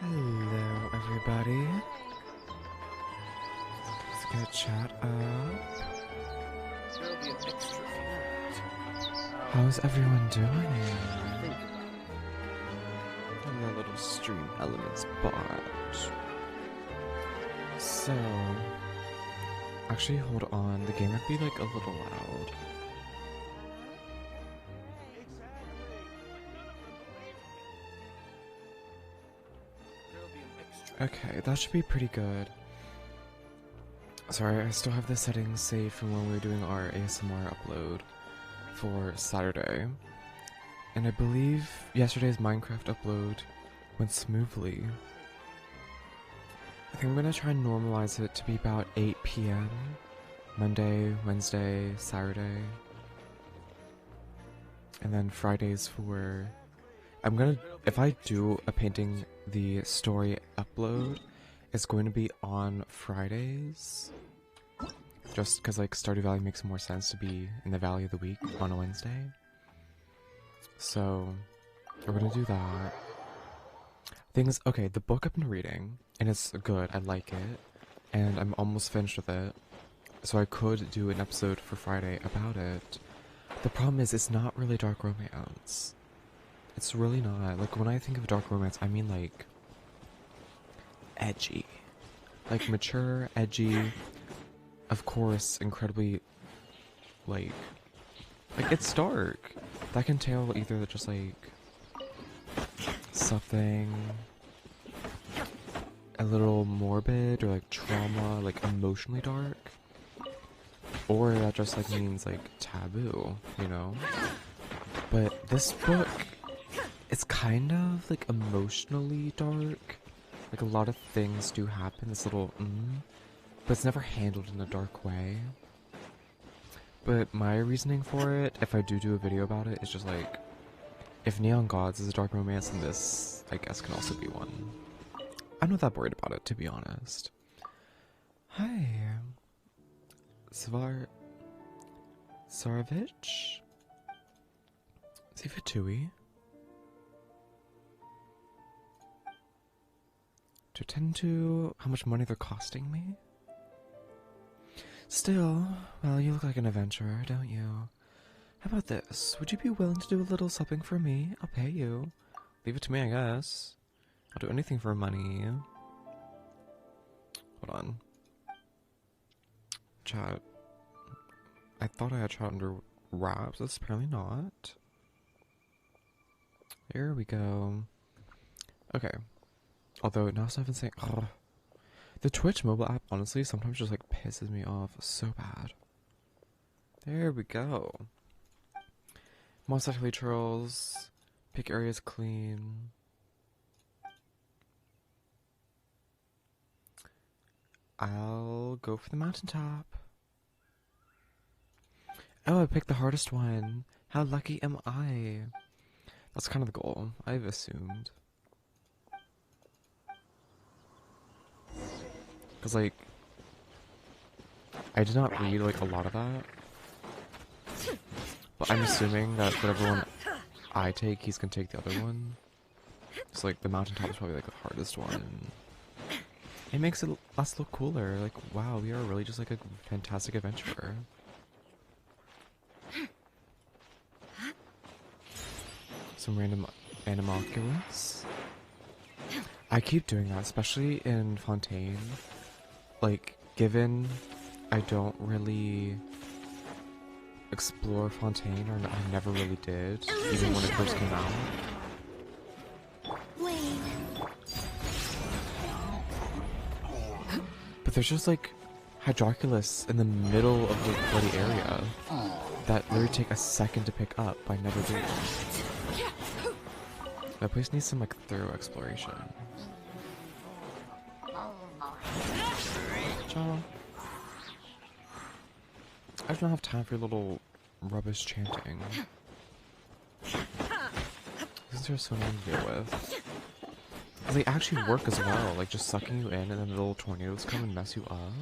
Hello, everybody. Let's get chat up. There'll be an extra few. How's everyone doing? Think In that little stream elements bot. So, actually, hold on. The game might be like a little loud. Okay, that should be pretty good. Sorry, I still have the settings saved from when we were doing our ASMR upload for Saturday. And I believe yesterday's Minecraft upload went smoothly. I think I'm gonna try and normalize it to be about 8 p.m. Monday, Wednesday, Saturday. And then Fridays for... if I do a painting the story upload, it's going to be on Fridays. Just because like Stardew Valley makes more sense to be in the Valley of the Week on a Wednesday. So, we're gonna do that. Things, okay, the book I've been reading, and it's good, I like it, and I'm almost finished with it, so I could do an episode for Friday about it. The problem is, it's not really dark romance. It's really not. Like, when I think of dark romance, I mean, like, edgy. Like, mature, edgy, of course, incredibly, like, it's dark. That can entail either just, like, something a little morbid, or, like, trauma, like, emotionally dark. Or that just, like, means, like, taboo, you know? But this book, it's kind of, like, emotionally dark. Like, a lot of things do happen, this little, but it's never handled in a dark way. But my reasoning for it, if I do a video about it, is just like, if Neon Gods is a dark romance, then this, I guess, can also be one. I'm not that worried about it, to be honest. Hi. Saravich? Zivatui? To attend to how much money they're costing me? Still, well, you look like an adventurer, don't you? How about this? Would you be willing to do a little something for me? I'll pay you. Leave it to me, I guess. I'll do anything for money. Hold on. Chat. I thought I had chat under wraps. That's apparently not. Here we go. Okay. Although, now I've been saying... Ugh. The Twitch mobile app, honestly, sometimes just, like, pisses me off so bad. There we go. Most likely trolls. Pick areas clean. I'll go for the mountaintop. Oh, I picked the hardest one. How lucky am I? That's kind of the goal, I've assumed. Because, like, I did not read, like, a lot of that. But I'm assuming that whatever one I take, he's gonna take the other one. So, like, the mountaintop is probably, like, the hardest one. It makes us look cooler. Like, wow, we are really just, like, a fantastic adventurer. Some random animalculous. I keep doing that, especially in Fontaine. Like, given I don't really explore Fontaine, or I never really did, even when it first came out. But there's just like Hydroculus in the middle of the bloody area that literally take a second to pick up, but I never do. That place needs some like thorough exploration. Ciao. I don't have time for your little rubbish chanting. These are so annoying to deal with. They actually work as well, like just sucking you in and then the little tornadoes come and mess you up.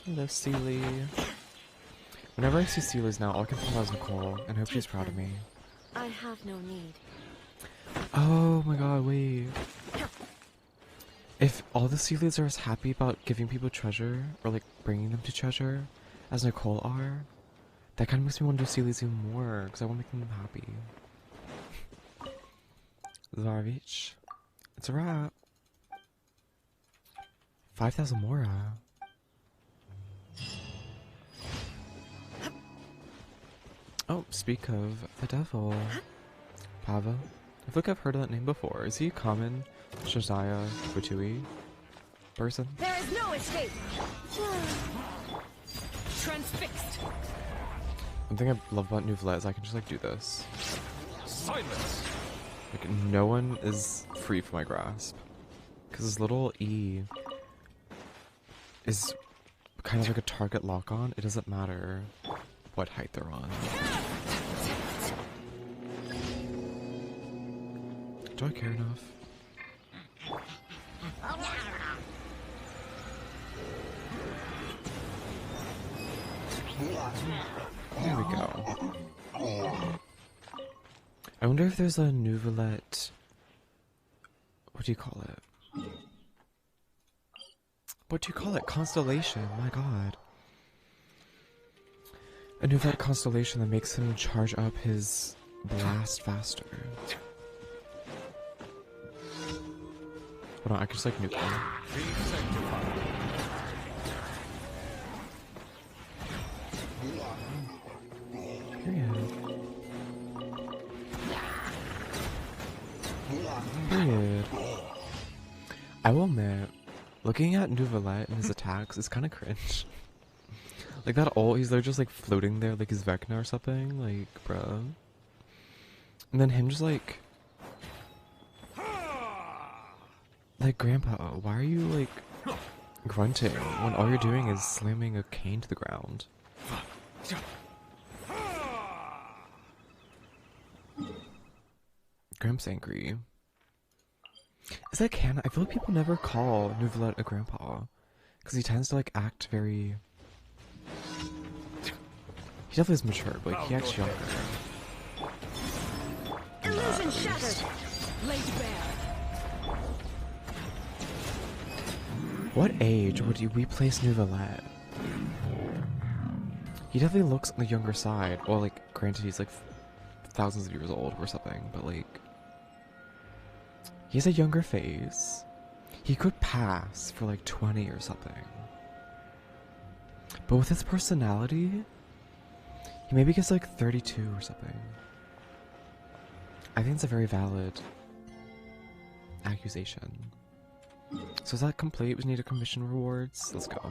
Hello, Sealy. Whenever I see Sealies now, all I can think about is Nicole, and I hope she's proud of me. I have no need. Oh my god, wait. If all the Sealies are as happy about giving people treasure, or like bringing them to treasure, as Nicole are, that kind of makes me want to do Sealies even more, because I want to make them happy. Zarvich. It's a wrap. 5,000 Mora. Oh, speak of the devil. Pava. I feel like I've heard of that name before. Is he a common Shazaya Butui person? There is no escape! Transfixed! One thing I love about Nouvelle is I can just like do this. Silence! Like no one is free from my grasp. Because this little E is kind of like a target lock on. It doesn't matter what height they're on. Do I care enough? There we go. I wonder if there's a Nouvelette. What do you call it? What do you call it? Constellation. My god. A Nouvelette constellation that makes him charge up his blast faster. Hold on, I can just like nuke him. Be sanctified. Period. Period. I will admit, looking at Nouvelette and his attacks is kind of cringe. Like that ult, they're just like floating there like his Vecna or something. Like, bruh. And then him just like... Like, Grandpa, why are you like grunting when all you're doing is slamming a cane to the ground? Gramp's angry. Is that canon? I feel like people never call Nouvelette a grandpa. Because he tends to like act very... He definitely is mature, but like, he acts younger. Illusion shattered! Laid bare! What age would you replace Nouvelette? He definitely looks on the younger side. Well, like, granted he's like thousands of years old or something, but like... He has a younger face. He could pass for like 20 or something. But with his personality, he maybe gets like 32 or something. I think it's a very valid accusation. So is that complete? We need a commission rewards. Let's go.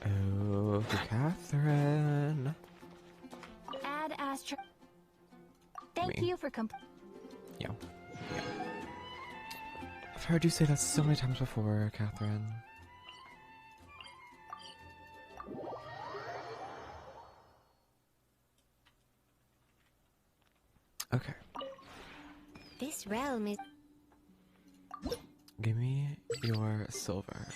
Oh, Catherine. Add Astra. Thank Me. you for Yeah. I've heard you say that so many times before, Catherine. Okay. This realm is. Give me your silver.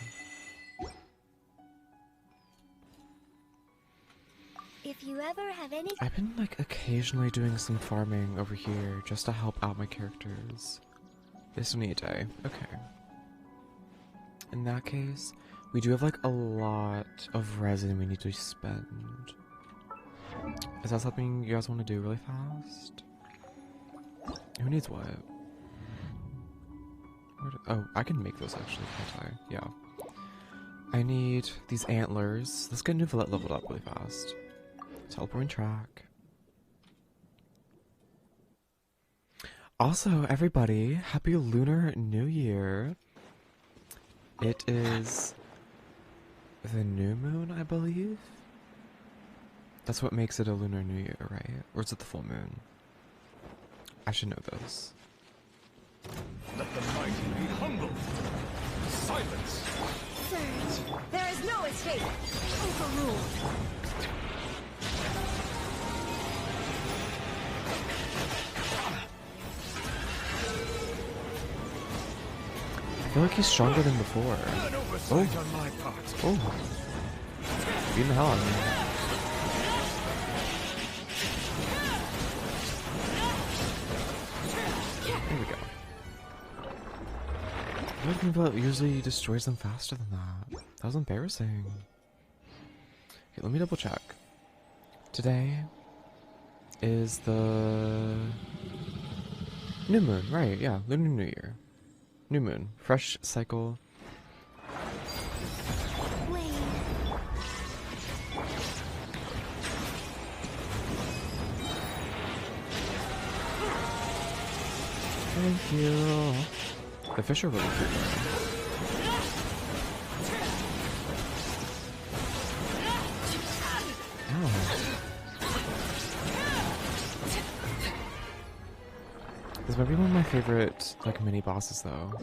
If you ever have any. I've been like occasionally doing some farming over here just to help out my characters. This will need a day. Okay. In that case, we do have like a lot of resin we need to spend. Is that something you guys want to do really fast? Who needs what? Oh, I can make those actually, can't I? Yeah. I need these antlers. Let's get Nouvelette leveled up really fast. Teleporting track. Also, everybody, happy Lunar New Year. It is the new moon, I believe. That's what makes it a Lunar New Year, right? Or is it the full moon? I should know this. Let the mighty be humbled. Silence! Surge! There is no escape! Overruled! feel like he's stronger than before. An oversight on my part. Oh. Beating the hell out of me. There we go. I feel like Nivelle usually destroys them faster than that. That was embarrassing. Okay, let me double check. Today is the new moon, right? Yeah, Lunar New Year. New moon, fresh cycle. Wait. Thank you. The fish are really cute though. Oh. This might be one of my favorite like mini bosses though.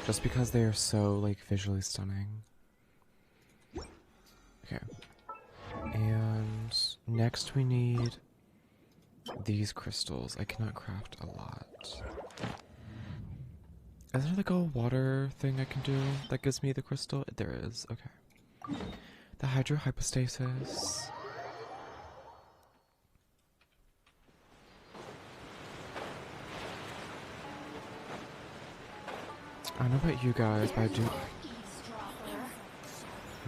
Just because they are so like visually stunning. Okay. And next we need these crystals. I cannot craft a lot. Is there like a water thing I can do that gives me the crystal? There is, okay. The hydrohypostasis. I don't know about you guys, but I do.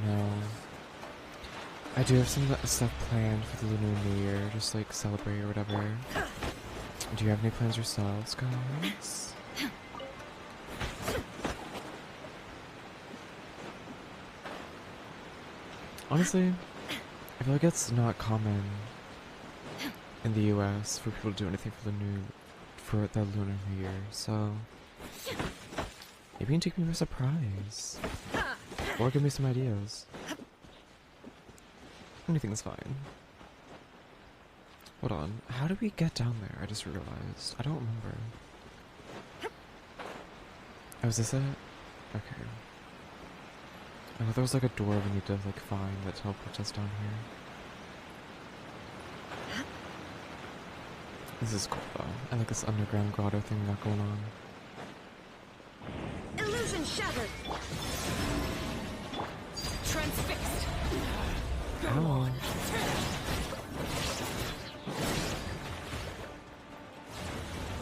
No. I do have some stuff planned for the Lunar New Year, just like celebrate or whatever. Do you have any plans yourselves, guys? Honestly, I feel like it's not common in the US for people to do anything for the Lunar New Year, so maybe you can take me for a surprise. Or give me some ideas. Anything's fine. Hold on, how did we get down there? I just realized. I don't remember. Oh, is this it? Okay. I thought there was like a door we need to like find that teleports us down here. This is cool though. I like this underground grotto thing we got going on. Illusion shattered. Transfixed. Ow.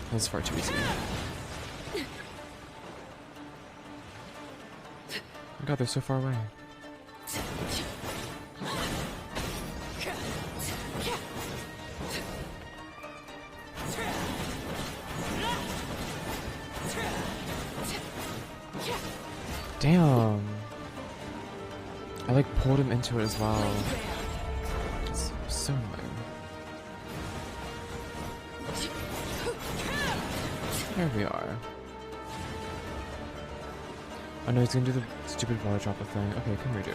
That was far too easy. Oh my god, they're so far away. Damn. I like pulled him into it as well. It's so annoying. There we are. Oh no, he's gonna do the stupid water dropper thing. Okay, come here, dude.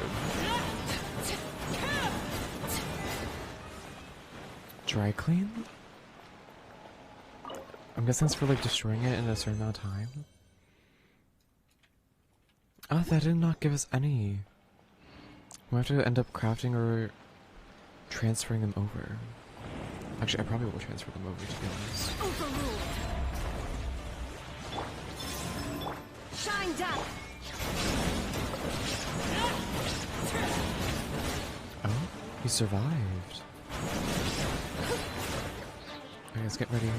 Dry clean? I'm guessing it's for like destroying it in a certain amount of time. Oh, that did not give us any. We have to end up crafting or transferring them over. Actually, I probably will transfer them over, to be honest. Overruled. Shine down. Oh, he survived. Okay, let's get ready.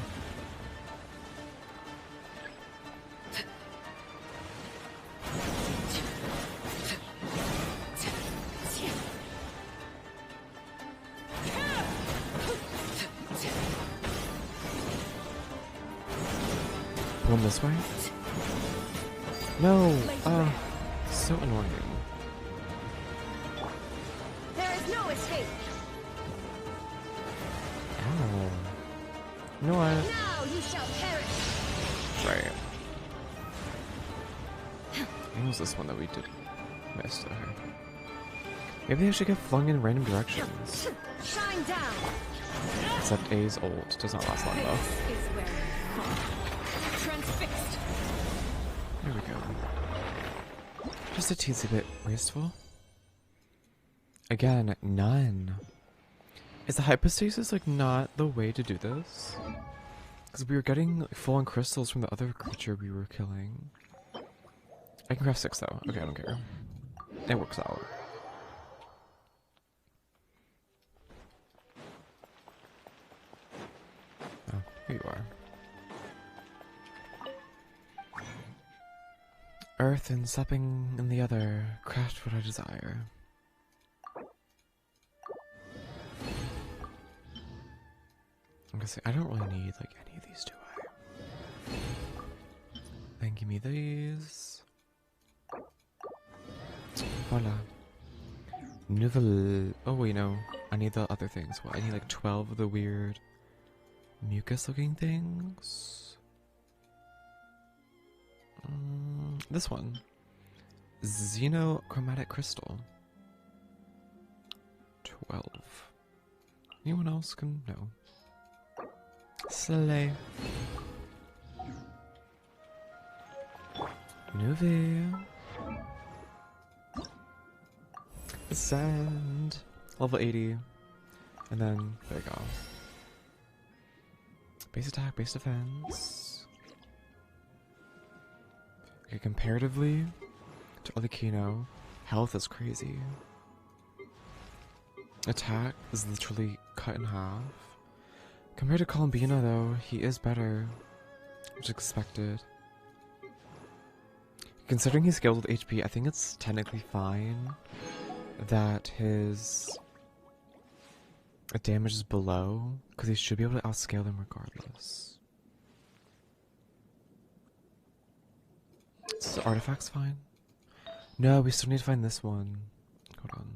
Pull him this way? No! So annoying. There is no escape. Ow. You know what? Now you shall perish. Right. What was this one that we did miss? Okay. Maybe they should get flung in random directions. Shine down. Except A's ult does not last long though. This is where you fall. Transfixed. There we go. Just a teensy bit wasteful. Again, none. Is the hypostasis like not the way to do this? Because we were getting like, full-on crystals from the other creature we were killing. I can craft 6 though. Okay, I don't care. It works out. Oh, here you are. Earth and supping in the other, craft what I desire. I'm gonna say I don't really need like any of these, do I? Then give me these. Voila. Nouvelle. Oh wait, no. I need the other things. Well, I need like 12 of the weird mucus-looking things. This one. Xenochromatic crystal. 12. Anyone else can know? Slay. Nouvelle. Sand. Level 80. And then, there you go. Base attack, base defense. Okay, comparatively to other Kino, health is crazy. Attack is literally cut in half. Compared to Columbina though, he is better, which is expected. Considering he's scaled with HP, I think it's technically fine that his damage is below, because he should be able to outscale them regardless. Is the artifacts fine? No, we still need to find this one. Hold on.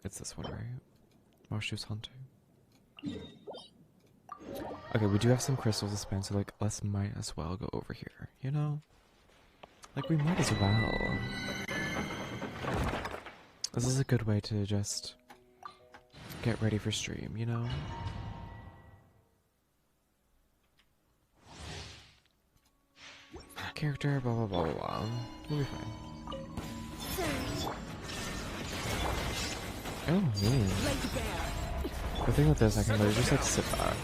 It's this one, right? Marshu's Hunter. Okay, we do have some crystals to spend, so like, let's might as well go over here, you know? Like, we might as well. This is a good way to just get ready for stream, you know? Character, blah blah blah blah blah. We'll be fine. Oh man. The thing with this, I can literally just like sit back.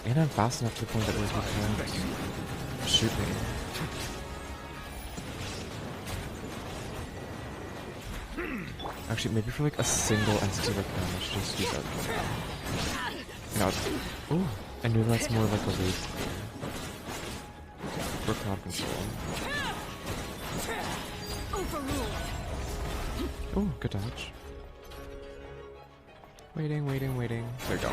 And I'm fast enough to the point that those can't shoot me. Actually, maybe for like a single entity like them, I should just use that. No. Oh, I knew that's more like a lead for crowd control. Oh, good dodge. Waiting, waiting, waiting. There we go.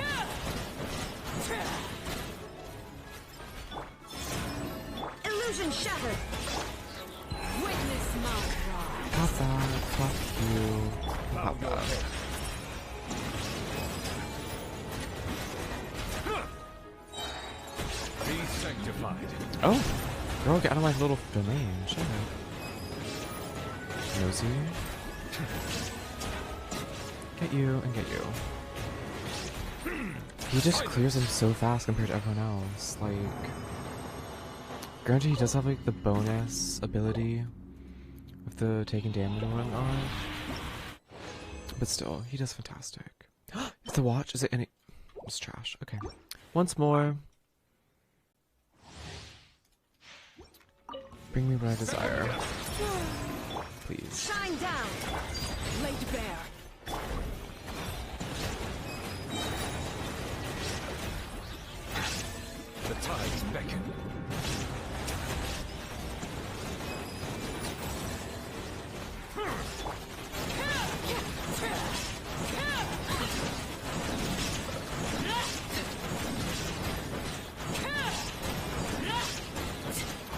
Illusion shattered. Witness my wrath. Pop that, fuck you. Pop that. Be sanctified. Oh! Girl, get out of my little domain. Shut up. Nosy. Get you and get you. He just clears them so fast compared to everyone else. Like, granted, he does have like the bonus ability with the taking damage and whatnot, but still, he does fantastic. Is the watch? Is it any? It's trash. Okay, once more. Bring me what I desire, please. Shine down. Laid bare. The tides beckon.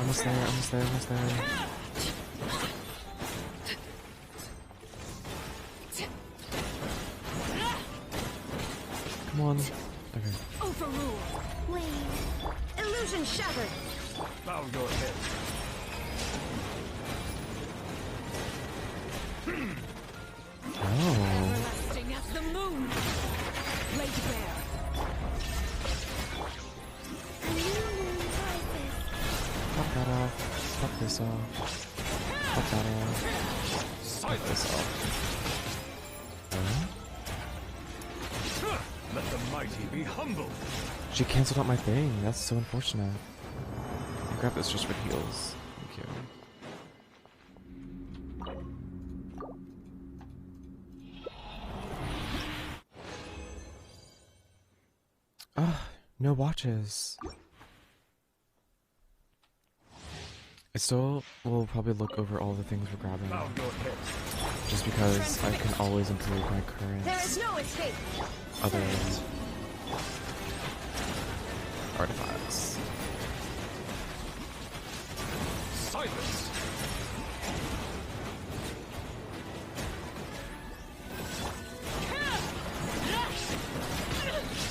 Almost there, almost there, almost there. Come on. Okay. Overruled. Wait. Illusion shattered. I'll go ahead. Oh. Everlasting as the moon. Laid bare. A new moon rises. Pop that off. Pop this off. Pop that off. Pop this off. Let the mighty be humble. She cancelled out my thing. That's so unfortunate. grab this just for heals. Thank you. Ah, no watches. I still will probably look over all the things we're grabbing. Just because I can always improve my current There is no escape. other artifacts. Silence!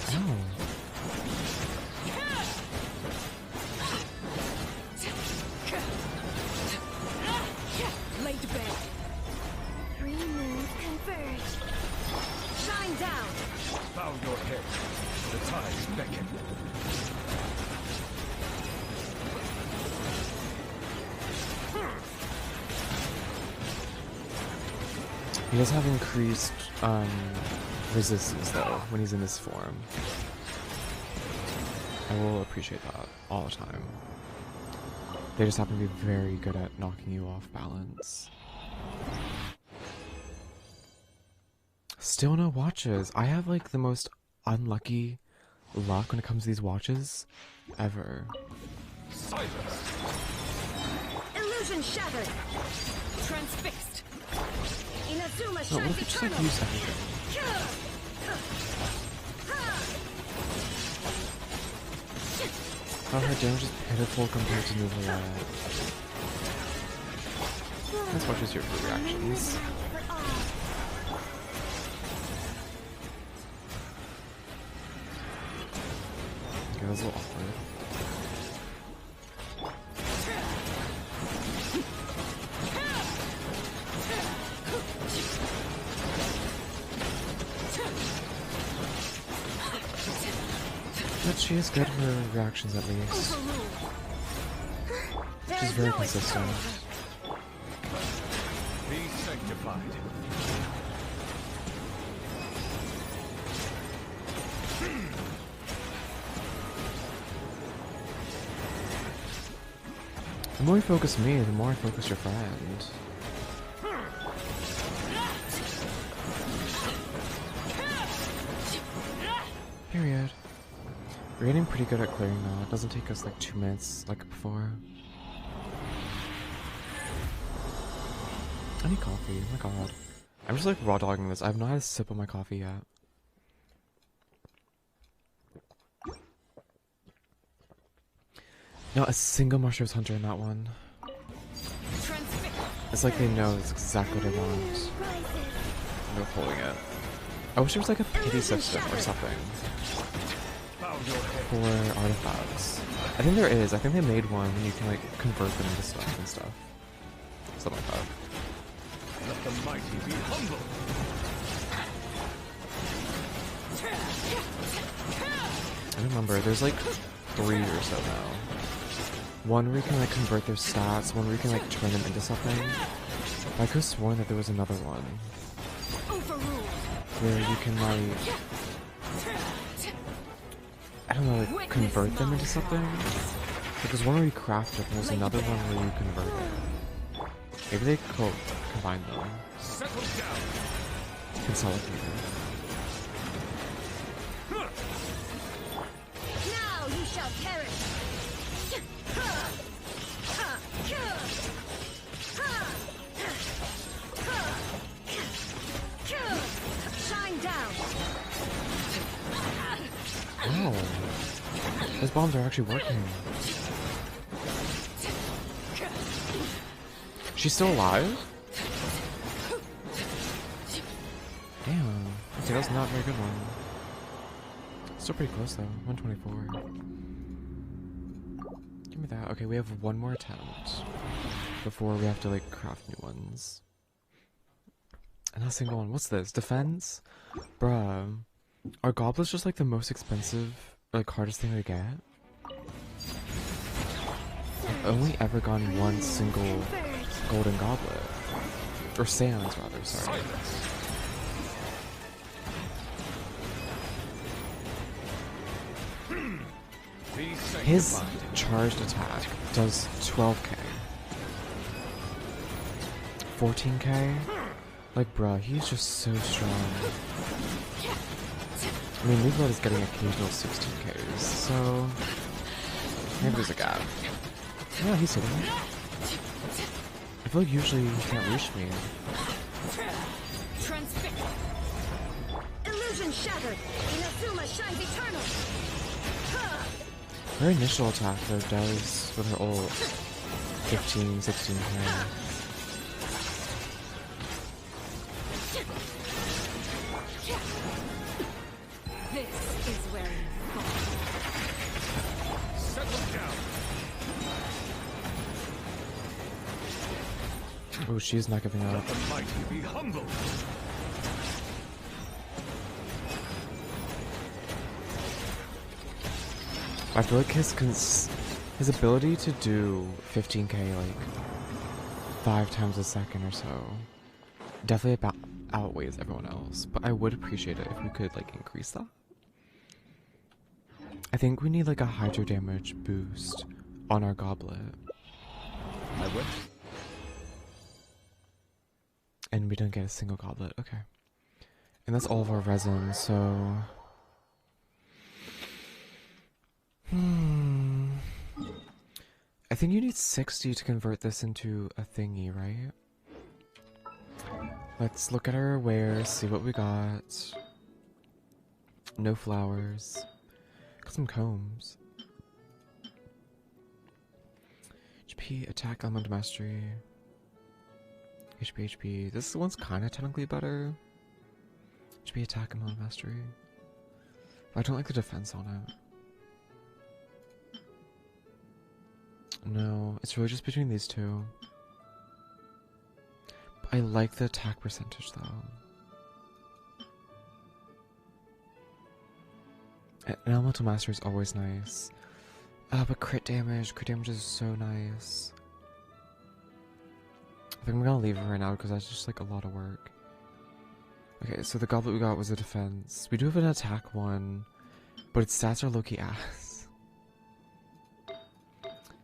Oh. Laid to bed. Three moons converge. Shine down. Bow your head. The tides beckon. He does have increased resistance though when he's in this form. I will appreciate that all the time. They just happen to be very good at knocking you off balance. Still no watches. I have like the most unlucky luck when it comes to these watches ever. Silence! Illusion shattered. Transfixed. Inazuma No, what shines if it just like eternal. use everything? Oh, her damage is pitiful compared to Nuvola. Let's watch your reactions. For all. Okay, that was a little awkward. But she has good for reactions at least. There She's is very no consistent. Be sanctified. The more you focus me, the more I focus your friend. Period. We're getting pretty good at clearing now. It doesn't take us like 2 minutes like before. I need coffee. Oh my god. I'm just like raw dogging this. I have not had a sip of my coffee yet. Not a single Mushrooms Hunter in that one. It's like they know it's exactly what I want. Rises. They're pulling it. I wish there was like a pity system or something Bow your head. for artifacts. I think there is. I think they made one and you can like convert them into stuff and stuff. Something like that. Let the mighty be humble. I remember there's like 3 or so now. One where you can like convert their stats, one where you can like turn them into something. I could have sworn that there was another one where you can like, I don't know, like convert them into something. Like there's one where you craft it, and there's another one where you convert it. Maybe they could combine them. Settle down. Consolidate them. Now you shall perish. Shine down. Wow. Those bombs are actually working. She's still alive? Damn. Okay, that's not a very good one. Still pretty close though. 124. Give me that. Okay, we have one more attempt before we have to like craft new ones. And not a single one. What's this? Defense? Bruh. Are goblets just like the most expensive, like hardest thing to get? I've only ever gotten one single golden goblet. Or sands rather, sorry. Silence. Be sanctified. His charged attack does 12k. 14k? Like, bruh, he's just so strong. I mean, Leaflet is getting occasional 16ks, so maybe there's a gap. Yeah, he's hitting me. I feel like usually he can't reach me. Illusion shattered. Inazuma shines eternal. Her initial attack, though, does, with her ult, 15, 16k. This is where you fall. Settle down. Oh, she's not giving up. Let the mighty be humble. I feel like his ability to do 15k like 5 times a second or so definitely about outweighs everyone else. But I would appreciate it if we could like increase that. I think we need like a hydro damage boost on our goblet. I would. And we don't get a single goblet. Okay. And that's all of our resin, so I think you need 60 to convert this into a thingy, right? Let's look at our wares, see what we got. No flowers. Got some combs. HP, attack, element mastery. HP. This one's kind of technically better. HP, attack, element mastery. But I don't like the defense on it. No, it's really just between these two. But I like the attack percentage though. An elemental master is always nice. But crit damage is so nice. I think I'm gonna leave it right now because that's just like a lot of work. Okay, so the goblet we got was a defense. We do have an attack one, but its stats are low-key ass.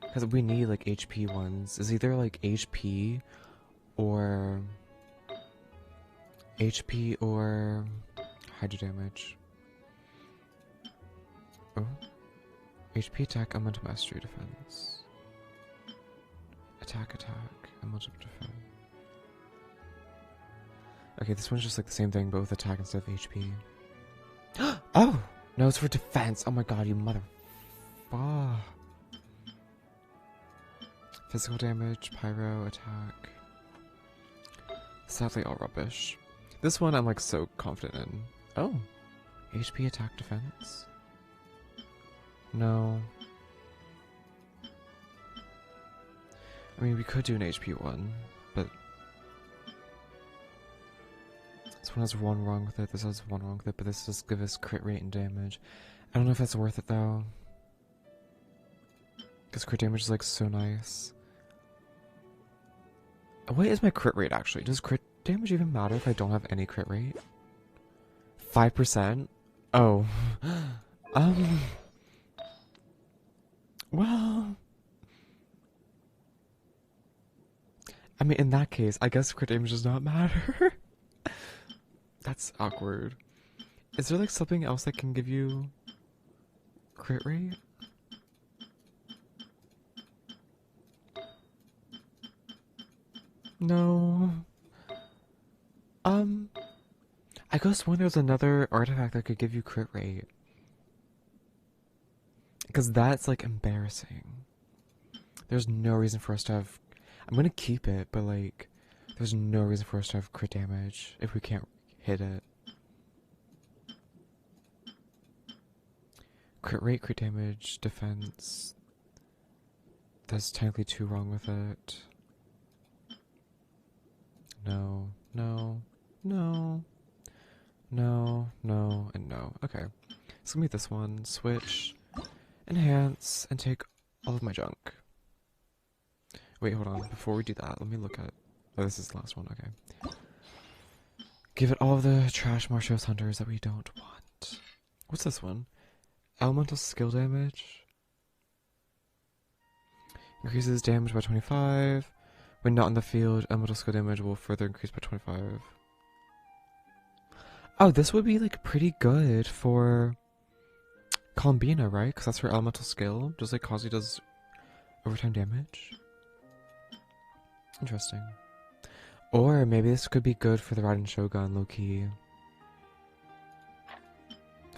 Because we need like HP ones. It's either like HP or hydro damage. Oh. HP, attack, elemental mastery, defense. Attack, elemental defense. Okay, this one's just like the same thing, but with attack instead of HP. Oh! No, it's for defense! Oh my god, you mother... Ah. Physical damage, pyro, attack. Sadly, all rubbish. This one I'm like so confident in. Oh! HP, attack, defense? No. I mean, we could do an HP one, but this one has one wrong with it, this has one wrong with it, but this does give us crit rate and damage. I don't know if that's worth it though. Because crit damage is like so nice. What is my crit rate actually? Does crit damage even matter if I don't have any crit rate? 5%? Oh. Well, I mean, in that case, I guess crit damage does not matter. That's awkward. Is there like something else that can give you crit rate? No. I guess when there's another artifact that could give you crit rate. Because that's like embarrassing. There's no reason for us to have... I'm gonna keep it, but like, there's no reason for us to have crit damage if we can't hit it. Crit rate, crit damage, defense. There's technically 2 wrong with it. No, no, no, no, no, and no. Okay. So let me this one. Switch. Enhance, and take all of my junk. Wait, hold on. Before we do that, let me look at... Oh, this is the last one, okay. Give it all of the trash Marshall's Hunters that we don't want. What's this one? Elemental skill damage? Increases damage by 25. When not in the field, elemental skill damage will further increase by 25. Oh, this would be like pretty good for Combina, right? Because that's her elemental skill, just like Kazi does overtime damage. Interesting. Or maybe this could be good for the Raiden Shogun, low-key.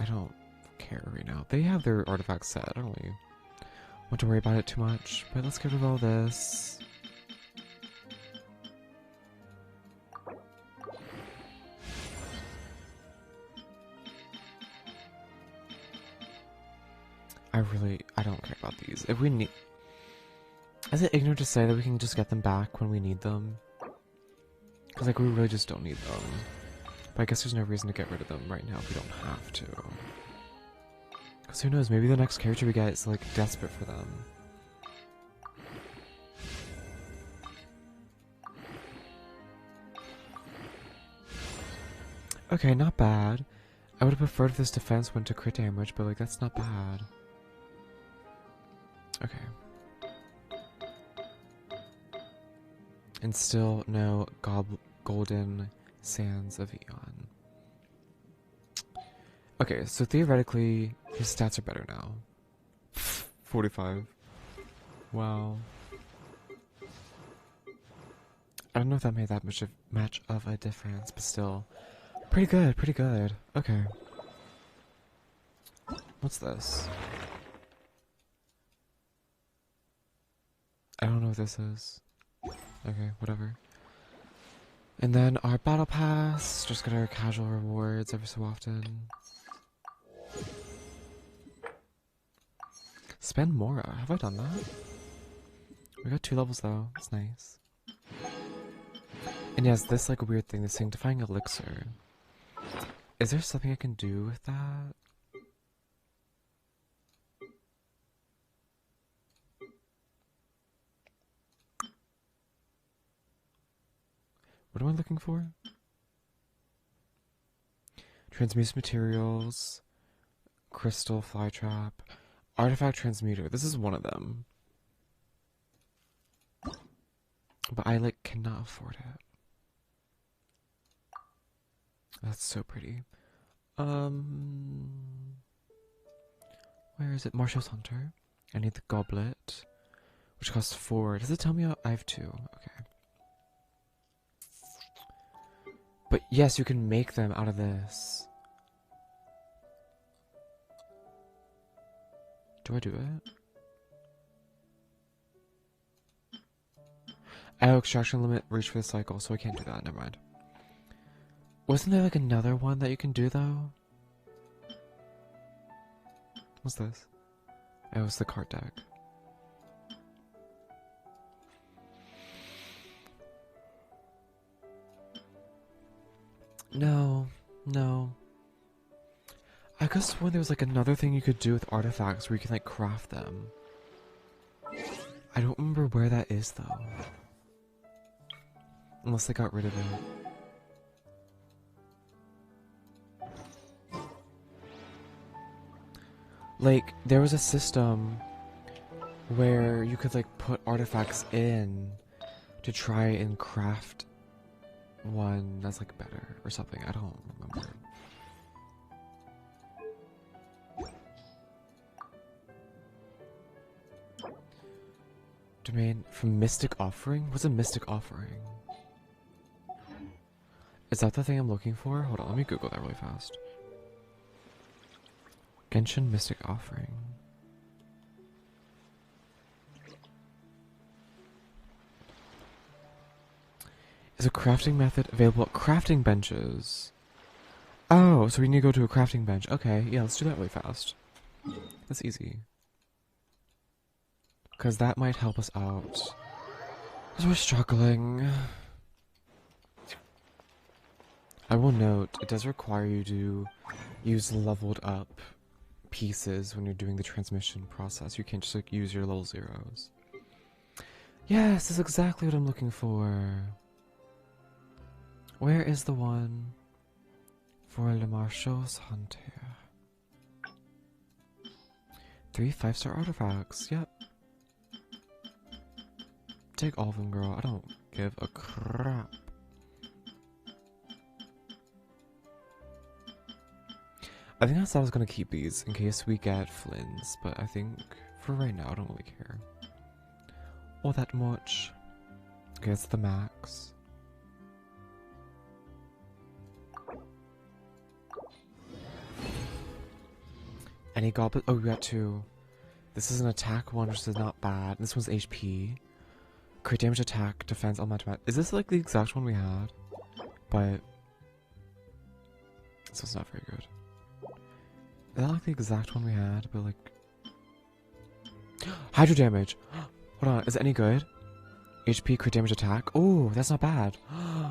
I don't care right now. They have their artifacts set. I don't really want to worry about it too much. But let's get rid of all this. I don't care about these. If we need... Is it ignorant to say that we can just get them back when we need them? Because, like, we really just don't need them. But I guess there's no reason to get rid of them right now if we don't have to. Because who knows, maybe the next character we get is, like, desperate for them. Okay, not bad. I would have preferred if this defense went to crit damage, but, like, that's not bad. Okay. And still no golden sands of Eon. Okay, so theoretically, his stats are better now. 45. Wow. I don't know if that made that much of a difference, but still. Pretty good, pretty good. Okay. What's this? I don't know what this is. Okay, whatever. And then our battle pass, just get our casual rewards every so often. Spend Mora. Have I done that? We got 2 levels though. That's nice. And yes, this like a weird thing, this sanctifying elixir. Is there something I can do with that? What am I looking for? Transmute materials, crystal flytrap, artifact transmuter. This is one of them. But I like cannot afford it. That's so pretty. Where is it? Marshall's Hunter. I need the goblet, which costs 4. Does it tell me I have 2? Okay. But yes, you can make them out of this. Do I do it? Oh, extraction limit reach for the cycle, so I can't do that. Never mind. Wasn't there like another one that you can do though? What's this? Oh, it's the card deck. No, no. I guess when there was like another thing you could do with artifacts where you can like craft them. I don't remember where that is though. Unless they got rid of it. Like, there was a system where you could like put artifacts in to try and craft one that's like better or something. I don't remember. Domain from Mystic Offering? What's a Mystic Offering? Is that the thing I'm looking for? Hold on, let me Google that really fast. Genshin Mystic Offering. Is a crafting method available at crafting benches? Oh, so we need to go to a crafting bench. Okay, yeah, let's do that really fast. That's easy. Because that might help us out. Because we're struggling. I will note, it does require you to use leveled up pieces when you're doing the transmission process. You can't just like use your level 0s. Yes, that's exactly what I'm looking for. Where is the one for Le Marchau's Hunter? 3 5-star artifacts, yep. Take all of them, girl. I don't give a crap. I think I thought I was gonna keep these in case we get Flynn's, but I think for right now I don't really care all that much. Okay, that's the max. Any goblet? Oh, we got two. This is an attack one, which is not bad. This one's HP. Crit damage, attack, defense, elemental. Is this like the exact one we had? But this one's not very good. Is that like the exact one we had? But like hydro damage. Hold on, is it any good? HP, crit damage, attack. Oh, that's not bad. Oh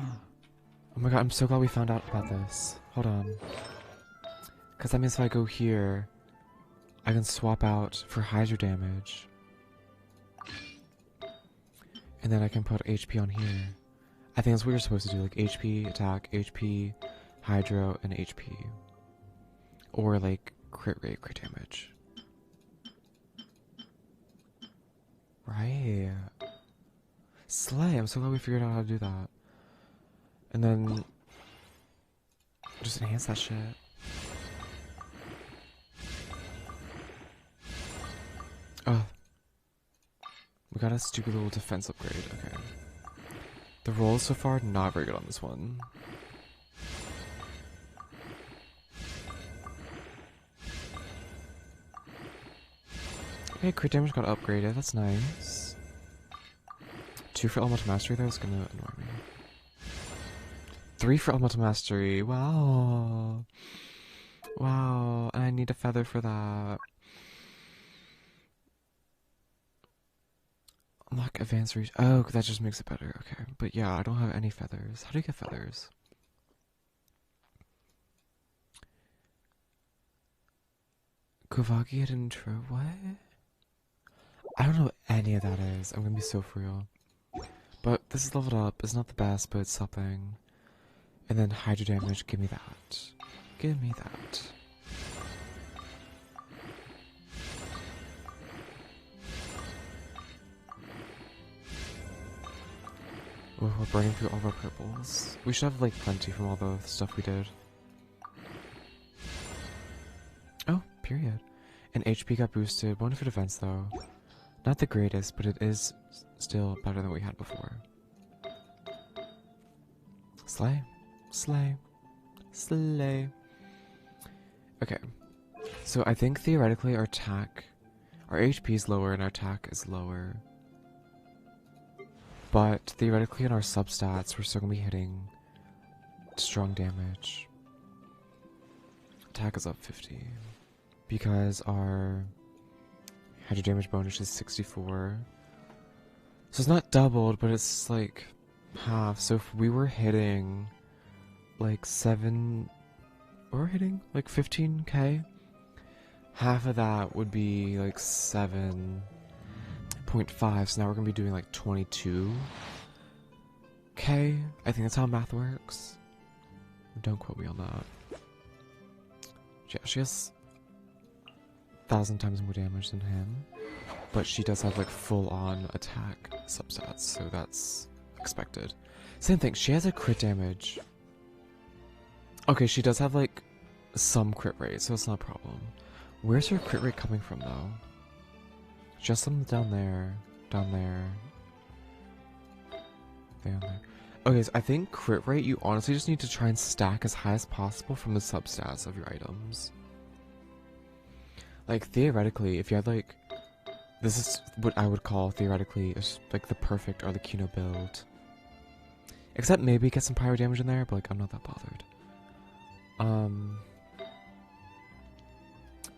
my god, I'm so glad we found out about this. Hold on. Because that means if I go here, I can swap out for hydro damage. And then I can put HP on here. I think that's what you're supposed to do, like HP, attack, HP, hydro, and HP. Or like crit rate, crit damage. Right. Slay, I'm so glad we figured out how to do that. And then just enhance that shit. Oh. We got a stupid little defense upgrade, okay. The rolls so far, not very good on this one. Okay, crit damage got upgraded, that's nice. 2 for Elemental Mastery, though, is gonna annoy me. 3 for Elemental Mastery, wow. Wow, and I need a feather for that. Unlock advanced reach. Oh, that just makes it better, okay. But yeah, I don't have any feathers. How do you get feathers? Kovagi had an intro, what? I don't know what any of that is. I'm gonna be so for real. But this is leveled up. It's not the best, but it's something. And then hydro damage, give me that. Give me that. Oh, we're burning through all of our purples. We should have like plenty from all the stuff we did. Oh, period. And HP got boosted. One for defense though. Not the greatest, but it is still better than we had before. Slay. Slay. Slay. Okay. So I think theoretically our attack, our HP is lower and our attack is lower. But theoretically in our substats, we're still going to be hitting strong damage. Attack is up 50. Because our hydro damage bonus is 64. So it's not doubled, but it's like half. So if we were hitting like 15k, half of that would be like 7.5. So now we're gonna be doing like 22k. I think that's how math works. Don't quote me on that. Yeah, she has 1,000 times more damage than him, but she does have like full-on attack substats, so that's expected. Same thing, she has a crit damage. Okay, she does have like some crit rate, so it's not a problem. Where's her crit rate coming from though? Just some down there, down there, down there. Okay, so I think crit rate, you honestly just need to try and stack as high as possible from the substats of your items. Like, theoretically, if you had, like, this is what I would call, theoretically, like, the perfect Arlecchino build. Except maybe get some pyro damage in there, but, like, I'm not that bothered.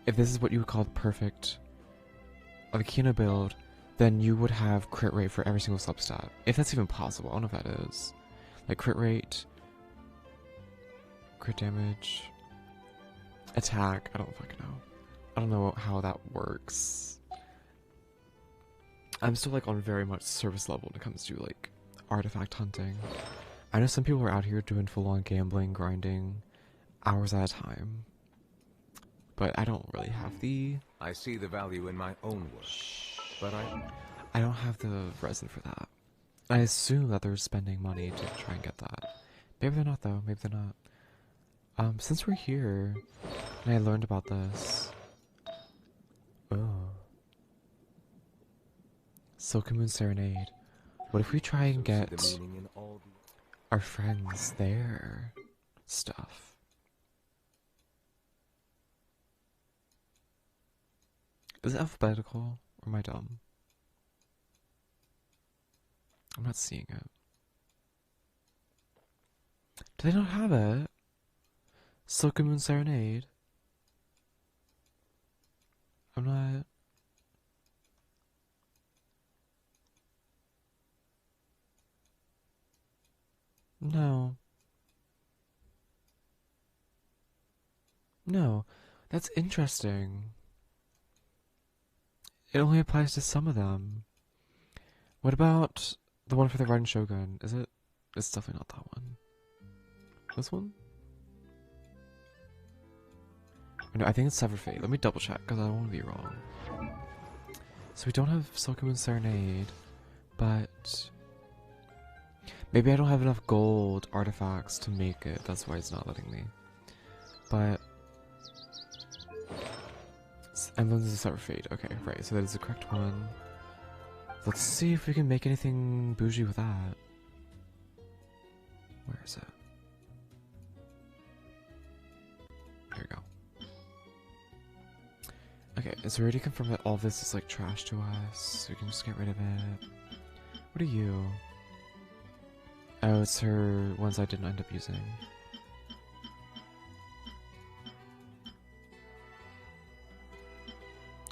If this is what you would call the perfect Arlecchino build, then you would have crit rate for every single substat. If that's even possible, I don't know if that is. Like, crit rate, crit damage, attack, I don't fucking know. I don't know how that works. I'm still like on very much service level when it comes to like artifact hunting. I know some people are out here doing full-on gambling, grinding, hours at a time. But I don't really have the... I see the value in my own work, but I don't have the resin for that. I assume that they're spending money to try and get that. Maybe they're not though, maybe they're not. Since we're here, and I learned about this. Oh. Silky Moon Serenade. What if we try and get our friends their stuff? Is it alphabetical, or am I dumb? I'm not seeing it. Do they not have it? Silky Moon Serenade? I'm not... No. No. That's interesting. It only applies to some of them. What about the one for the Ren Shogun? Is it? It's definitely not that one. This one? No, I think it's Severed Fate. Let me double check because I don't want to be wrong. So we don't have Silky Moon Serenade, but maybe I don't have enough gold artifacts to make it. That's why it's not letting me. But Emblems of Severed Fate. Okay, right. So that is the correct one. Let's see if we can make anything bougie with that. Where is it? There we go. Okay, it's already confirmed that all this is like trash to us, so we can just get rid of it. What are you? Oh, it's her ones I didn't end up using.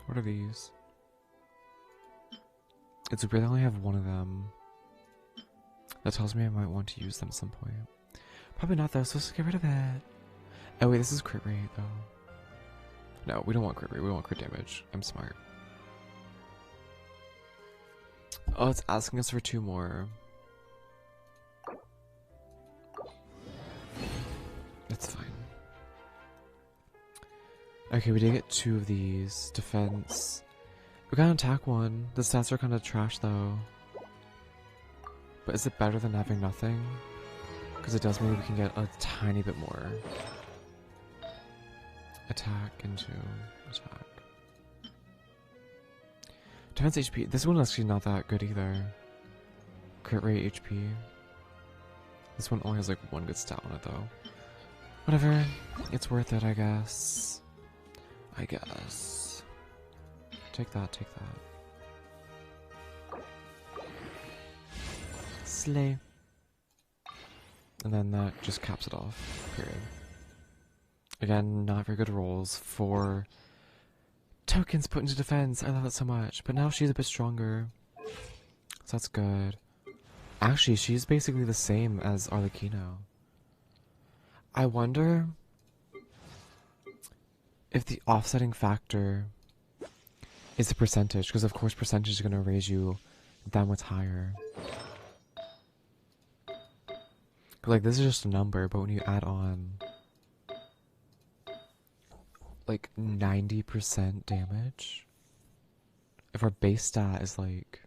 What are these? It's weird I only have one of them. That tells me I might want to use them at some point. Probably not though, so let's get rid of it. Oh wait, this is crit rate though. No, we don't want crit rate, we want crit damage. I'm smart. Oh, it's asking us for 2 more. That's fine. Okay, we did get 2 of these. Defense. We got an attack one. The stats are kind of trash though. But is it better than having nothing? Because it does mean we can get a tiny bit more. Attack into attack. Defense HP. This one's actually not that good either. Crit rate HP. This one only has like 1 good stat on it though. Whatever. It's worth it, I guess. I guess. Take that, take that. Slay. And then that just caps it off. Period. Again, not very good rolls for tokens put into defense. I love that so much. But now she's a bit stronger. So that's good. Actually, she's basically the same as Arlecchino. I wonder if the offsetting factor is the percentage. Because of course percentage is going to raise you that much higher. Like this is just a number, but when you add on like 90% damage, if our base stat is like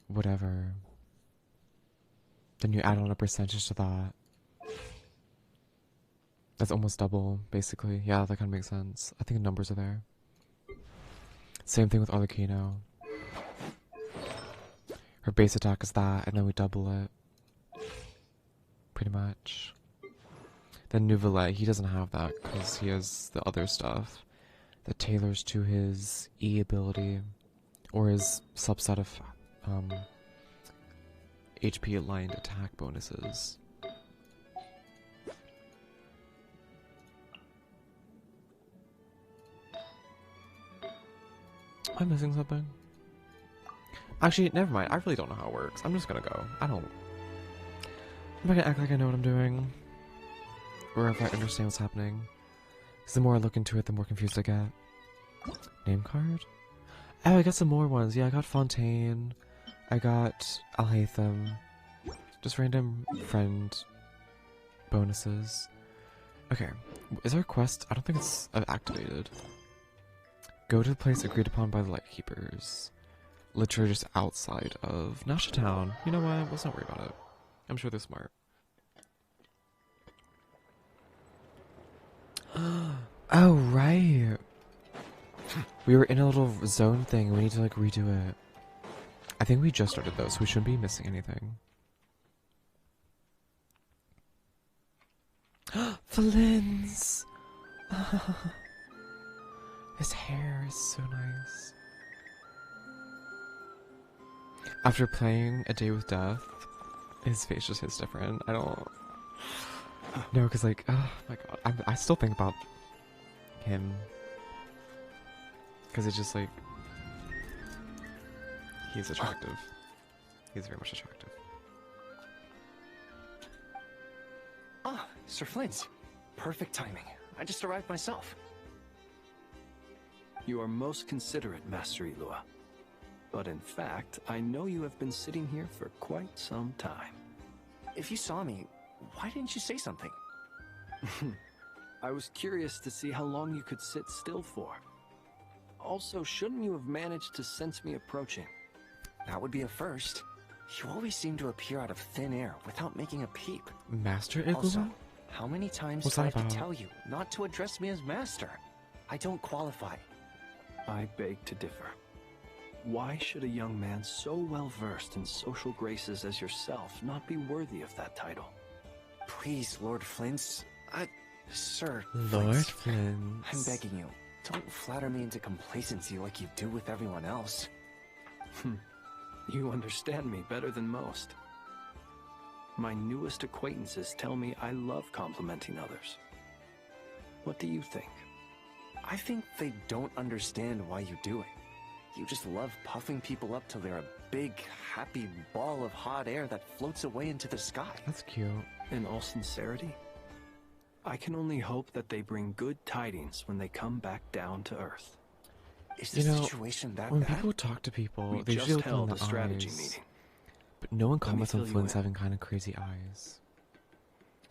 whatever, then you add on a percentage to that. That's almost double, basically. Yeah, that kind of makes sense. I think the numbers are there. Same thing with Arlecchino. Her base attack is that, and then we double it. Pretty much. Then Nouvelet, he doesn't have that because he has the other stuff that tailors to his E ability or his subset of HP aligned attack bonuses. Am I missing something? Actually, never mind. I really don't know how it works. I'm just gonna go. I'm not gonna act like I know what I'm doing. Or if I understand what's happening. Because the more I look into it, the more confused I get. Name card? Oh, I got some more ones. Yeah, I got Fontaine. I got Alhaitham. Just random friend bonuses. Okay. Is our quest? I don't think it's activated. Go to the place agreed upon by the Lightkeepers. literally just outside of Nasha Town. You know what? Let's not worry about it. I'm sure they're smart. Oh, right. We were in a little zone thing. We need to, like, redo it. I think we just started though, so we shouldn't be missing anything. Valen's! His hair is so nice. After playing A Day with Death, his face just hits different. I don't... No, because like, oh my god. I still think about him. Because it's just like... He's attractive. He's very much attractive. Ah, Sir Flint. Perfect timing. I just arrived myself. You are most considerate, Master Ilua. But in fact, I know you have been sitting here for quite some time. If you saw me, why didn't you say something? I was curious to see how long you could sit still for. Also, shouldn't you have managed to sense me approaching? That would be a first. You always seem to appear out of thin air without making a peep. Master Ilua? Also, how many times What's do I that have to about? tell you not to address me as master? I don't qualify. I beg to differ. Why should a young man so well versed in social graces as yourself not be worthy of that title? Please, Lord Flint. Sir Lord Flint. Flint. I'm begging you, don't flatter me into complacency like you do with everyone else. You understand me better than most. My newest acquaintances tell me I love complimenting others. What do you think? I think they don't understand why you do it. You just love puffing people up till they're a big, happy ball of hot air that floats away into the sky. That's cute. In all sincerity, I can only hope that they bring good tidings when they come back down to Earth. Is the You know, situation that when bad? people talk to people, We they just usually look them in held the a strategy eyes. meeting. But no one Let me comments on fill you Flint's in. having kind of crazy eyes.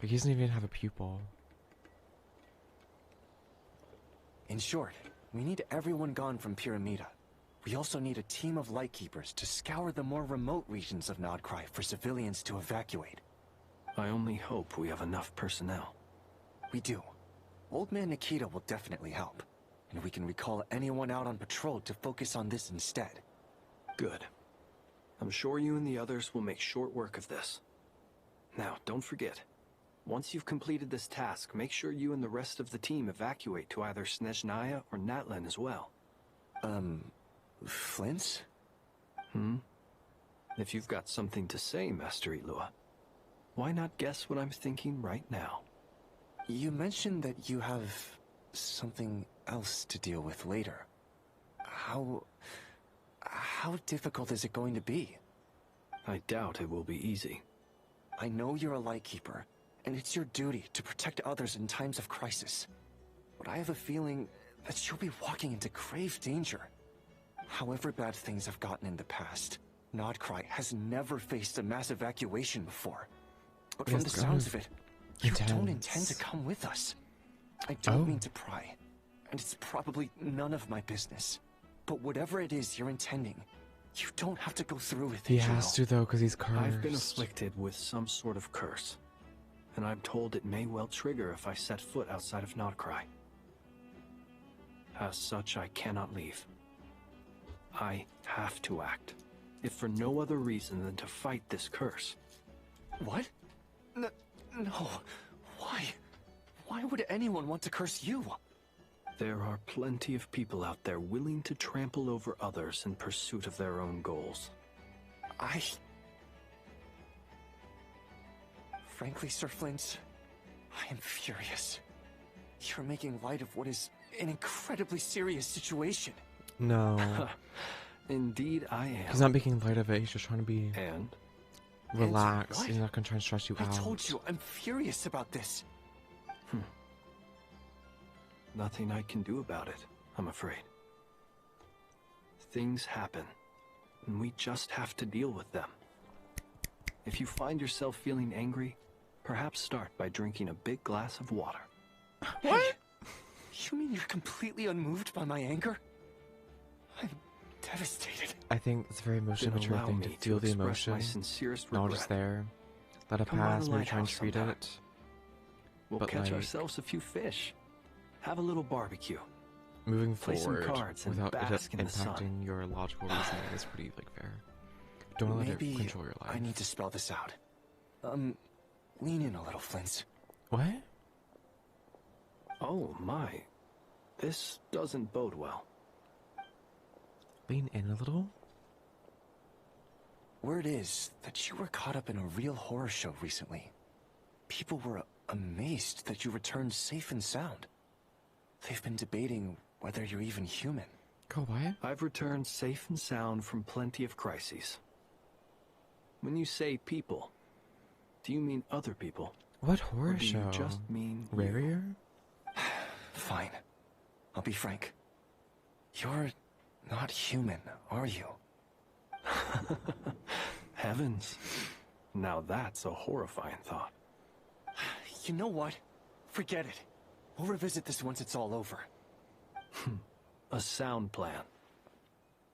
Like, he doesn't even have a pupil. In short, we need everyone gone from Pyramida. We also need a team of Lightkeepers to scour the more remote regions of Nod-Krai for civilians to evacuate. I only hope we have enough personnel. We do. Old Man Nikita will definitely help. And we can recall anyone out on patrol to focus on this instead. Good. I'm sure you and the others will make short work of this. Now, don't forget. Once you've completed this task, make sure you and the rest of the team evacuate to either Snezhnaya or Natlan as well. Flint? If you've got something to say, Master Ilua, why not guess what I'm thinking right now? You mentioned that you have something else to deal with later. How difficult is it going to be? I doubt it will be easy. I know you're a Lightkeeper, and it's your duty to protect others in times of crisis. But I have a feeling that you'll be walking into grave danger. However bad things have gotten in the past, Nod-Krai has never faced a mass evacuation before. But from the Yes, sounds of it, you don't intense. intend to come with us. I don't Oh. mean to pry, and it's probably none of my business. But whatever it is you're intending, you don't have to go through with it. He you has know. to though, because he's cursed. I've been afflicted with some sort of curse, and I'm told it may well trigger if I set foot outside of Nod-Krai. As such, I cannot leave. I have to act, if for no other reason than to fight this curse. What? No. Why? Why would anyone want to curse you? There are plenty of people out there willing to trample over others in pursuit of their own goals. Frankly, Sir Flint, I am furious. You're making light of what is an incredibly serious situation. No. Indeed, I am. He's not making light of it, he's just trying to be And relaxed. what? He's not gonna try and stress you I out. told you, I'm furious about this. nothing I can do about it, I'm afraid. Things happen, and we just have to deal with them. If you find yourself feeling angry, perhaps start by drinking a big glass of water. What? Hey, you mean you're completely unmoved by my anger? I'm devastated. I think it's a very emotionally Then mature allow thing to me feel the express emotion, my sincerest not regret. just there. Let it Come by the pass, maybe try and lighthouse treat sometime. it. We'll But, catch like, ourselves a few fish. Have a little barbecue. Moving Play some forward cards and without it bask in the sun. impacting your logical reasoning is pretty like fair. Don't let it Maybe control your life. I need to spell this out. Lean in a little, Flint. What? Oh my. This doesn't bode well. Lean in a little? Word is that you were caught up in a real horror show recently. People were amazed that you returned safe and sound. They've been debating whether you're even human. Go away. I've returned safe and sound from plenty of crises. When you say people, do you mean other people? What Or horror do show? you just mean you? Rarier? Fine. I'll be frank. You're not human, are you? Heavens. Now that's a horrifying thought. You know what? Forget it. We'll revisit this once it's all over. A sound plan.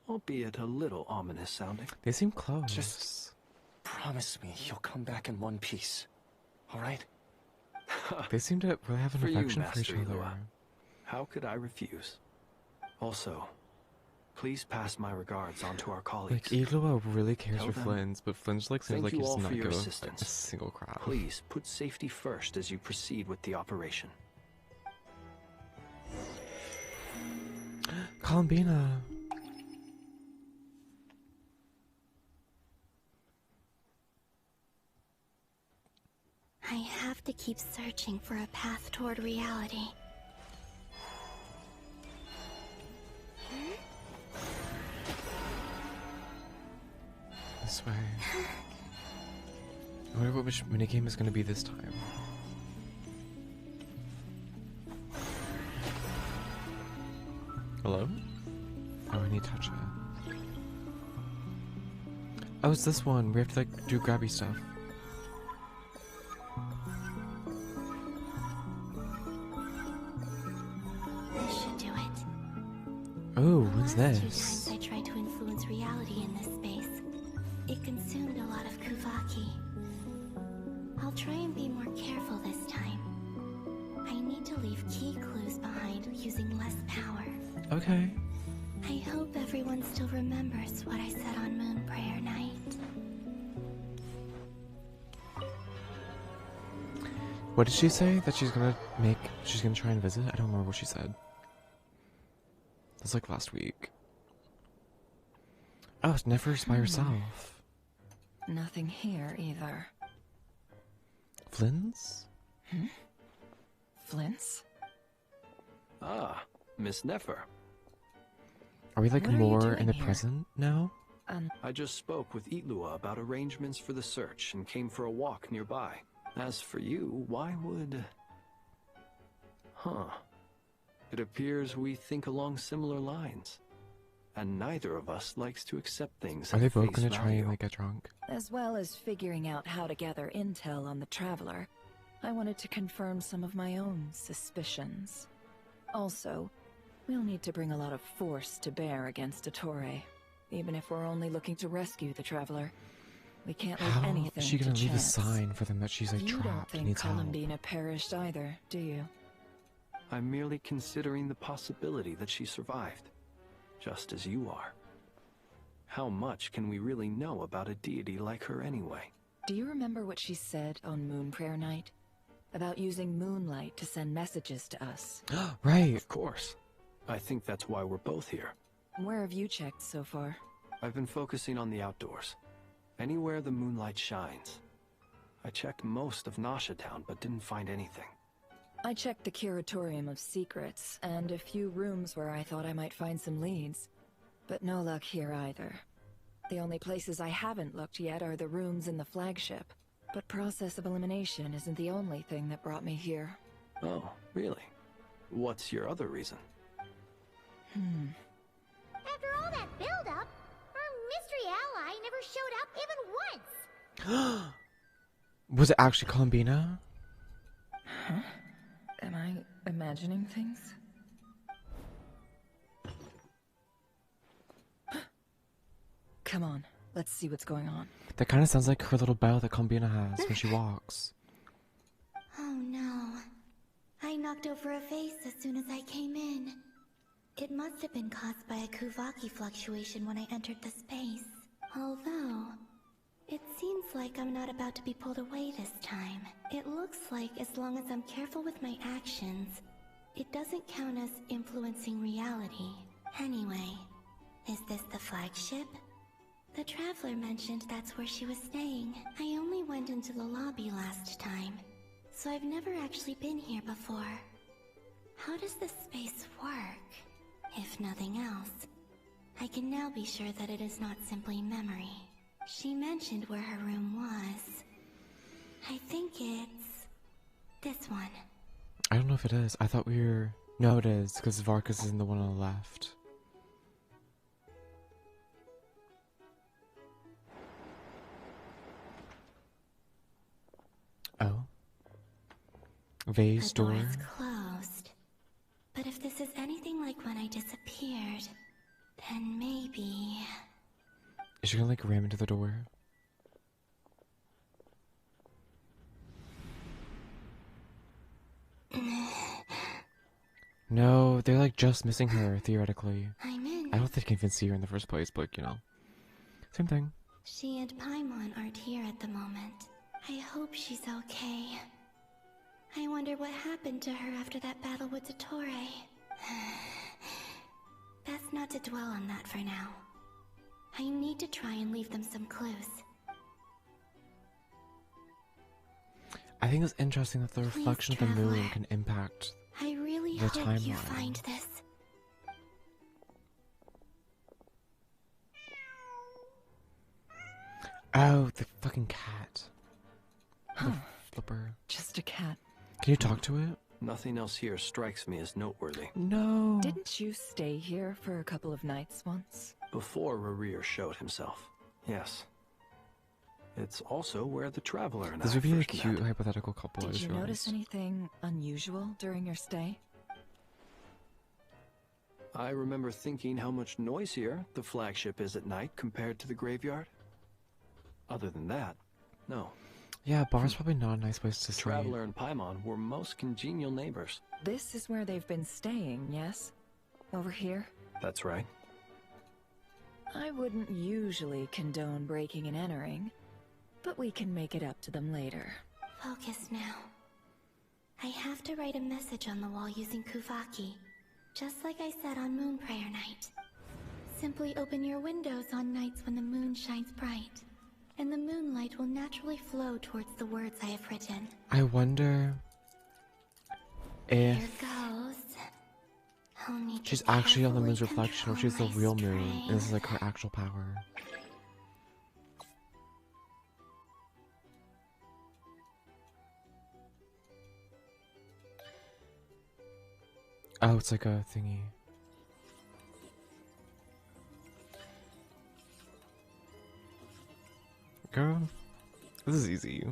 Albeit a little ominous sounding. They seem close. Just promise me you'll come back in one piece. All right? They seem to really have an For you, affection for each Master other. Ilua. How could I refuse? Also, please pass my regards on to our Like, colleagues. Ilua really cares Tell for them, Flint, but Flint like seems thank like you he does all not for your give a assistance. single crap. Please put safety first as you proceed with the operation. Columbina. I have to keep searching for a path toward reality. This way. I wonder which minigame is going to be this time. Hello? Oh, I need to touch it. Oh, it's this one. We have to like do grabby stuff. This should do it. Oh, what's The last 2 this? times I tried to influence reality in this space, it consumed a lot of Kuvaki. I'll try and be more careful this time. I need to leave key clues behind using less power. Okay. I hope everyone still remembers what I said on Moon Prayer Night. What did she say? That she's gonna try and visit? I don't remember what she said. That's like last week. Oh, it's Nefer's by herself. Nothing here either. Flynn's? Flint's? Ah, Miss Nefer. Are we like What are you more doing in the here? present now? I just spoke with Itlua about arrangements for the search and came for a walk nearby. As for you, why would... Huh. It appears we think along similar lines. And neither of us likes to accept things Are at they both face gonna try value. and like get drunk? As well as figuring out how to gather intel on the Traveler, I wanted to confirm some of my own suspicions. Also, we'll need to bring a lot of force to bear against Ettore, even if we're only looking to rescue the Traveler. We can't leave How anything is she gonna to leave chance. a sign for them that she's like You don't trapped, think needs help? Columbina perished either, do you? I'm merely considering the possibility that she survived, just as you are. How much can we really know about a deity like her anyway? Do you remember what she said on Moon Prayer Night? About using moonlight to send messages to us. Right. Of course. I think that's why we're both here. Where have you checked so far? I've been focusing on the outdoors. Anywhere the moonlight shines. I checked most of Nasha Town, but didn't find anything. I checked the Curatorium of Secrets, and a few rooms where I thought I might find some leads. But no luck here either. The only places I haven't looked yet are the rooms in the flagship. But process of elimination isn't the only thing that brought me here. Oh, really? What's your other reason? After all that build-up, our mystery ally never showed up even once. Was it actually Columbina? Am I imagining things? Come on, let's see what's going on. That kind of sounds like her little bell that Combina has when she walks. Oh no. I knocked over a vase as soon as I came in. It must have been caused by a Kuvaki fluctuation when I entered the space. Although, it seems like I'm not about to be pulled away this time. It looks like as long as I'm careful with my actions, it doesn't count as influencing reality. Anyway, is this the flagship? The Traveler mentioned that's where she was staying. I only went into the lobby last time, so I've never actually been here before. How does this space work? If nothing else, I can now be sure that it is not simply memory. She mentioned where her room was. I think it's this one. I don't know if it is. I thought we were... No, it is, because Varkas is in the one on the left. Oh. Vase The door door. is closed. But if this is anything like when I disappeared, then maybe... Is she gonna like ram into the door? No, they're like just missing her, theoretically. I'm in. I don't think they can even see her in the first place, but you know. Same thing. She and Paimon aren't here at the moment. I hope she's okay. I wonder what happened to her after that battle with Dottore. Best not to dwell on that for now. I need to try and leave them some clues. I think it's interesting that the Please, reflection of the moon Traveler. can impact. I really The hope you timeline. find this. Oh, the fucking cat. Huh, The flipper. just a cat. Can you talk to it? Nothing else here strikes me as noteworthy. No. Didn't you stay here for a couple of nights once? Before Rarir showed himself. Yes. It's also where the Traveler and This I would be a first cute met. hypothetical couple. I Did just you notice realized. anything unusual during your stay? I remember thinking how much noisier the flagship is at night compared to the graveyard. Other than that, no. Yeah, bar's probably not a nice place to The stay. Traveler and Paimon were most congenial neighbors. This is where they've been staying, yes? Over here? That's right. I wouldn't usually condone breaking and entering, but we can make it up to them later. Focus now. I have to write a message on the wall using Kuvaki, just like I said on Moon Prayer Night. Simply open your windows on nights when the moon shines bright, and the moonlight will naturally flow towards the words I have written. I wonder Here if goes. I'll need to she's actually on the moon's carefully reflection or she's the control real my moon and this is like her strength. actual power. Oh, it's like a thingy. Girl, this is easy.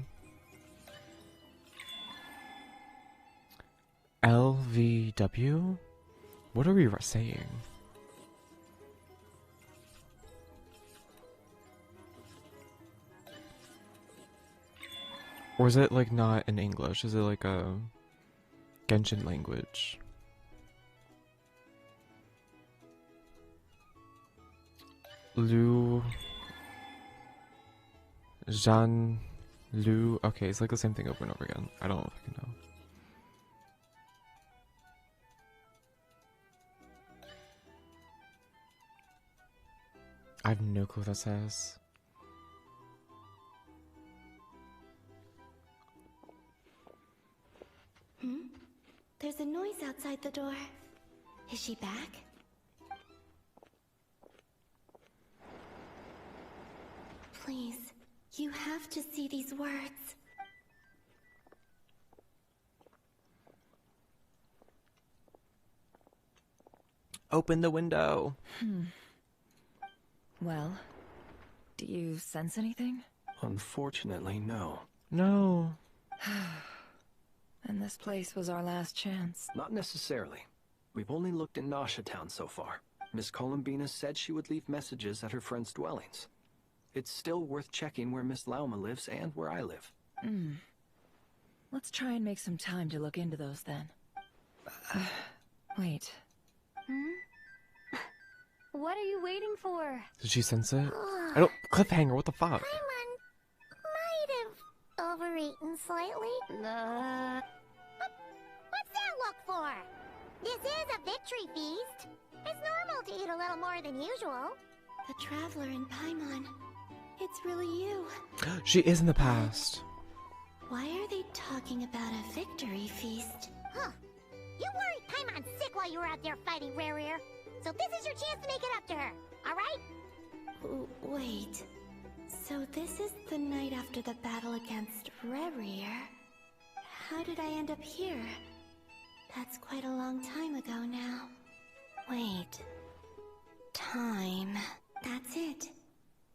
LVW? What are we saying? Or is it like not in English? Is it like a Genshin language? Lu Jean Lu. Okay, it's like the same thing over and over again. I don't know if I can know. I have no clue what that says. There's a noise outside the door. Is she back? Please, you have to see these words. Open the window. Well, do you sense anything? Unfortunately, no. No. And this place was our last chance. Not necessarily. We've only looked in Nasha Town so far. Miss Columbina said she would leave messages at her friends' dwellings. It's still worth checking where Miss Lauma lives and where I live. Let's try and make some time to look into those then. Wait. What are you waiting for? Did she sense it? I don't. Cliffhanger, what the fuck? Paimon might have overeaten slightly. What's that look for? This is a victory feast. It's normal to eat a little more than usual. The Traveler in Paimon. It's really you. She is in the past. Why are they talking about a victory feast? Huh. You worried Paimon sick while you were out there fighting Rare. So this is your chance to make it up to her, alright? Wait. So this is the night after the battle against Rare. How did I end up here? That's quite a long time ago now. Wait. Time. That's it.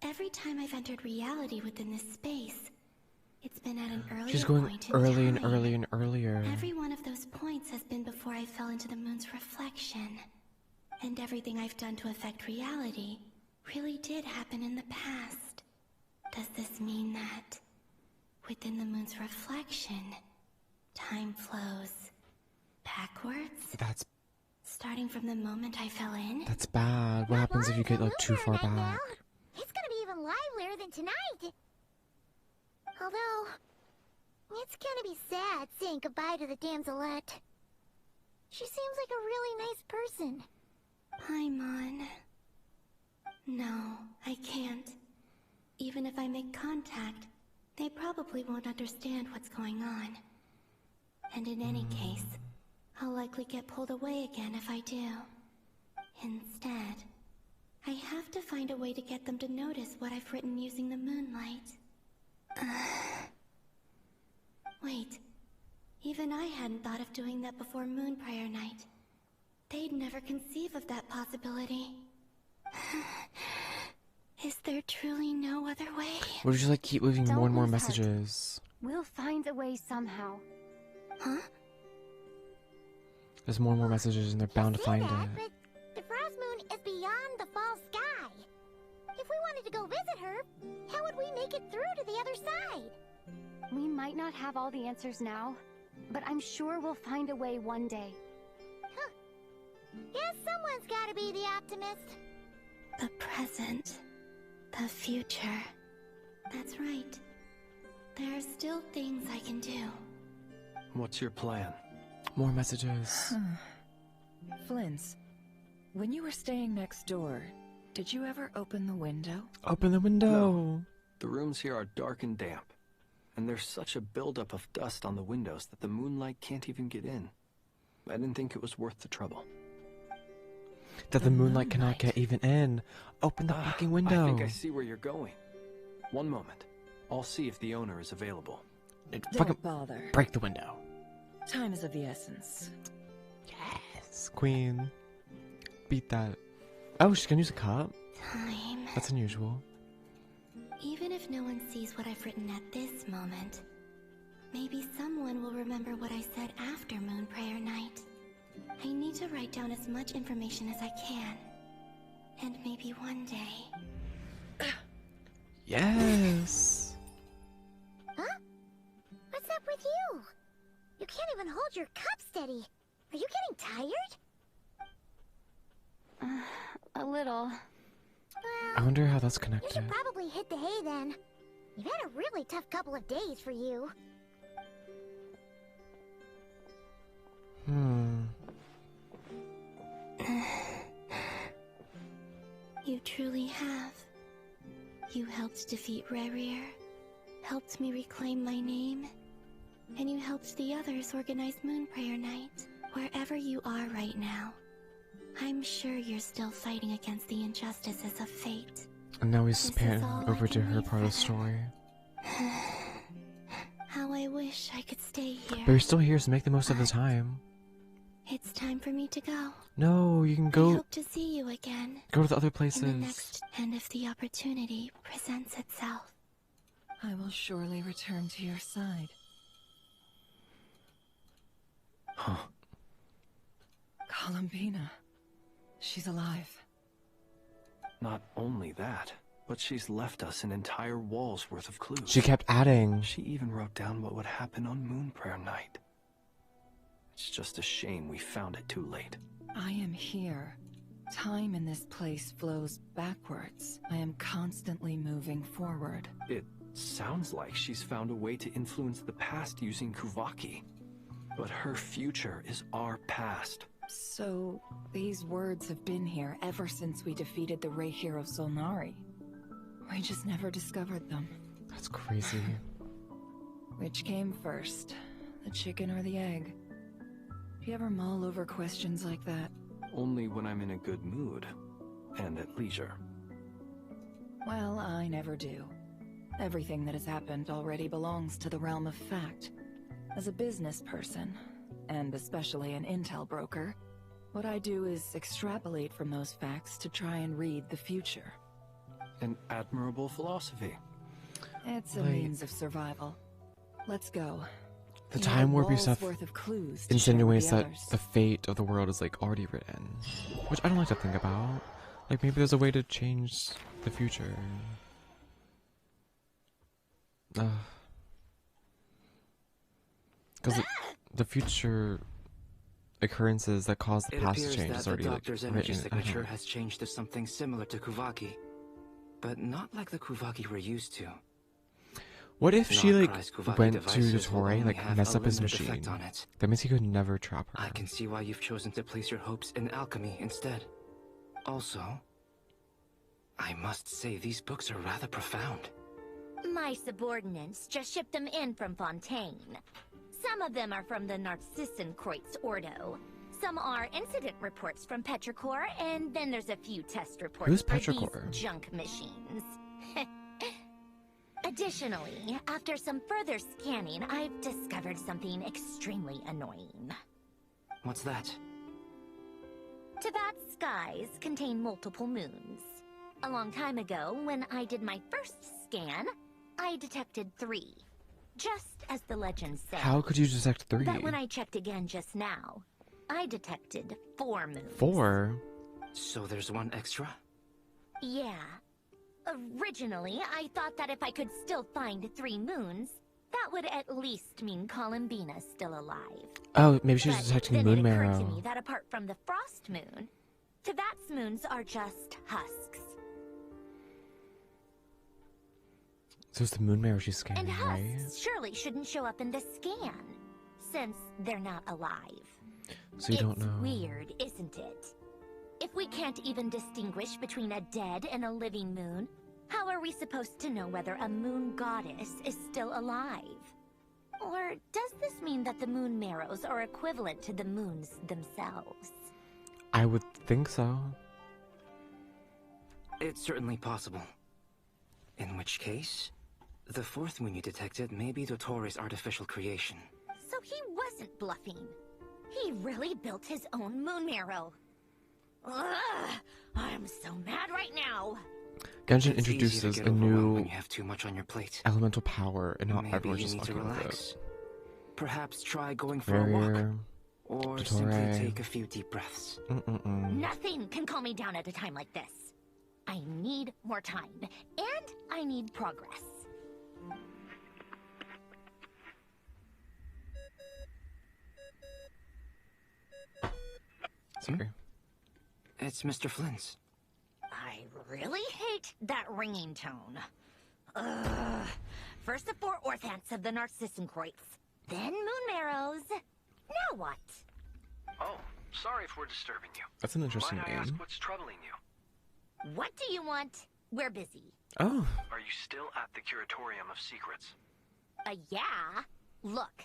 Every time I've entered reality within this space, it's been at an earlier She's going point in early and time. early and earlier. Every one of those points has been before I fell into the moon's reflection. And everything I've done to affect reality really did happen in the past. Does this mean that within the moon's reflection, time flows backwards? That's Starting from the moment I fell in? bad. What happens if you get like too far back? It's gonna be even livelier than tonight. Although, it's gonna be sad saying goodbye to the damselette. She seems like a really nice person. Paimon. No, I can't. Even if I make contact, they probably won't understand what's going on. And in any case, I'll likely get pulled away again if I do. Instead, I have to find a way to get them to notice what I've written using the moonlight. Wait, even I hadn't thought of doing that before Moon Prayer Night. They'd never conceive of that possibility. Is there truly no other way? Would you just like keep leaving Don't more and more lose heart. messages? We'll find a way somehow. Huh? There's more and more messages and they're bound to Say find that, it. but the Frost Moon is beyond the fall sky. If we wanted to go visit her, how would we make it through to the other side? We might not have all the answers now, but I'm sure we'll find a way one day. Guess someone's gotta be the optimist. The present. The future. That's right. There are still things I can do. What's your plan? More messages. Flint's, when you were staying next door, did you ever open the window? Open the window. No. The rooms here are dark and damp, and there's such a buildup of dust on the windows that the moonlight can't even get in. I didn't think it was worth the trouble. That the moonlight cannot get even in. Open the fucking window. I think I see where you're going. One moment. I'll see if the owner is available. Fucking Don't bother. break the window. Time is of the essence. Yes, queen. Beat that. Oh, she's gonna use a cup? Time. That's unusual. Even if no one sees what I've written at this moment, maybe someone will remember what I said after Moon Prayer Night. I need to write down as much information as I can. And maybe one day... Yes. Huh? What's up with you? You can't even hold your cup steady. Are you getting tired? A little. I wonder how that's You connected. should probably hit the hay then. You've had a really tough couple of days for you. You truly have. You helped defeat Rare, helped me reclaim my name, and you helped the others organize Moon Prayer Night. Wherever you are right now, I'm sure you're still fighting against the injustices of fate. And now he's This is panning all I over to can her leave part of the for story. How I wish I could stay here. But you're still here, so make the most of the time. It's time for me to go. No, you can I go hope to see you again. go to the other In the places. next, and if the opportunity presents itself. I will surely return to your side. Huh. Columbina. She's alive. Not only that, but she's left us an entire wall's worth of clues. She kept adding. She even wrote down what would happen on Moon Prayer Night. It's just a shame we found it too late. I am here. Time in this place flows backwards. I am constantly moving forward. It sounds like she's found a way to influence the past using Kuvaki. But her future is our past. So, these words have been here ever since we defeated the Ray Hero Solnari. We just never discovered them. That's crazy. Which came first, the chicken or the egg? Do you ever mull over questions like that? Only when I'm in a good mood. And at leisure. Well, I never do. Everything that has happened already belongs to the realm of fact. As a business person, and especially an intel broker, what I do is extrapolate from those facts to try and read the future. An admirable philosophy. It's a means of survival. Let's go. The You Time have Warpy walls stuff worth of clues to insinuates share that with the fate of the world is like already written, which I don't like to think about. Like maybe there's a way to change the future. Because the future occurrences that cause the It past to appears change that is the already like doctor's energy written. signature has changed to something similar to Kuvaki, but not like the Kuvaki we're used to. What if she like Nod-Krai's Kuvaki went to devices will Dottore, only like have mess a up his limited machine? effect on it. That means he could never trap her. I can see why you've chosen to place your hopes in alchemy instead. Also, I must say these books are rather profound. My subordinates just shipped them in from Fontaine. Some of them are from the Narcissenkreuz Ordo. Some are incident reports from Petrichor, and then there's a few test reports Who's for Petrichor? these junk machines. Additionally, after some further scanning, I've discovered something extremely annoying. What's that? Tibet's skies contain multiple moons. A long time ago, when I did my first scan, I detected 3. Just as the legend said. How could you detect 3? But when I checked again just now, I detected 4 moons. 4? So there's one extra? Yeah. Originally, I thought that if I could still find 3 moons, that would at least mean Columbina's still alive. Oh, maybe she was But detecting then moon it occurred marrow. to me that apart from the frost moon, Tibet's moons are just husks. So it's the moon marrow she's And scanning, right? husks surely shouldn't show up in the scan, since they're not alive. So you don't know. It's weird, isn't it? If we can't even distinguish between a dead and a living moon, how are we supposed to know whether a moon goddess is still alive? Or does this mean that the moon marrows are equivalent to the moons themselves? I would think so. It's certainly possible. In which case, the 4th moon you detected may be Dottore's artificial creation. So he wasn't bluffing. He really built his own moon marrow. Ugh, I'm so mad right now. Genshin It's easy to introduces get a overwhelmed new when you have too much on your plate. elemental power, and not Maybe everyone's you just need to fucking with relax. it. Perhaps try going for a walk. Barrier. Or Dottore. simply take a few deep breaths. Nothing can calm me down at a time like this. I need more time, and I need progress. Sorry. It's Mr. Flynn's. I really hate that ringing tone. Ugh. First the 4 orthants of the Narcissenkreuz, then moon marrows. Now what? Oh, sorry if we're disturbing you. That's an interesting Might I ask name. what's troubling you? What do you want? We're busy. Oh, Are you still at the Curatorium of Secrets? Yeah. Look,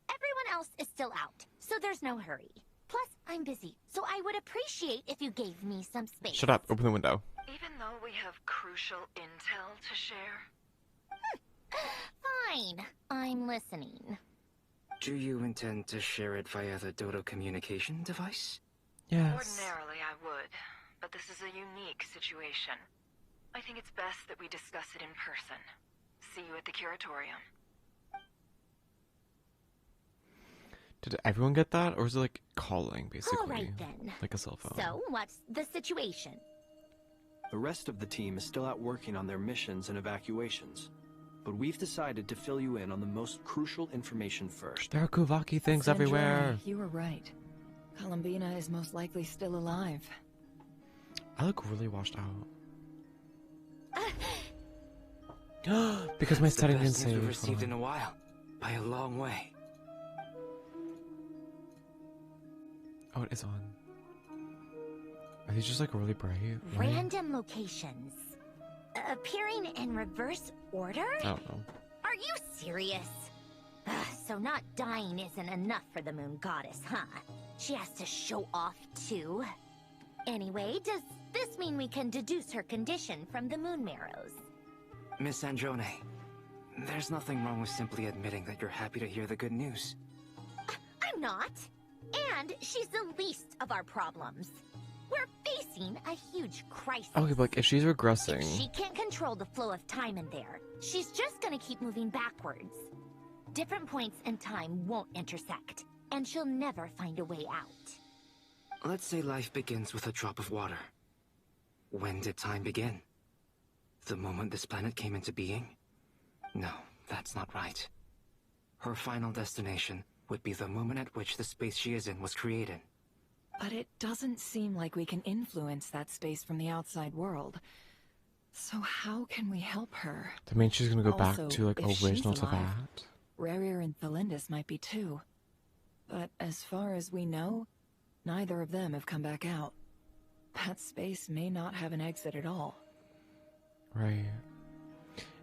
everyone else is still out, so there's no hurry. Plus, I'm busy, so I would appreciate if you gave me some space. shut up. Open the window. Even though we have crucial intel to share? Fine. I'm listening. Do you intend to share it via the Dodo communication device? Yes. Ordinarily I would, but this is a unique situation. I think it's best that we discuss it in person. See you at the Curatorium. Did everyone get that? Or is it like calling, basically? All right, then. Like a cell phone. So, what's the situation? The rest of the team is still out working on their missions and evacuations. But we've decided to fill you in on the most crucial information first. There are Kuvaki things everywhere. You were right. Columbina is most likely still alive. I look really washed out. Because my setting didn't save. We've received in a while, by a long way. Oh, it is on. Are these just like really bright? Random locations. Appearing in reverse order? I don't know. Are you serious? So not dying isn't enough for the moon goddess, huh? She has to show off too. Anyway, does this mean we can deduce her condition from the moon marrows? Miss Androne, there's nothing wrong with simply admitting that you're happy to hear the good news. I'm not. And she's the least of our problems. We're facing a huge crisis. Okay, but if she's regressing... If she can't control the flow of time in there, she's just gonna keep moving backwards. Different points in time won't intersect, and she'll never find a way out. Let's say life begins with a drop of water. When did time begin? The moment this planet came into being? No, that's not right. Her final destination would be the moment at which the space she is in was created. But it doesn't seem like we can influence that space from the outside world. So how can we help her? That means she's gonna go back Also, to like if she's original to alive, that. Rarier and Thalindus might be too. But as far as we know, neither of them have come back out. That space may not have an exit at all. Right.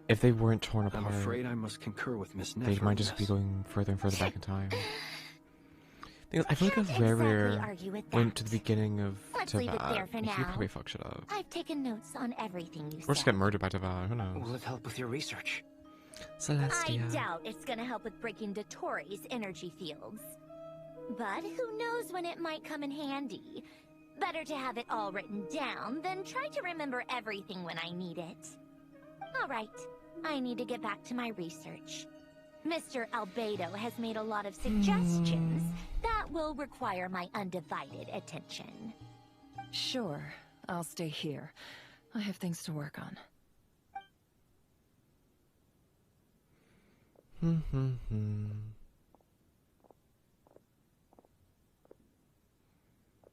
If they weren't torn apart, I'm afraid I must concur with Miss Nefer. they might just be going further and further back in time. Thing is, I feel like if Rarier went to the beginning of Let's leave it there for he now. probably fuck shit up. I've taken notes on everything you Or just said. get murdered by Deval, who knows? Will it help with your research? Celestia. I doubt it's gonna help with breaking Dotori's energy fields. But who knows when it might come in handy. Better to have it all written down than try to remember everything when I need it. Alright, I need to get back to my research. Mr. Albedo has made a lot of suggestions that will require my undivided attention. Sure, I'll stay here. I have things to work on.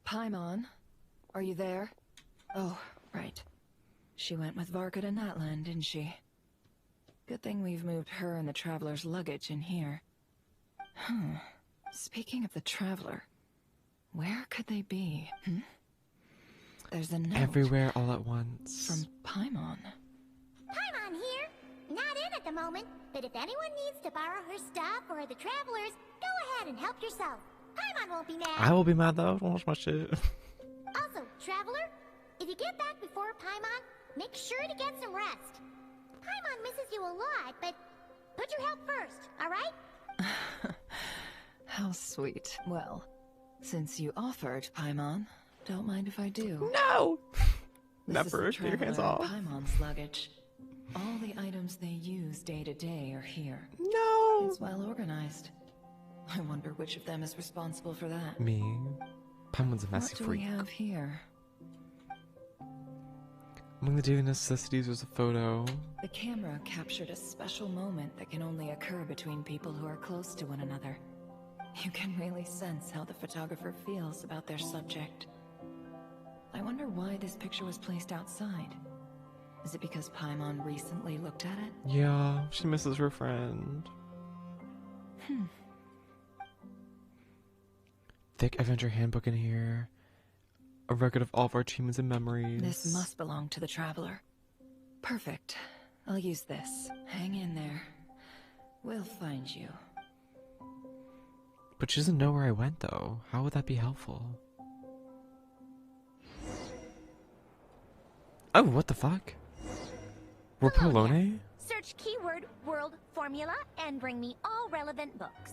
Paimon, are you there? Oh, right. She went with Varka to Natlan, didn't she? Good thing we've moved her and the Traveler's luggage in here. Speaking of the Traveler, where could they be? There's a note. Everywhere all at once. From Paimon. Paimon here. Not in at the moment, but if anyone needs to borrow her stuff or the Travelers, go ahead and help yourself. Paimon won't be mad. I will be mad though. Don't watch my shit. Also, Traveler, if you get back before Paimon, make sure to get some rest. Paimon misses you a lot, but put your health first, alright? How sweet. Well, since you offered, Paimon, don't mind if I do. No! This Never. is the Get your hands Traveler off. and Paimon's luggage. All the items they use day to day are here. No! It's well organized. I wonder which of them is responsible for that. Me. Paimon's a messy What do freak. we have here? Among the daily necessities was a photo. The camera captured a special moment that can only occur between people who are close to one another. You can really sense how the photographer feels about their subject. I wonder why this picture was placed outside. Is it because Paimon recently looked at it? Yeah, she misses her friend. Thick adventure handbook in here. A record of all of our achievements and memories. This must belong to the Traveler. Perfect. I'll use this. Hang in there. We'll find you. But she doesn't know where I went though. How would that be helpful? Oh, what the fuck? We're Hello, Polone? Search keyword world formula and bring me all relevant books.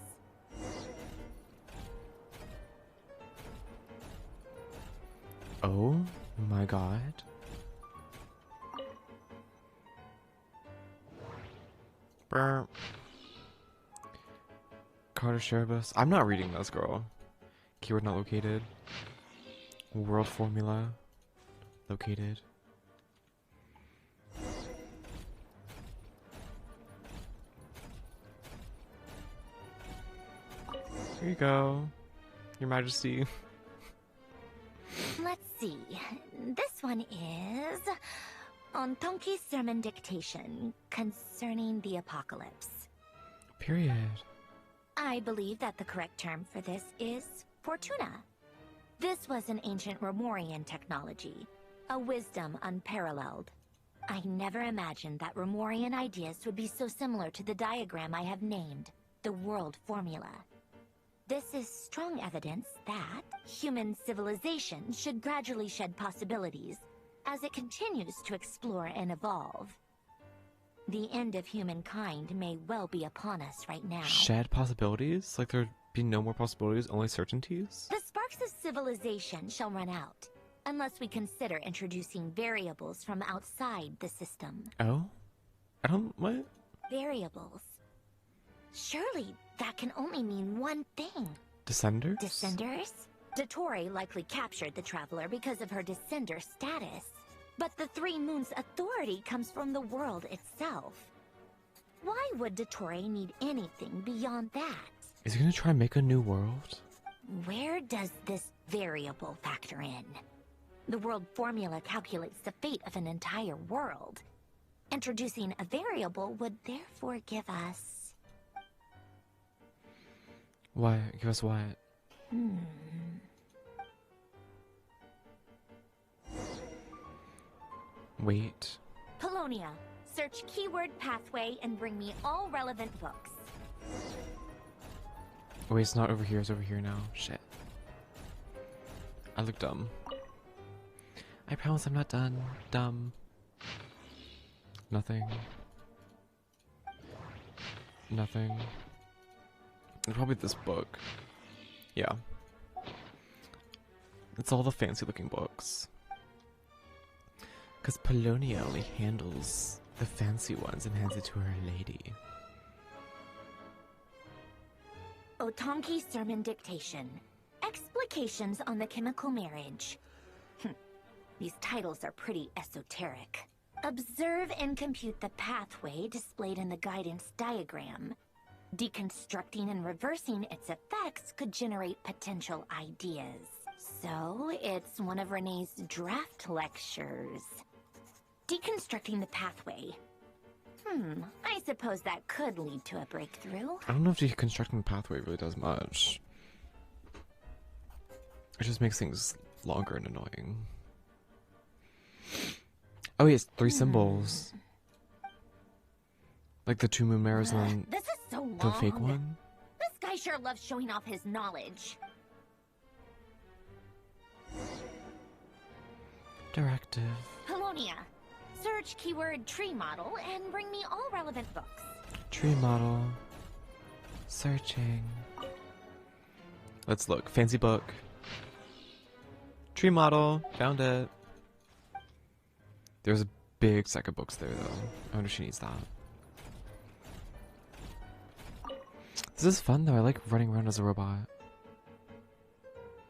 Oh my god. Brr. Carter Sherbus. I'm not reading this, girl. Keyword not located. World formula. Located. Here you go, Your Majesty. Let's see. This one is on Tonki's sermon dictation concerning the apocalypse. Period. I believe that the correct term for this is Fortuna. This was an ancient Remorian technology, a wisdom unparalleled. I never imagined that Remorian ideas would be so similar to the diagram I have named, the World Formula. This is strong evidence that human civilization should gradually shed possibilities as it continues to explore and evolve. The end of humankind may well be upon us right now. Shed possibilities? Like there'd be no more possibilities, only certainties? The sparks of civilization shall run out, unless we consider introducing variables from outside the system. Oh? I don't... what? Variables. Surely that can only mean one thing. Descenders? Descenders? Dottore likely captured the Traveler because of her descender status. But the Three Moons' authority comes from the world itself. Why would Dottore need anything beyond that? Is he gonna try and make a new world? Where does this variable factor in? The world formula calculates the fate of an entire world. Introducing a variable would therefore give us... What? Give us what? Wait. Polonia, search keyword pathway and bring me all relevant books. Oh, wait, it's not over here, it's over here now. Shit. I look dumb. I promise I'm not done. Dumb. Nothing. Nothing. Probably this book. Yeah. It's all the fancy looking books. Because Polonia only handles the fancy ones and hands it to her lady. Otonki Sermon Dictation. Explications on the Chemical Marriage. These titles are pretty esoteric. Observe and compute the pathway displayed in the guidance diagram. Deconstructing and reversing its effects could generate potential ideas. So, it's one of Renee's draft lectures. Deconstructing the pathway. I suppose that could lead to a breakthrough. I don't know if deconstructing the pathway really does much. It just makes things longer and annoying. Oh yes, 3 symbols. Like the 2 moon mirrors and This is so long. the fake one. This guy sure loves showing off his knowledge. Directive. Polonia, search keyword tree model and bring me all relevant books. Tree model. Searching. Let's look. Fancy book. Tree model. Found it. There's a big stack of books there though. I wonder if she needs that. This is fun though. I like running around as a robot.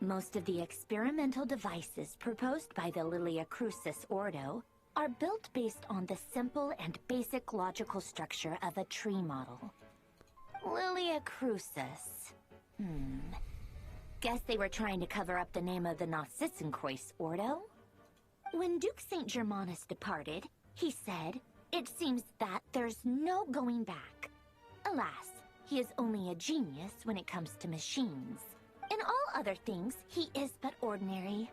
Most of the experimental devices proposed by the Lilia Crucis Ordo are built based on the simple and basic logical structure of a tree model. Lilia Crucis. Guess they were trying to cover up the name of the Narcissenkreuz Ordo? When Duke St. Germanus departed, he said, "It seems that there's no going back." Alas, he is only a genius when it comes to machines. In all other things, he is but ordinary.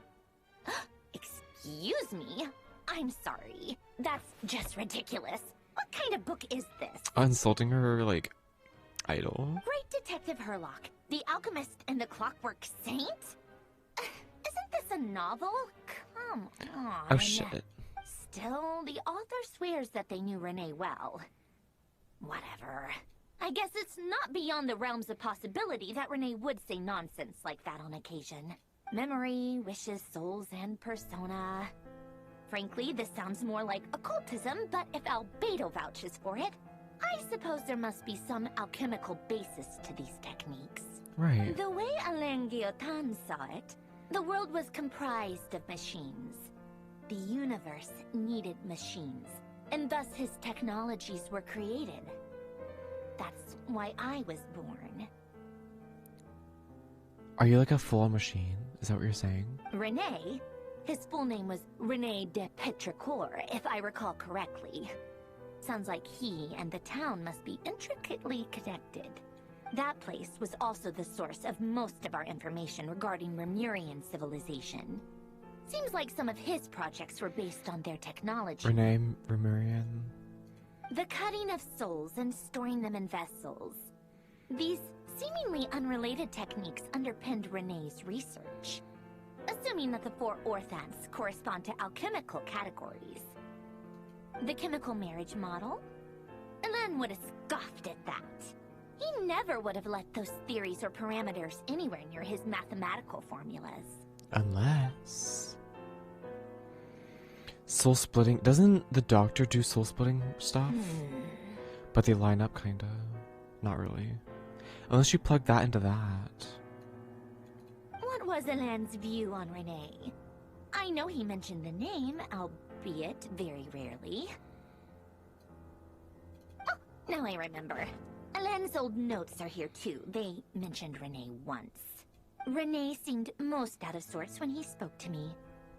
Excuse me? I'm sorry. That's just ridiculous. What kind of book is this? Insulting her, like, idol? Great Detective Herlock, the Alchemist and the Clockwork Saint? Isn't this a novel? Come on. Oh shit. Still, the author swears that they knew Renee well. Whatever. I guess it's not beyond the realms of possibility that Renee would say nonsense like that on occasion. Memory, wishes, souls, and persona. Frankly, this sounds more like occultism, but if Albedo vouches for it, I suppose there must be some alchemical basis to these techniques. Right. The way Alain Guillotin saw it, the world was comprised of machines. The universe needed machines, and thus his technologies were created. That's why I was born. Are you like a full-on machine? Is that what you're saying? Rene? His full name was Rene de Petrichor, if I recall correctly. Sounds like he and the town must be intricately connected. That place was also the source of most of our information regarding Remurian civilization. Seems like some of his projects were based on their technology. Rene Remurian. The cutting of souls and storing them in vessels. These seemingly unrelated techniques underpinned Rene's research. Assuming that the 4 orthants correspond to alchemical categories. The chemical marriage model? Elen would have scoffed at that. He never would have let those theories or parameters anywhere near his mathematical formulas. Unless... Soul splitting. Doesn't the doctor do soul splitting stuff? But they line up kinda. Not really. Unless you plug that into that. What was Elen's view on Rene? I know he mentioned the name, albeit very rarely. Oh, now I remember. Elen's old notes are here too. They mentioned Rene once. Rene seemed most out of sorts when he spoke to me.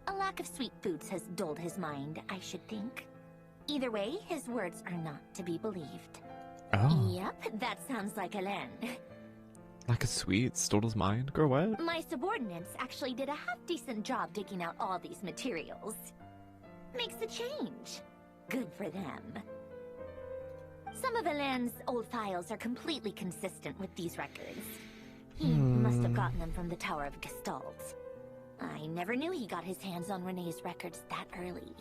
A lack of sweet foods has dulled his mind, I should think. Either way, his words are not to be believed. Oh. Yep, that sounds like Elen. Like a sweet, stole his mind? Girl, what? My subordinates actually did a half-decent job digging out all these materials. Makes a change. Good for them. Some of Elen's old files are completely consistent with these records. He must have gotten them from the Tower of Gestalt. I never knew he got his hands on Rene's records that early.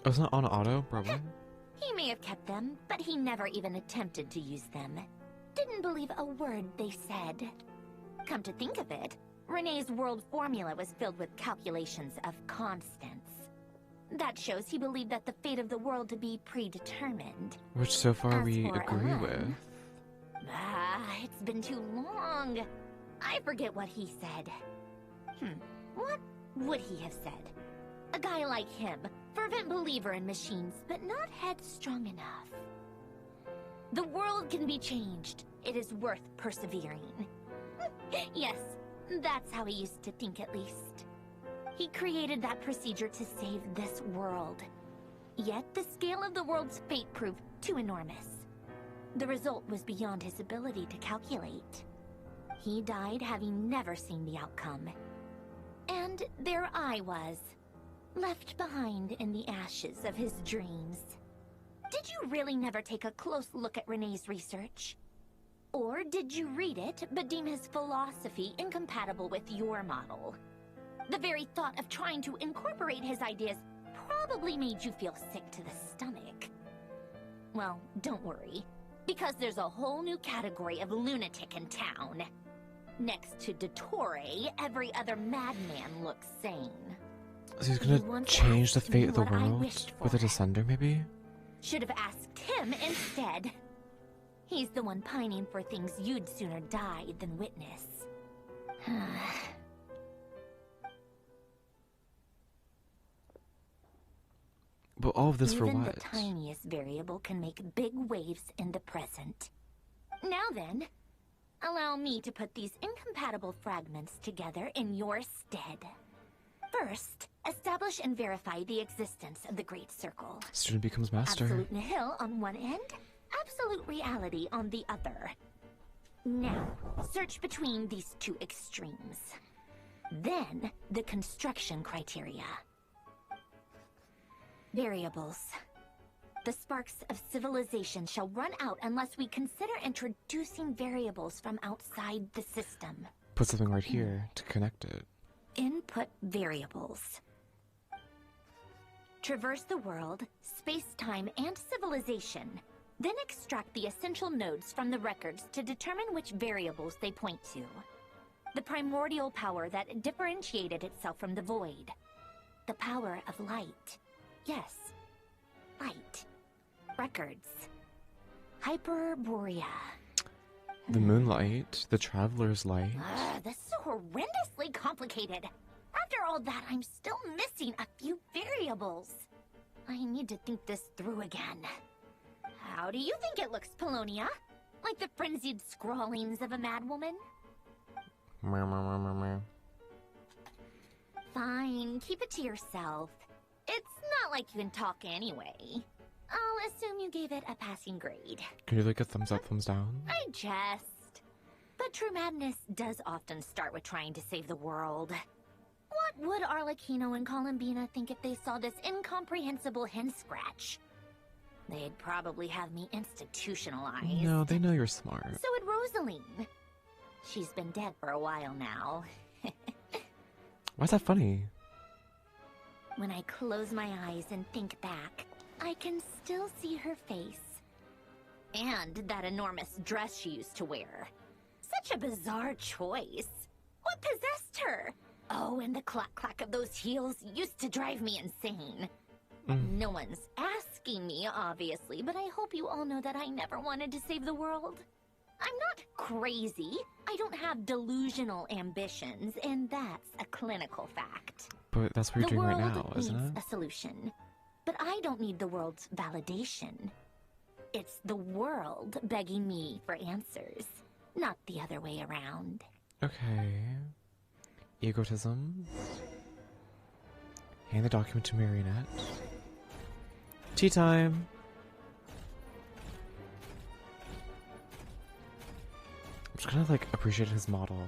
Wasn't it on auto, probably? He may have kept them, but he never even attempted to use them. Didn't believe a word they said. Come to think of it, Rene's world formula was filled with calculations of constants. That shows he believed that the fate of the world to be predetermined. Which so far As we for agree Elen, with. It's been too long. I forget what he said. What would he have said? A guy like him, fervent believer in machines, but not headstrong enough. The world can be changed. It is worth persevering. Yes, that's how he used to think at least. He created that procedure to save this world. Yet the scale of the world's fate proved too enormous. The result was beyond his ability to calculate. He died having never seen the outcome. And there I was, left behind in the ashes of his dreams. Did you really never take a close look at Rene's research? Or did you read it, but deem his philosophy incompatible with your model? The very thought of trying to incorporate his ideas probably made you feel sick to the stomach. Well, don't worry, because there's a whole new category of lunatic in town. Next to Dottore, every other madman looks sane. So he's gonna change the fate of the world with a descender, maybe? Should have asked him instead. He's the one pining for things you'd sooner die than witness. But all of this for Even what? the tiniest variable can make big waves in the present. Now then, allow me to put these incompatible fragments together in your stead. First, establish and verify the existence of the Great Circle. Student becomes master. Absolute nihil on one end, absolute reality on the other. Now, search between these two extremes. Then, the construction criteria. Variables. The sparks of civilization shall run out unless we consider introducing variables from outside the system. Put something right here to connect it. Input variables. Traverse the world, space-time, and civilization. Then extract the essential nodes from the records to determine which variables they point to. The primordial power that differentiated itself from the void. The power of light. Yes, light. Records. Hyperborea. The moonlight, the traveler's light. This is horrendously complicated. After all that, I'm still missing a few variables. I need to think this through again. How do you think it looks, Polonia? Like the frenzied scrawlings of a madwoman? Fine, keep it to yourself. It's not like you can talk anyway. I'll assume you gave it a passing grade. Can you like a thumbs up, thumbs down? I jest. But true madness does often start with trying to save the world. What would Arlecchino and Columbina think if they saw this incomprehensible hen scratch? They'd probably have me institutionalized. No, they know you're smart. So would Rosaline. She's been dead for a while now. Why's that funny? When I close my eyes and think back, I can still see her face. And that enormous dress she used to wear. Such a bizarre choice. What possessed her? Oh, and the clack-clack of those heels used to drive me insane. No one's asking me, obviously, but I hope you all know that I never wanted to save the world. I'm not crazy. I don't have delusional ambitions, and that's a clinical fact. But that's what you're doing right now, isn't it? The world needs a solution. But I don't need the world's validation. It's the world begging me for answers, not the other way around. Okay. Egotism. Hand the document to Marionette. Tea time! I'm just gonna like appreciate his model.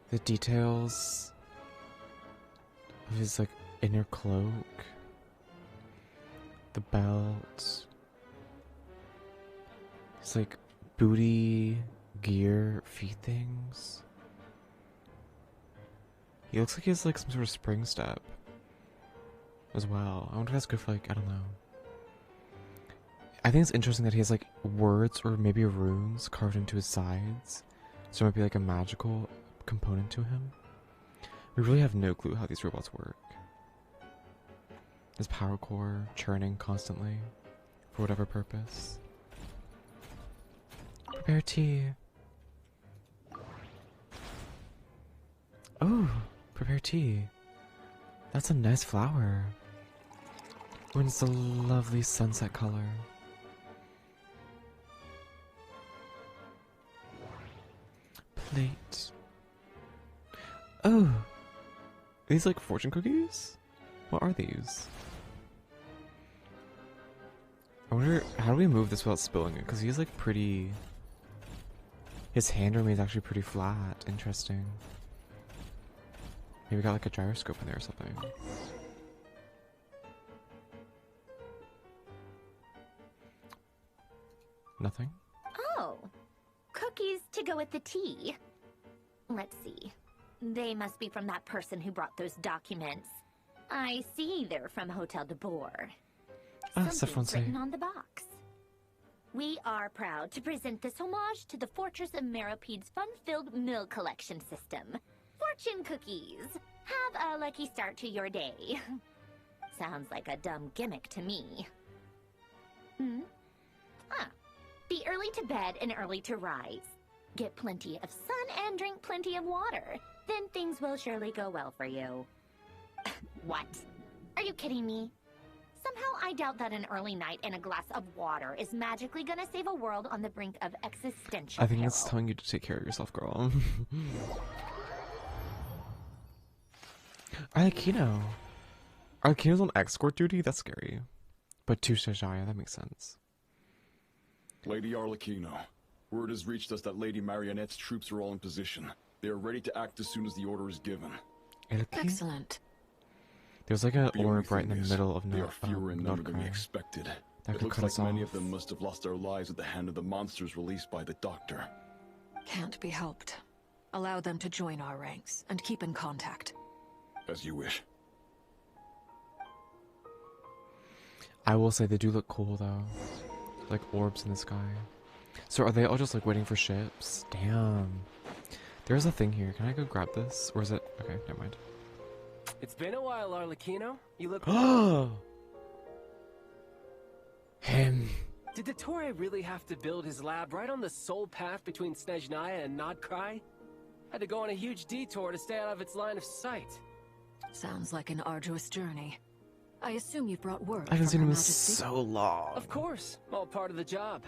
The details of his like inner cloak. The belt. His like booty, gear, feet things. He looks like he has like some sort of spring step as well. I wonder if that's good for like, I don't know. I think it's interesting that he has like words or maybe runes carved into his sides. So it might be like a magical component to him. We really have no clue how these robots work. His power core churning constantly for whatever purpose. Prepare tea. Oh, prepare tea. That's a nice flower. Oh, and it's a lovely sunset color. Plate. Oh, these like fortune cookies? What are these? I wonder, how do we move this without spilling it? Because he's like pretty... His hand remains actually pretty flat. Interesting. Maybe we got like a gyroscope in there or something. Nothing? Oh, cookies to go with the tea. Let's see. They must be from that person who brought those documents. I see they're from Hotel de Boer. Something's written on the box. We are proud to present this homage to the Fortress of Meropede's fun-filled mill collection system. Fortune cookies. Have a lucky start to your day. Sounds like a dumb gimmick to me. Be early to bed and early to rise. Get plenty of sun and drink plenty of water. Then things will surely go well for you. What? Are you kidding me? Somehow I doubt that an early night and a glass of water is magically gonna save a world on the brink of existential I think peril. it's telling you to take care of yourself, girl. Arlecchino. Arlecchino's on escort duty? That's scary. But to Shajaya, that makes sense. Lady Arlecchino, word has reached us that Lady Marionette's troops are all in position. They are ready to act as soon as the order is given. Excellent. There's like an The only orb right in thing the is, middle of they are fewer in number than we Nod-Krai. expected. That It could looks cut like us many off. of them must have lost their lives at the hand of the monsters released by the Doctor. Can't be helped. Allow them to join our ranks and keep in contact. As you wish. I will say they do look cool though. Like orbs in the sky. So are they all just like waiting for ships? Damn. There's a thing here. Can I go grab this? Or is it... Okay, never mind. It's been a while, Arlecchino. You look... Him. Did the Torre really have to build his lab right on the sole path between Snezhnaya and Nod-Krai? Had to go on a huge detour to stay out of its line of sight. Sounds like an arduous journey. I assume you've brought word I haven't from seen Her him in Majesty? so long. Of course, all part of the job.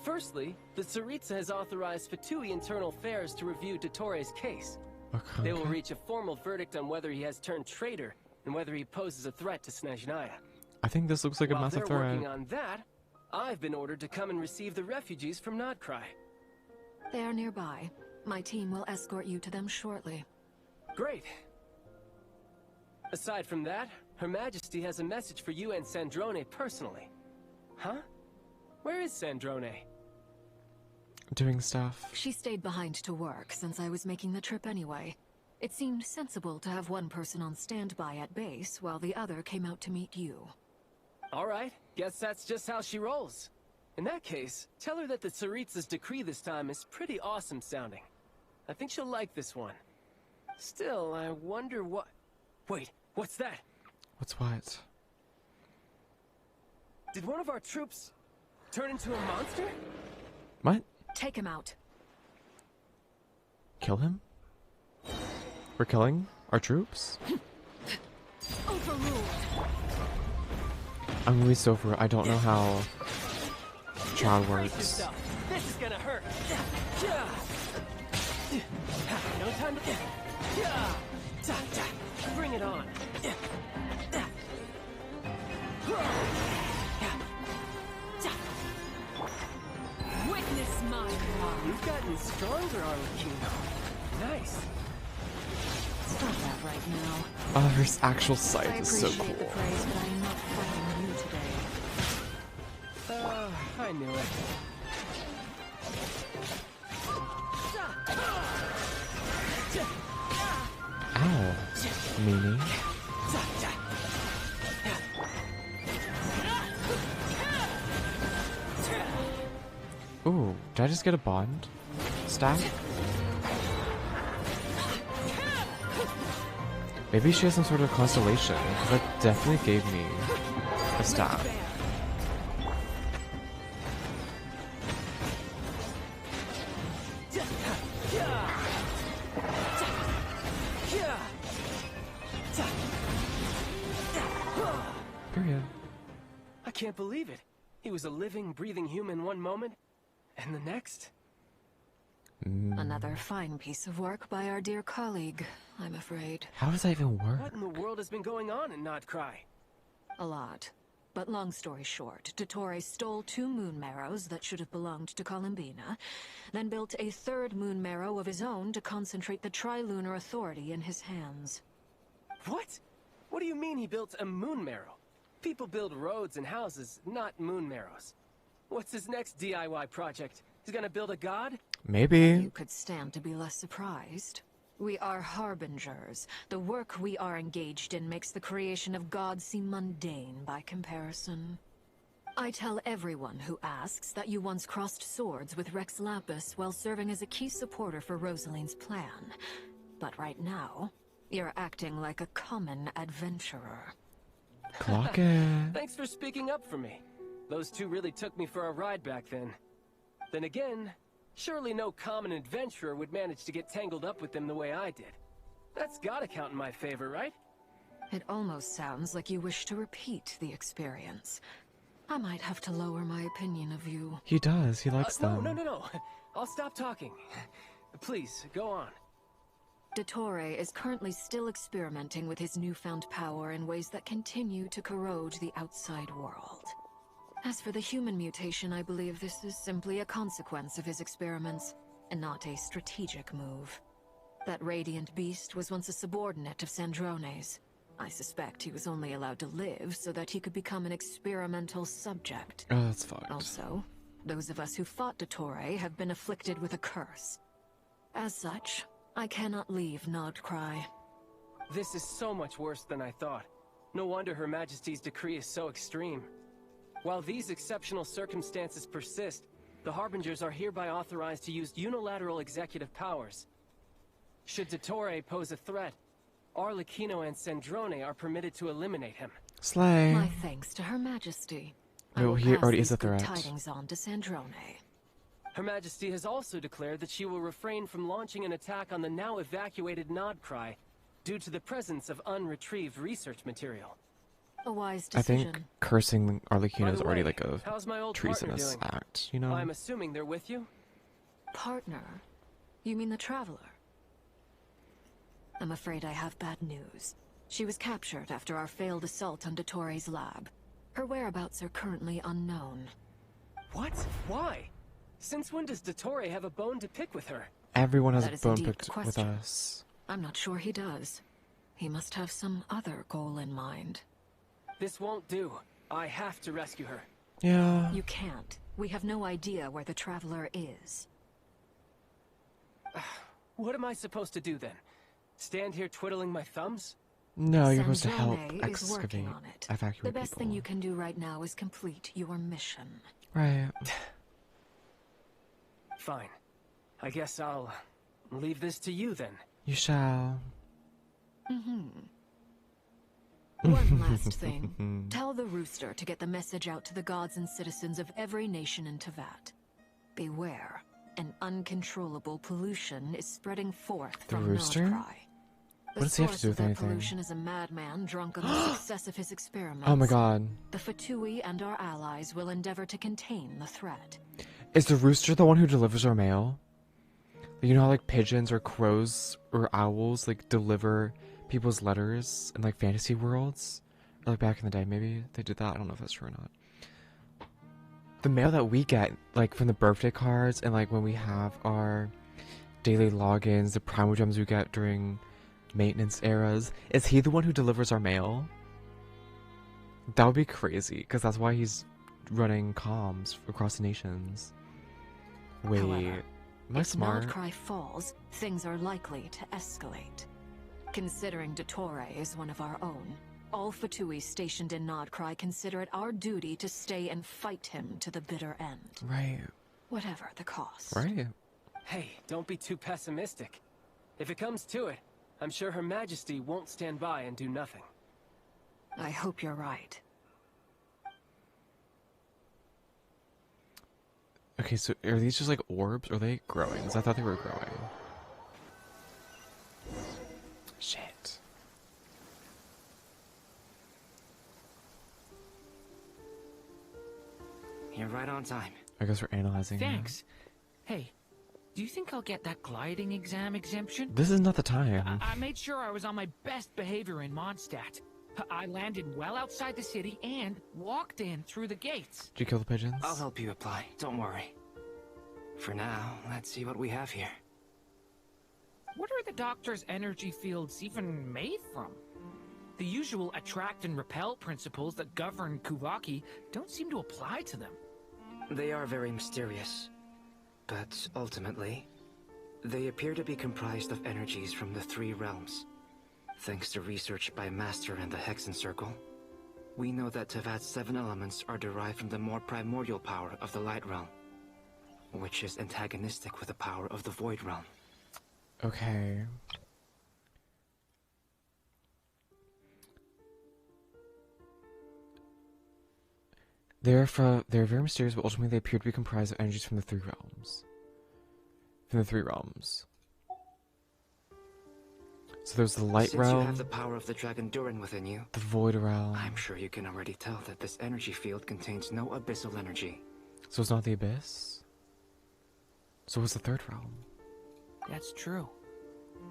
Firstly, the Tsaritsa has authorized Fatui Internal Affairs to review Dottoro's case. Okay. They will reach a formal verdict on whether he has turned traitor and whether he poses a threat to Snezhnaya. I think this looks like a While massive they're threat. working on that, I've been ordered to come and receive the refugees from Nod-Krai. They are nearby. My team will escort you to them shortly. Great. Aside from that, Her Majesty has a message for you and Sandrone personally. Huh? Where is Sandrone? Doing stuff. She stayed behind to work since I was making the trip anyway. It seemed sensible to have one person on standby at base while the other came out to meet you. All right, guess that's just how she rolls. In that case, tell her that the Tsaritsa's decree this time is pretty awesome sounding. I think she'll like this one. Still, I wonder what... Wait, what's that? What's what? Did one of our troops turn into a monster? What? Take him out. Kill him? We're killing our troops? Overruled. I'm gonna be so for I don't know how child Brace works. yourself. This is gonna hurt. No time to think. Bring it on. Witness my wrath. You've gotten stronger, Arlecchino. Nice. Stop that right now. Oh, her actual I sight is so appreciate the cool. praise, but I am not fighting you today. I knew it. Ow. Meanie. Ooh, did I just get a bond? Staff? Maybe she has some sort of constellation, because that definitely gave me a staff. Period. I can't believe it. He was a living, breathing human one moment, and the next? Another fine piece of work by our dear colleague, I'm afraid. How does that even work? What in the world has been going on in Nod-Krai? A lot. But long story short, Dottore stole 2 moon marrows that should have belonged to Columbina, then built a 3rd moon marrow of his own to concentrate the Tri-Lunar Authority in his hands. What? What do you mean he built a moon marrow? People build roads and houses, not moon marrows. What's his next DIY project? He's gonna build a god? Maybe. You could stand to be less surprised. We are harbingers. The work we are engaged in makes the creation of gods seem mundane by comparison. I tell everyone who asks that you once crossed swords with Rex Lapis while serving as a key supporter for Rosaline's plan. But right now, you're acting like a common adventurer. Clock it. Thanks for speaking up for me. Those 2 really took me for a ride back then. Then again, surely no common adventurer would manage to get tangled up with them the way I did. That's gotta count in my favor, right? It almost sounds like you wish to repeat the experience. I might have to lower my opinion of you. He does. He likes No, them. no. I'll stop talking. Please, go on. Dottore is currently still experimenting with his newfound power in ways that continue to corrode the outside world. As for the human mutation, I believe this is simply a consequence of his experiments, and not a strategic move. That radiant beast was once a subordinate of Sandrone's. I suspect he was only allowed to live so that he could become an experimental subject. Oh, that's fucked. Also, those of us who fought Dottore have been afflicted with a curse. As such, I cannot leave Nod-Krai. This is so much worse than I thought. No wonder Her Majesty's decree is so extreme. While these exceptional circumstances persist, the Harbingers are hereby authorized to use unilateral executive powers. Should Dottore pose a threat, Arlecchino and Sandrone are permitted to eliminate him. Slay. My thanks to Her Majesty. I Well, will he pass already these is a good threat. tidings on to Sandrone. Her Majesty has also declared that she will refrain from launching an attack on the now evacuated Nod-Krai due to the presence of unretrieved research material. A wise I decision. think cursing Arlecchino By is the already way, like a how's my old treasonous partner doing? act, you know? I'm assuming they're with you? Partner? You mean the Traveler? I'm afraid I have bad news. She was captured after our failed assault on Dottoro's lab. Her whereabouts are currently unknown. What? Why? Since when does Dottore have a bone to pick with her? Everyone has That a is bone indeed picked the with question. us. I'm not sure he does. He must have some other goal in mind. This won't do. I have to rescue her. Yeah. You can't. We have no idea where the Traveler is. What am I supposed to do then? Stand here twiddling my thumbs? No, you're supposed to help Sandrone is working excavate, on it. evacuate The best people. thing you can do right now is complete your mission. Right. Fine. I guess I'll leave this to you then. You shall. One last thing. Tell the Rooster to get the message out to the gods and citizens of every nation in Teyvat. Beware. An uncontrollable pollution is spreading forth The from Rooster? Nod-Krai. What does he have to do with The source of that anything? pollution is a madman drunk on the success of his experiments. Oh my god. The Fatui and our allies will endeavor to contain the threat. Is the rooster the one who delivers our mail? You know how like pigeons or crows or owls like deliver people's letters in like fantasy worlds? Or like back in the day maybe they did that. I don't know if that's true or not. The mail that we get like from the birthday cards and like when we have our daily logins, the primal gems we get during maintenance eras, is he the one who delivers our mail? That would be crazy because that's why he's running comms across the nations. Wait, However, am I if smart? Nod-Krai falls, things are likely to escalate. Considering Dottore is one of our own, all Fatui stationed in Nod-Krai consider it our duty to stay and fight him to the bitter end. Right. Whatever the cost. Right. Hey, don't be too pessimistic. If it comes to it, I'm sure Her Majesty won't stand by and do nothing. I hope you're right. Okay, so are these just like orbs? Or are they growing? 'Cause I thought they were growing. Shit. You're right on time. I guess we're analyzing. now. Thanks. Hey, do you think I'll get that gliding exam exemption? This is not the time. I made sure I was on my best behavior in Mondstadt. I landed well outside the city and walked in through the gates. Did you kill the pigeons? I'll help you apply, don't worry. For now, let's see what we have here. What are the doctor's energy fields even made from? The usual attract and repel principles that govern Kuvaki don't seem to apply to them. They are very mysterious. But ultimately, they appear to be comprised of energies from the three realms. Thanks to research by Master and the Hexen Circle, we know that Teyvat's 7 elements are derived from the more primordial power of the Light Realm, which is antagonistic with the power of the Void Realm. Okay. They're very mysterious, but ultimately they appear to be comprised of energies from the three realms. So there's the light Since realm, you have the power of the Dragon Durin within you, the void realm. I'm sure you can already tell that this energy field contains no abyssal energy. So it's not the abyss? So what's the third realm? That's true.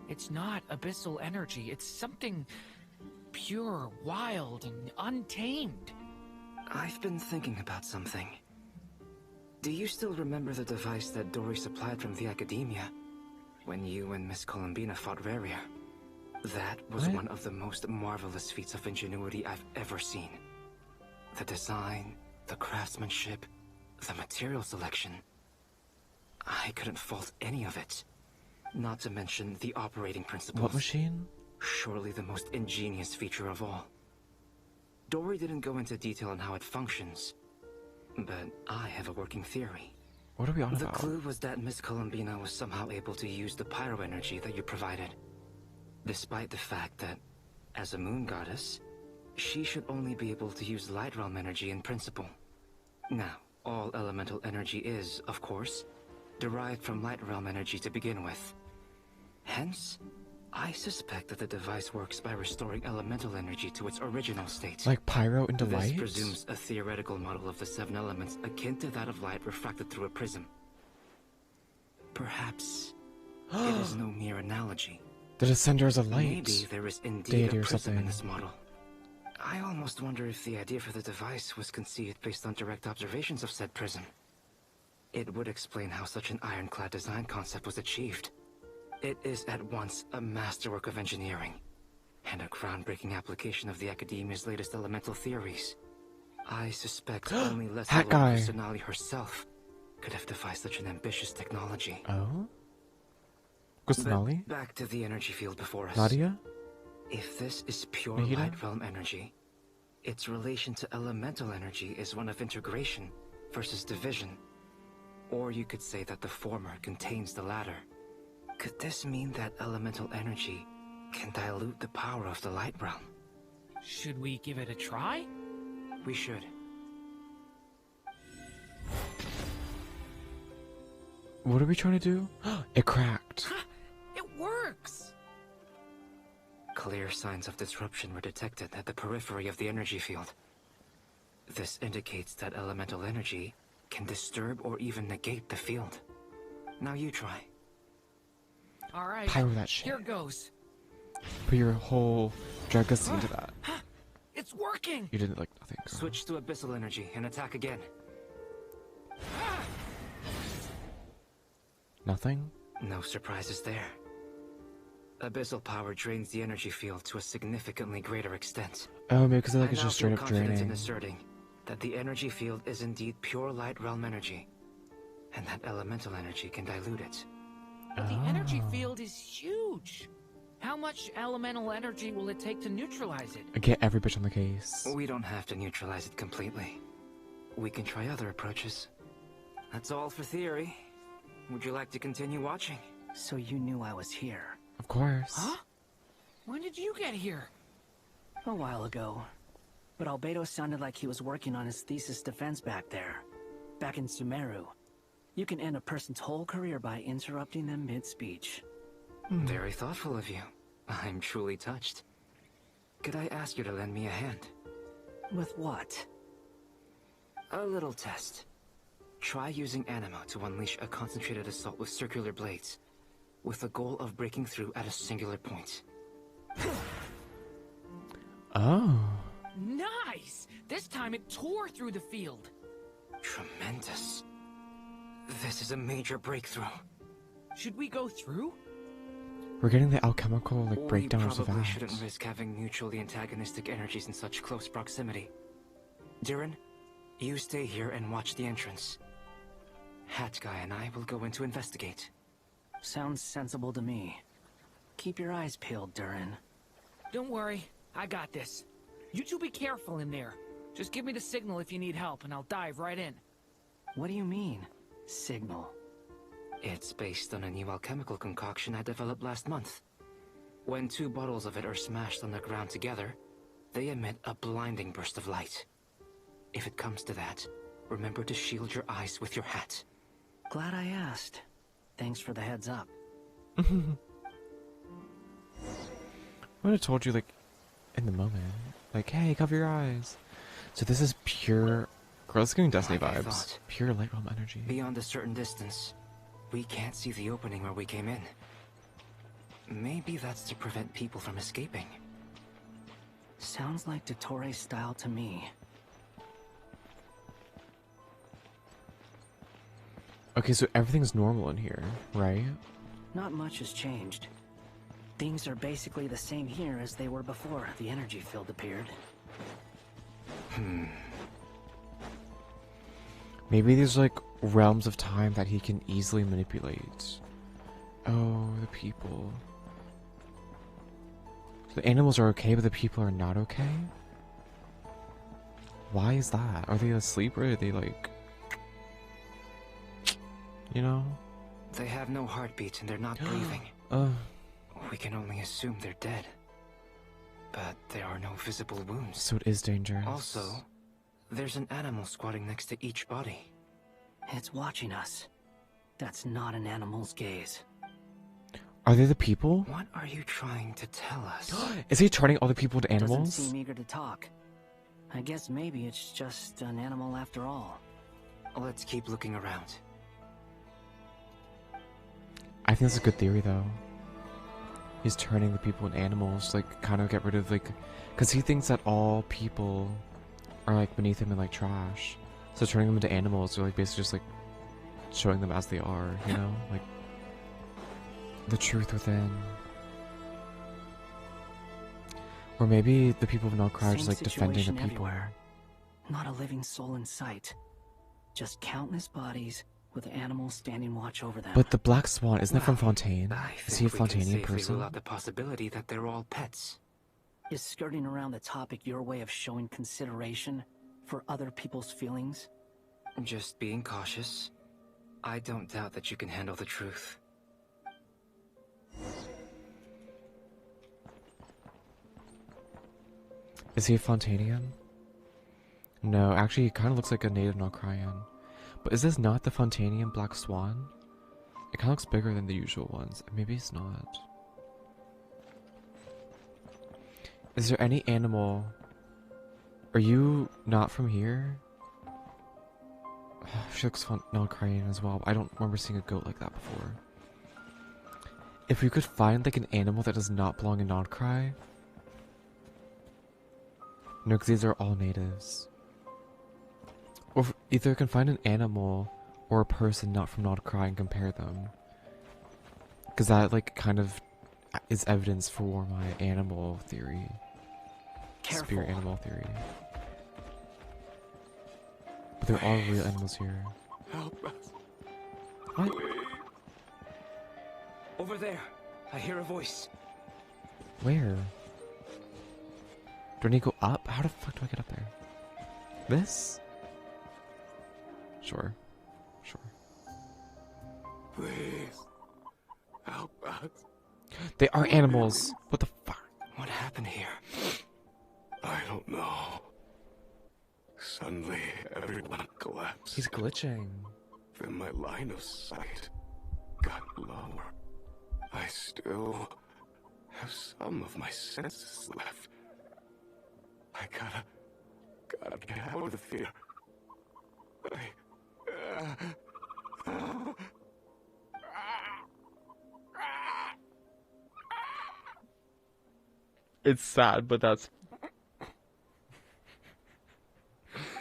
It's not abyssal energy. It's something pure, wild, and untamed. I've been thinking about something. Do you still remember the device that Dory supplied from the Academia when you and Miss Columbina fought Raria? That was What? one of the most marvelous feats of ingenuity I've ever seen. The design, the craftsmanship, the material selection. I couldn't fault any of it. Not to mention the operating principles. What machine? Surely the most ingenious feature of all. Dory didn't go into detail on how it functions, but I have a working theory. What are we on The about? clue was that Miss Columbina was somehow able to use the pyro energy that you provided, despite the fact that, as a moon goddess, she should only be able to use light realm energy in principle. Now, all elemental energy is, of course, derived from light realm energy to begin with. Hence, I suspect that the device works by restoring elemental energy to its original state. Like pyro into This light? presumes a theoretical model of the 7 elements akin to that of light refracted through a prism. Perhaps it is no mere analogy. The Descenders of Light. Maybe there is indeed deity a or prism something. in this model. I almost wonder if the idea for the device was conceived based on direct observations of said prism. It would explain how such an ironclad design concept was achieved. It is at once a masterwork of engineering and a groundbreaking application of the Academia's latest elemental theories. I suspect only less That guy. Sonali herself could have devised such an ambitious technology. Oh? Kusanali? But back to the energy field before us. Nadia? If this is pure Mahida? light realm energy, its relation to elemental energy is one of integration versus division. Or you could say that the former contains the latter. Could this mean that elemental energy can dilute the power of the light realm? Should we give it a try? We should. What are we trying to do? It cracked. It works! Clear signs of disruption were detected at the periphery of the energy field. This indicates that elemental energy can disturb or even negate the field. Now you try. Alright, Pyro that shit. here goes. Put your whole Dragus into that. It's working! You didn't like nothing. Girl. Switch to abyssal energy and attack again. Nothing? No surprises there. Abyssal power drains the energy field to a significantly greater extent. Oh, maybe because like I it's now just straight feel up confident in draining. asserting that the energy field is indeed pure light realm energy, and that elemental energy can dilute it. But the energy field is huge. How much elemental energy will it take to neutralize it? Get every bitch on the case. We don't have to neutralize it completely. We can try other approaches. That's all for theory. Would you like to continue watching? So you knew I was here. Of course. Huh? When did you get here? A while ago. But Albedo sounded like he was working on his thesis defense back there. Back in Sumeru. You can end a person's whole career by interrupting them mid-speech. Very thoughtful of you. I'm truly touched. Could I ask you to lend me a hand? With what? A little test. Try using Anima to unleash a concentrated assault with circular blades, with the goal of breaking through at a singular point. Oh. Nice! This time it tore through the field. Tremendous. This is a major breakthrough. Should we go through? We're getting the alchemical like breakdowns We of probably that. shouldn't risk having mutually antagonistic energies in such close proximity. Durin, you stay here and watch the entrance. Hat Guy and I will go in to investigate. Sounds sensible to me. Keep your eyes peeled, Durin. Don't worry, I got this. You two be careful in there. Just give me the signal if you need help and I'll dive right in. What do you mean, signal? It's based on a new alchemical concoction I developed last month. When 2 bottles of it are smashed on the ground together, they emit a blinding burst of light. If it comes to that, remember to shield your eyes with your hat. Glad I asked. Thanks for the heads up. I would have told you like in the moment. Like, hey, cover your eyes. So this is pure girls getting Destiny Like I vibes. thought. Pure light realm energy. Beyond a certain distance, we can't see the opening where we came in. Maybe that's to prevent people from escaping. Sounds like Dottore style to me. Okay, so everything's normal in here, right? Not much has changed. Things are basically the same here as they were before the energy field appeared. Maybe there's like realms of time that he can easily manipulate. Oh, the people. The animals are okay, but the people are not okay? Why is that? Are they asleep or are they like... You know? They have no heartbeat and they're not breathing. We can only assume they're dead. But there are no visible wounds. So it is dangerous. Also, there's an animal squatting next to each body. It's watching us. That's not an animal's gaze. Are they the people? What are you trying to tell us? Is he turning all the people to Doesn't animals? seem eager to talk. I guess maybe it's just an animal after all. Let's keep looking around. I think that's a good theory, though. He's turning the people into animals, like, kind of get rid of, like... Because he thinks that all people are, like, beneath him and, like, trash. So turning them into animals, or, like, basically just, like, showing them as they are, you know? Like, the truth within. Or maybe the people of Nod-Krai are just, like, defending the Same people. situation everywhere. Not a living soul in sight. Just countless bodies with animals standing watch over them. But the Black Swan, isn't that from Fontaine? I Is he a think we can Fontainian safely person? rule out the possibility that they're all pets. Is skirting around the topic your way of showing consideration for other people's feelings? Just being cautious. I don't doubt that you can handle the truth. Is he a Fontainian? No, actually he kind of looks like a native Nod-Kraian. But is this not the Fontainian Black Swan? It kind of looks bigger than the usual ones. Maybe it's not. Is there any animal... Are you not from here? She looks Nod-Kraian as well. I don't remember seeing a goat like that before. If we could find like an animal that does not belong in Nod-Krai... No, because these are all natives. Or either I can find an animal or a person not from Nod-Krai and compare them. Because that, like, kind of is evidence for my animal theory. Careful. Spirit animal theory. But there are real animals here. Help us. What? Over there. I hear a voice. Where? Do I need to go up? How the fuck do I get up there? This? Sure. Sure. Please. Help us. They are animals. What the fuck? What happened here? I don't know. Suddenly, everyone collapsed. He's glitching. Then my line of sight got lower. I still have some of my senses left. I gotta get out of here. It's sad, but that's...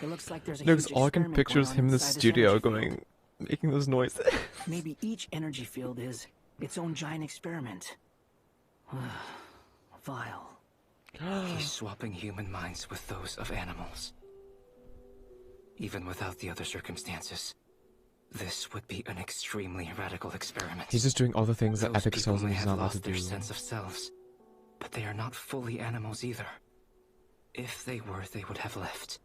It looks like there's a No, huge because all I can experiment picture is going him in the on inside this studio energy going... field. making those noises. Maybe each energy field is its own giant experiment. Vile. He's swapping human minds with those of animals. Even without the other circumstances, this would be an extremely radical experiment. He's just doing all the things that Those ethics people tells him may he's have not allowed to lost their do. sense of selves, but they are not fully animals either. If they were, they would have left.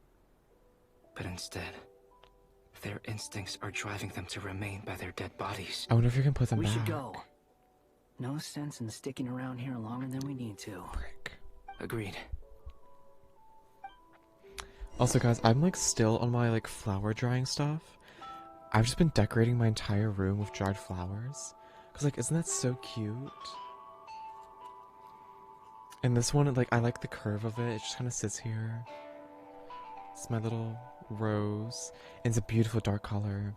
But instead, their instincts are driving them to remain by their dead bodies. I wonder if you can put them We back. should go. No sense in sticking around here longer than we need to. Frick. Agreed. Also, guys, I'm like still on my like flower drying stuff. I've just been decorating my entire room with dried flowers. Cause like, isn't that so cute? And this one, like, I like the curve of it. It just kind of sits here. It's my little rose. And it's a beautiful dark color.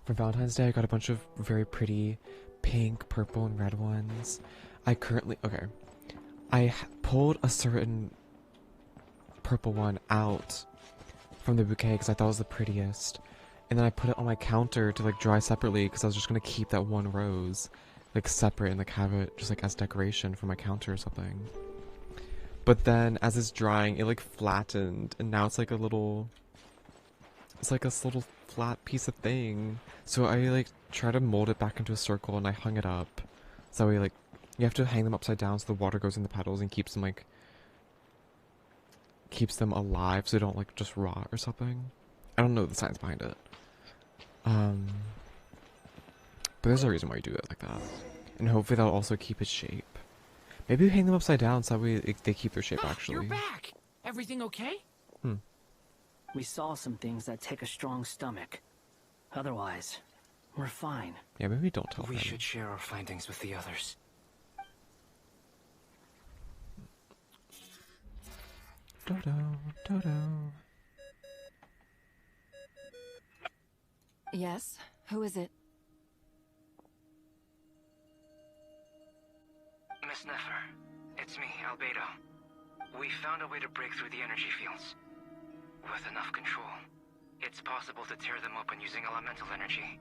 For Valentine's Day, I got a bunch of very pretty pink, purple, and red ones. I currently, okay. I pulled a certain purple one out from the bouquet because I thought it was the prettiest. And then I put it on my counter to like dry separately because I was just going to keep that one rose like separate and like have it just like as decoration for my counter or something. But then as it's drying, it like flattened and now it's like a little, it's like this little flat piece of thing. So I like try to mold it back into a circle and I hung it up. So we like, you have to hang them upside down so the water goes in the petals and keeps them like, keeps them alive so they don't like just rot or something. I don't know the science behind it. But there's a reason why you do it like that. And hopefully that'll also keep its shape. Maybe we hang them upside down so that way they keep their shape actually. You're back! Everything okay? We saw some things that take a strong stomach. Otherwise, we're fine. Yeah, maybe don't tell We them. should share our findings with the others. Dodo, Dodo. Yes? Who is it? Miss Nefer, it's me, Albedo. We found a way to break through the energy fields. With enough control, it's possible to tear them open using elemental energy.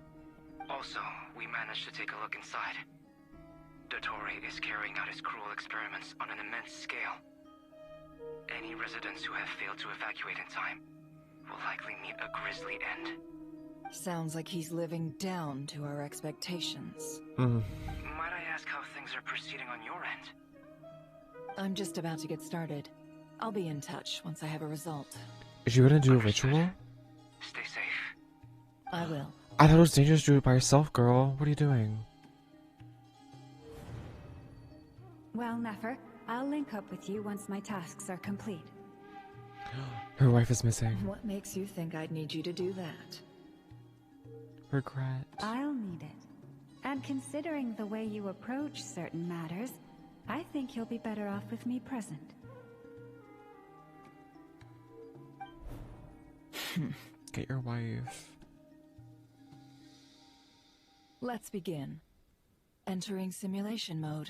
Also, we managed to take a look inside. Dottore is carrying out his cruel experiments on an immense scale. Any residents who have failed to evacuate in time will likely meet a grisly end. Sounds like he's living down to our expectations. Might I ask how things are proceeding on your end? I'm just about to get started. I'll be in touch once I have a result. Is you gonna do a ritual? Stay safe. I will. I thought it was dangerous to do it by yourself, girl. What are you doing? Well, Nefer, I'll link up with you once my tasks are complete. Her wife is missing. What makes you think I'd need you to do that? Regret. I'll need it. And considering the way you approach certain matters, I think you'll be better off with me present. Get your wife. Let's begin. Entering simulation mode.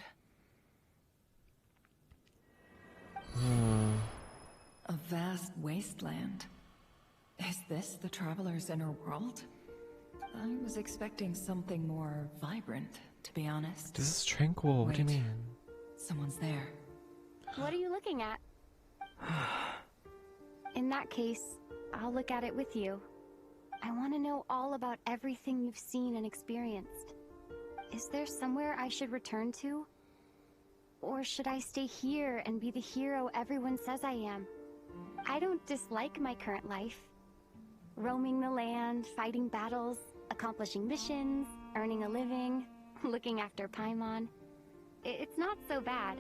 A vast wasteland. Is this the Traveler's inner world? I was expecting something more vibrant, to be honest. This is tranquil. What do you Wait. mean? Someone's there. What are you looking at? In that case, I'll look at it with you. I want to know all about everything you've seen and experienced. Is there somewhere I should return to? Or should I stay here and be the hero everyone says I am? I don't dislike my current life. Roaming the land, fighting battles, accomplishing missions, earning a living, looking after Paimon. It's not so bad.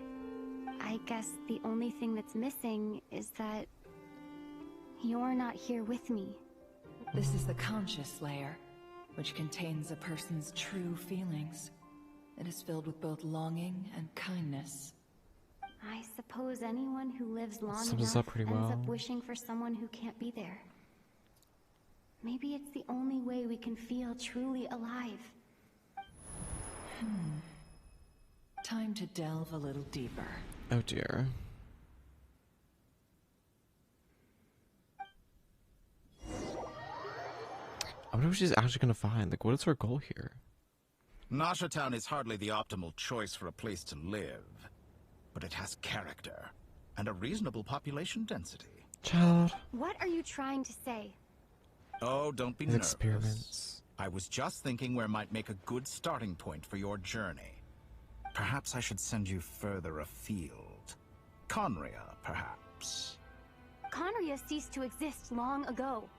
I guess the only thing that's missing is that you're not here with me. This is the conscious layer, which contains a person's true feelings. It is filled with both longing and kindness. I suppose anyone who lives long Sums us enough up pretty ends well. up wishing for someone who can't be there. Maybe it's the only way we can feel truly alive. Time to delve a little deeper. Oh dear. I wonder what she's actually gonna find. Like, what is her goal here? Nasha Town is hardly the optimal choice for a place to live, but it has character and a reasonable population density. Child. What are you trying to say? Oh, don't be His nervous. experiments. I was just thinking where might make a good starting point for your journey. Perhaps I should send you further afield. Conria, perhaps. Conria ceased to exist long ago.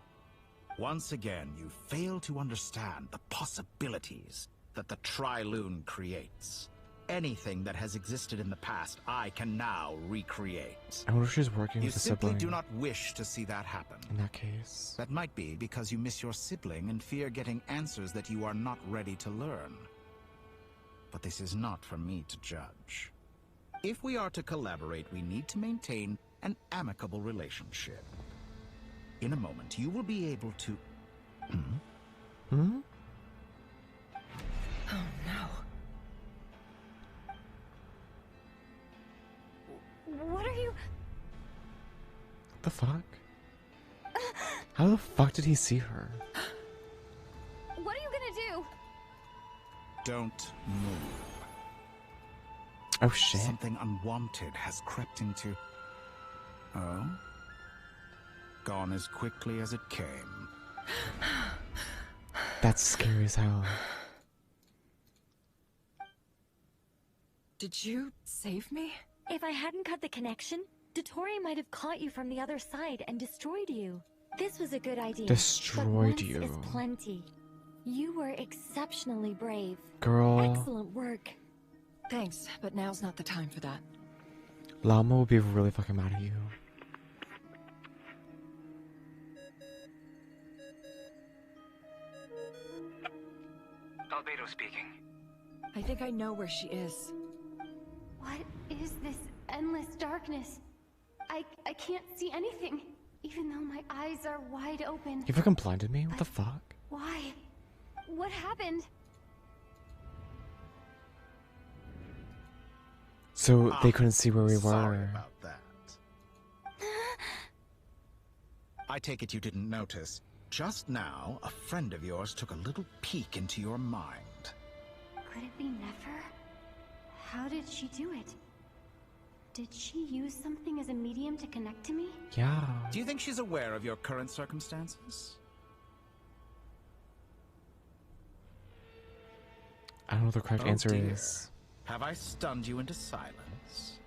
Once again, you fail to understand the possibilities that the Tri-Lune creates. Anything that has existed in the past, I can now recreate. I wonder if she's working You with a simply sibling. do not wish to see that happen. In that case. That might be because you miss your sibling and fear getting answers that you are not ready to learn. But this is not for me to judge. If we are to collaborate, we need to maintain an amicable relationship. In a moment, you will be able to... Oh no. What are you... The fuck? How the fuck did he see her? What are you gonna do? Don't move. Oh shit. Something unwanted has crept into... Oh? Gone as quickly as it came. That's scary as hell. Did you save me? If I hadn't cut the connection, Dottore might have caught you from the other side and destroyed you. This was a good idea. Destroyed but once you. is plenty. You were exceptionally brave. Girl. Excellent work. Thanks, but now's not the time for that. Llama will be really fucking mad at you. Albedo speaking. I think I know where she is. What is this endless darkness? I can't see anything, even though my eyes are wide open. You fucking blinded me? What the fuck? Why? What happened? So they couldn't see where we Sorry were. about that. I take it you didn't notice. Just now, a friend of yours took a little peek into your mind. Could it be Nefer? How did she do it? Did she use something as a medium to connect to me? Yeah. Do you think she's aware of your current circumstances? I don't know what the correct answer dear. is. Have I stunned you into silence?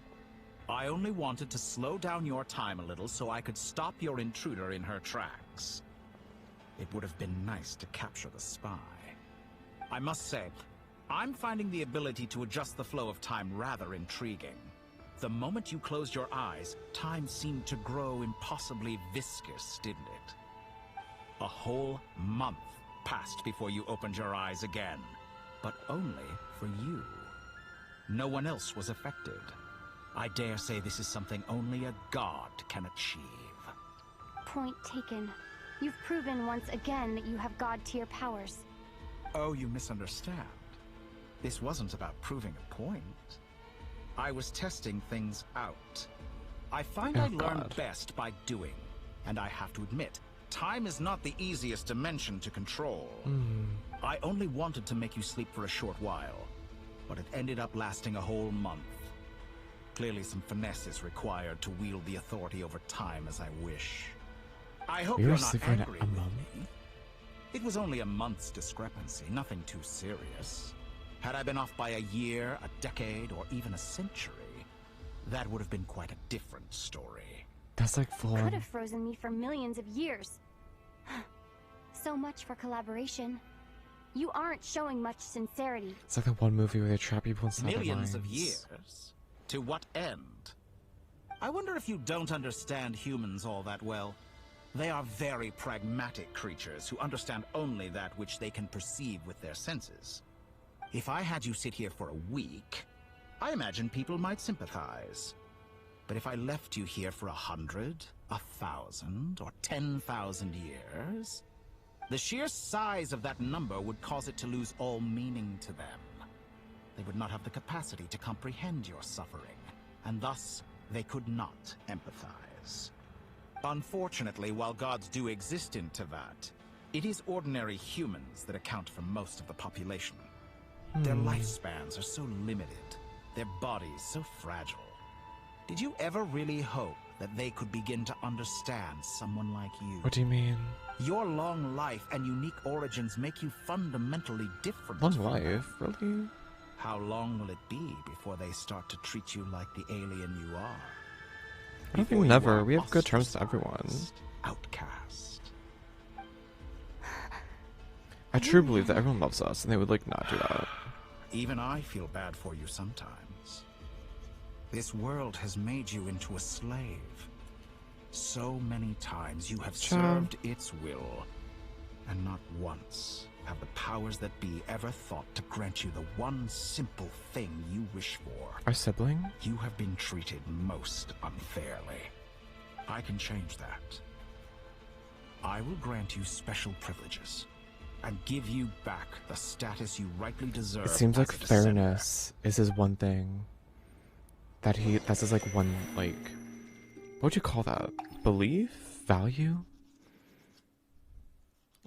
I only wanted to slow down your time a little so I could stop your intruder in her tracks. It would have been nice to capture the spy. I must say, I'm finding the ability to adjust the flow of time rather intriguing. The moment you closed your eyes, time seemed to grow impossibly viscous, didn't it? A whole month passed before you opened your eyes again, but only for you. No one else was affected. I dare say this is something only a god can achieve. Point taken. You've proven once again that you have god-tier powers. Oh, you misunderstand. This wasn't about proving a point. I was testing things out. I find I learn best by doing, and I have to admit, time is not the easiest dimension to control. I only wanted to make you sleep for a short while, but it ended up lasting a whole month. Clearly some finesse is required to wield the authority over time as I wish. I hope you're not angry with me. It was only a month's discrepancy, nothing too serious. Had I been off by a year, a decade, or even a century, that would have been quite a different story. That's like full Could on. have frozen me for millions of years. So much for collaboration. You aren't showing much sincerity. It's like that one movie where they trap people inside their Millions minds. of years? To what end? I wonder if you don't understand humans all that well. They are very pragmatic creatures who understand only that which they can perceive with their senses. If I had you sit here for a week, I imagine people might sympathize. But if I left you here for 100, 1,000, or 10,000 years, the sheer size of that number would cause it to lose all meaning to them. They would not have the capacity to comprehend your suffering, and thus they could not empathize. Unfortunately, while gods do exist in Tevat, it is ordinary humans that account for most of the population. Their lifespans are so limited, their bodies so fragile. Did you ever really hope that they could begin to understand someone like you? What do you mean? Your long life and unique origins make you fundamentally different. Long life? Really? How long will it be before they start to treat you like the alien you are? I don't think never. We have good terms with everyone. Outcast. I truly believe that everyone loves us, and they would like not do that. Even I feel bad for you sometimes. This world has made you into a slave. So many times you have served its will, and not once have the powers that be ever thought to grant you the one simple thing you wish for. Our sibling? You have been treated most unfairly. I can change that. I will grant you special privileges, and give you back the status you rightly deserve. It seems like as a descender. fairness is his one thing. That's his like one, like, what would you call that? Belief? Value?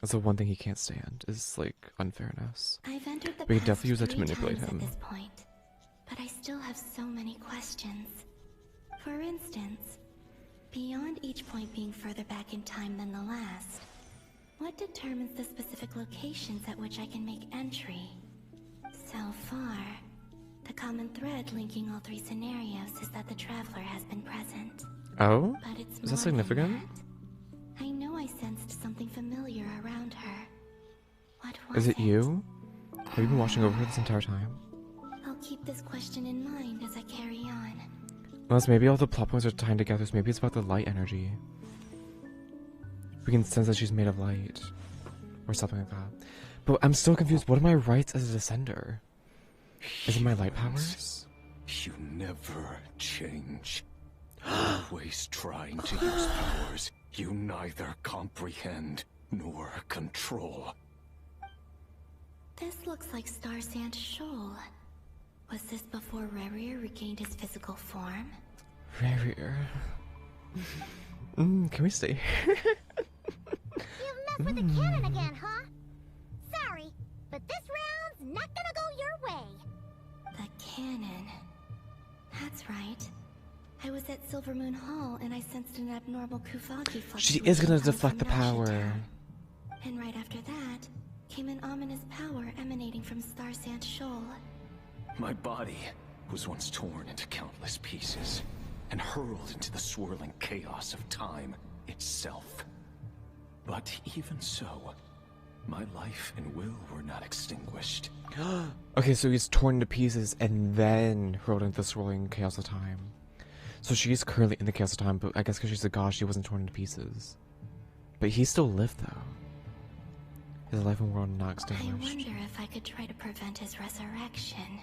That's the one thing he can't stand, is like unfairness. I've entered the But he past definitely use that to 3 manipulate times him. at this point, but I still have so many questions. For instance, beyond each point being further back in time than the last, what determines the specific locations at which I can make entry? So far, the common thread linking all 3 scenarios is that the Traveler has been present. Oh? But it's Is more that significant? than that. I know I sensed something familiar around her. What was Is it you? Have you been watching over her this entire time? I'll keep this question in mind as I carry on. Unless maybe all the plot points are tying together, so maybe it's about the light energy. We can sense that she's made of light. Or something like that. But I'm still confused. What are my rights as a descender? Is it my light powers? You never change. Always trying to use powers you neither comprehend nor control. This looks like Star Sand Shoal. Was this before Rerir regained his physical form? Rerir. Can we stay? You've messed with the cannon again, huh? Sorry, but this round's not gonna go your way. The cannon. That's right. I was at Silvermoon Hall and I sensed an abnormal Kuvagi fluctuation. She is gonna deflect the from Ratchet power. Town. And right after that, came an ominous power emanating from Star Sand Shoal. My body was once torn into countless pieces and hurled into the swirling chaos of time itself. But even so, my life and will were not extinguished. Okay, so he's torn to pieces and then hurled into the swirling chaos of time. So she's currently in the chaos of time, but I guess because she's a god, she wasn't torn into pieces. But he still lived, though. His life and world not I extinguished. wonder if I could try to prevent his resurrection.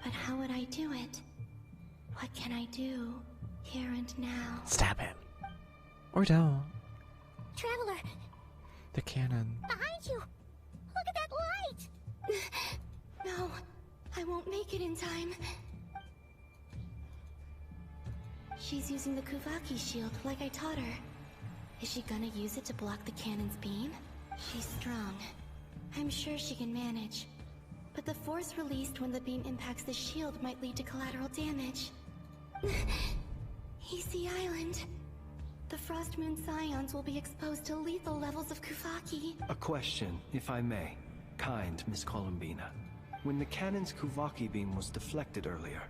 But how would I do it? What can I do, here and now? Stab him. Or don't. Traveler, The cannon. behind you! Look at that light! No, I won't make it in time. She's using the Kuvaki shield like I taught her. Is she gonna use it to block the cannon's beam? She's strong. I'm sure she can manage. But the force released when the beam impacts the shield might lead to collateral damage. Easy Island. The Frost Moon Scions will be exposed to lethal levels of Kuvaki. A question, if I may. Kind Miss Columbina. When the cannon's Kuvaki beam was deflected earlier,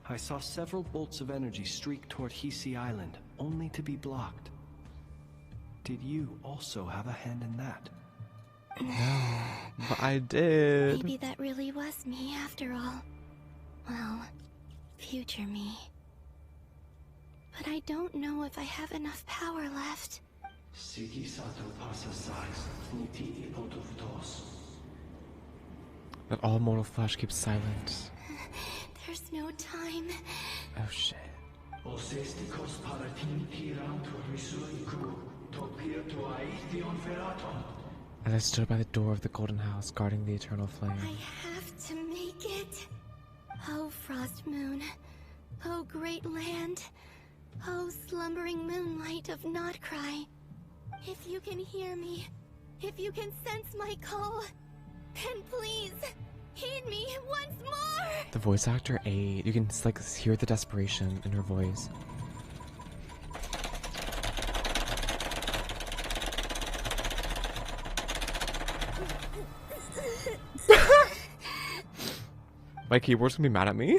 I saw several bolts of energy streak toward Hisi Island, only to be blocked. Did you also have a hand in that? No, but I did. Maybe that really was me after all. Well, future me. But I don't know if I have enough power left. That all mortal flesh keeps silent. There's no time. Oh shit. As I stood by the door of the golden house, guarding the eternal flame. I have to make it. Oh, Frost Moon. Oh, great land. Oh, slumbering moonlight of Nod-Krai. If you can hear me, if you can sense my call, then please, heed me once more! The voice actor A, you can like hear the desperation in her voice. My keyboard's gonna be mad at me.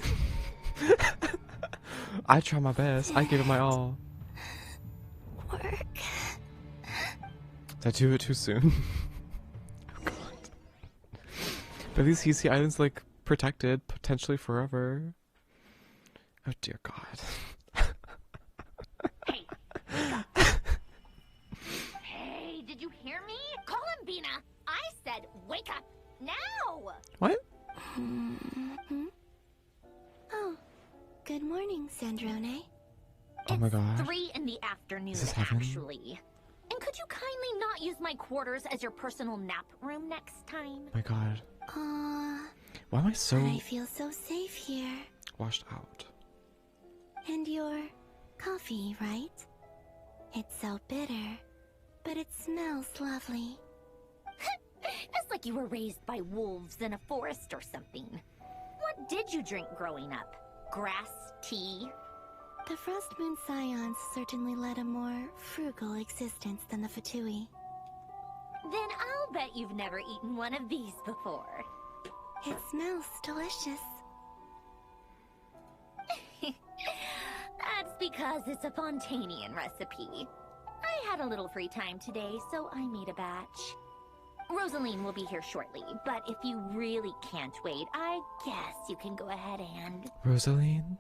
I tried my best. I gave it my all. Work. Did I do it too soon? Oh god. But these Hisi Islands like protected potentially forever. Oh dear god. Hey, wake up. Hey, did you hear me? Columbina, I said wake up now. What? Oh, good morning, Sandrone. Oh my god. 3 in the afternoon, Is this heaven? actually. And could you kindly not use my quarters as your personal nap room next time? My god. Why am I so But I feel so safe here. washed out? And your coffee, right? It's so bitter, but it smells lovely. It's like you were raised by wolves in a forest or something. What did you drink growing up? Grass tea? The Frost Moon Scions certainly led a more frugal existence than the Fatui. Then I'll bet you've never eaten one of these before. It smells delicious. That's because it's a Fontanian recipe. I had a little free time today, so I made a batch. Rosaline will be here shortly, but if you really can't wait, I guess you can go ahead and... Rosaline?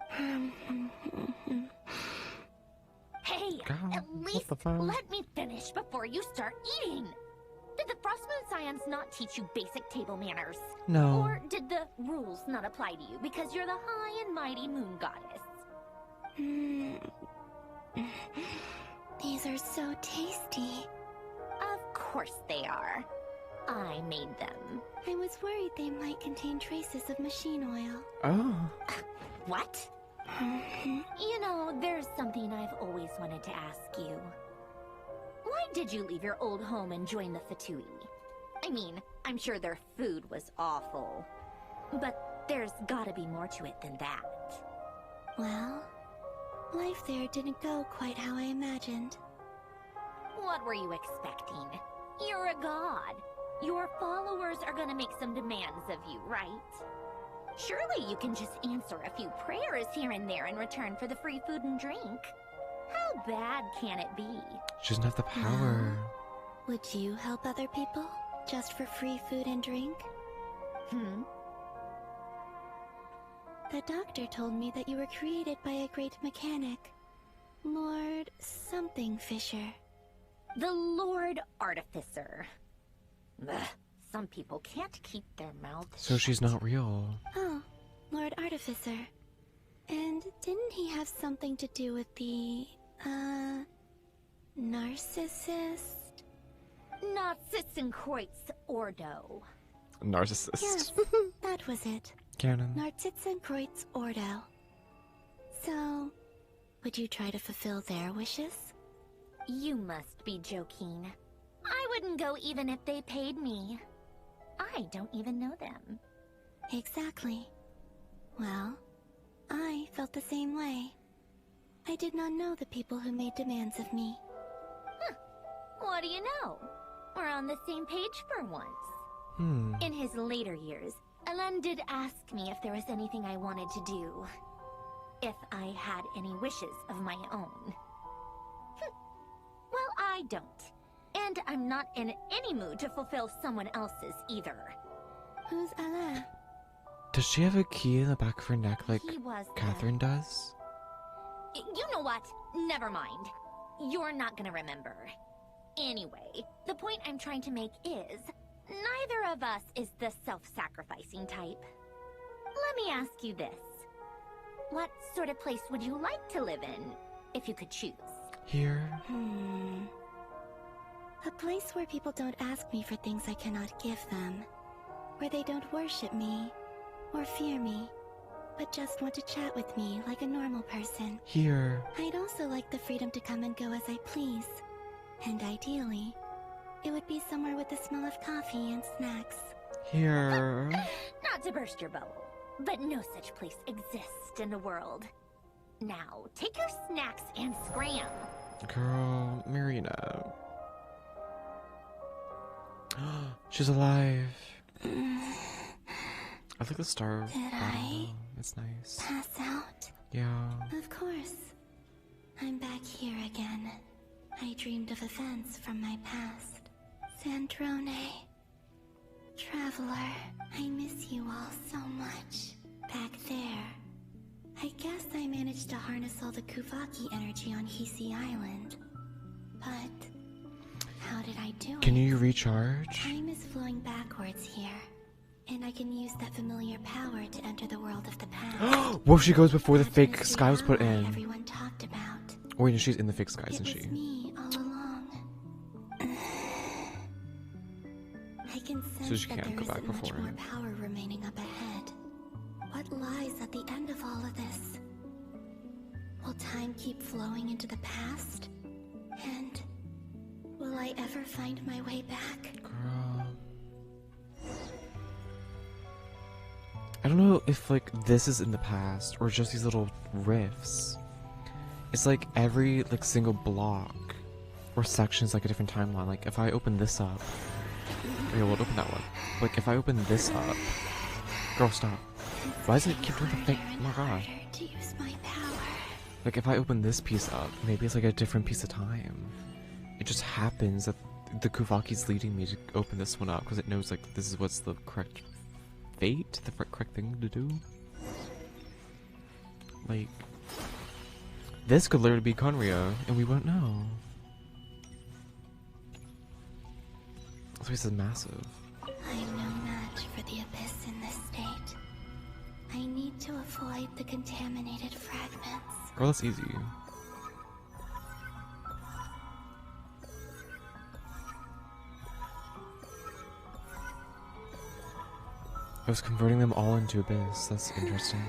Hey, God, at what least the fuck? let me finish before you start eating! Did the Frostmoon Scions not teach you basic table manners? No. Or did the rules not apply to you because you're the high and mighty moon goddess? These are so tasty. Of course they are. I made them. I was worried they might contain traces of machine oil. Oh. What? You know, there's something I've always wanted to ask you. Why did you leave your old home and join the Fatui? I mean, I'm sure their food was awful. But there's gotta be more to it than that. Well, life there didn't go quite how I imagined. What were you expecting? You're a god. Your followers are gonna make some demands of you, right? Surely you can just answer a few prayers here and there in return for the free food and drink. How bad can it be? She doesn't have the power. Would you help other people just for free food and drink? The doctor told me that you were created by a great mechanic. Lord something Fisher. The Lord Artificer. Ugh, some people can't keep their mouths So shut. she's not real. Oh, Lord Artificer. And didn't he have something to do with the, narcissist? Narcissenkreuz Ordo. Narcissist. Yes, that was it. Canon. Narcissenkreuz Ordo. So, would you try to fulfill their wishes? You must be joking. I wouldn't go even if they paid me. I don't even know them. Exactly. Well, I felt the same way. I did not know the people who made demands of me. What do you know? We're on the same page for once. In his later years, Alan did ask me if there was anything I wanted to do. If I had any wishes of my own. Well, I don't. And I'm not in any mood to fulfill someone else's either. Who's Alain? Does she have a key in the back of her neck like He was Catherine does? You know what? Never mind. You're not gonna remember. Anyway, the point I'm trying to make is, neither of us is the self-sacrificing type. Let me ask you this. What sort of place would you like to live in, if you could choose? Here. A place where people don't ask me for things I cannot give them. Where they don't worship me, or fear me, but just want to chat with me like a normal person. Here. I'd also like the freedom to come and go as I please. And ideally, it would be somewhere with the smell of coffee and snacks. Here. Not to burst your bubble, but no such place exists in the world. Now, take your snacks and scram. Girl, Marina. She's alive. I like the star. Did I It's nice. pass out? Yeah. Of course. I'm back here again. I dreamed of events from my past. Sandrone. Traveler, I miss you all so much. Back there. I guess I managed to harness all the Kuvaki energy on Hisi Island. But how did I do it? Can you recharge? Time is flowing backwards here. And I can use that familiar power to enter the world of the past. Whoa, she goes before the fake sky was put in. Everyone talked about. Wait, no, she's in the fake sky, isn't It she? was me all along. I can sense So she that can't there go back isn't much before. more power remaining up ahead. What lies at the end of all of this? Will time keep flowing into the past? And will I ever find my way back? Girl. I don't know if, like, this is in the past or just these little riffs. It's like every, like, single block or section is like a different timeline. Like, if I open this up... Okay, we'll open that one. Like, if I open this up... Girl, stop. Why does it keep doing the fake... Oh my god. To use my power. Like, if I open this piece up, maybe it's like a different piece of time. It just happens that the Kuvaki's leading me to open this one up because it knows, like, this is what's the correct fate, the correct thing to do. Like, this could literally be Conria, and we won't know. This place is massive. I'm no match for the Abyss in this state. I need to avoid the contaminated fragments. Girl, that's easy. I was converting them all into Abyss. That's interesting.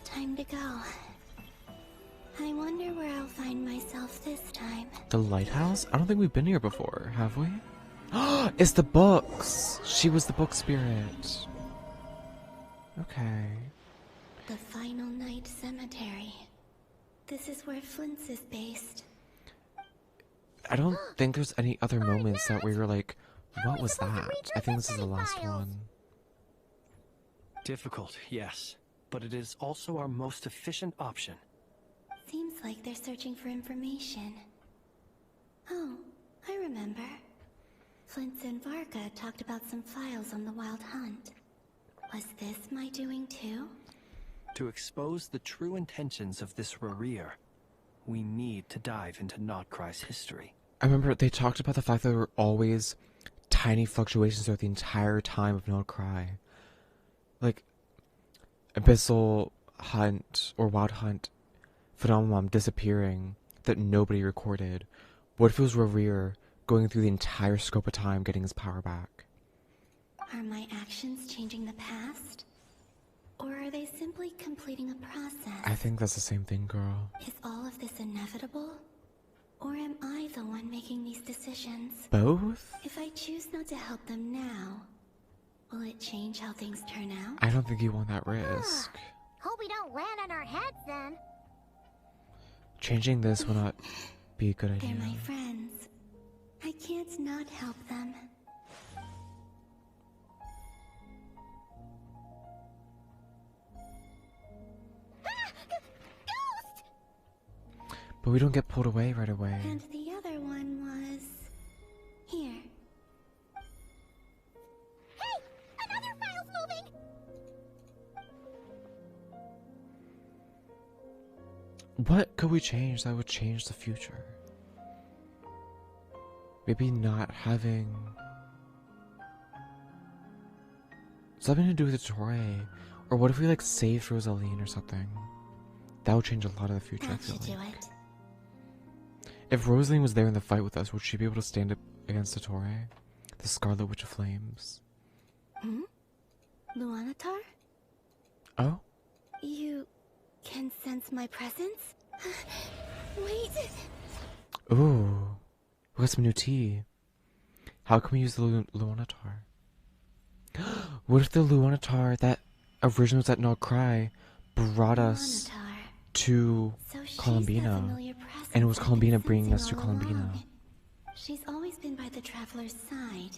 Time to go. I wonder where I'll find myself this time. The lighthouse? I don't think we've been here before, have we? It's the books! She was the book spirit. Okay. The Final Night Cemetery. This is where Flint's is based. I don't think there's any other moments that we were like, what was that? I think this is the last one. Difficult, yes. But it is also our most efficient option. Seems like they're searching for information. Oh, I remember. Flint and Varka talked about some files on the Wild Hunt. Was this my doing too? To expose the true intentions of this Rereer, we need to dive into Nod-Krai's history. I remember they talked about the fact that there were always tiny fluctuations throughout the entire time of Nod-Krai. Like, Abyssal Hunt or Wild Hunt phenomenon disappearing that nobody recorded. What if it was Rereer going through the entire scope of time getting his power back? Are my actions changing the past? Or are they simply completing a process? I think that's the same thing, girl. Is all of this inevitable? Or am I the one making these decisions? Both? If I choose not to help them now, will it change how things turn out? I don't think you want that risk. Hope we don't land on our heads then. Changing this will not be a good idea. They're my friends. I can't not help them. But we don't get pulled away right away. And the other one was... here. Hey! Another file's moving! What could we change that would change the future? Maybe not having something to do with the Torre. Or what if we like saved Rosaline or something? That would change a lot of the future, I That feel should like. do it. If Rosaline was there in the fight with us, would she be able to stand up against the Torre? The Scarlet Witch of Flames? Hmm? Luanatar? Oh? You can sense my presence? Wait! Ooh. We got some new tea. How can we use the Luanatar? What if the Luanatar that originally was at Nod-Krai brought us to Columbina? And it was Columbina bringing us to Columbina. She's always been by the Traveler's side.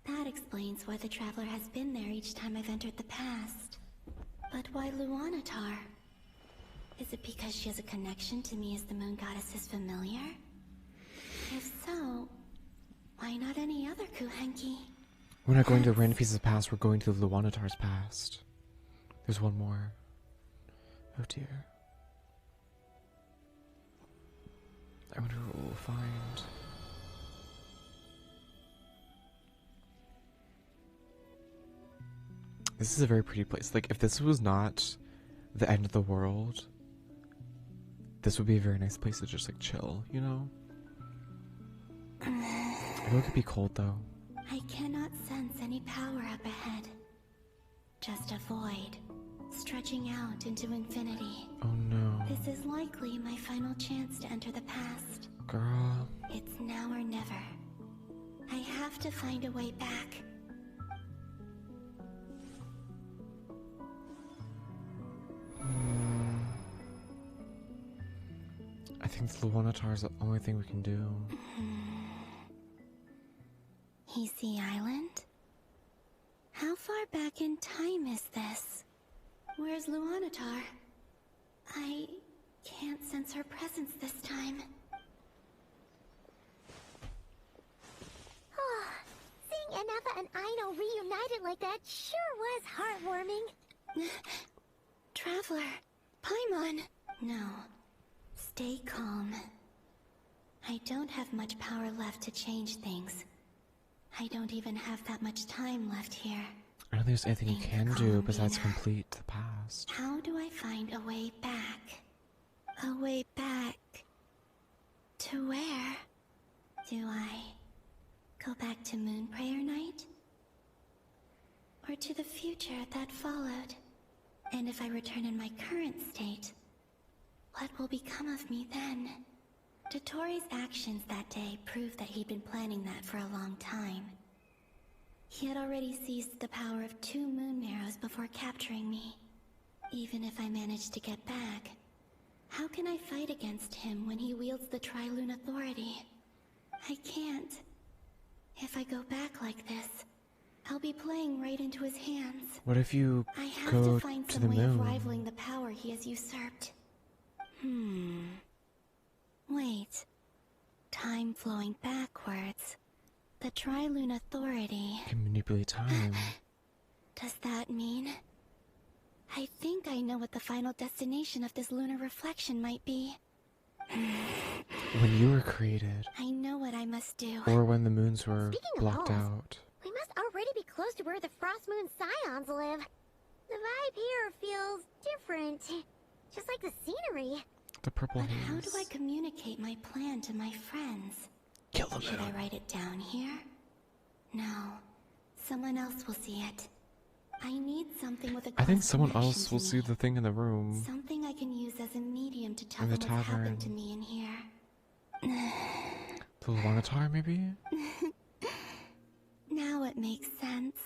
That explains why the Traveler has been there each time I've entered the past. But why Luanatar? Is it because she has a connection to me as the Moon Goddess's familiar? If so, why not any other Kuhenki? We're not going to random pieces of past, we're going to Luanatar's past. There's one more. Oh dear. I wonder what we'll find. This is a very pretty place. Like, if this was not the end of the world, this would be a very nice place to just, like, chill, you know? I know it could be cold, though. I cannot sense any power up ahead. Just a void, stretching out into infinity. Oh no. This is likely my final chance to enter the past. Girl. It's now or never. I have to find a way back. I think the Luanatar is the only thing we can do. Easy Island? How far back in time is this? Where's Luanatar? I can't sense her presence this time. Seeing Enefa and Aino reunited like that sure was heartwarming. Traveler, Paimon. No. Stay calm. I don't have much power left to change things. I don't even have that much time left here. I don't think there's anything you can do besides complete the past. How do I find a way back? A way back... to where? Do I go back to Moon Prayer Night? or to the future that followed? And if I return in my current state, what will become of me then? Dotori's actions that day proved that he'd been planning that for a long time. He had already seized the power of 2 moon marrows before capturing me. Even if I managed to get back, how can I fight against him when he wields the Tri-Lune Authority? I can't. If I go back like this, I'll be playing right into his hands. What if you I have go to find to some the way moon? of rivaling the power he has usurped. Wait. Time flowing backwards. The Tri-Lune Authority. Can manipulate time. Does that mean? I think I know what the final destination of this lunar reflection might be. When you were created, I know what I must do. or when the moons were Speaking of blocked homes, out. We must already be close to where the Frost Moon Scions live. The vibe here feels different. Just like the scenery. The purple But how haze. do I communicate my plan to my friends? Kill the Should I moon. write it down here? No. Someone else will see it. I need something with a I think close someone connection else to will see me. the thing in the room. Something I can use as a medium to tell In the them what's tavern. happened to me in here. The Luanatar, maybe? Now it makes sense.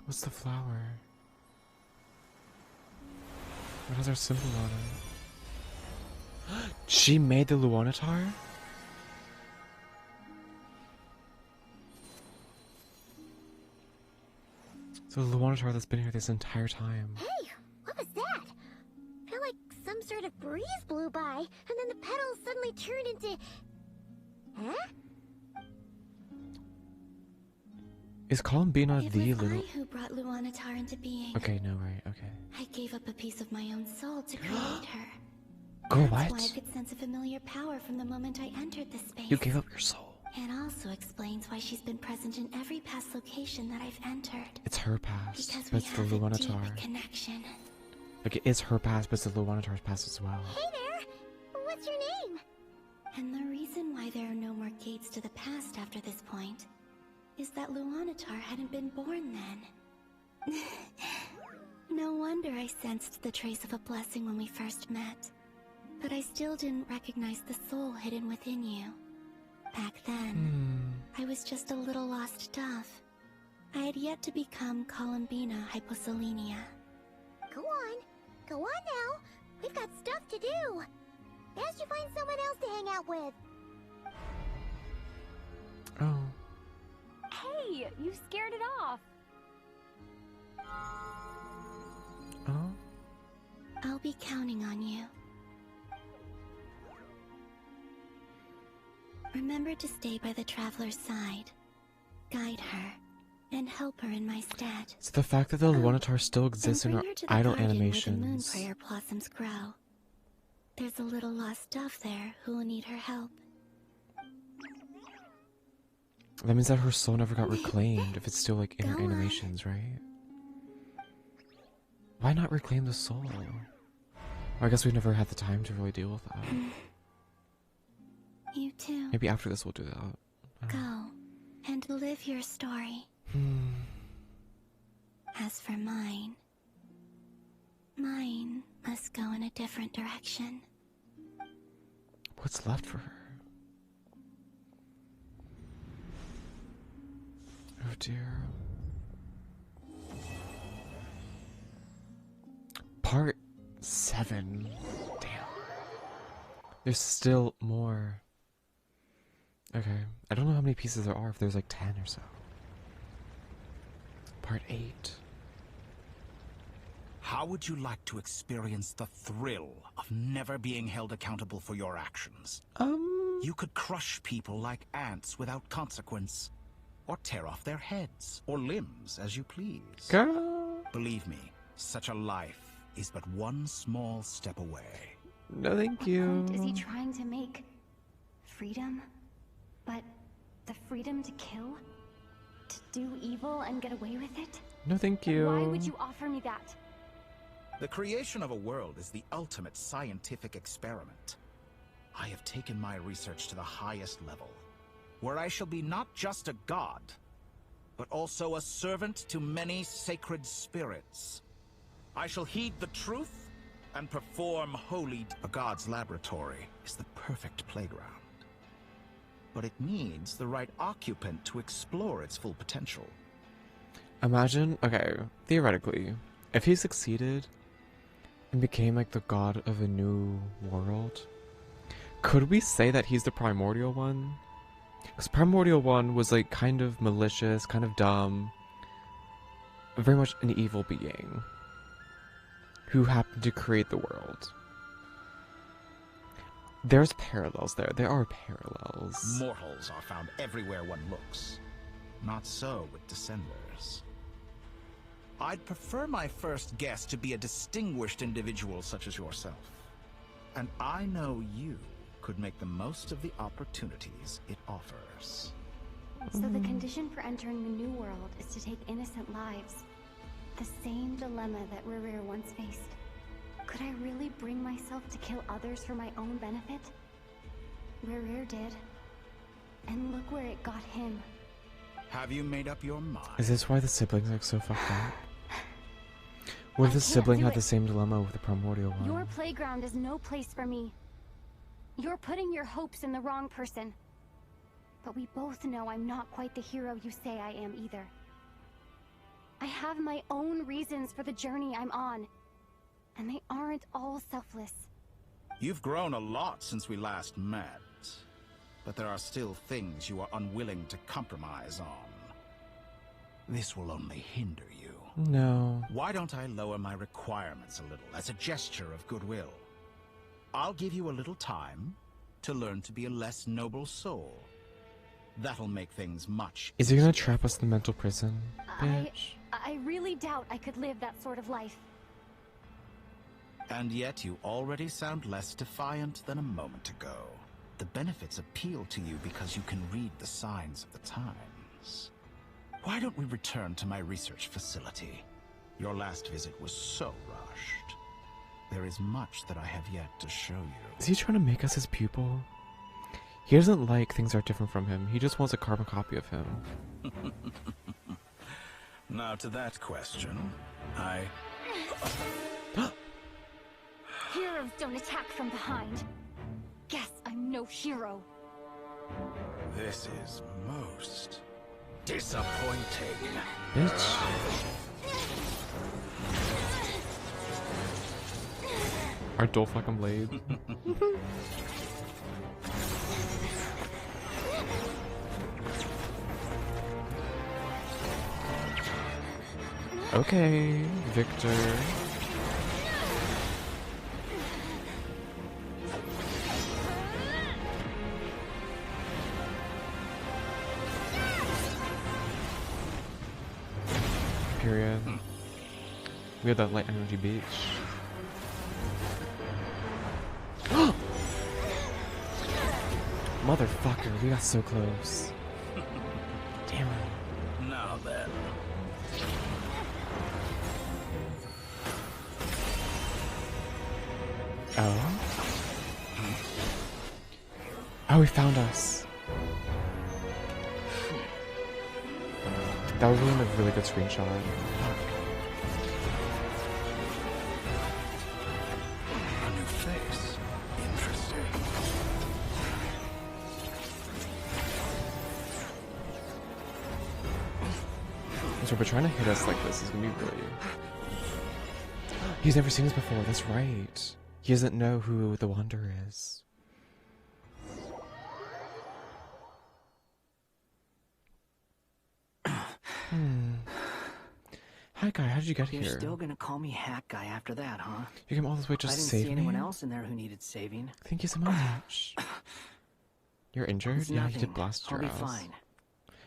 What's the flower? What has our symbol on it? She made the Luanatar? So the Luanatar that's been here this entire time. Hey, what was that? I feel like some sort of breeze blew by, and then the petals suddenly turned into... Huh? Is Columbina It the was Luna? I who brought Luanatar into being. Okay, no, right, okay. I gave up a piece of my own soul to create her. Girl, That's what? why I could sense a familiar power from the moment I entered this space. You gave up your soul. It also explains why she's been present in every past location that I've entered. It's her past, Because but we it's the have a Luanatar. deep connection. Like, it is her past, but it's the Luanatar's past as well. Hey there! What's your name? And the reason why there are no more gates to the past after this point is that Luanatar hadn't been born then. No wonder I sensed the trace of a blessing when we first met. But I still didn't recognize the soul hidden within you. Back then, I was just a little lost dove. I had yet to become Columbina Hyposelenia. Go on. Go on now. We've got stuff to do. Best you find someone else to hang out with. Oh. Hey, you scared it off. Oh? I'll be counting on you. Remember to stay by the traveler's side, guide her, and help her in my stead. So the fact that the Luanatar still exists in And our bring her to the idol garden where the moon animations. prayer blossoms grow. There's a little lost dove there who will need her help. That means that her soul never got reclaimed if it's still like in her Go on. animations, right? Why not reclaim the soul? Or I guess we've never had the time to really deal with that. You too. Maybe after this we'll do that. Go and live your story. As for mine must go in a different direction. What's left for her? Oh dear. Part 7. Damn. There's still more. Okay. I don't know how many pieces there are, if there's like 10 or so. Part 8. How would you like to experience the thrill of never being held accountable for your actions? You could crush people like ants without consequence, or tear off their heads or limbs as you please. Girl. Believe me, such a life is but one small step away. No, thank you. Is he trying to make freedom? But the freedom to kill? To do evil and get away with it? No, thank you. Why would you offer me that? The creation of a world is the ultimate scientific experiment. I have taken my research to the highest level, where I shall be not just a god, but also a servant to many sacred spirits. I shall heed the truth and perform holy... A god's laboratory is the perfect playground. But it needs the right occupant to explore its full potential. Imagine, okay, theoretically, if he succeeded and became like the god of a new world, could we say that he's the primordial one? Because primordial one was like kind of malicious, kind of dumb, very much an evil being who happened to create the world. There's parallels there. There are parallels. Mortals are found everywhere one looks. Not so with Descenders. I'd prefer my first guest to be a distinguished individual such as yourself. And I know you could make the most of the opportunities it offers. So the condition for entering the new world is to take innocent lives. The same dilemma that Rerir once faced. Could I really bring myself to kill others for my own benefit? Rerir did. And look where it got him. Have you made up your mind? Is this why the siblings are so fucked up? What if the sibling had the same dilemma with the primordial one? Your playground is no place for me. You're putting your hopes in the wrong person. But we both know I'm not quite the hero you say I am either. I have my own reasons for the journey I'm on. And they aren't all selfless. You've grown a lot since we last met. But there are still things you are unwilling to compromise on. This will only hinder you. No. Why don't I lower my requirements a little as a gesture of goodwill? I'll give you a little time to learn to be a less noble soul. That'll make things much Is he gonna trap us in the mental prison, bitch? I really doubt I could live that sort of life. And yet you already sound less defiant than a moment ago. The benefits appeal to you because you can read the signs of the times. Why don't we return to my research facility? Your last visit was so rushed. There is much that I have yet to show you. Is he trying to make us his pupil? He doesn't like things are different from him. He just wants a carbon copy of him. Now to that question, Heroes don't attack from behind. Guess I'm no hero. This is most disappointing. Bitch. Our Dolphin blade. Okay, Victor. Period. We had that light energy beach. Motherfucker, we got so close. Damn it. Now then. Oh? Oh, he found us. That was really a really good screenshot. A new face. Interesting. So if we're trying to hit us like this, it's gonna be really... He's never seen us before, that's right. He doesn't know who the Wanderer is. Hi guy, how did you get here? You're still gonna call me Hack Guy after that, huh? You came all this way just to save me? I didn't see anyone else in there who needed saving. Thank you so much. You're injured? It's Yeah, nothing. you did blast your I'll be ass. fine.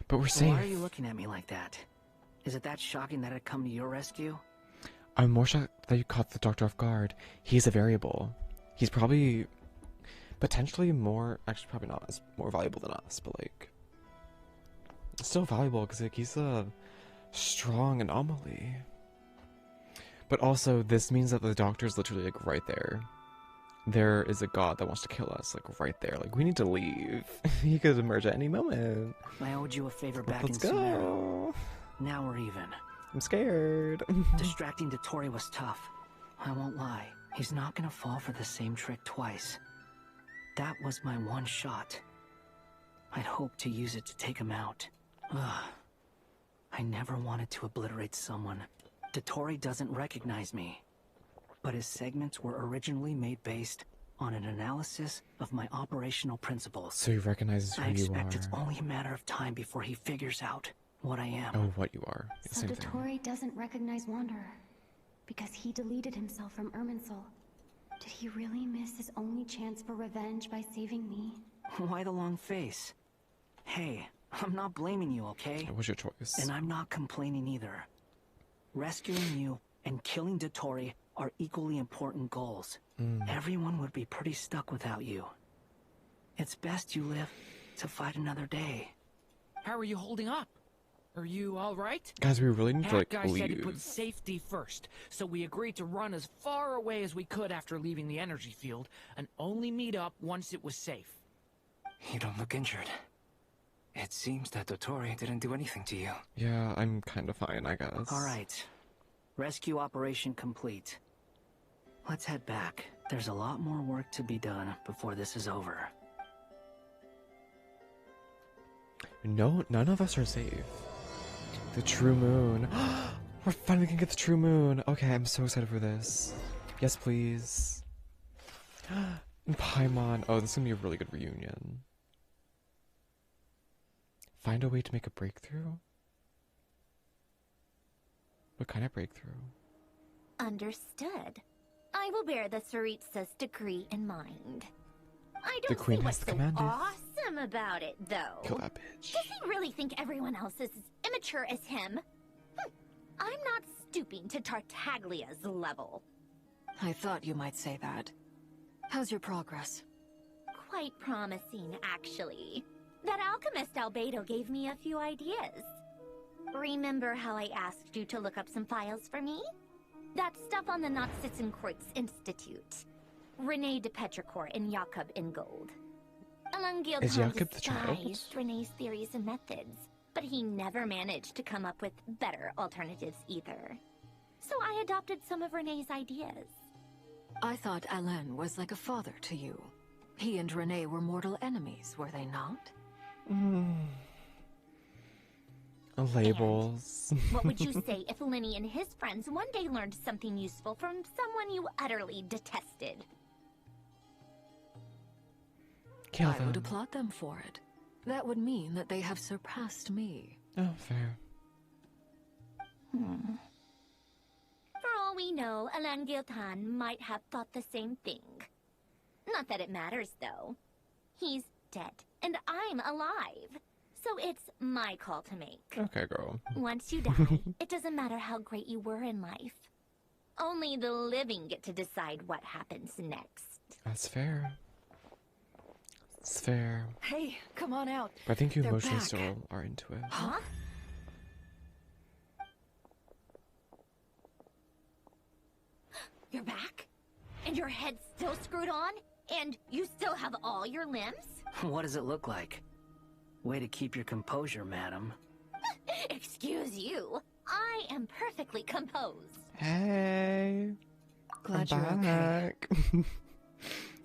But we're safe. Why are you looking at me like that? Is it that shocking that I'd come to your rescue? I'm more shocked that you caught the doctor off guard. He's a variable. He's probably... potentially more... actually, probably not as more valuable than us, but like... still valuable, because like, he's a strong anomaly. But also, this means that the doctor's literally, like, right there. There is a god that wants to kill us, like, right there. Like, we need to leave. He could emerge at any moment. I owed you a favor back Let's in go. Sumeru. Now we're even. I'm scared. Distracting Dotori was tough. I won't lie. He's not gonna fall for the same trick twice. That was my one shot. I'd hoped to use it to take him out. Ugh. I never wanted to obliterate someone. Dotori doesn't recognize me. But his segments were originally made based on an analysis of my operational principles. So he recognizes who I you expect are. it's only a matter of time before he figures out what I am. Oh, what you are. So Same thing. Dotori doesn't recognize Wanderer because he deleted himself from Irminsul. Did he really miss his only chance for revenge by saving me? Why the long face? Hey, I'm not blaming you, okay? It was your choice. And I'm not complaining either. Rescuing you and killing Dotori are equally important goals. Everyone would be pretty stuck without you. It's best you live to fight another day. How are you holding up? Are you all right? Guys, we really need to, like, That guy said he leave. put safety first, so we agreed to run as far away as we could after leaving the energy field, and only meet up once it was safe. You don't look injured. It seems that Dotori didn't do anything to you. Yeah, I'm kind of fine, I guess. Alright. Rescue operation complete. Let's head back. There's a lot more work to be done before this is over. No, none of us are safe. The true moon. We're finally gonna get the true moon. Okay, I'm so excited for this. Yes, please. And Paimon. Oh, this is gonna be a really good reunion. Find a way to make a breakthrough? What kind of breakthrough? Understood. I will bear the Tsaritsa's decree in mind. I The don't queen see has what's so commanded. awesome about it, though. Kill that bitch. Does he really think everyone else is as immature as him? I'm not stooping to Tartaglia's level. I thought you might say that. How's your progress? Quite promising, actually. That alchemist Albedo gave me a few ideas. Remember how I asked you to look up some files for me? That stuff on the Nazi-Kreuz Institute. René de Petrichor and Jakob Ingold. Alungil Is Jakob the child? despised René's theories and methods, but he never managed to come up with better alternatives either. So I adopted some of René's ideas. I thought Alain was like a father to you. He and Renee were mortal enemies, were they not? Labels. What would you say if Lenny and his friends one day learned something useful from someone you utterly detested? Kill I would them. applaud them for it. That would mean that they have surpassed me. Oh, fair. For all we know, Alain Giltan might have thought the same thing. Not that it matters, though. He's dead, and I'm alive. So it's my call to make. Okay, girl. Once you die, it doesn't matter how great you were in life. Only the living get to decide what happens next. That's fair. It's fair. Hey, come on out. But I think you They're emotionally back. still are into it. Huh? You're back? And your head's still screwed on? And you still have all your limbs? What does it look like? Way to keep your composure, madam. Excuse you. I am perfectly composed. Hey. Glad I'm you're okay. back.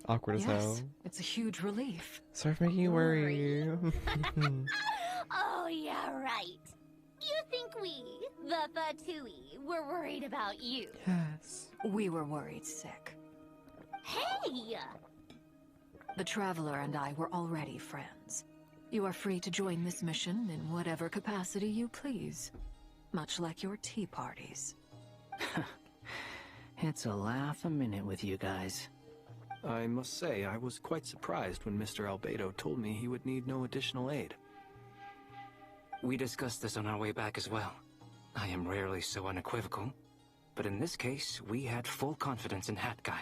Awkward as hell. Yes, it's a huge relief. Sorry for making you worry. Oh, yeah, right. You think we, the Fatui, were worried about you? Yes. We were worried sick. Hey! The Traveler and I were already friends. You are free to join this mission in whatever capacity you please. Much like your tea parties. It's a laugh a minute with you guys. I must say, I was quite surprised when Mr. Albedo told me he would need no additional aid. We discussed this on our way back as well. I am rarely so unequivocal, but in this case, we had full confidence in Hat Guy.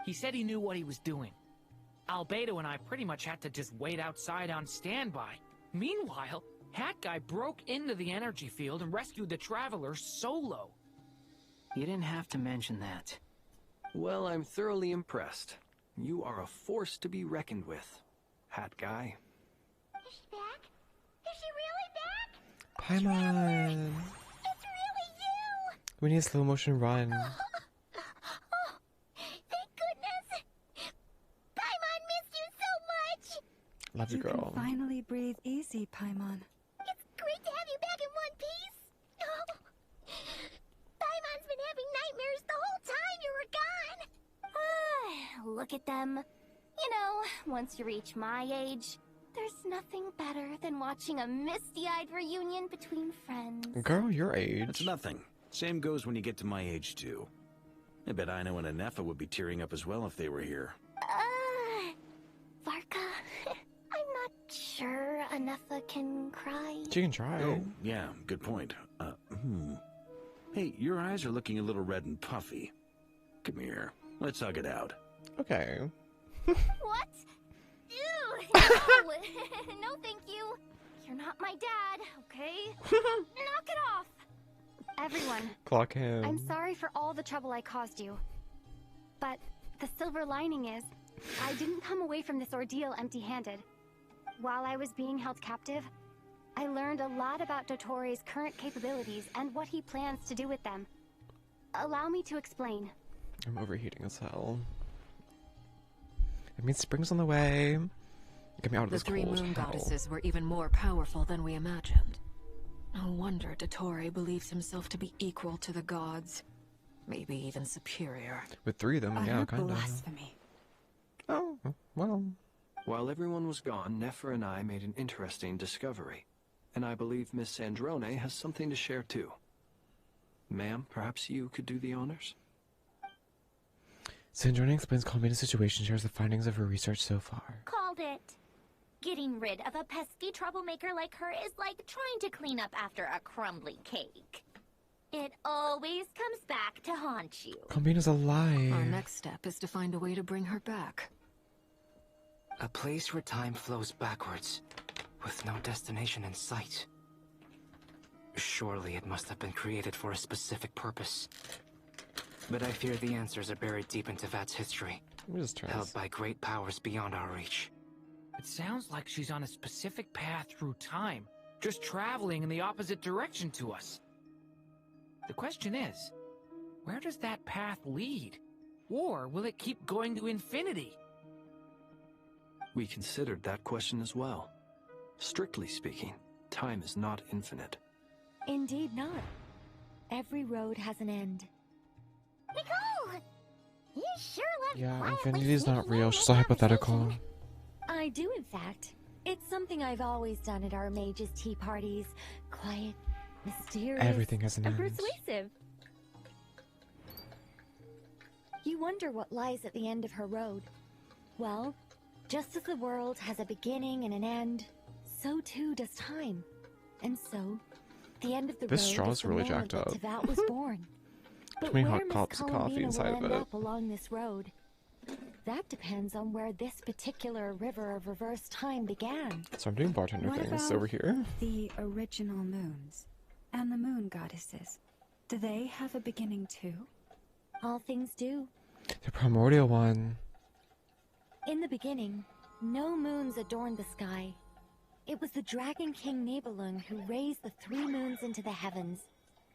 He said he knew what he was doing. Albedo and I pretty much had to just wait outside on standby. Meanwhile, Hat Guy broke into the energy field and rescued the Traveler solo. You didn't have to mention that. Well, I'm thoroughly impressed. You are a force to be reckoned with, Hat Guy. Is she back? Is she really back? Paimon! It's really you! We need a slow motion run. Oh, thank goodness! Paimon missed you so much! Love you, girl. Can finally breathe easy, Paimon. It's great to have you back in one piece! Oh. Paimon's been having nightmares the whole time you were gone! Look at them. You know, once you reach my age, there's nothing better than watching a misty-eyed reunion between friends. Girl, your age. That's nothing. Same goes when you get to my age, too. I bet Ino and Anefa would be tearing up as well if they were here. Varka, I'm not sure Anefa can cry. She can try. Oh, yeah, good point. Hey, your eyes are looking a little red and puffy. Come here. Let's hug it out. Okay. What? Ew, no. No, thank you. You're not my dad, okay? Knock it off. Everyone, Clock him. I'm sorry for all the trouble I caused you. But the silver lining is, I didn't come away from this ordeal empty-handed. While I was being held captive, I learned a lot about Dotori's current capabilities and what he plans to do with them. Allow me to explain. I'm overheating as hell. I mean, spring's on the way. Get me out of this cold The 3 moon hell. goddesses were even more powerful than we imagined. No wonder Dottore believes himself to be equal to the gods. Maybe even superior. With 3 of them, yeah, kind of. Blasphemy. Oh, well. While everyone was gone, Nefer and I made an interesting discovery. And I believe Miss Sandrone has something to share too. Ma'am, perhaps you could do the honors? Sandrone explains Colmina's situation, shares the findings of her research so far. Called it. Getting rid of a pesky troublemaker like her is like trying to clean up after a crumbly cake. It always comes back to haunt you. Colmina's alive. Our next step is to find a way to bring her back. A place where time flows backwards, with no destination in sight. Surely it must have been created for a specific purpose. But I fear the answers are buried deep into Vat's history, held by great powers beyond our reach. It sounds like she's on a specific path through time, just traveling in the opposite direction to us. The question is, where does that path lead? Or will it keep going to infinity? We considered that question as well. Strictly speaking, time is not infinite. Indeed not. Every road has an end. Nicole! You sure love Yeah, quietly infinity's not sneaking real, in it's just the a hypothetical. conversation. I do, in fact. It's something I've always done at our mages' tea parties. Quiet, mysterious, Everything has an and end. persuasive. You wonder what lies at the end of her road. Well, just as the world has a beginning and an end, so too does time. And so, the end of the This road straw is is the really moment jacked that up. Tevat was born. But 20 where hot Miss cups of coffee Colomina inside will of end it. up along this road, that depends on where this particular river of reverse time began. So I'm doing bartender What things about over here. the original moons and the moon goddesses? Do they have a beginning too? All things do. The primordial one. In the beginning, no moons adorned the sky. It was the Dragon King Nibelung who raised the 3 moons into the heavens,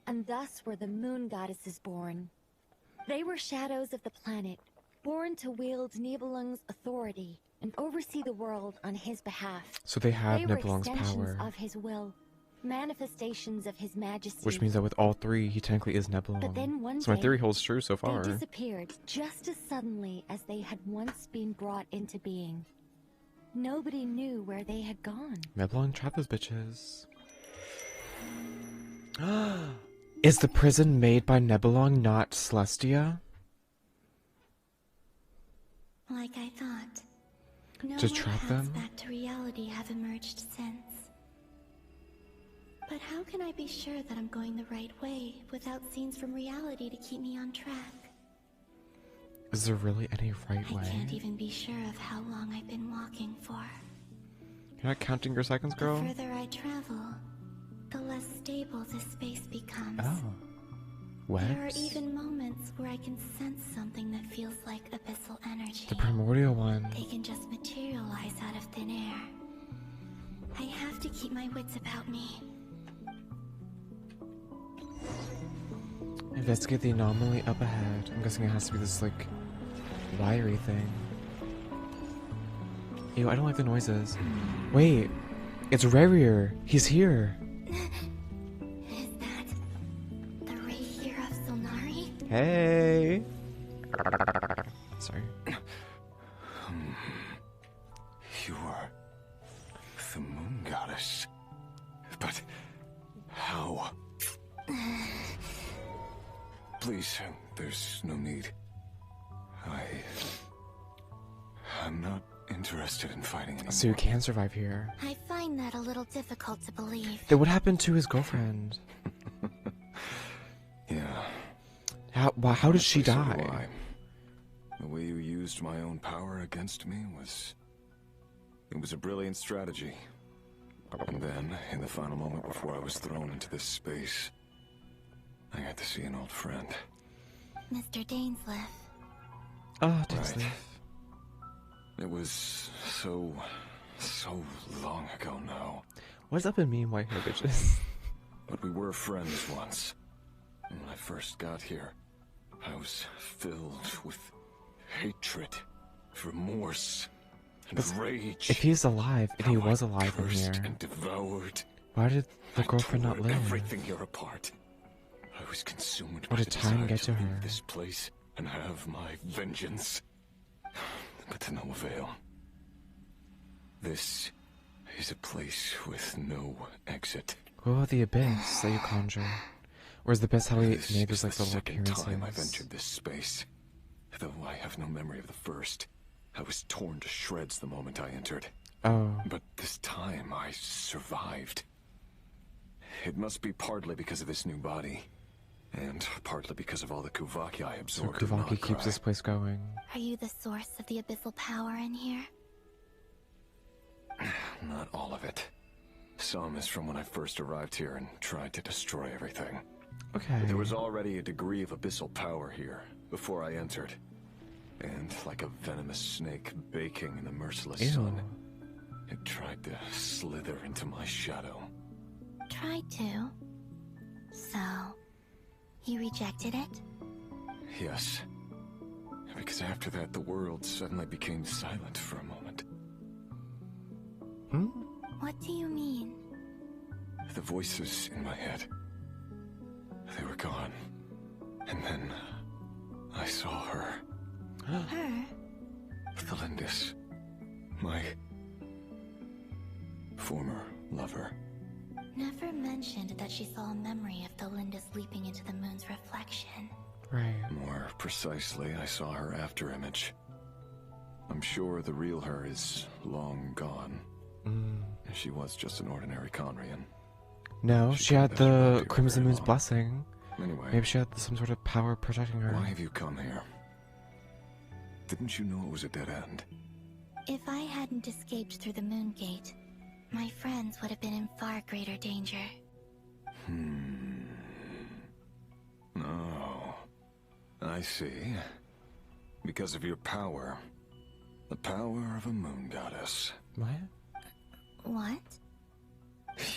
and thus were the moon goddesses born. They were shadows of the planet, born to wield Nibelung's authority and oversee the world on his behalf. So they have They were Nibelung's extensions power. of his will, manifestations of his majesty. Which means that with all 3, he technically is But then Nibelung. one So my day, theory holds true so far. They disappeared just as suddenly as they had once been brought into being. Nobody knew where they had gone. Nibelung trap those bitches. Is the prison made by Nibelung not Celestia? Like I thought. No To more trap paths them? back to reality have emerged since. But how can I be sure that I'm going the right way without scenes from reality to keep me on track? Is there really any right I way? can't even be sure of how long I've been walking for. You're not counting your seconds, girl? The further I travel, the less stable this space becomes. Oh. There are Webs? even moments where I can sense something that feels like abyssal energy. The primordial one. They can just materialize out of thin air. I have to keep my wits about me. Investigate the anomaly up ahead. I'm guessing it has to be this, like, wiry thing. Ew, I don't like the noises. Wait, it's Rarier. He's here. Is that the ray here of Solnari? Hey. Sorry. You are the moon goddess. But how? Please, there's no need. I'm not interested in fighting anymore. So you can survive here. I find that a little difficult to believe. Then what happened to his girlfriend? Yeah. How did she So do die? I. The way you used my own power against me was... It was a brilliant strategy. And then, in the final moment before I was thrown into this space, I got to see an old friend. Mr. Dainsleif. Oh, Right. It was so long ago now. What's up in me and white hair bitches? But we were friends once. And when I first got here, I was filled with hatred, remorse, and rage. If he's alive, and he was alive in Cursed here, and devoured. why did the girlfriend not Tore live? everything here apart. I was consumed What by did the time desire get to leave her? this place and have my vengeance. But to no avail. This is a place with no exit. What about the abyss that you conjure? Or is the abyss how he This made is his, like, the little second time I've appearances? entered this space. Though I have no memory of the first. I was torn to shreds the moment I entered. Oh. But this time I survived. It must be partly because of this new body. And partly because of all the Kuvaki I So absorbed in Kuvaki keeps Nod-Krai. this place going. Are you the source of the abyssal power in here? Not all of it. Some is from when I first arrived here and tried to destroy everything. Okay. But there was already a degree of abyssal power here before I entered. And like a venomous snake baking in the merciless Ew. sun, it tried to slither into my shadow. Tried to. So, you rejected it? Yes. Because after that, the world suddenly became silent for a moment. Hmm? What do you mean? The voices in my head, they were gone. And then I saw her. Her? Thelindis. My former lover. Never mentioned that she saw a memory of Thelindis leaping into the moon's reflection. Right. More precisely, I saw her after image. I'm sure the real her is long gone. She was just an ordinary Conrian. No, she had the Crimson Moon's blessing. Anyway. Maybe she had some sort of power protecting her. Why have you come here? Didn't you know it was a dead end? If I hadn't escaped through the moon gate, my friends would have been in far greater danger. Oh. I see. Because of your power. The power of a moon goddess. What? What?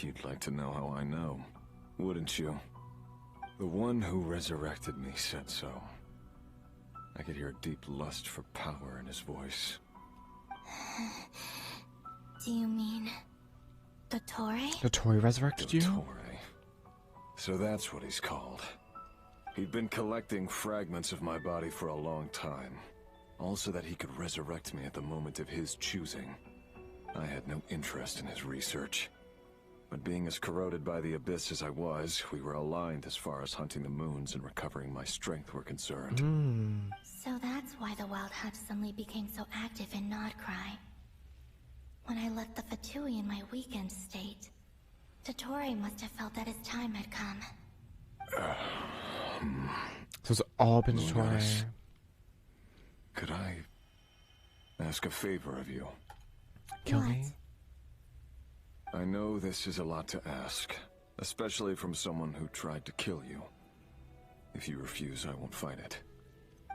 You'd like to know how I know, wouldn't you? The one who resurrected me said so. I could hear a deep lust for power in his voice. Do you mean... Dottore? The Tory resurrected you? Dottore. So that's what he's called. He'd been collecting fragments of my body for a long time. All so that he could resurrect me at the moment of his choosing. I had no interest in his research. But being as corroded by the abyss as I was, we were aligned as far as hunting the moons and recovering my strength were concerned. So that's why the Wild Hunt suddenly became so active in Nod-Krai. When I left the Fatui in my weakened state, Dottore must have felt that his time had come. So it's all been Moon Tory. goddess, could I ask a favor of you? Kill me? I know this is a lot to ask, especially from someone who tried to kill you. If you refuse, I won't fight it.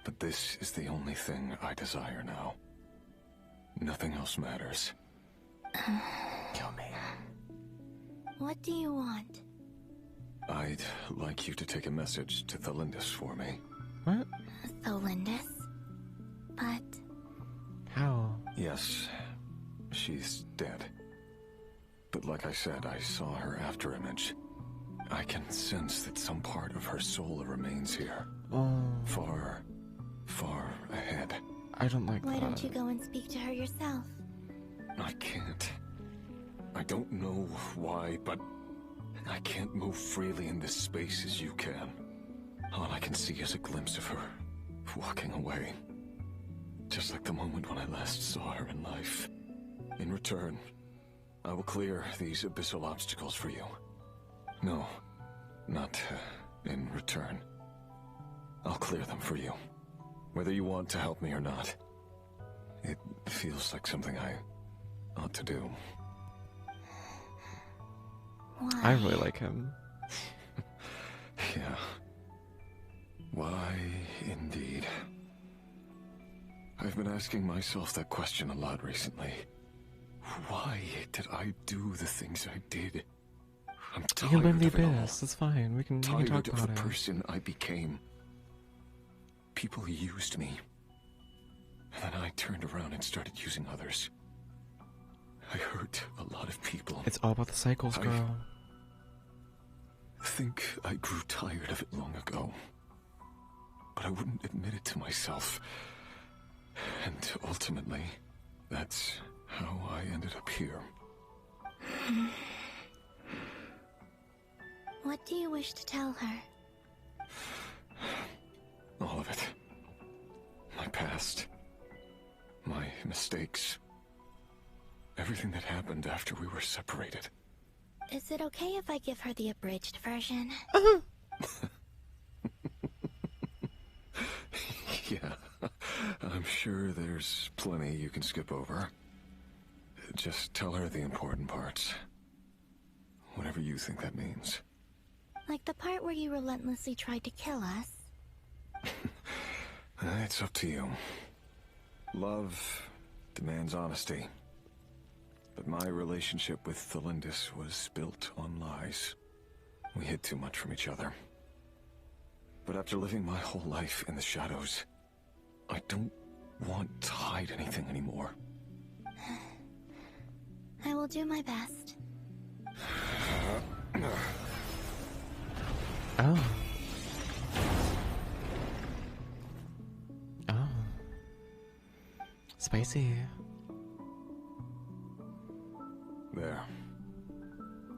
But this is the only thing I desire now. Nothing else matters. Kill me. What do you want? I'd like you to take a message to Thalindis for me. What? Thalindis? But... How? Yes, she's dead. But like I said, I saw her after image. I can sense that some part of her soul remains here. Oh. Far, far ahead. I don't like Why that. don't you go and speak to her yourself? I can't. I don't know why, but I can't move freely in this space as you can. All I can see is a glimpse of her, walking away. Just like the moment when I last saw her in life. In return, I will clear these abyssal obstacles for you. No, not in return. I'll clear them for you, whether you want to help me or not. It feels like something I ought to do. Why? I really like him. Yeah. Why, indeed. I've been asking myself that question a lot recently. Why did I do the things I did? I'm You tired can blame the of it all. abyss. That's fine. We can Tired talk of about the it. person I became. People used me. And then I turned around and started using others. I hurt a lot of people. It's all about the cycles, girl. I think I grew tired of it long ago. But I wouldn't admit it to myself. And ultimately, that's how I ended up here. What do you wish to tell her? All of it. My past. My mistakes. Everything that happened after we were separated. Is it okay if I give her the abridged version? Yeah, I'm sure there's plenty you can skip over. Just tell her the important parts. Whatever you think that means. Like the part where you relentlessly tried to kill us? It's up to you. Love demands honesty. But my relationship with Thalindis was built on lies. We hid too much from each other. But after living my whole life in the shadows, I don't want to hide anything anymore. I will do my best. Oh. Oh. Spicy. There.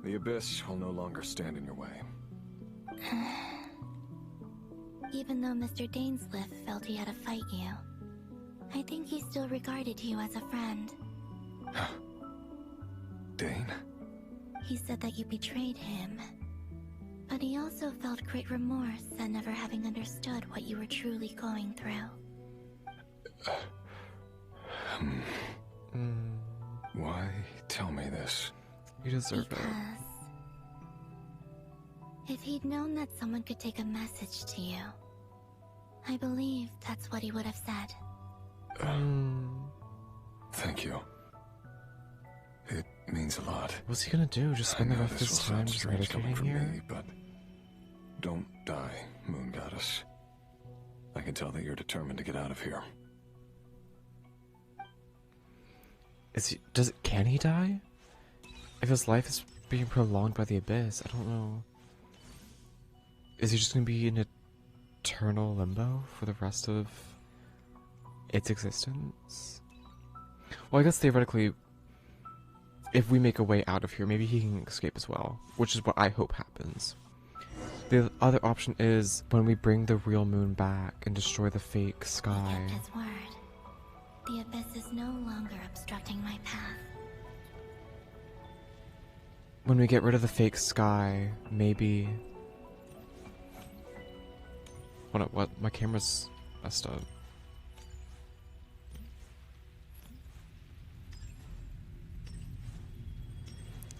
The abyss will no longer stand in your way. Even though Mr. Dainsliff felt he had to fight you, I think he still regarded you as a friend. Dane? He said that you betrayed him, but he also felt great remorse at never having understood what you were truly going through. Why tell me this? You deserve Because it. if he'd known that someone could take a message to you, I believe that's what he would have said. Thank you. It means a lot. What's he gonna do? Just spend the rest of his time just meditating from here? me, but don't die, Moon Goddess. I can tell that you're determined to get out of here. Can he die? If his life is being prolonged by the abyss, I don't know. Is he just gonna be in eternal limbo for the rest of its existence? Well, I guess theoretically, if we make a way out of here, maybe he can escape as well, which is what I hope happens. The other option is when we bring the real moon back and destroy the fake sky. He kept his word. The abyss is no longer obstructing my path. When we get rid of the fake sky, maybe... What? My camera's messed up.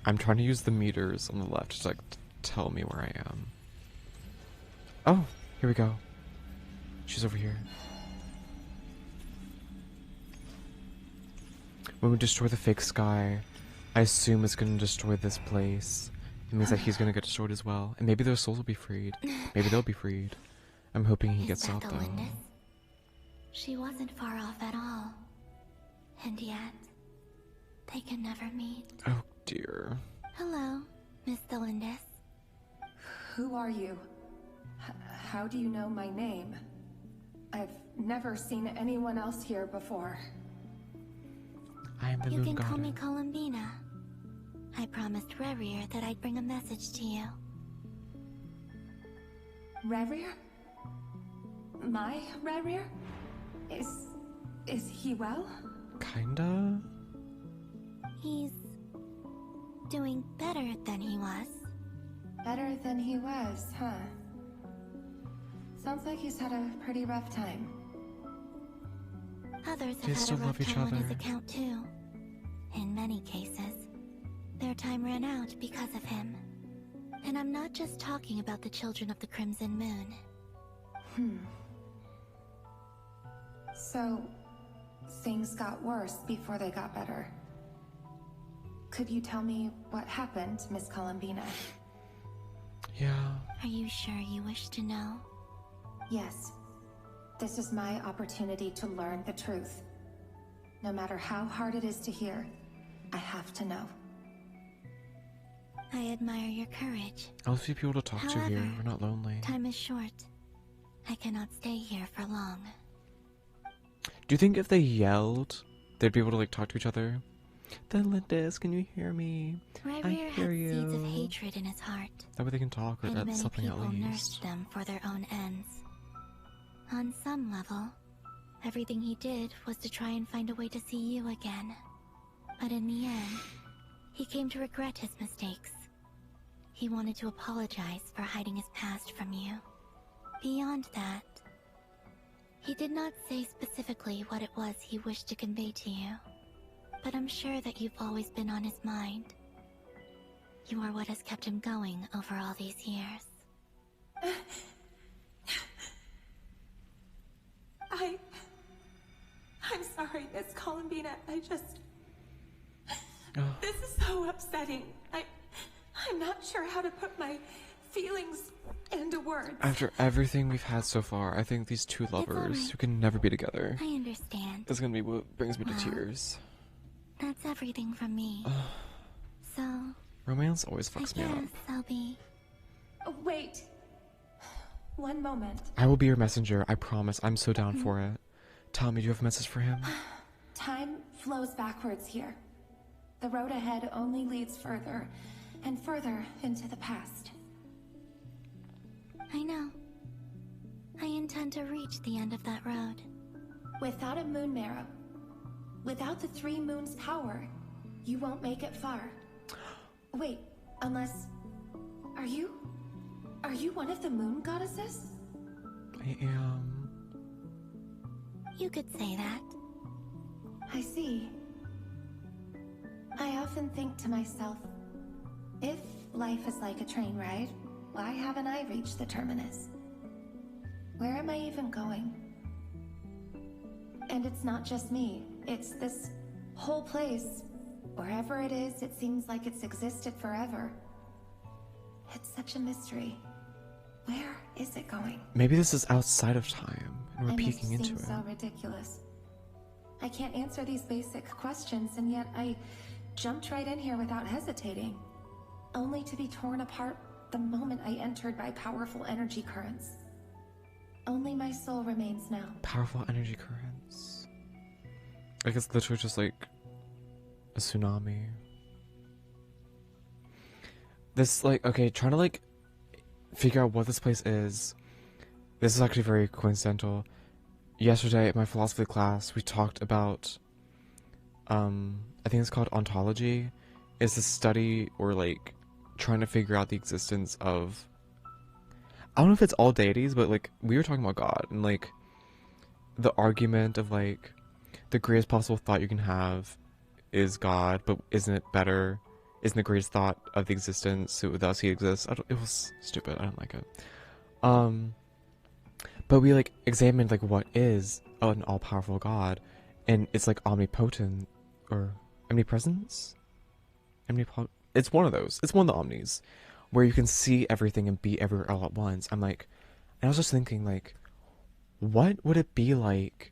I'm trying to use the meters on the left to like tell me where I am. Oh, Here we go. She's over here. When we destroy the fake sky, I assume it's gonna destroy this place. It means that he's gonna get destroyed as well. And maybe their souls will be freed. Maybe they'll be freed. I'm hoping he gets out though. She wasn't far off at all. And yet, they can never meet. Oh dear. Hello, Miss Delindis. Who are you? How do you know my name? I've never seen anyone else here before. I am the You moon can goddess. call me Columbina. I promised Rerir that I'd bring a message to you. Rerir? My Rerir? Is he well? Kinda? He's doing better than he was. Better than he was, huh? Sounds like he's had a pretty rough time. Others They have still had a rough love each time on his other. account too. In many cases, their time ran out because of him. And I'm not just talking about the children of the Crimson Moon. So, things got worse before they got better. Could you tell me what happened, Miss Columbina? Yeah. Are you sure you wish to know? Yes. This is my opportunity to learn the truth. No matter how hard it is to hear, I have to know. I admire your courage. I'll few people to talk to here. However, We're not lonely. Time is short. I cannot stay here for long. Do you think if they yelled, they'd be able to like talk to each other? Delindis, can you hear me? I Rerir hear had you. seeds of hatred in his heart. That way they can talk, or And that's many something at people least. nursed them for their own ends. On some level, everything he did was to try and find a way to see you again. But in the end, he came to regret his mistakes. He wanted to apologize for hiding his past from you. Beyond that, he did not say specifically what it was he wished to convey to you. But I'm sure that you've always been on his mind. You are what has kept him going over all these years. I'm sorry, Miss Columbina. Oh. This is so upsetting. I'm not sure how to put my feelings into words. After everything we've had so far, I think these two lovers alright. who can never be together I understand. is gonna be what brings me to Well, tears. That's everything from me. So, Romance always I fucks me up. guess I'll be... Oh, wait. One moment. I will be your messenger, I promise. I'm so down for it. Tell me, do you have a message for him? Time flows backwards here. The road ahead only leads further and further into the past. I know. I intend to reach the end of that road. Without a moon marrow, without the 3 moons' power, you won't make it far. Wait, unless... Are you one of the moon goddesses? I am. You could say that. I see. I often think to myself, if life is like a train ride, why haven't I reached the terminus? Where am I even going? And it's not just me, it's this whole place. Wherever it is, it seems like it's existed forever. It's such a mystery. Where is it going? Maybe this is outside of time, and we're And peeking it into seems it. so ridiculous. I can't answer these basic questions, and yet I jumped right in here without hesitating, only to be torn apart the moment I entered by powerful energy currents. Only my soul remains now. Powerful energy currents. Like it's literally just like a tsunami. This like, okay, trying to like figure out what this place is. This is actually very coincidental. Yesterday at my philosophy class, we talked about I think it's called ontology. It's a study or like trying to figure out the existence of, I don't know if it's all deities, but like we were talking about God and like the argument of like the greatest possible thought you can have is God, but isn't it better? Isn't the greatest thought of the existence, so thus he exists? It was stupid. I don't like it. But we like examined like what is an all-powerful God, and it's like omnipotent or omnipresence. It's one of those. It's one of the omnis, where you can see everything and be everywhere all at once. And I was just thinking like, what would it be like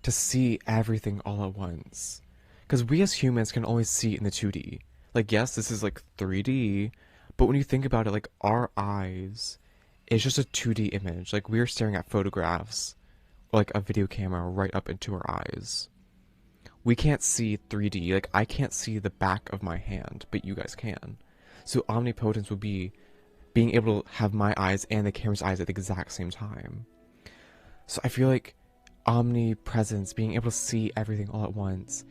to see everything all at once? Because we as humans can only see in the 2D. Like, yes, this is like 3D, but when you think about it, like our eyes, it's just a 2D image. Like we're staring at photographs, or like a video camera right up into our eyes. We can't see 3D. Like I can't see the back of my hand, but you guys can. So omnipotence would be being able to have my eyes and the camera's eyes at the exact same time. So I feel like omnipresence, being able to see everything all at once,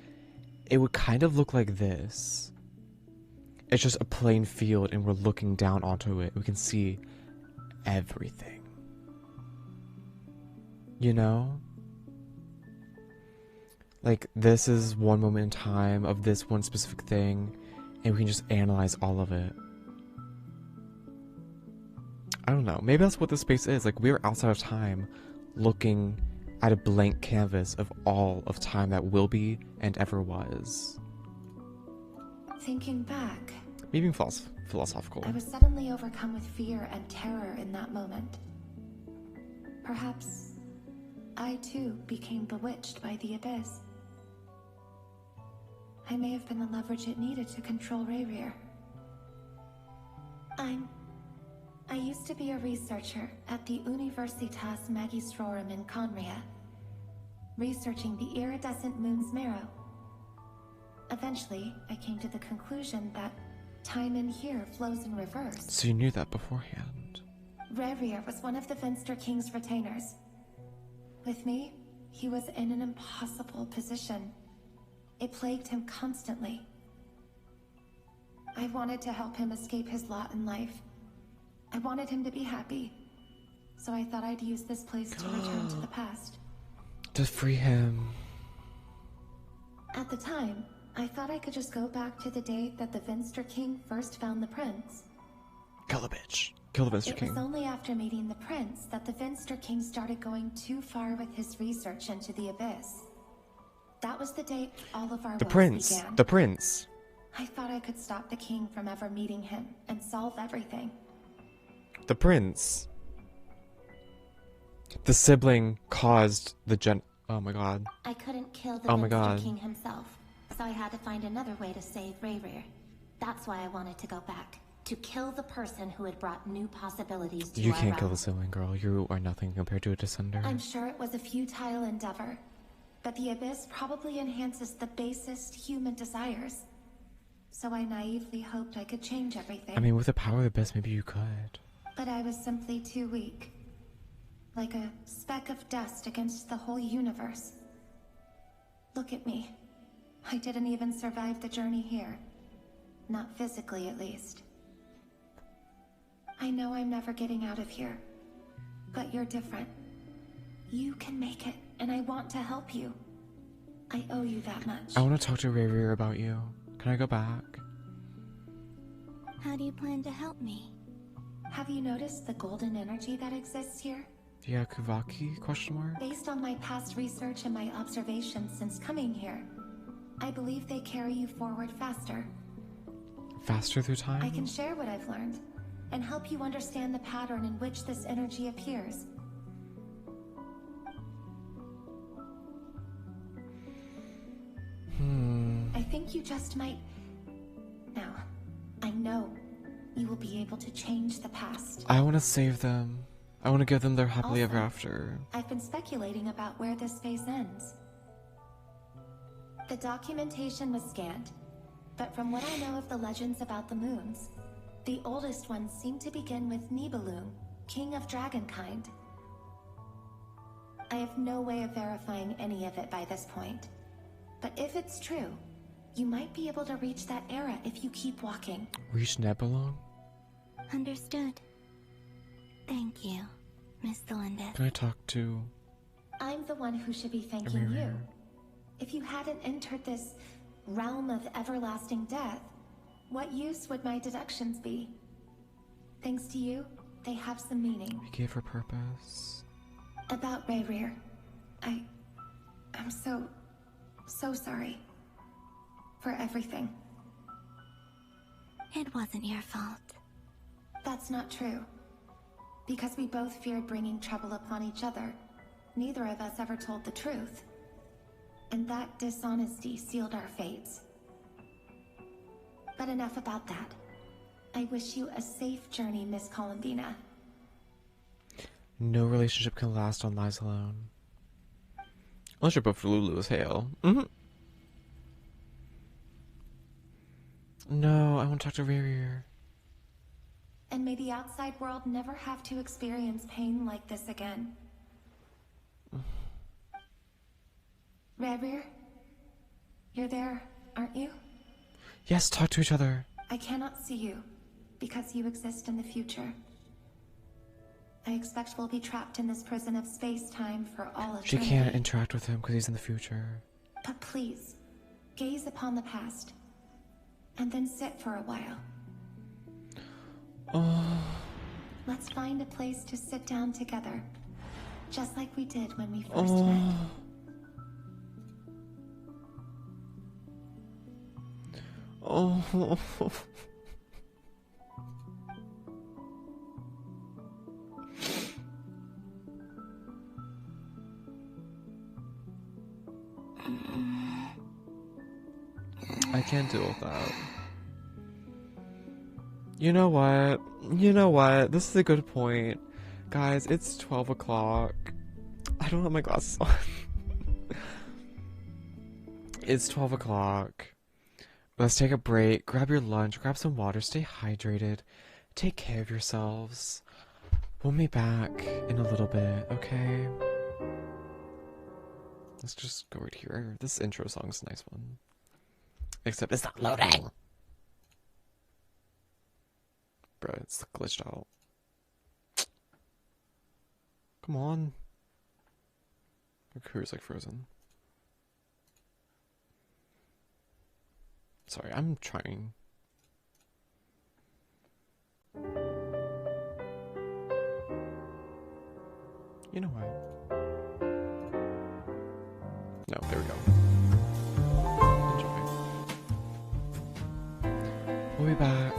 it would kind of look like this. It's just a plain field and we're looking down onto it. We can see everything. You know? Like, this is one moment in time of this one specific thing, and we can just analyze all of it. I don't know. Maybe that's what this space is. Like, we're outside of time, looking at a blank canvas of all of time that will be and ever was. Thinking back, Maybe philosophical. I was suddenly overcome with fear and terror in that moment. Perhaps I too became bewitched by the abyss. I may have been the leverage it needed to control Rayrir. I used to be a researcher at the Universitas Magistrorum in Conria, researching the iridescent moon's marrow. Eventually, I came to the conclusion that time in here flows in reverse. So you knew that beforehand. Rayrir was one of the Finster King's retainers. With me, he was in an impossible position. It plagued him constantly. I wanted to help him escape his lot in life. I wanted him to be happy. So I thought I'd use this place to return to the past. To free him. At the time, I thought I could just go back to the day that the Finster King first found the prince. Kill the bitch. Kill the Finster King. It was only after meeting the prince that the Finster King started going too far with his research into the abyss. That was the day all of our woes began. The prince. I thought I could stop the king from ever meeting him and solve everything. The prince. The sibling caused the oh my god. I couldn't kill the Finster King himself, so I had to find another way to save Rayrir. That's why I wanted to go back. To kill the person who had brought new possibilities to You our can't kill realm. the sibling, girl. You are nothing compared to a descender. I'm sure it was a futile endeavor, but the abyss probably enhances the basest human desires. So I naively hoped I could change everything. I mean, with the power of the abyss, maybe you could. But I was simply too weak. Like a speck of dust against the whole universe. Look at me. I didn't even survive the journey here. Not physically, at least. I know I'm never getting out of here. But you're different. You can make it, and I want to help you. I owe you that much. I want to talk to Rayrir about you. Can I go back? How do you plan to help me? Have you noticed the golden energy that exists here? Yeah, Kuvaki? Question mark? Based on my past research and my observations since coming here, I believe they carry you forward faster. Faster through time? I can share what I've learned, and help you understand the pattern in which this energy appears. I think you just might... Now, I know you will be able to change the past. I want to save them. I want to give them their happily ever Also, after. I've been speculating about where this phase ends. The documentation was scanned, but from what I know of the legends about the moons, the oldest ones seem to begin with Nibelung, king of dragonkind. I have no way of verifying any of it by this point. But if it's true, you might be able to reach that era if you keep walking. Reach Nebulong? Understood. Thank you, Miss Delendis. Can I talk to... I'm the one who should be thanking you. If you hadn't entered this realm of everlasting death, what use would my deductions be? Thanks to you, they have some meaning. We gave her purpose. About Rayrear. I'm so sorry. For everything. It wasn't your fault. That's not true. Because we both feared bringing trouble upon each other, neither of us ever told the truth. And that dishonesty sealed our fates. But enough about that. I wish you a safe journey, Miss Columbina. No relationship can last on lies alone. Unless you're both Lulu as hell. No, I want to talk to Riri. And may the outside world never have to experience pain like this again. Rayrear? You're there, aren't you? Yes, talk to each other. I cannot see you, because you exist in the future. I expect we'll be trapped in this prison of space-time for all eternity. She can't interact with him because he's in the future. But please, gaze upon the past, and then sit for a while. Oh. Let's find a place to sit down together, just like we did when we first met. Oh. I can't deal with that. You know what? You know what? This is a good point. Guys, it's 12 o'clock. I don't have my glasses on. It's 12 o'clock. Let's take a break. Grab your lunch. Grab some water. Stay hydrated. Take care of yourselves. We'll be back in a little bit, okay? Let's just go right here. This intro song's a nice one. Except it's not loading. Bro, it's glitched out. Come on. My computer's like frozen. Sorry, I'm trying. You know what? No, there we go. Enjoy. We'll be back.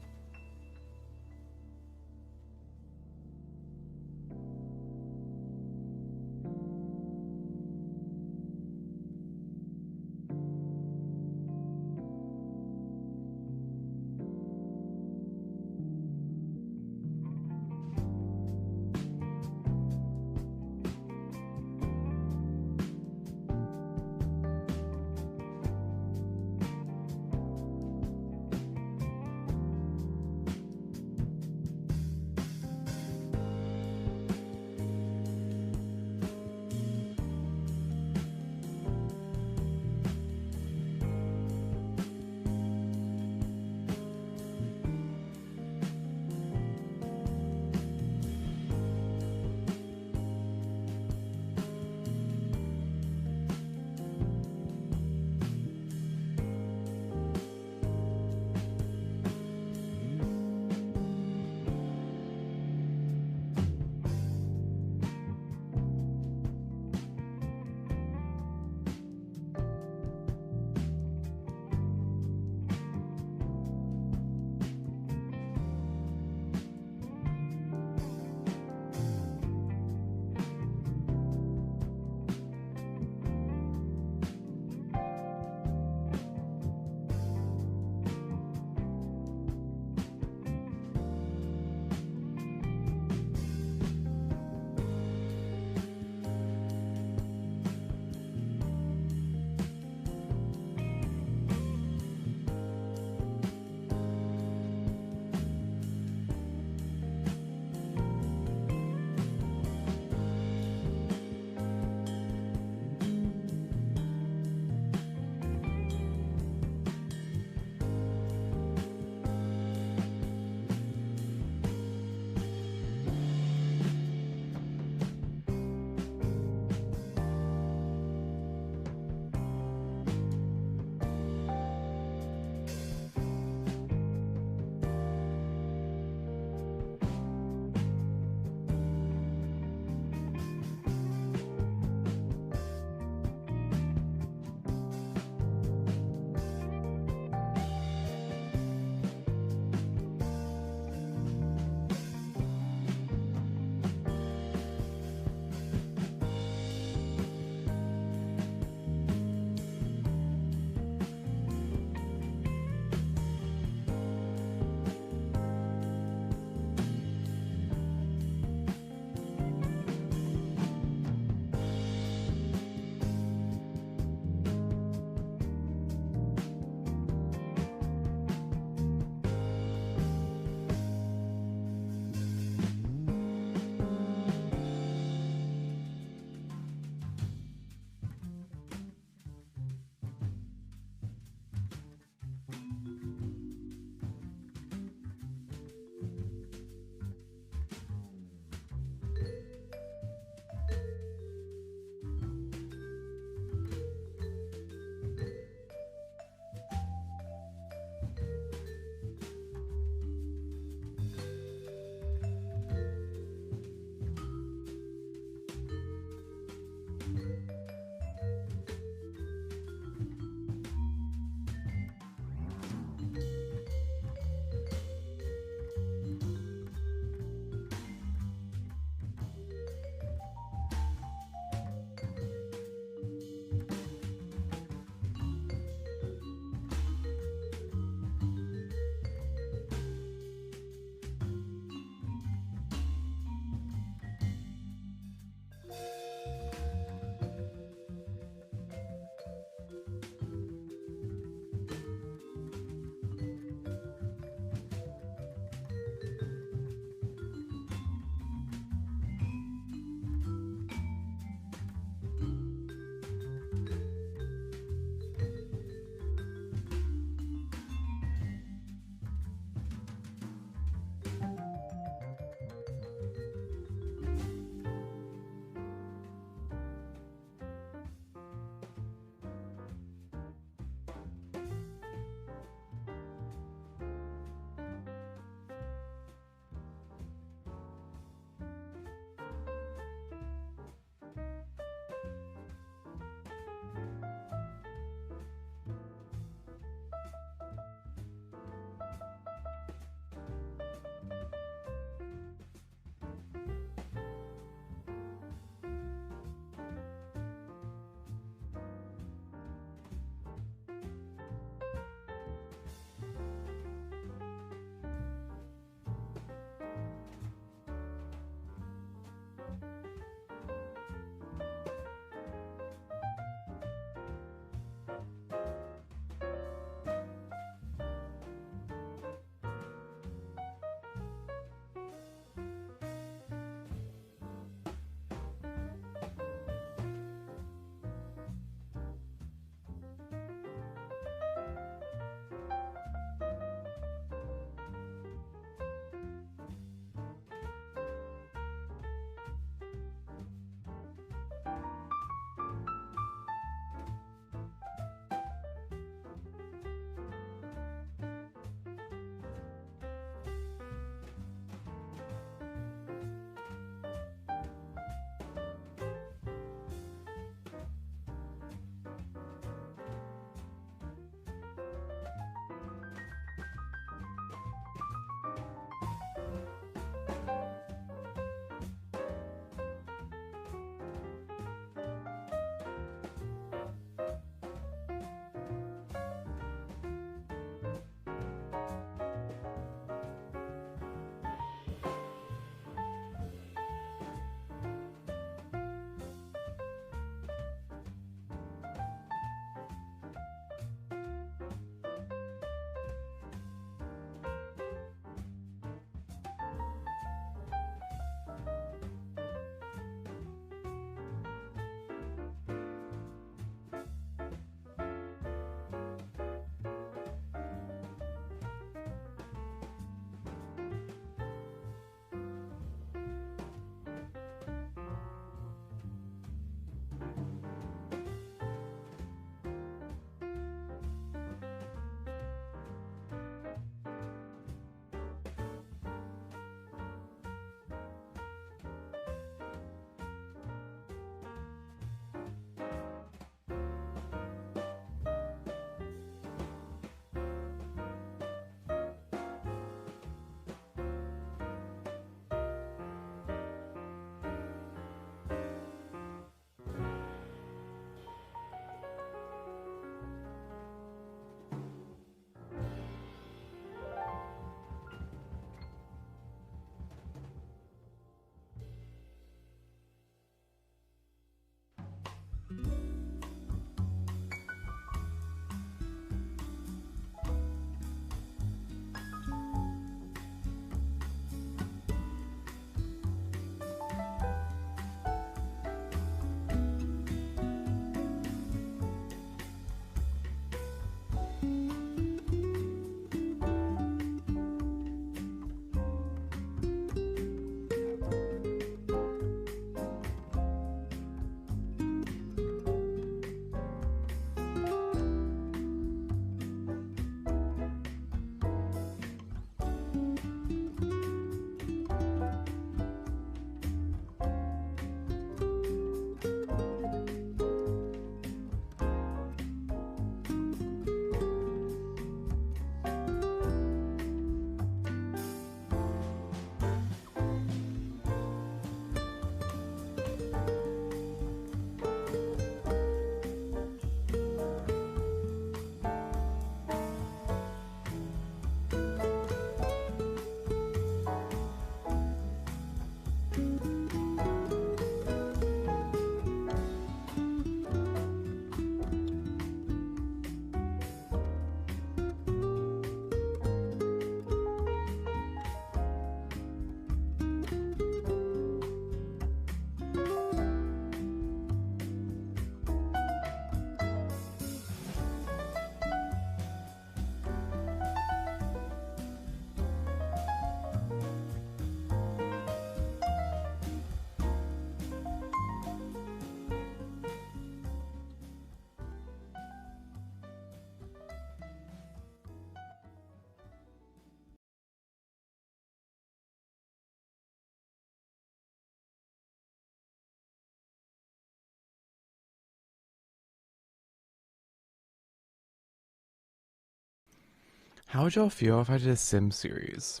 How would y'all feel if I did a Sim series?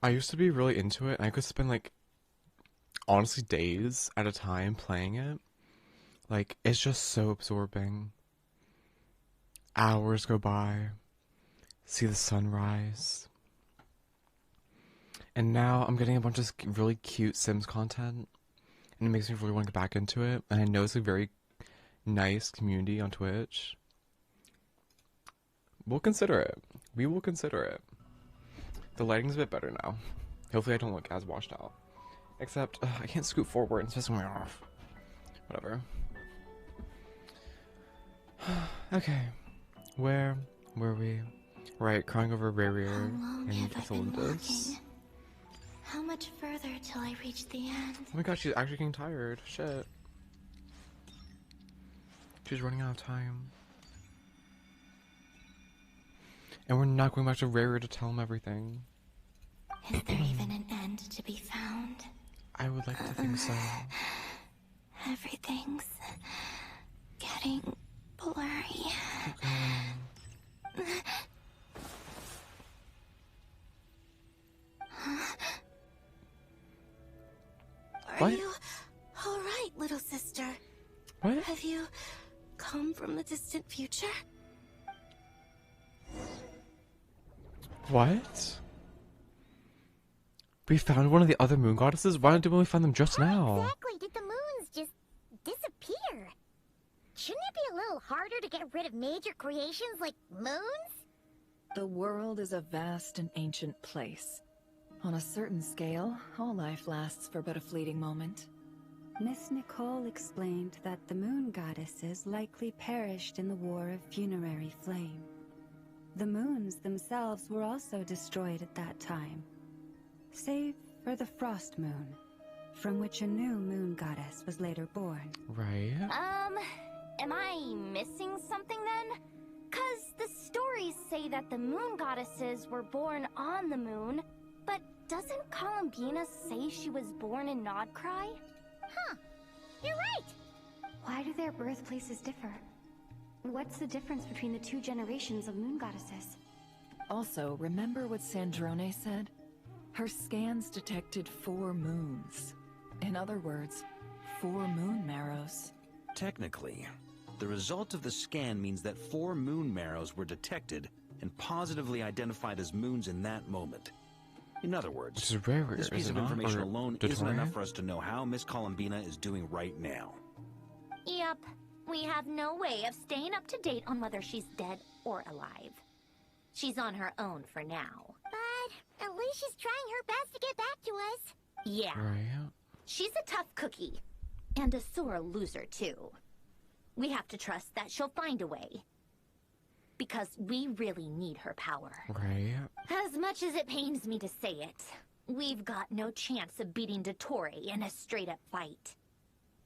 I used to be really into it, and I could spend, like, honestly days at a time playing it. Like, it's just so absorbing. Hours go by, see the sunrise. And now I'm getting a bunch of really cute Sims content, and it makes me really want to get back into it. And I know it's a very nice community on Twitch. We'll consider it. We will consider it. The lighting's a bit better now. Hopefully I don't look as washed out. Except, I can't scoot forward. It's pissing me off. Whatever. Okay. Where were we? Right, crying over Barrier and Olympus. How much further till I reach the end? Oh my god, she's actually getting tired. Shit. She's running out of time. And we're not going back to Rare to tell him everything. Is there even an end to be found? I would like to think so. Everything's getting blurry. What? Are you alright, little sister? What? Have you come from the distant future? What? We found one of the other moon goddesses? Why didn't we find them just now? Exactly did the moons just disappear? Shouldn't it be a little harder to get rid of major creations like moons? The world is a vast and ancient place. On a certain scale, all life lasts for but a fleeting moment. Miss Nicole explained that the moon goddesses likely perished in the War of Funerary Flame. The moons themselves were also destroyed at that time, save for the Frost Moon, from which a new moon goddess was later born. Right. Am I missing something then? 'Cause the stories say that the moon goddesses were born on the moon, but doesn't Columbina say she was born in Nod-Krai? Huh. You're right. Why do their birthplaces differ? What's the difference between the two generations of moon goddesses? Also, remember what Sandrone said? Her scans detected 4 moons. In other words, 4 moon marrows. Technically, the result of the scan means that 4 moon marrows were detected and positively identified as moons in that moment. In other words, Which is rare, this piece is of it not? information Or alone Dottore? isn't enough for us to know how Miss Columbina is doing right now. Yep. We have no way of staying up to date on whether she's dead or alive. She's on her own for now. But at least she's trying her best to get back to us. Yeah. Right. She's a tough cookie. And a sore loser, too. We have to trust that she'll find a way. Because we really need her power. Right. As much as it pains me to say it, we've got no chance of beating Dottore in a straight-up fight.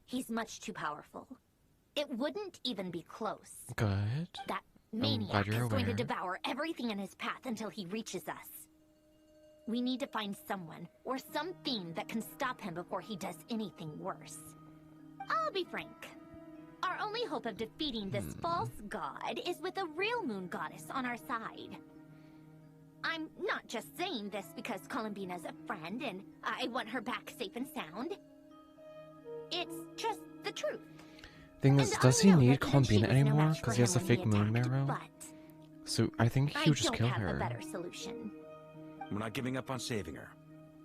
He's much too powerful. It wouldn't even be close. Good. That I'm maniac glad is you're going to aware. devour everything in his path until he reaches us. We need to find someone, or something that can stop him before he does anything worse. I'll be frank. Our only hope of defeating this false god is with a real moon goddess on our side. I'm not just saying this because Columbina's a friend and I want her back safe and sound. It's just the truth. Thing is, And does I he know need that even she Columbina was no anymore? match for Because he has a him when fake he moon attacked, marrow? but So I think he I would just don't kill have a her. better solution. We're not giving up on saving her,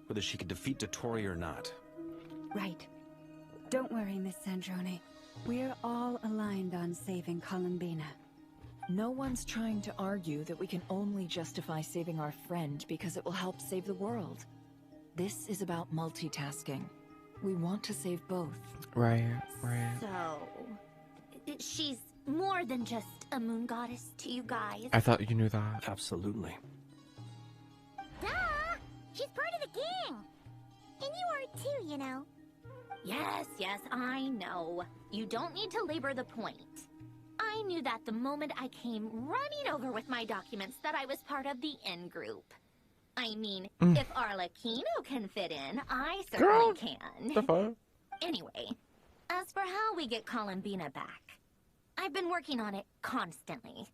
whether she can defeat Dottore or not. Right. Don't worry, Miss Sandrone. We're all aligned on saving Columbina. No one's trying to argue that we can only justify saving our friend because it will help save the world. This is about multitasking. We want to save both. Right, right. So, she's more than just a moon goddess to you guys. I thought you knew that. Absolutely. Duh! She's part of the gang! And you are too, you know. Yes, I know. You don't need to labor the point. I knew that the moment I came running over with my documents that I was part of the in-group. I mean, if Arlecchino can fit in, I certainly can. The fuck? Anyway, as for how we get Columbina back, I've been working on it constantly.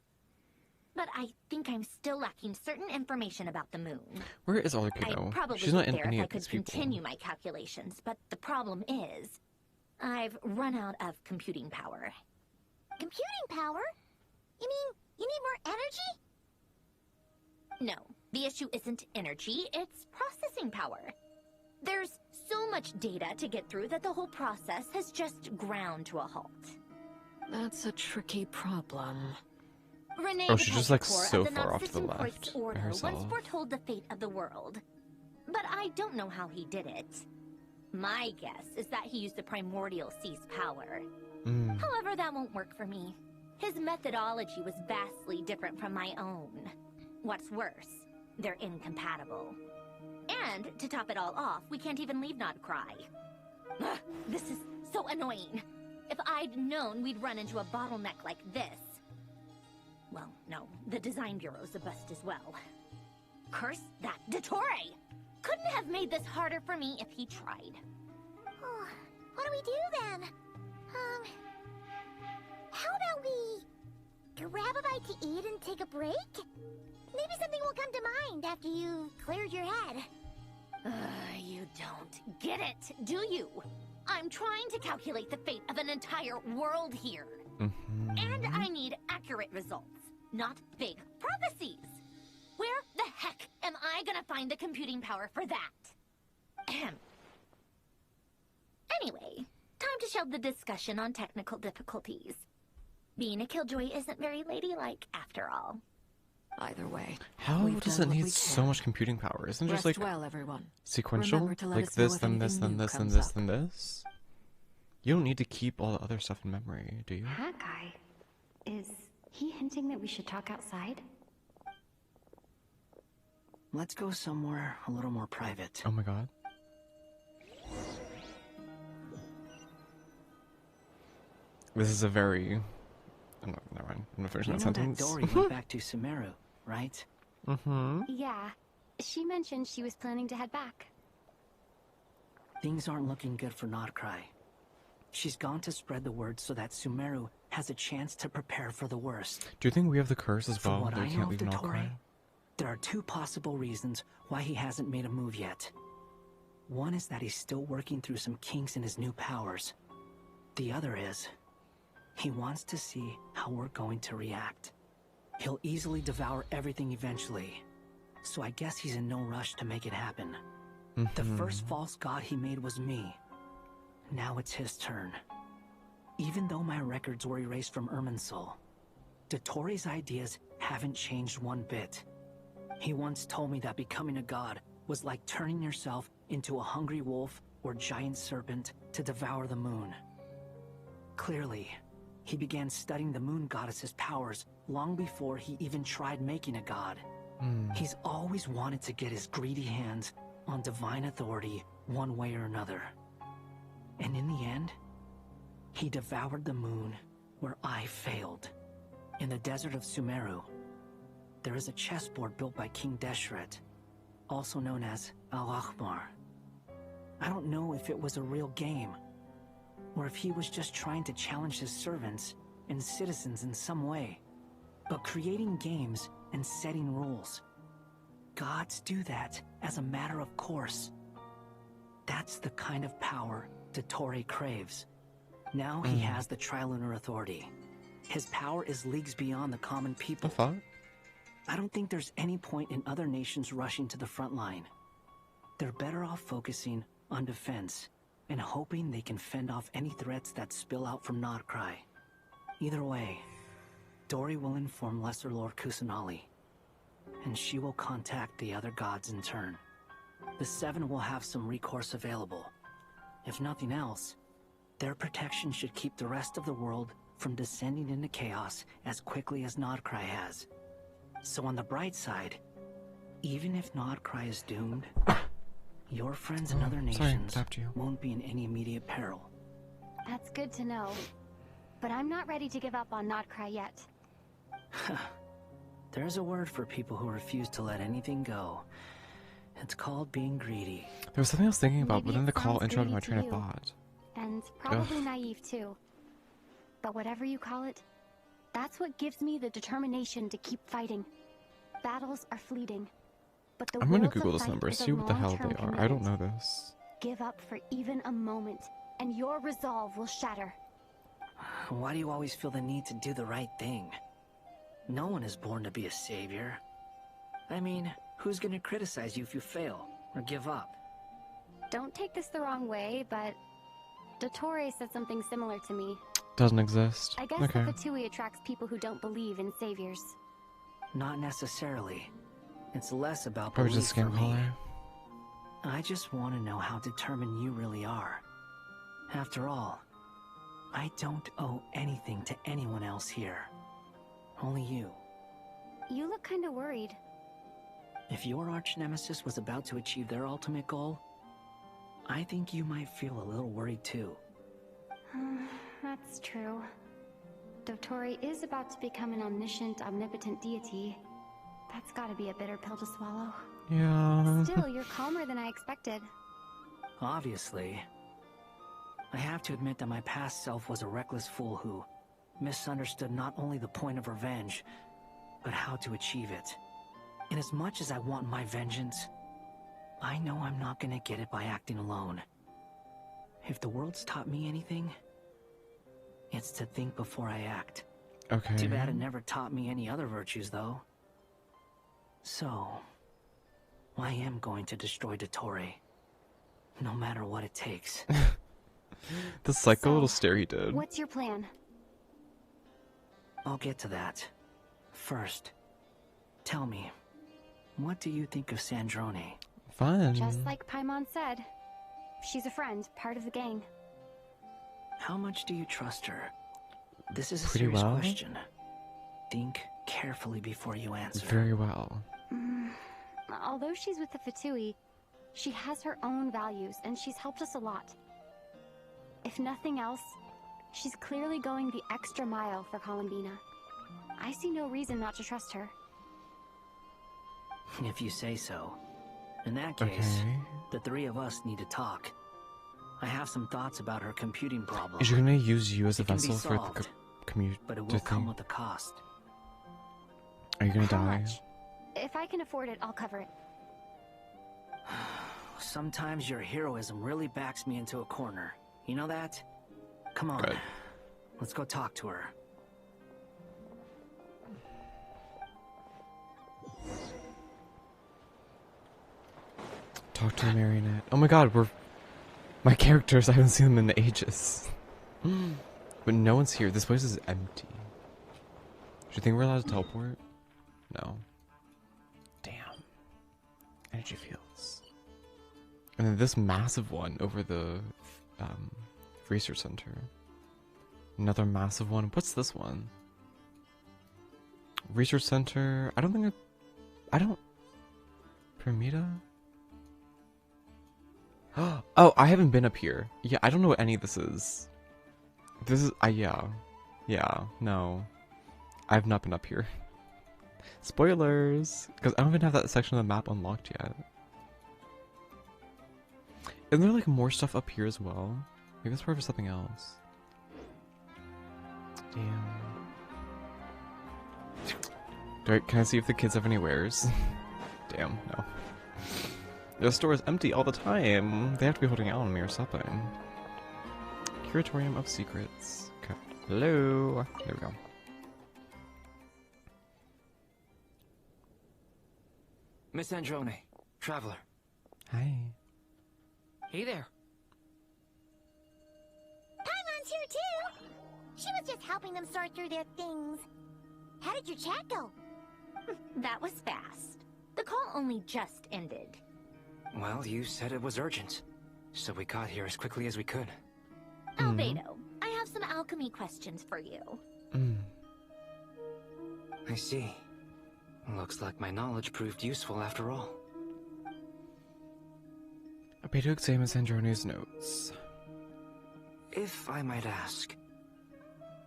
But I think I'm still lacking certain information about the moon. Where is Arlecchino? I'd probably She's not get in there any if I of could these people. continue my calculations, but the problem is, I've run out of computing power. Computing power? You mean you need more energy? No, the issue isn't energy, it's processing power. There's so much data to get through that the whole process has just ground to a halt. That's a tricky problem. Renee Oh, she's just like so of the far off to the Narcissan left Quartz by Order once herself. foretold the fate of the world. But I don't know how he did it. My guess is that he used the primordial sea's power. However, that won't work for me. His methodology was vastly different from my own. What's worse, they're incompatible. And, to top it all off, we can't even leave Nod-Krai. Ugh, this is so annoying. If I'd known we'd run into a bottleneck like this... Well, no, the design bureau's a bust as well. Curse that Dottore! Couldn't have made this harder for me if he tried. Oh, what do we do then? How about we grab a bite to eat and take a break? Maybe something will come to mind after you've cleared your head. You don't get it, do you? I'm trying to calculate the fate of an entire world here. And I need accurate results, not big prophecies. Where the heck am I gonna find the computing power for that? Ahem. Anyway, time to shelve the discussion on technical difficulties. Being a killjoy isn't very ladylike, after all. Either way, How does it need so much computing power? Isn't it just like well, everyone. sequential? Remember to let Like us know this, if then this, anything then new this, then comes this, up. then this? You don't need to keep all the other stuff in memory, do you? That guy, is he hinting that we should talk outside? Let's go somewhere a little more private. Oh my god. This is a very... Oh, no, never mind. I'm gonna finish You that know that sentence. Dory went back to Sumeru, right? Yeah, she mentioned she was planning to head back. Things aren't looking good for Nod-Krai. She's gone to spread the word so that Sumeru has a chance to prepare for the worst. Do you think we have the curse as From well? what That we I can't know leave of Nod-Krai? Dottore, there are two possible reasons why he hasn't made a move yet. One is that he's still working through some kinks in his new powers. The other is, he wants to see how we're going to react. He'll easily devour everything eventually, so I guess he's in no rush to make it happen. The first false god he made was me. Now it's his turn. Even though my records were erased from Irminsul, Dottore's ideas haven't changed one bit. He once told me that becoming a god was like turning yourself into a hungry wolf or giant serpent to devour the moon. Clearly, he began studying the moon goddess's powers long before he even tried making a god. He's always wanted to get his greedy hands on divine authority one way or another. And in the end, he devoured the moon where I failed. In the desert of Sumeru, there is a chessboard built by King Deshret, also known as Al-Akhmar. I don't know if it was a real game, or if he was just trying to challenge his servants and citizens in some way. But creating games and setting rules, gods do that as a matter of course. That's the kind of power Dottore craves. Now he has the Trilunar Authority. His power is leagues beyond the common people. I don't think there's any point in other nations rushing to the front line. They're better off focusing on defense and hoping they can fend off any threats that spill out from Nod-Krai. Either way, Dory will inform Lesser Lord Kusanali, and she will contact the other gods in turn. The Seven will have some recourse available. If nothing else, their protection should keep the rest of the world from descending into chaos as quickly as Nod-Krai has. So on the bright side, even if Nod-Krai is doomed, your friends in other nations won't be in any immediate peril. That's good to know. But I'm not ready to give up on Nod-Krai yet. There's a word for people who refuse to let anything go. It's called being greedy. There was something I was thinking about, but Maybe then the it call sounds interrupted my greedy train to of you. thought. And probably naive too. But whatever you call it, That's what gives me the determination to keep fighting. Battles are fleeting, but the I'm gonna will to Google this fight number, is a see what the hell long-term they are. I don't commitment. know this. Give up for even a moment, and your resolve will shatter. Why do you always feel the need to do the right thing? No one is born to be a savior. I mean, who's gonna criticize you if you fail or give up? Don't take this the wrong way, but Dottore said something similar to me. Doesn't exist. I guess Okay. the Fatui attracts people who don't believe in saviors. Not necessarily. It's less about Probably belief just for scam me. caller. I just want to know how determined you really are. After all, I don't owe anything to anyone else here. Only you. You look kinda worried. If your arch-nemesis was about to achieve their ultimate goal, I think you might feel a little worried too. That's true. Dottore is about to become an omniscient, omnipotent deity. That's gotta be a bitter pill to swallow. Yeah. Still, you're calmer than I expected. Obviously. I have to admit that my past self was a reckless fool who misunderstood not only the point of revenge, but how to achieve it. And as much as I want my vengeance, I know I'm not gonna get it by acting alone. If the world's taught me anything, it's to think before I act. Okay. Too bad it never taught me any other virtues, though. So, I am going to destroy Dottore, no matter what it takes. The psycho little stare he did. What's your plan? I'll get to that. First, tell me, what do you think of Sandrone? Fun. Just like Paimon said, she's a friend, part of the gang. How much do you trust her? This is a Pretty serious well. question. Think carefully before you answer. Very well. Although she's with the Fatui, she has her own values, and she's helped us a lot. If nothing else, she's clearly going the extra mile for Columbina. I see no reason not to trust her. If you say so. In that case, Okay. the three of us need to talk. I have some thoughts about her computing problem. Is she gonna use you as a It can be vessel for the solved, commute but it will come thing? with a cost. Are you gonna How die? much? If I can afford it, I'll cover it. Sometimes your heroism really backs me into a corner. You know that? Come on. Good. Let's go talk to her. Talk to the marionette. Oh my god, my characters, I haven't seen them in ages. But no one's here. This place is empty. Do you think we're allowed to teleport? No. Damn. Energy fields. And then this massive one over the research center. Another massive one. What's this one? Research center. I don't. Permita? Oh, I haven't been up here. Yeah, I don't know what any of this is. This is, yeah, no. I've not been up here. Spoilers! Because I don't even have that section of the map unlocked yet. Isn't there like more stuff up here as well? Maybe it's part of something else. Damn. Can I see if the kids have any wares? Damn, no. The store is empty all the time. They have to be holding out on me or something. Curatorium of Secrets. Okay. Hello. There we go. Miss Androne, traveler. Hi. Hey there. Paimon's here too! She was just helping them sort through their things. How did your chat go? That was fast. The call only just ended. Well, you said it was urgent, so we got here as quickly as we could. Albedo, I have some alchemy questions for you. I see. Looks like my knowledge proved useful after all. Albedo examines Androne's notes. If I might ask,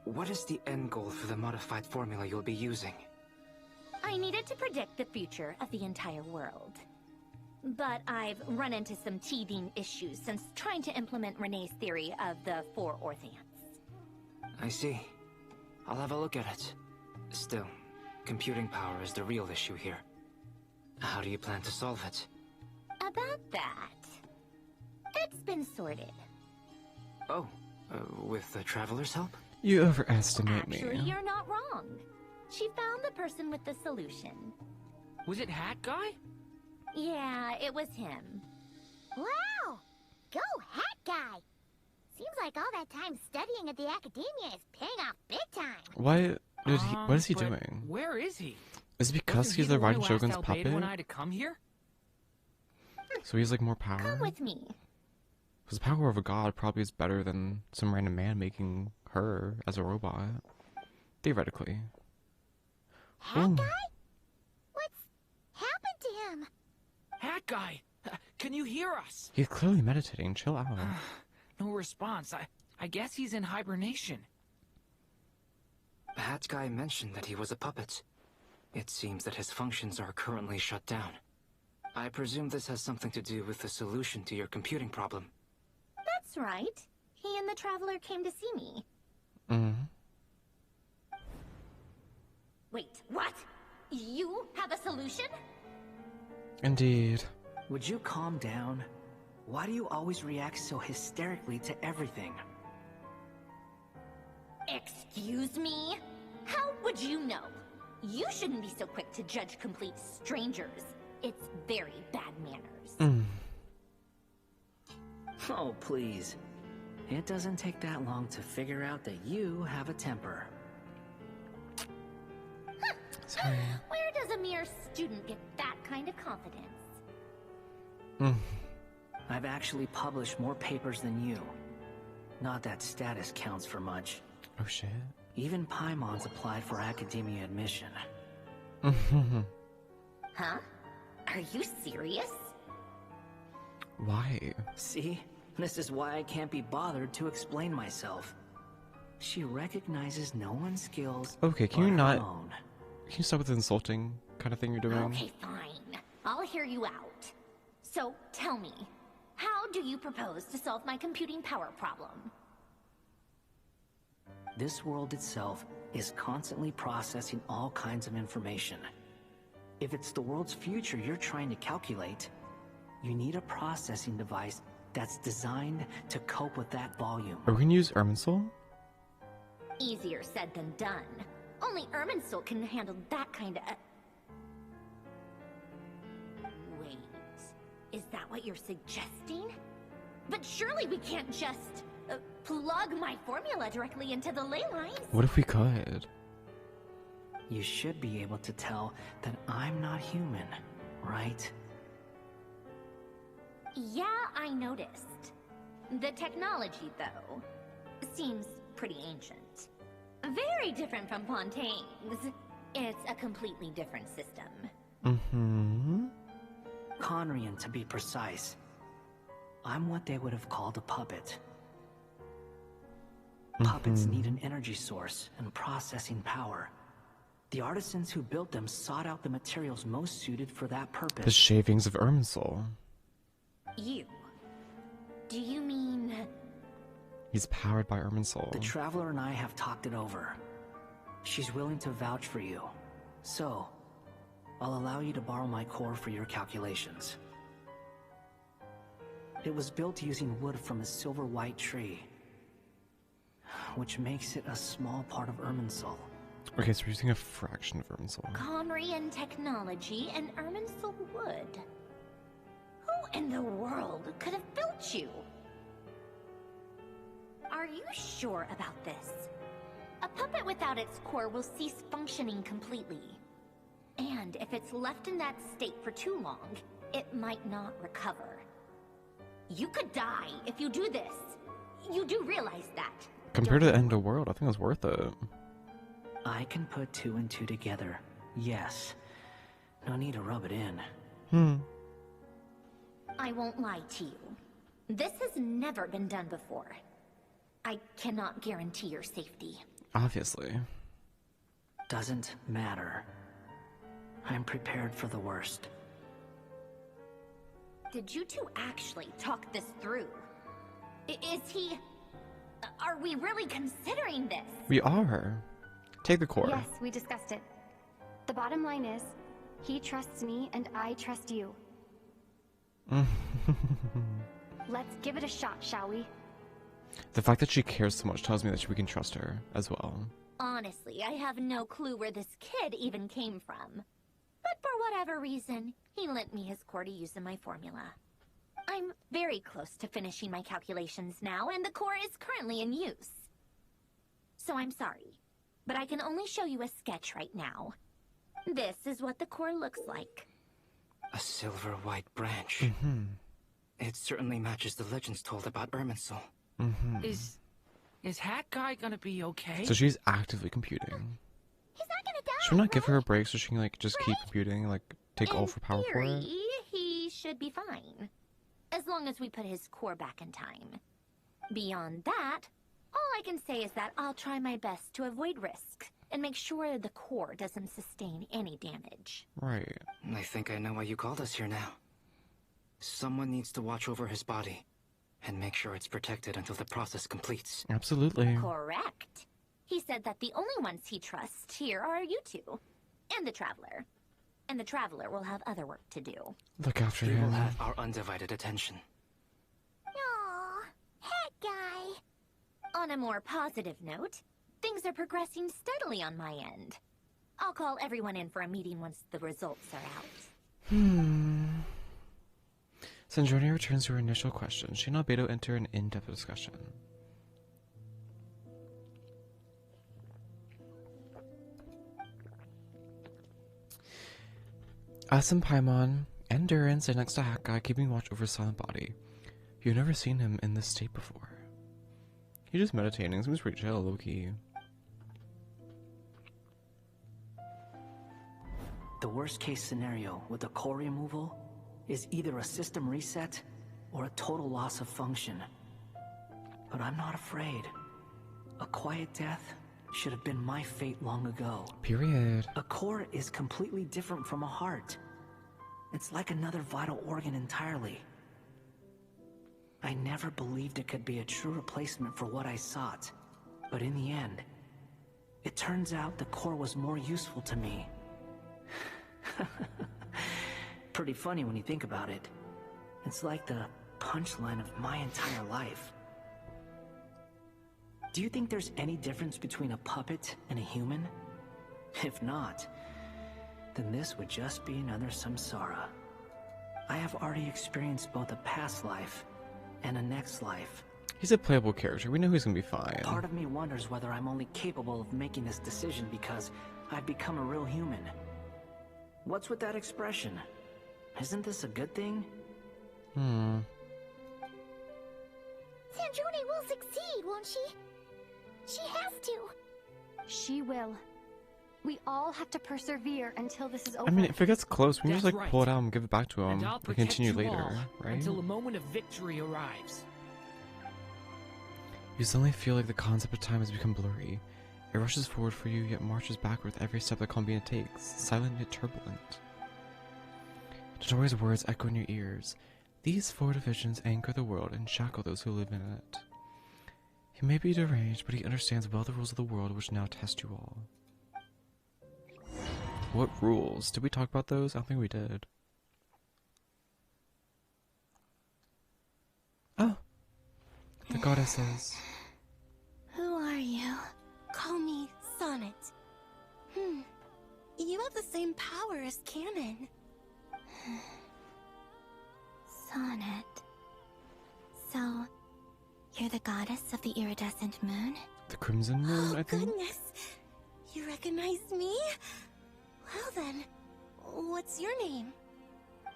what is the end goal for the modified formula you'll be using? I needed to predict the future of the entire world. But I've run into some teething issues since trying to implement Renee's theory of the four Orthants. I see. I'll have a look at it. Still, computing power is the real issue here. How do you plan to solve it? About that, it's been sorted. Oh, with the Traveler's help? You overestimate Actually, me. you're not wrong. She found the person with the solution. Was it Hat Guy? Yeah, it was him. Wow! Go Hat Guy! Seems like all that time studying at the academia is paying off big time. What is he But doing? Where is he? Is it because Wasn't he's he the one Raiden who Shogun's asked Albedo puppet? and I to come here? So he has like more power? Come with me. Because the power of a god probably is better than some random man making her as a robot. Theoretically. Hat Ooh. Guy? What's happened to him? Hat Guy! Can you hear us? He's clearly meditating. Chill out. No response. I guess he's in hibernation. Hat Guy mentioned that he was a puppet. It seems that his functions are currently shut down. I presume this has something to do with the solution to your computing problem. That's right. He and the Traveler came to see me. Mm-hmm. Wait, what? You have a solution? Indeed. Would you calm down? Why do you always react so hysterically to everything? Excuse me? How would you know? You shouldn't be so quick to judge complete strangers. It's very bad manners. Oh, please. It doesn't take that long to figure out that you have a temper. Sorry. Where does a mere student get that kind of confidence? I've actually published more papers than you. Not that status counts for much. Oh shit. Even Paimon's applied for academia admission. Huh? Are you serious? Why? See? This is why I can't be bothered to explain myself. She recognizes no one's skills. Okay, can you but not... her own. Can you stop with the insulting kind of thing you're doing? Okay, fine. I'll hear you out. So, tell me, how do you propose to solve my computing power problem? This world itself is constantly processing all kinds of information. If it's the world's future you're trying to calculate, you need a processing device that's designed to cope with that volume. Are we gonna use Irminsul? Easier said than done. Only Irminsul can handle that kind of... Wait, is that what you're suggesting? But surely we can't just plug my formula directly into the ley lines. What if we could? You should be able to tell that I'm not human, right? Yeah, I noticed. The technology, though, seems pretty ancient. Very different from Fontaine's. It's a completely different system. Conrian, to be precise. I'm what they would have called a puppet. Puppets need an energy source and processing power. The artisans who built them sought out the materials most suited for that purpose. The shavings of Irminsul. You? Do you mean... He's powered by Irminsul. The Traveler and I have talked it over. She's willing to vouch for you. So, I'll allow you to borrow my core for your calculations. It was built using wood from a silver white tree, which makes it a small part of Irminsul. Okay, so we're using a fraction of Irminsul. Conrian technology and Irminsul wood. Who in the world could have built you? Are you sure about this? A puppet without its core will cease functioning completely. And if it's left in that state for too long, it might not recover. You could die if you do this. You do realize that. Compared to the end of the world, I think it's worth it. I can put 2 and 2 together. Yes. No need to rub it in. I won't lie to you. This has never been done before. I cannot guarantee your safety. Obviously. Doesn't matter. I'm prepared for the worst. Did you two actually talk this through? Is he... Are we really considering this? We are. Take the core. Yes, we discussed it. The bottom line is, he trusts me and I trust you. Let's give it a shot, shall we? The fact that she cares so much tells me that we can trust her as well. Honestly, I have no clue where this kid even came from. But for whatever reason, he lent me his core to use in my formula. I'm very close to finishing my calculations now, and the core is currently in use. So I'm sorry, but I can only show you a sketch right now. This is what the core looks like. A silver white branch. It certainly matches the legends told about Irminsul. Is Hat Guy gonna be okay? So she's actively computing. He's not gonna die. Should we not give her a break so she can like just keep computing, like take all of her power for it? He should be fine. As long as we put his core back in time. Beyond that, all I can say is that I'll try my best to avoid risk and make sure the core doesn't sustain any damage. Right. I think I know why you called us here now. Someone needs to watch over his body and make sure it's protected until the process completes. Absolutely. Correct. He said that the only ones he trusts here are you two, and the Traveler. And the Traveler will have other work to do. Look after He him. will have our undivided attention. Aww, Hat Guy. On a more positive note, things are progressing steadily on my end. I'll call everyone in for a meeting once the results are out. Sanjoni returns to her initial question. She and Albedo enter an in-depth discussion. Us and Paimon and Durin sit next to Hat Guy, keeping watch over Silent Body. You've never seen him in this state before. He's just meditating. Seems pretty chill, low-key. The worst case scenario with the core removal is either a system reset or a total loss of function. But I'm not afraid. A quiet death should have been my fate long ago. Period. A core is completely different from a heart. It's like another vital organ entirely. I never believed it could be a true replacement for what I sought. But in the end, it turns out the core was more useful to me. Pretty funny when you think about it. It's like the punchline of my entire life. Do you think there's any difference between a puppet and a human? If not, then this would just be another samsara. I have already experienced both a past life and a next life. He's a playable character. We know he's gonna be fine. Part of me wonders whether I'm only capable of making this decision because I've become a real human. What's with that expression? Isn't this a good thing? Sanjoni will succeed, won't she? She has to. She will. We all have to persevere until this is over. I mean, if it gets close, we can just That's like right. pull it out and give it back to him. And I'll We protect continue you later, all right? until a moment of victory arrives. You suddenly feel like the concept of time has become blurry. It rushes forward for you, yet marches back with every step that Combina takes, silent yet turbulent. Todori's words echo in your ears. These four divisions anchor the world and shackle those who live in it. He may be deranged, but he understands well the rules of the world which now test you all. What rules? Did we talk about those? I don't think we did. Oh. The goddesses. Who are you? Call me Sonnet. You have the same power as Canon. Sonnet. So, you're the goddess of the iridescent moon? The Crimson Moon, I think? Goodness! You recognize me? Well then, what's your name?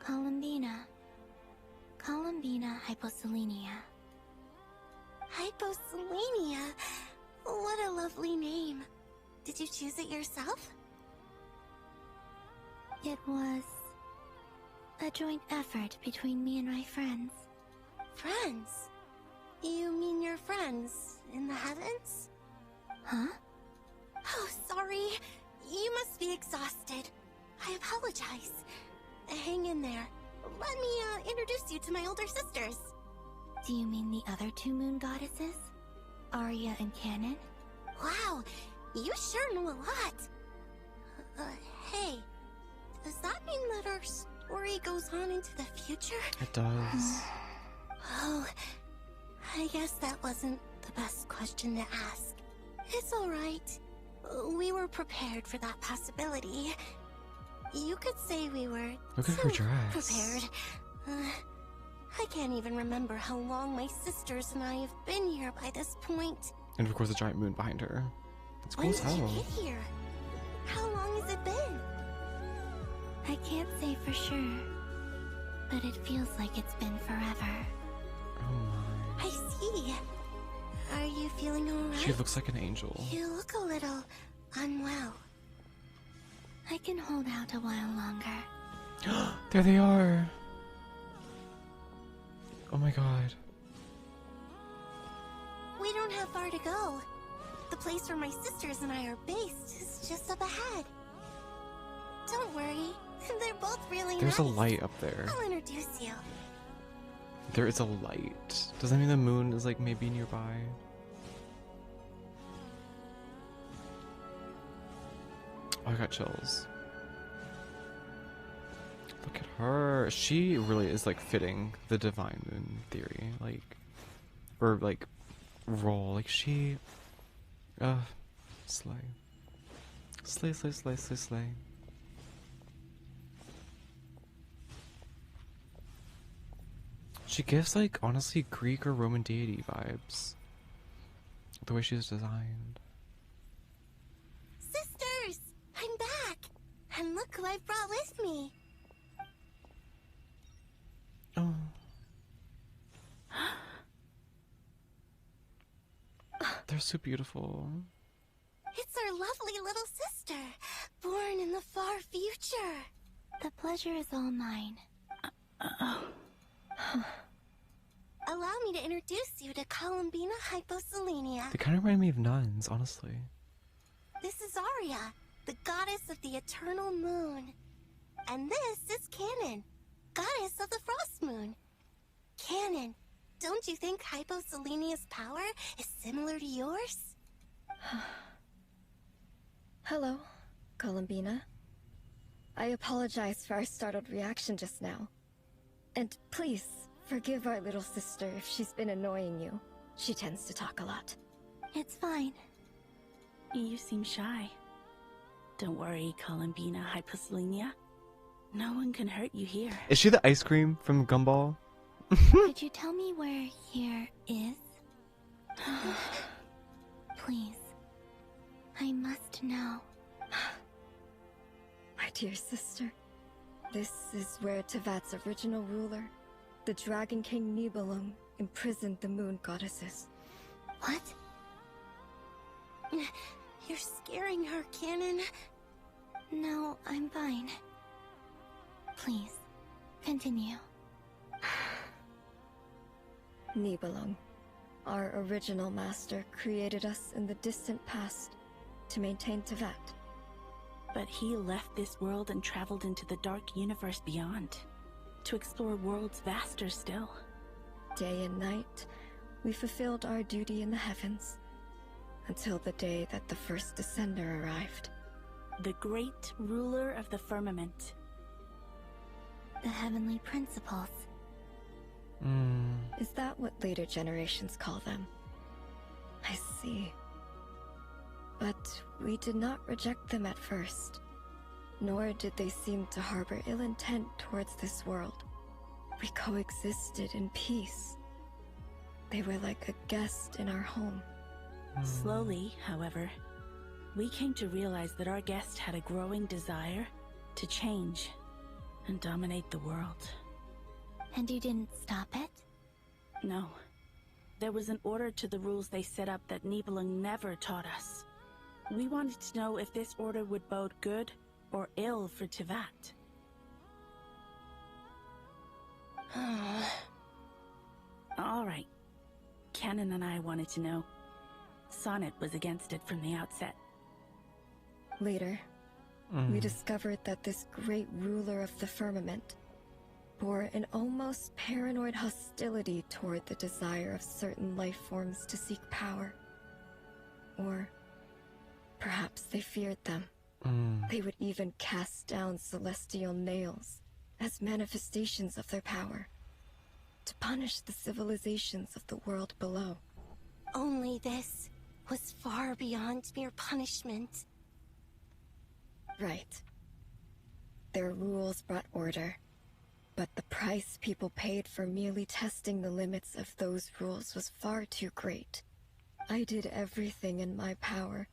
Columbina. Columbina Hyposelenia. Hyposelenia? What a lovely name. Did you choose it yourself? It was a joint effort between me and my friends. Friends? You mean your friends in the heavens? Huh? Oh, sorry. You must be exhausted. I apologize. Hang in there. Let me introduce you to my older sisters. Do you mean the other two moon goddesses? Arya and Canon? Wow, You sure know a lot. Hey, does that mean that our story goes on into the future? It does. Oh, I guess that wasn't the best question to ask. It's alright. We were prepared for that possibility. You could say we were Look at her too dress. prepared. I can't even remember how long my sisters and I have been here by this point. And of course, a giant moon behind her. It's cool When as did you hell. get here? How long has it been? I can't say for sure, but it feels like it's been forever. Oh I see. Are you feeling alright? my. She looks like an angel. You look a little unwell. I can hold out a while longer. There they are. Oh my god. We don't have far to go. The place where my sisters and I are based is just up ahead. Don't worry, they're both really There's a nice. light up there. I'll introduce you. There is a light. Does that mean the moon is like maybe nearby? Oh, I got chills. Look at her. She really is like fitting the divine moon theory. Like, or like role. Like she, slay. Slay, slay, slay, slay, slay. She gives like honestly Greek or Roman deity vibes. The way she's designed. Sisters, I'm back. And look who I brought with me. Oh. They're so beautiful. It's our lovely little sister, born in the far future. The pleasure is all mine. Allow me to introduce you to Columbina Hyposelenia. They kind of remind me of nuns, honestly. This is Arya, the goddess of the eternal moon. And this is Canon, goddess of the frost moon. Canon, don't you think Hyposelenia's power is similar to yours? Hello, Columbina. I apologize for our startled reaction just now. And please, forgive our little sister if she's been annoying you. She tends to talk a lot. It's fine. You seem shy. Don't worry, Columbina Hyposelenia. No one can hurt you here. Is she the ice cream from Gumball? Could you tell me where here is? Please. I must know. My dear sister, this is where Tevat's original ruler, the Dragon King Nibelung, imprisoned the moon goddesses. What? You're scaring her, Canon. No, I'm fine. Please, continue. Nibelung, our original master, created us in the distant past to maintain Tevat. But he left this world and traveled into the dark universe beyond, to explore worlds vaster still. Day and night, we fulfilled our duty in the heavens, until the day that the first Descender arrived. The great ruler of the firmament. The heavenly principles. Is that what later generations call them? I see. But we did not reject them at first, nor did they seem to harbor ill intent towards this world. We coexisted in peace. They were like a guest in our home. Slowly, however, we came to realize that our guest had a growing desire to change and dominate the world. And you didn't stop it? No. There was an order to the rules they set up that Nibelung never taught us. We wanted to know if this order would bode good or ill for Tevat. All right. Canon and I wanted to know. Sonnet was against it from the outset. Later, we discovered that this great ruler of the firmament bore an almost paranoid hostility toward the desire of certain life forms to seek power. Or Perhaps they feared them. They would even cast down celestial nails as manifestations of their power, to punish the civilizations of the world below. Only this was far beyond mere punishment. Right. Their rules brought order, but the price people paid for merely testing the limits of those rules was far too great. I did everything in my power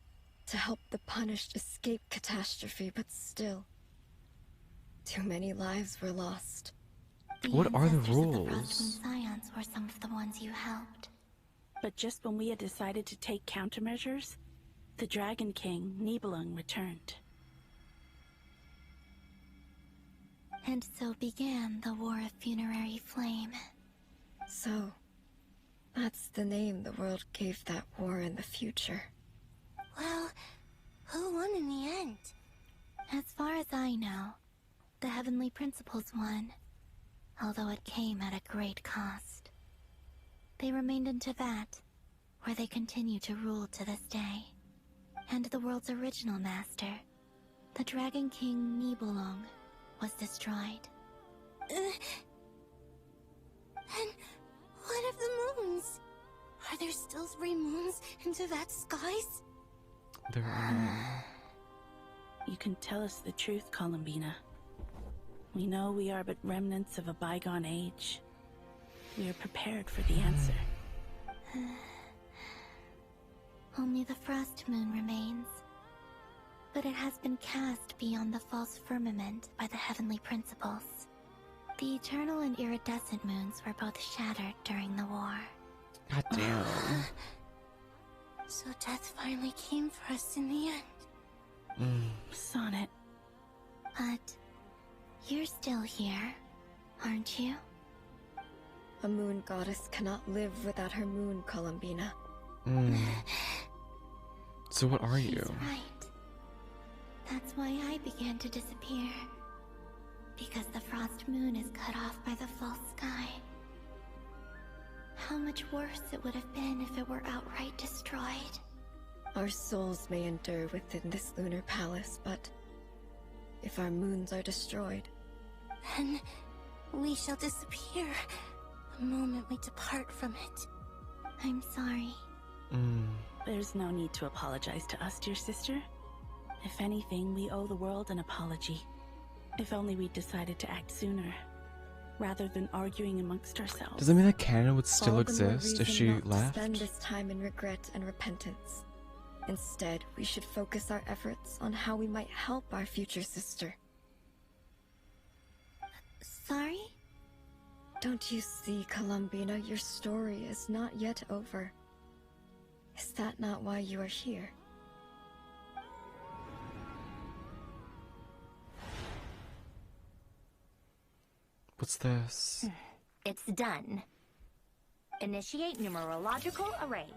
to help the punished escape catastrophe, but still, too many lives were lost. What are the ancestors of the rules? Frostmoon Scions were some of the ones you helped. But just when we had decided to take countermeasures, the Dragon King, Nibelung, returned. And so began the War of Funerary Flame. So, that's the name the world gave that war in the future. Well, who won in the end? As far as I know, the Heavenly Principles won, although it came at a great cost. They remained in Teyvat, where they continue to rule to this day. And the world's original master, the Dragon King Nibelung, was destroyed. And what of the moons? Are there still 3 moons in Teyvat skies? There are none. You can tell us the truth, Columbina. We know we are but remnants of a bygone age. We are prepared for the answer. Only the Frost Moon remains. But it has been cast beyond the false firmament by the Heavenly Principles. The eternal and iridescent moons were both shattered during the war. God damn. So death finally came for us in the end. Sonnet. But you're still here, aren't you? A moon goddess cannot live without her moon, Columbina. So what are you? She's right. That's why I began to disappear. Because the Frost Moon is cut off by the false sky. How much worse it would have been if it were outright destroyed. Our souls may endure within this lunar palace, but if our moons are destroyed, Then we shall disappear the moment we depart from it. I'm sorry. There's no need to apologize to us, dear sister. If anything, we owe the world an apology. If only we'd decided to act sooner, rather than arguing amongst ourselves. Does that mean that canon would still all the more exist if reason she not to left? spend this time in regret and repentance. Instead, we should focus our efforts on how we might help our future sister. Sorry? Don't you see, Columbina, your story is not yet over. Is that not why you are here? What's this? It's done. Initiate numerological array.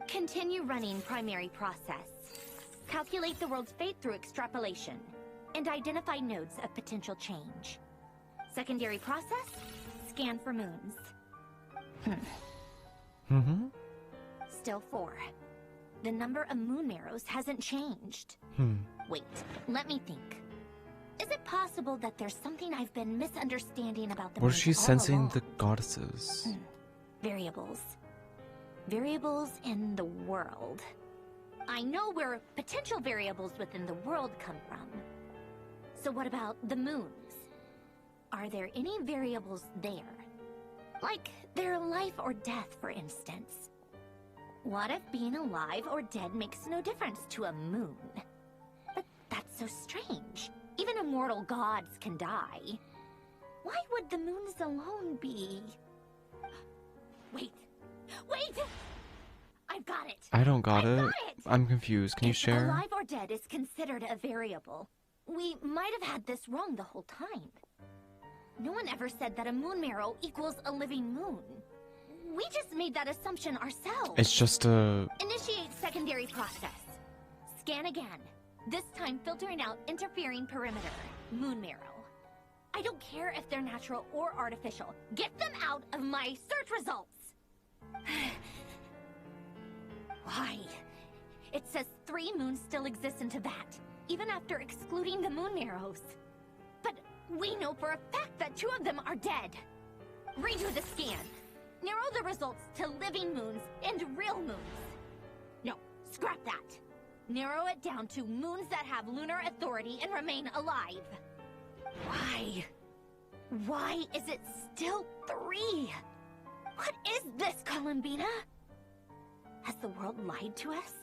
Continue running primary process. Calculate the world's fate through extrapolation. And identify nodes of potential change. Secondary process, scan for moons. Still 4. The number of moon marrows hasn't changed. Wait, let me think. Is it possible that there's something I've been misunderstanding about the What moons is she all sensing along? the goddesses? Variables. Variables in the world. I know where potential variables within the world come from. So what about the moons? Are there any variables there? Like their life or death, for instance. What if being alive or dead makes no difference to a moon? But that's so strange. Even immortal gods can die. Why would the moons alone be? Wait! I've got it! I don't got I've it. got it! I'm confused. Can you If share? alive or dead is considered a variable, we might have had this wrong the whole time. No one ever said that a moon marrow equals a living moon. We just made that assumption ourselves. It's just a... Initiate secondary process. Scan again. This time filtering out interfering perimeter. Moon marrow. I don't care if they're natural or artificial. Get them out of my search results! Why? it says 3 moons still exist in Teyvat, even after excluding the moon marrows. But we know for a fact that 2 of them are dead. Redo the scan. Narrow the results to living moons and real moons. No, scrap that. Narrow it down to moons that have lunar authority and remain alive. Why? Why is it still 3? What is this, Columbina? Has the world lied to us?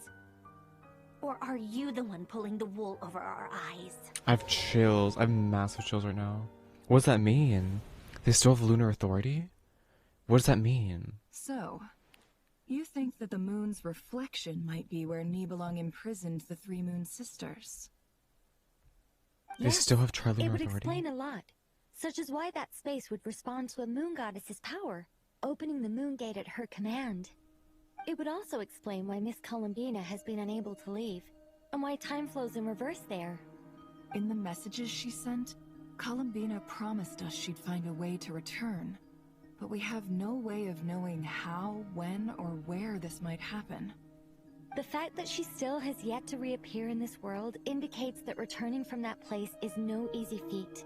Or are you the one pulling the wool over our eyes? I have chills. I have massive chills right now. What does that mean? They still have lunar authority? What does that mean? So, you think that the moon's reflection might be where Nibelung imprisoned the 3 moon sisters? They still have trilunar It would authority? explain a lot, such as why that space would respond to a moon goddess's power, opening the moon gate at her command. It would also explain why Miss Columbina has been unable to leave, and why time flows in reverse there. In the messages she sent, Columbina promised us she'd find a way to return, but we have no way of knowing how, when, or where this might happen. The fact that she still has yet to reappear in this world indicates that returning from that place is no easy feat.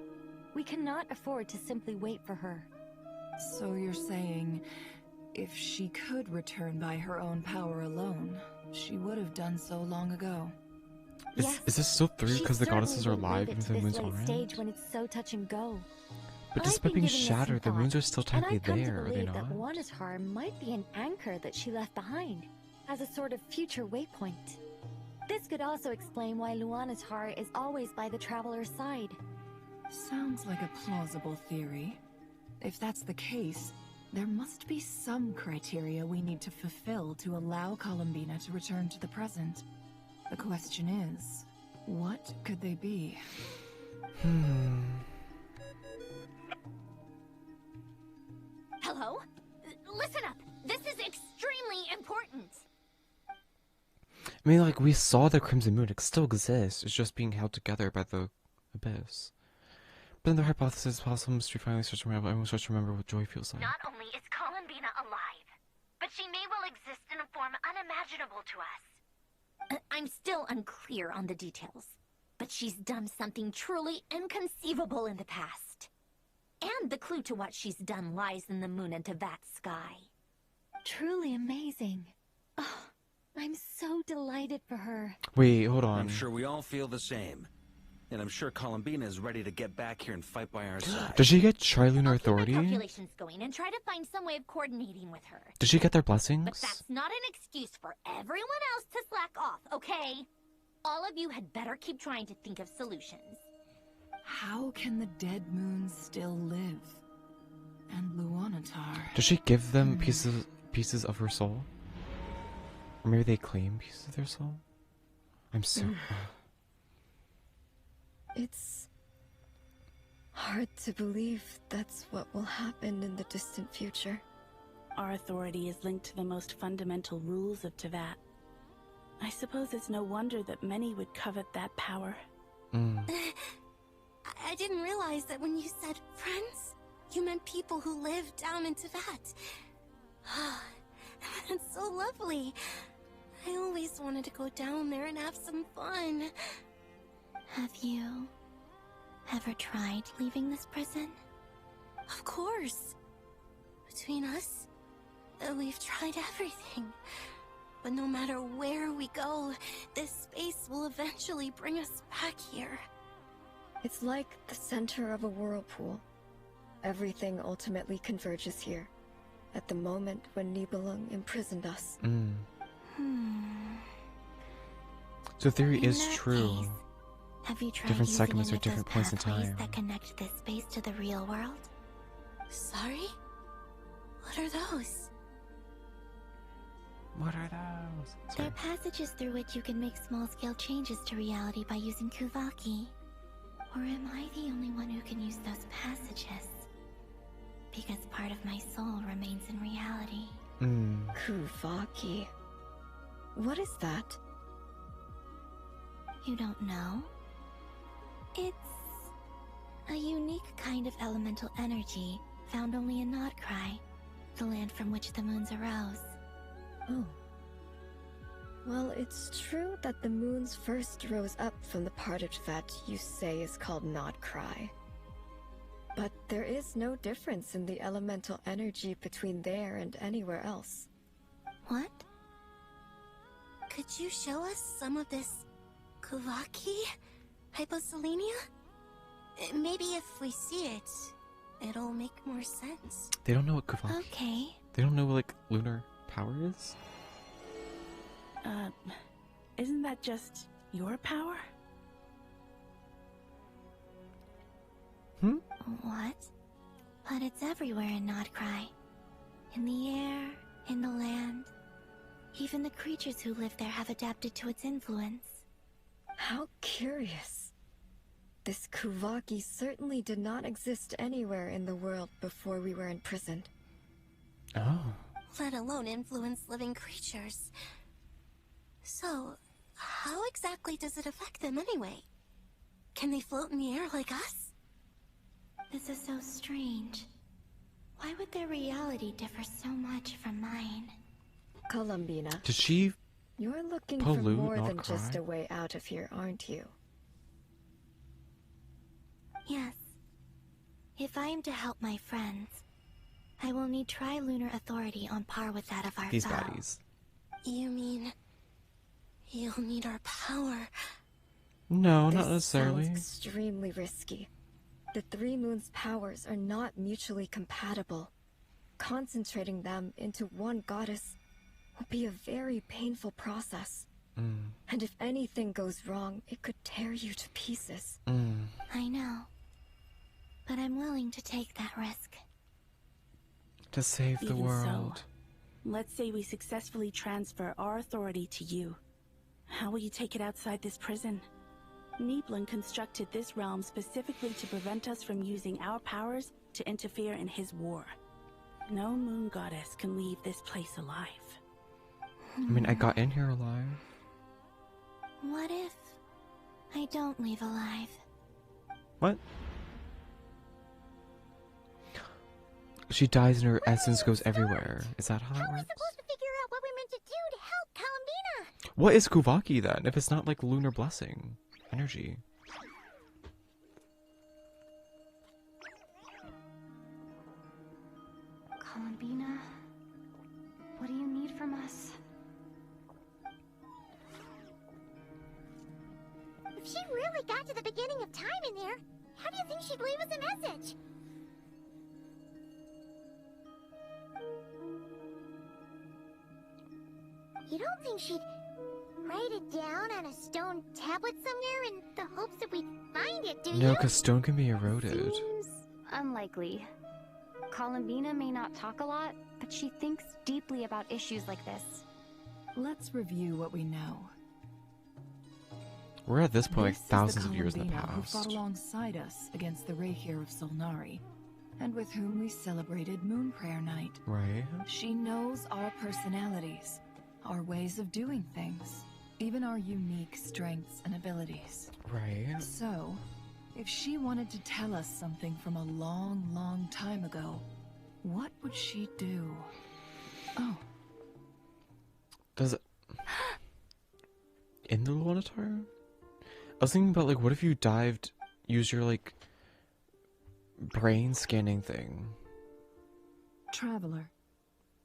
We cannot afford to simply wait for her. So you're saying, if she could return by her own power alone, she would have done so long ago. Is this still 3 because the goddesses are alive even though the moons aren't? Stage when it's so touch and go. But despite being shattered, the moons are still technically there, are they not? That Luanatar might be an anchor that she left behind, as a sort of future waypoint. This could also explain why Luanatar is always by the traveler's side. Sounds like a plausible theory. If that's the case, there must be some criteria we need to fulfill to allow Columbina to return to the present. The question is, what could they be? Hello? Listen up! This is extremely important! I mean, like, we saw the Crimson Moon. It still exists. It's just being held together by the abyss. But then the hypothesis is possible mystery finally starts to unravel. Everyone starts to remember what joy feels like. Not only is Columbina alive, but she may well exist in a form unimaginable to us. I'm still unclear on the details, but she's done something truly inconceivable in the past. And the clue to what she's done lies in the moon and Teyvat sky. Truly amazing. Oh, I'm so delighted for her. Wait, hold on. I'm sure we all feel the same. And I'm sure Columbina is ready to get back here and fight by our side. Does she get trilunar authority? Keep my calculations going and try to find some way of coordinating with her. Does she get their blessings? But that's not an excuse for everyone else to slack off, okay? All of you had better keep trying to think of solutions. How can the dead moons still live? And Luanatar... Does she give them pieces of her soul? Or maybe they claim pieces of their soul? I'm so... It's hard to believe that's what will happen in the distant future. Our authority is linked to the most fundamental rules of Teyvat. I suppose it's no wonder that many would covet that power. I didn't realize that when you said friends, you meant people who live down in Teyvat. That's so lovely. I always wanted to go down there and have some fun. Have you ever tried leaving this prison? Of course. Between us, we've tried everything. But no matter where we go, this space will eventually bring us back here. It's like the center of a whirlpool. Everything ultimately converges here, at the moment when Nibelung imprisoned us. So theory is true. Have you tried Different using segments any are of those different points in pathways time. that connect this space to the real world? Sorry? What are those? What are those? They're passages through which you can make small-scale changes to reality by using Kuvaki. Or am I the only one who can use those passages? Because part of my soul remains in reality. Kuvaki. What is that? You don't know? It's a unique kind of elemental energy found only in Nod-Krai, the land from which the moons arose. Oh. Well, it's true that the moons first rose up from the parted that you say is called Nod-Krai. But there is no difference in the elemental energy between there and anywhere else. What? Could you show us some of this Kuvaki hyposelenia? Maybe if we see it, it'll make more sense. They don't know what Kuvaki. Okay. They don't know what, like, lunar power is? Isn't that just your power? What? But it's everywhere in Nod-Krai. In the air, in the land. Even the creatures who live there have adapted to its influence. How curious. This Kuvaki certainly did not exist anywhere in the world before we were imprisoned. Oh. Let alone influence living creatures. So, how exactly does it affect them anyway? Can they float in the air like us? This is so strange. Why would their reality differ so much from mine? Columbina. Did she You're looking for pollute more than Nod-Krai? just a way out of here, aren't you? Yes. If I am to help my friends, I will need tri-lunar authority on par with that of our These foe. baddies. You mean... you'll need our power? No, This not necessarily. sounds extremely risky. The three moons' powers are not mutually compatible. Concentrating them into one goddess will be a very painful process. And if anything goes wrong, it could tear you to pieces. I know. But I'm willing to take that risk. To save the Even world. So, let's say we successfully transfer our authority to you. How will you take it outside this prison? Niblin constructed this realm specifically to prevent us from using our powers to interfere in his war. No moon goddess can leave this place alive. I mean, I got in here alive. What if I don't leave alive? What? She dies and her essence goes everywhere. Is that how it works? Supposed to figure out what we're meant to do to help Columbina. What is Kuvaki then, if it's not like lunar blessing energy? Columbina, what do you need from us? If she really got to the beginning of time in there, how do you think she'd leave us a message? You don't think she'd write it down on a stone tablet somewhere in the hopes that we'd find it, do you? No, because stone can be eroded. Seems unlikely. Columbina may not talk a lot, but she thinks deeply about issues like this. Let's review what we know. We're at this point like This is thousands of years in the Columbina who fought past. alongside us against the Rahir of Solnari, and with whom we celebrated Moon Prayer Night. Right? She knows our personalities, our ways of doing things, even our unique strengths and abilities. Right. So, if she wanted to tell us something from a long, long time ago, what would she do? Oh. Does it... In the Luanatar? I was thinking about, like, what if you use your, like, brain scanning thing? Traveler,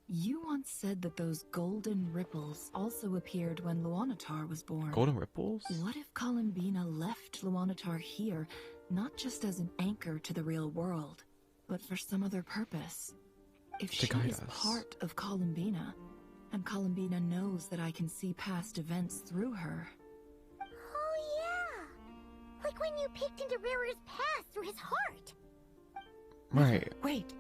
you once said that those golden ripples also appeared when Luanatar was born. Golden ripples? What if Columbina left Luanatar here, not just as an anchor to the real world, but for some other purpose? If To she guide is us. part of Columbina, and Columbina knows that I can see past events through her. Oh yeah! Like when you peeked into Rare's past through his heart. Right. Wait.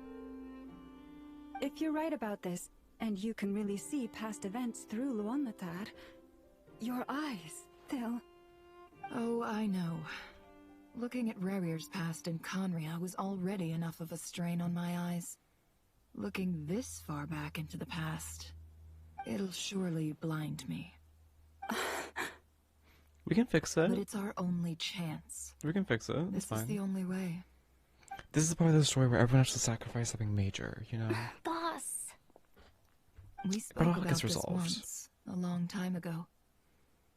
If you're right about this, and you can really see past events through Luanatar, your eyes, they'll... Oh, I know. Looking at Rarir's past in Conria was already enough of a strain on my eyes. Looking this far back into the past, it'll surely blind me. We can fix it. But it's our only chance. We can fix it. It's This is fine. the only way. This is the part of the story where everyone has to sacrifice something major, you know? Boss! We But spoke it all about gets this resolved. once, a long time ago.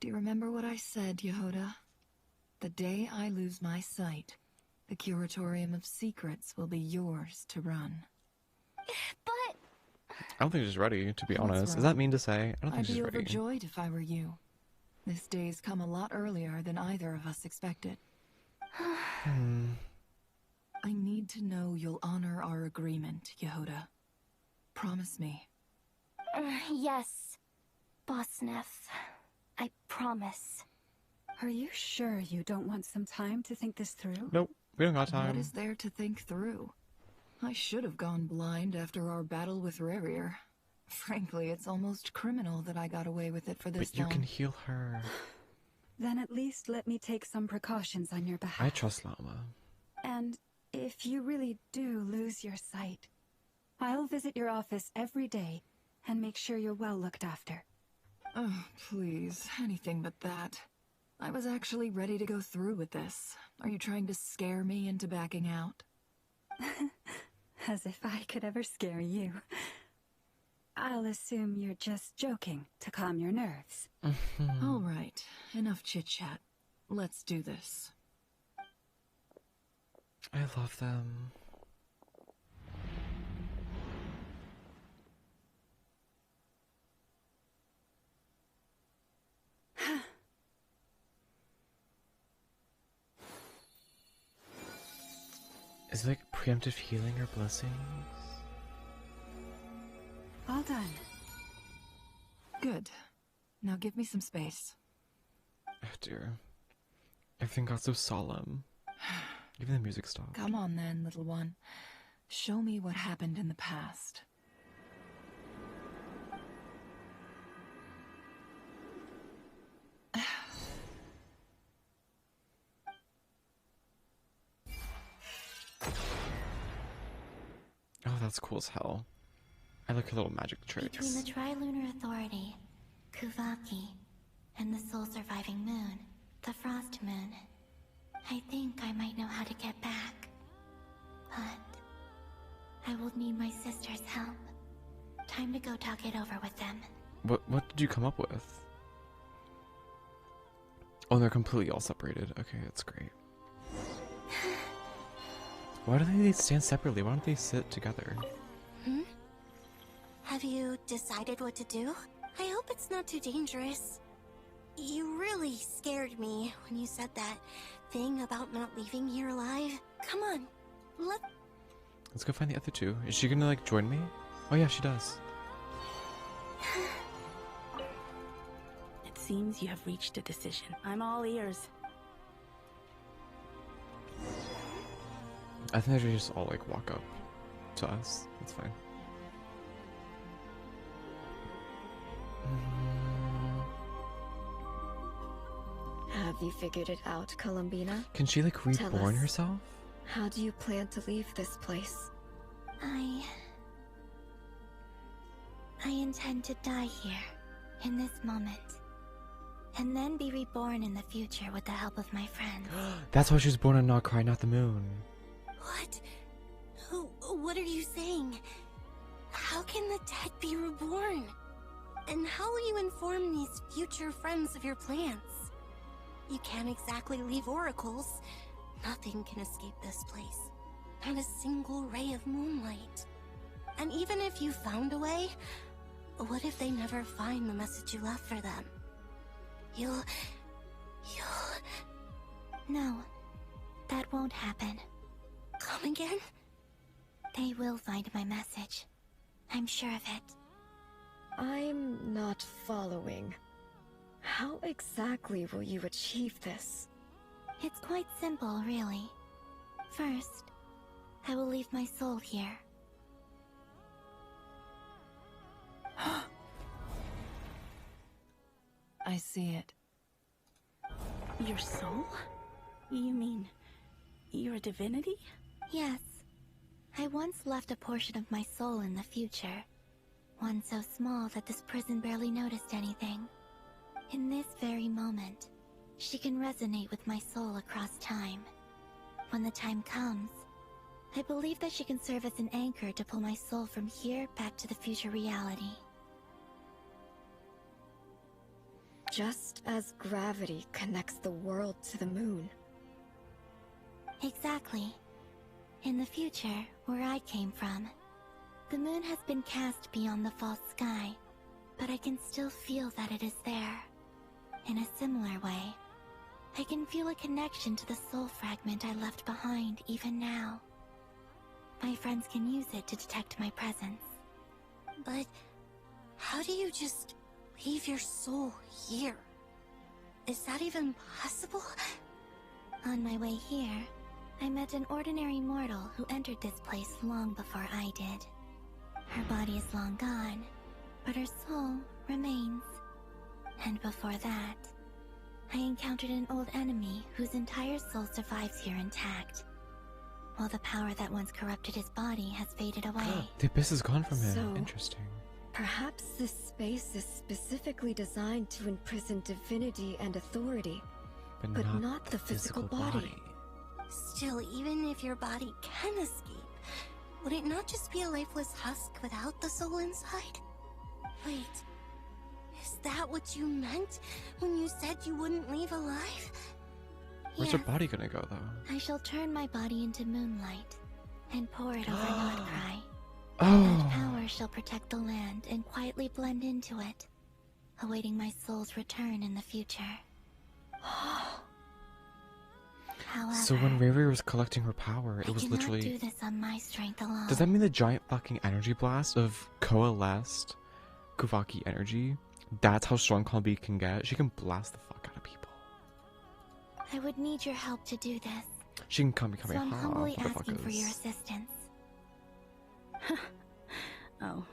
Do you remember what I said, Yehoda? The day I lose my sight, the Curatorium of Secrets will be yours to run. I don't think she's ready, to be What's honest. Is wrong? that mean to say? I don't think I'd she's be ready. overjoyed if I were you. This day's come a lot earlier than either of us expected. I need to know you'll honor our agreement, Yehoda. Promise me. Yes, Bossneth. I promise. Are you sure you don't want some time to think this through? Nope, we don't got time. What is there to think through? I should have gone blind after our battle with Rarier. Frankly, it's almost criminal that I got away with it for this But you long. can heal her. Then at least let me take some precautions on your behalf. I trust Llama. And if you really do lose your sight, I'll visit your office every day and make sure you're well looked after. Oh, please, anything but that. I was actually ready to go through with this. Are you trying to scare me into backing out? As if I could ever scare you. I'll assume you're just joking to calm your nerves. All right, enough chit-chat. Let's do this. I love them. Is it like preemptive healing or blessings? All done. Good. Now give me some space. Oh dear. Everything got so solemn. Even the music stopped. Come on then, little one. Show me what happened in the past. Oh, that's cool as hell. I like her little magic tricks. Between the Trilunar Authority, Kuvaki, and the soul-surviving moon, the Frost Moon, I think I might know how to get back. But I will need my sister's help. Time to go talk it over with them. What did you come up with? Oh, they're completely all separated. Okay, that's great. Why do they stand separately? Why don't they sit together? Have you decided what to do? I hope it's not too dangerous. You really scared me when you said that thing about not leaving here alive. Come on, Let's go find the other two. Is she gonna like join me? Oh yeah, she does. It seems you have reached a decision. I'm all ears. I think they should just all like walk up to us. That's fine. Have you figured it out, Columbina? Can she like Tell reborn us, herself? How do you plan to leave this place? I intend to die here, in this moment. And then be reborn in the future with the help of my friends. That's why she was born on Nod-Krai, not the moon. What? What are you saying? How can the dead be reborn? And how will you inform these future friends of your plans? You can't exactly leave oracles. Nothing can escape this place. Not a single ray of moonlight. And even if you found a way, what if they never find the message you left for them? You'll... No, that won't happen. Come again? They will find my message. I'm sure of it. I'm not following. How exactly will you achieve this? It's quite simple, really. First, I will leave my soul here. I see it. Your soul? You mean you're a divinity? Yes. I once left a portion of my soul in the future. One so small that this prison barely noticed anything. In this very moment, she can resonate with my soul across time. When the time comes, I believe that she can serve as an anchor to pull my soul from here back to the future reality. Just as gravity connects the world to the moon. Exactly. In the future, where I came from, the moon has been cast beyond the false sky, but I can still feel that it is there. In a similar way, I can feel a connection to the soul fragment I left behind even now. My friends can use it to detect my presence. But how do you just leave your soul here? Is that even possible? On my way here, I met an ordinary mortal who entered this place long before I did. Her body is long gone, but her soul remains. And before that, I encountered an old enemy whose entire soul survives here intact, while the power that once corrupted his body has faded away. The abyss is gone from him. So, Interesting. Perhaps this space is specifically designed to imprison divinity and authority, but not the physical body. Still, even if your body can escape, would it not just be a lifeless husk without the soul inside? Wait, is that what you meant when you said you wouldn't leave alive? Where's her body gonna go, though? I shall turn my body into moonlight and pour it over Nod-Krai. Oh. That power shall protect the land and quietly blend into it, awaiting my soul's return in the future. However, So when Riri was collecting her power, it was I literally... cannot do this on my strength alone. Does that mean the giant fucking energy blast of coalesced Kuvaki energy? That's how strong Kalbi can get? She can blast the fuck out of people. I would need your help to do this. She can come So I'm humbly asking motherfuckers. for your assistance. Oh,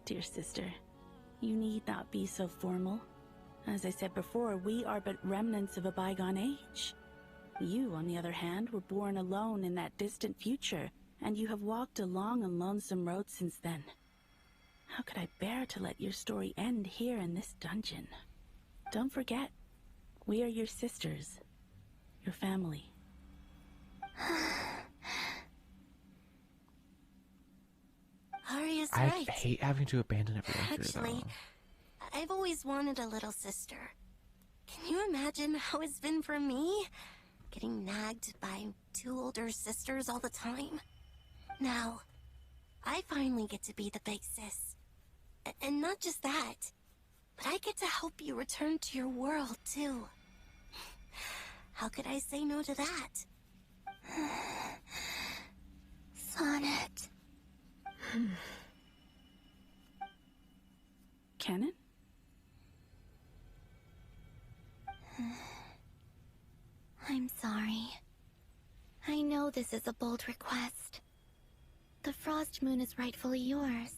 dear sister, you need not be so formal. As I said before, we are but remnants of a bygone age. You, on the other hand, were born alone in that distant future, and you have walked a long and lonesome road since then. How could I bear to let your story end here in this dungeon? Don't forget, we are your sisters, your family. Arya's I right. hate having to abandon everyone here, Actually, though. I've always wanted a little sister. Can you imagine how it's been for me? Getting nagged by two older sisters all the time. Now, I finally get to be the big sis. And not just that, but I get to help you return to your world, too. How could I say no to that? Sonnet. Canon? I'm sorry. I know this is a bold request. The Frost Moon is rightfully yours,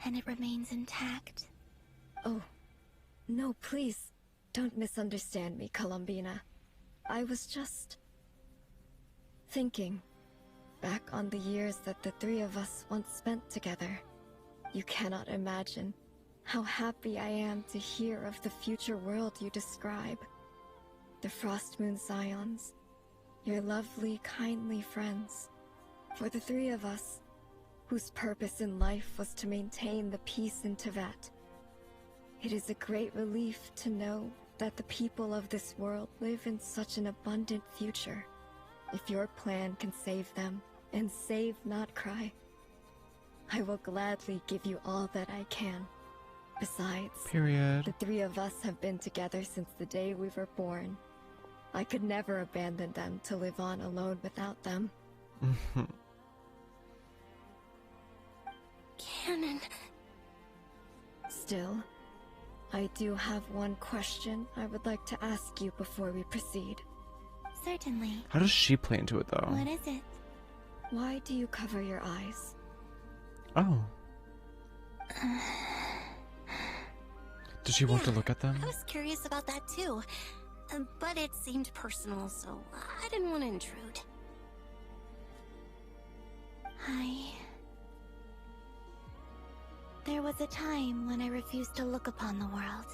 and it remains intact. Oh, no, please, don't misunderstand me, Columbina. I was just... thinking back on the years that the three of us once spent together. You cannot imagine how happy I am to hear of the future world you describe. The Frost Moon Scions, your lovely, kindly friends. For the three of us, whose purpose in life was to maintain the peace in Teyvat. It is a great relief to know that the people of this world live in such an abundant future. If your plan can save them, and save Nod-Krai, I will gladly give you all that I can. Besides, Period. The three of us have been together since the day we were born. I could never abandon them to live on alone without them. Canon. Still, I do have one question I would like to ask you before we proceed. Certainly. How does she play into it, though? What is it? Why do you cover your eyes? Oh. Does she want to look at them? I was curious about that too. But it seemed personal, so I didn't want to intrude. There was a time when I refused to look upon the world.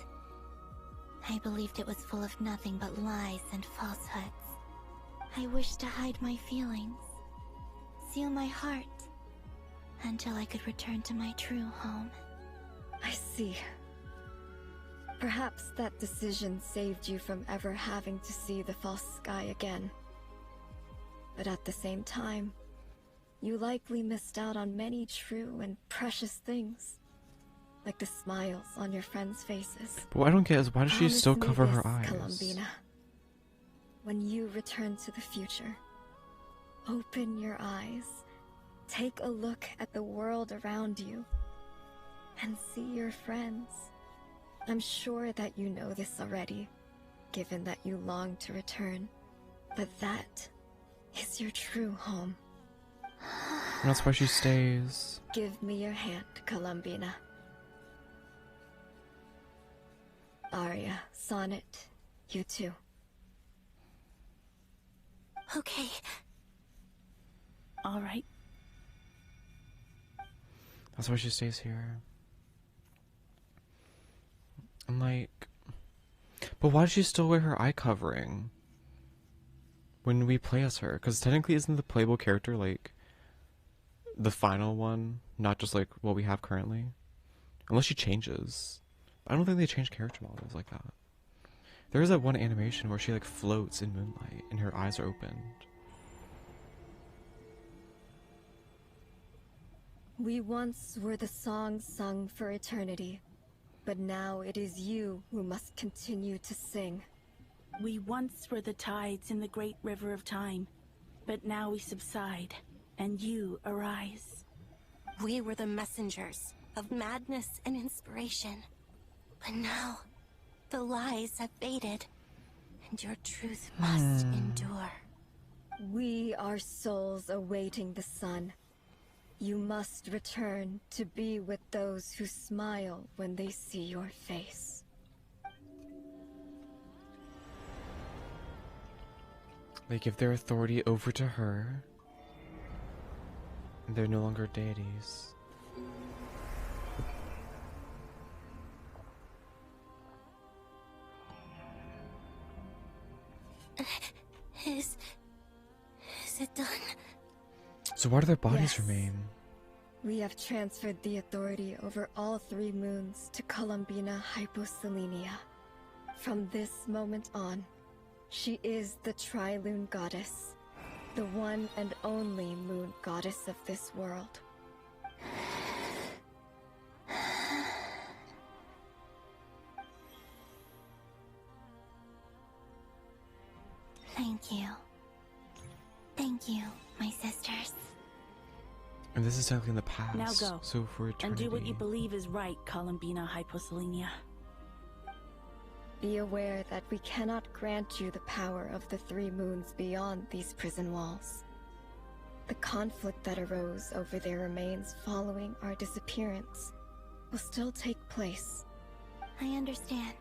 I believed it was full of nothing but lies and falsehoods. I wished to hide my feelings, seal my heart, until I could return to my true home. I see. Perhaps that decision saved you from ever having to see the false sky again. But at the same time, you likely missed out on many true and precious things. Like the smiles on your friends' faces. But what I don't get is why does she still cover her eyes? Columbina. When you return to the future, open your eyes, take a look at the world around you, and see your friends. I'm sure that you know this already, given that you long to return, but that is your true home. And that's why she stays. Give me your hand, Columbina. Arya, Sonnet, you too. Okay. All right. That's why she stays here. I'm like, but why does she still wear her eye covering when we play as her? Because technically, isn't the playable character like the final one, not just like what we have currently? Unless she changes. I don't think they change character models like that. There is that one animation where she like floats in moonlight and her eyes are opened. We once were the songs sung for eternity, but now it is you who must continue to sing. We once were the tides in the great river of time, but now we subside, and you arise. We were the messengers of madness and inspiration. But now, the lies have faded, and your truth must endure. We are souls awaiting the sun. You must return to be with those who smile when they see your face. They give their authority over to her, and they're no longer deities. Is it done? So why do their bodies Yes. remain? We have transferred the authority over all 3 moons to Columbina Hyposelenia. From this moment on, she is the Tri-Lune Goddess, the one and only moon goddess of this world. Thank you. Thank you, my sisters. And this is technically in the past. Now go. So for And eternity. do what you believe is right, Columbina Hyposelenia. Be aware that we cannot grant you the power of the 3 moons beyond these prison walls. The conflict that arose over their remains following our disappearance will still take place. I understand.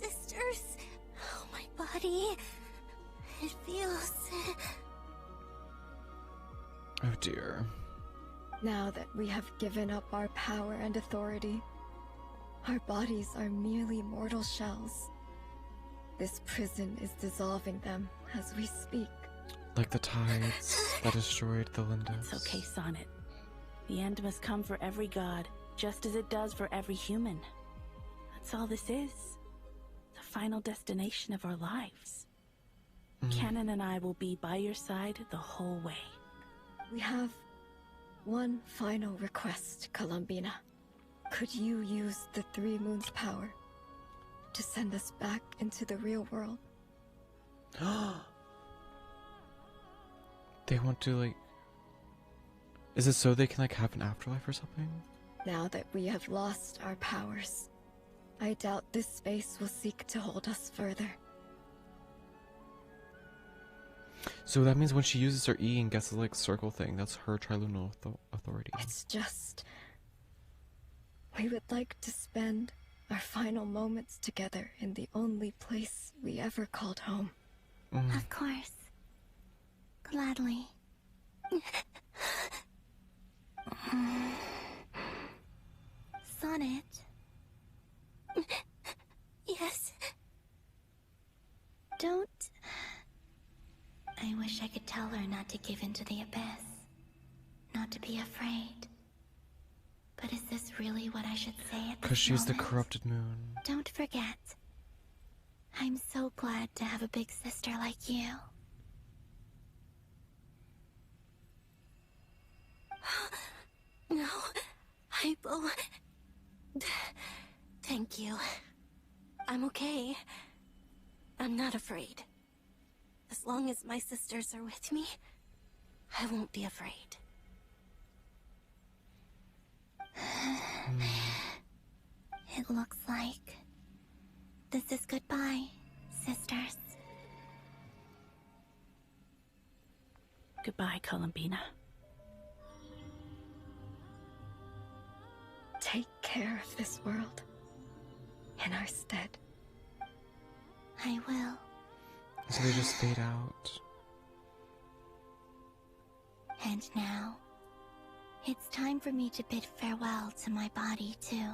Sisters, oh my body, it feels... Oh dear. Now that we have given up our power and authority, our bodies are merely mortal shells. This prison is dissolving them as we speak. Like the tides that destroyed the Lindas. It's okay, Sonnet. The end must come for every god, just as it does for every human. That's all this is. The final destination of our lives. Canon and I will be by your side the whole way. We have one final request, Columbina. Could you use the 3 moons' power to send us back into the real world? They want to like... Is it so they can like have an afterlife or something? Now that we have lost our powers, I doubt this space will seek to hold us further. So that means when she uses her E and gets the like circle thing, that's her trilunal authority. It's just... we would like to spend our final moments together in the only place we ever called home. Of course. Gladly. Sonnet. Yes. Don't... I wish I could tell her not to give in to the abyss. Not to be afraid. But But is this really what I should say at this Because she's the moment? corrupted moon. Don't forget, I'm so glad to have a big sister like you. No, Hypo. Thank you. I'm okay. I'm not afraid. As long as my sisters are with me, I won't be afraid. It looks like this is goodbye, sisters. Goodbye, Columbina. Take care of this world in our stead. I will. So they just fade out. And now, it's time for me to bid farewell to my body too.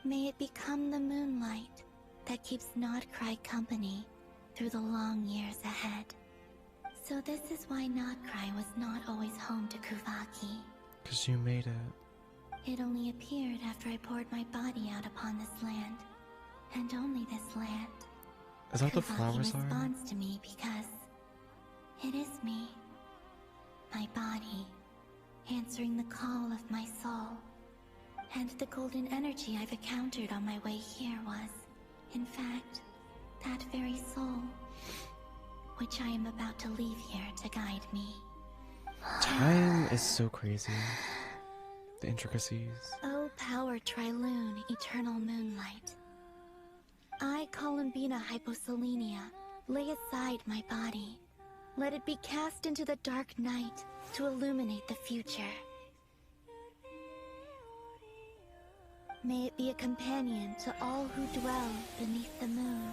May it become the moonlight that keeps Nod-Krai company through the long years ahead. So this is why Nod-Krai was not always home to Kuvaki. Because you made it. It only appeared after I poured my body out upon this land. And only this land. Is that the Kuvaki flowers are? responds to me because it is me. My body, answering the call of my soul. And the golden energy I've encountered on my way here was, in fact, that very soul, which I am about to leave here to guide me. Time is so crazy. The intricacies. O power Triloon, eternal moonlight. I, Columbina Hyposelenia, lay aside my body. Let it be cast into the dark night to illuminate the future. May it be a companion to all who dwell beneath the moon.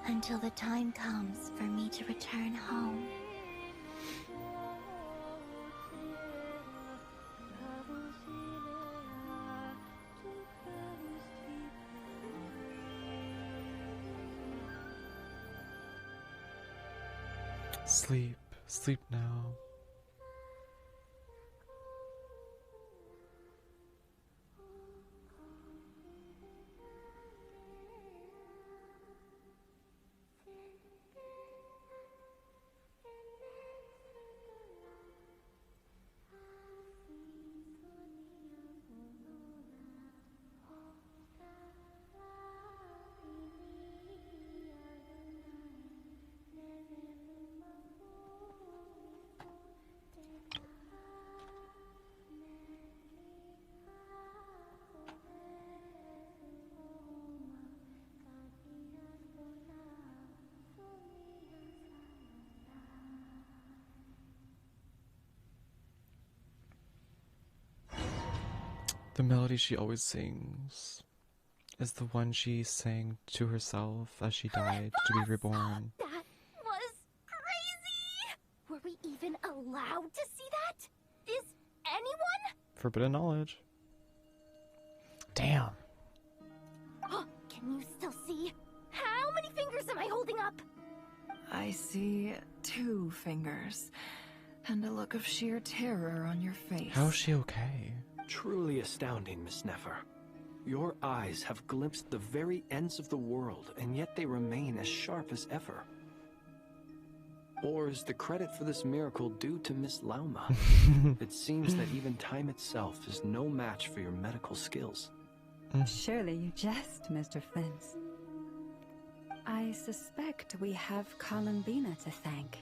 Until the time comes for me to return home. Sleep. Sleep now. The melody she always sings is the one she sang to herself as she died to be reborn. That was crazy! Were we even allowed to see that? Is anyone? Forbidden knowledge. Damn. Can you still see? How many fingers am I holding up? I see 2 fingers, and a look of sheer terror on your face. How is she okay? Truly astounding, Miss Nefer. Your eyes have glimpsed the very ends of the world, and yet they remain as sharp as ever. Or is the credit for this miracle due to Miss Lauma? It seems that even time itself is no match for your medical skills. Surely you jest, Mr. Flint. I suspect we have Columbina to thank.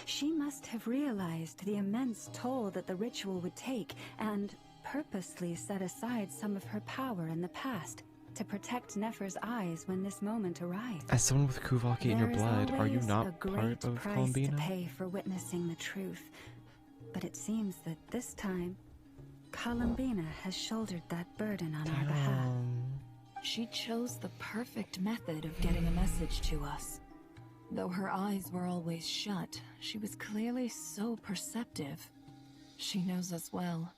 She must have realized the immense toll that the ritual would take and purposely set aside some of her power in the past to protect Nefer's eyes when this moment arrived. As someone with Kuvaki in your There is blood, are you always not a part great of price Columbina? to pay for witnessing the truth, but it seems that this time, Columbina has shouldered that burden on our behalf. She chose the perfect method of getting a message to us. Though her eyes were always shut, she was clearly so perceptive. She knows us well.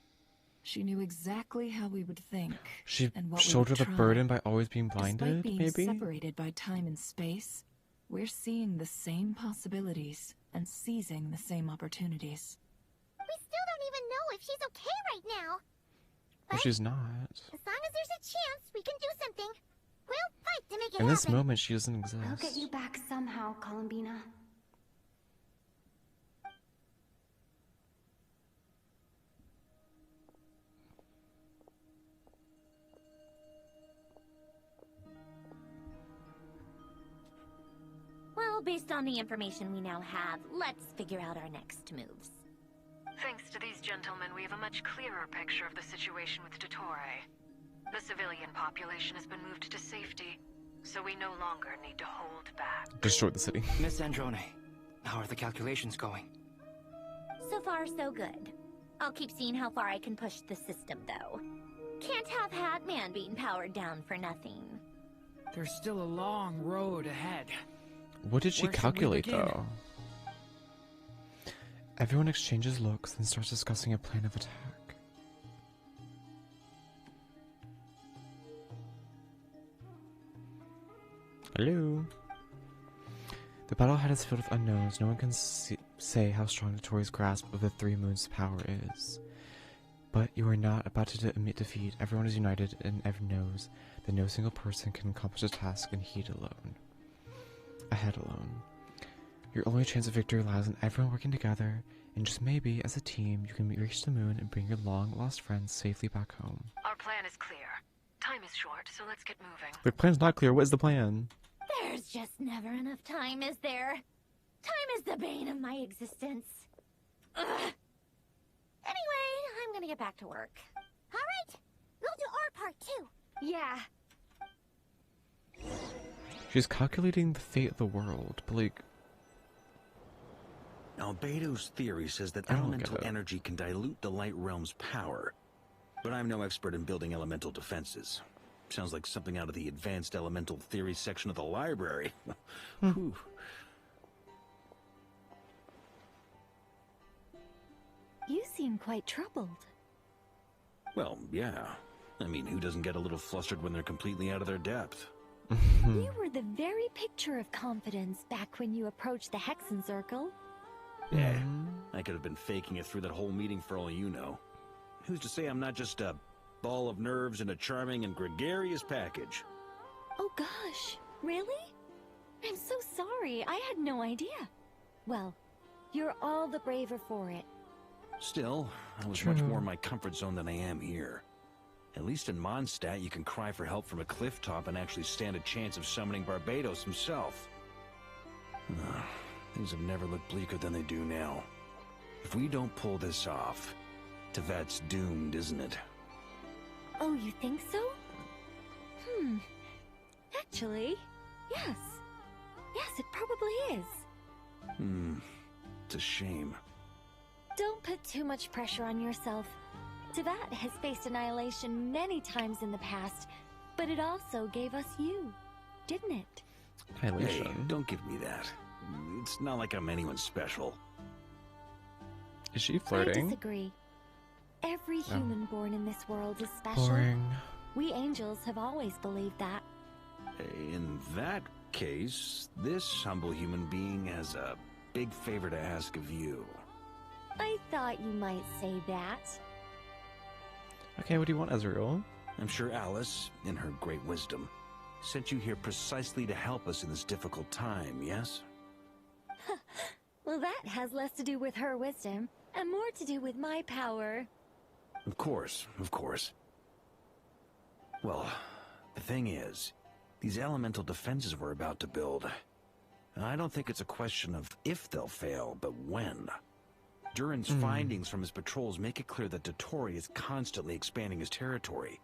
She knew exactly how we would think. She and what we shouldered would the try. burden by always being Despite blinded, being maybe? separated by time and space, We're seeing the same possibilities and seizing the same opportunities. We still don't even know if she's okay right now. Well, she's not. As long as there's a chance, we can do something. We'll fight to make it In this happen. moment, she doesn't exist. I'll get you back somehow, Columbina. Well, based on the information we now have, let's figure out our next moves. Thanks to these gentlemen, we have a much clearer picture of the situation with Dottore. The civilian population has been moved to safety, so we no longer need to hold back. Destroy the city. Miss Androne, how are the calculations going? So far, so good. I'll keep seeing how far I can push the system, though. Can't have Hatman being powered down for nothing. There's still a long road ahead. What did she Where should we calculate, begin? though? Everyone exchanges looks and starts discussing a plan of attack. Hello? The battle ahead is filled with unknowns. No one can say how strong Dottore's grasp of the Three Moons' power is. But you are not about to admit defeat. Everyone is united, and everyone knows that no single person can accomplish a task in heat alone. Ahead alone. Your only chance of victory lies in everyone working together, and just maybe, as a team, you can reach the moon and bring your long-lost friends safely back home. Our plan is clear. Time is short, so let's get moving. The plan's not clear. What is the plan? There's just never enough time, is there? Time is the bane of my existence. Ugh. Anyway, I'm gonna get back to work. All right, we'll do our part too. Yeah. She's calculating the fate of the world, but like... Albedo's theory says that I don't get elemental it. energy can dilute the light realm's power. But I'm no expert in building elemental defenses. Sounds like something out of the advanced elemental theory section of the library. Whew. You seem quite troubled. Well, yeah. I mean, who doesn't get a little flustered when they're completely out of their depth? You were the very picture of confidence back when you approached the Hexen Circle. Yeah, I could have been faking it through that whole meeting for all you know. Who's to say I'm not just a ball of nerves in a charming and gregarious package? Oh gosh, really? I'm so sorry, I had no idea. Well, you're all the braver for it. Still, I was much more in my comfort zone than I am here. At least in Mondstadt, you can cry for help from a cliff top and actually stand a chance of summoning Barbados himself. Things have never looked bleaker than they do now. If we don't pull this off, Tevat's doomed, isn't it? Oh, you think so? Actually, yes. Yes, it probably is. It's a shame. Don't put too much pressure on yourself. Tevat has faced annihilation many times in the past, but it also gave us you, didn't it? Hey, don't give me that. It's not like I'm anyone special. Is she I flirting? disagree. Every human born in this world is special. Boring. We angels have always believed that. In that case, this humble human being has a big favor to ask of you. I thought you might say that. Okay, what do you want, Ezreal? I'm sure Alice, in her great wisdom, sent you here precisely to help us in this difficult time, yes? Well, that has less to do with her wisdom and more to do with my power. Of course, of course. Well, the thing is, these elemental defenses we're about to build, I don't think it's a question of if they'll fail, but when. Durin's findings from his patrols make it clear that Dottore is constantly expanding his territory.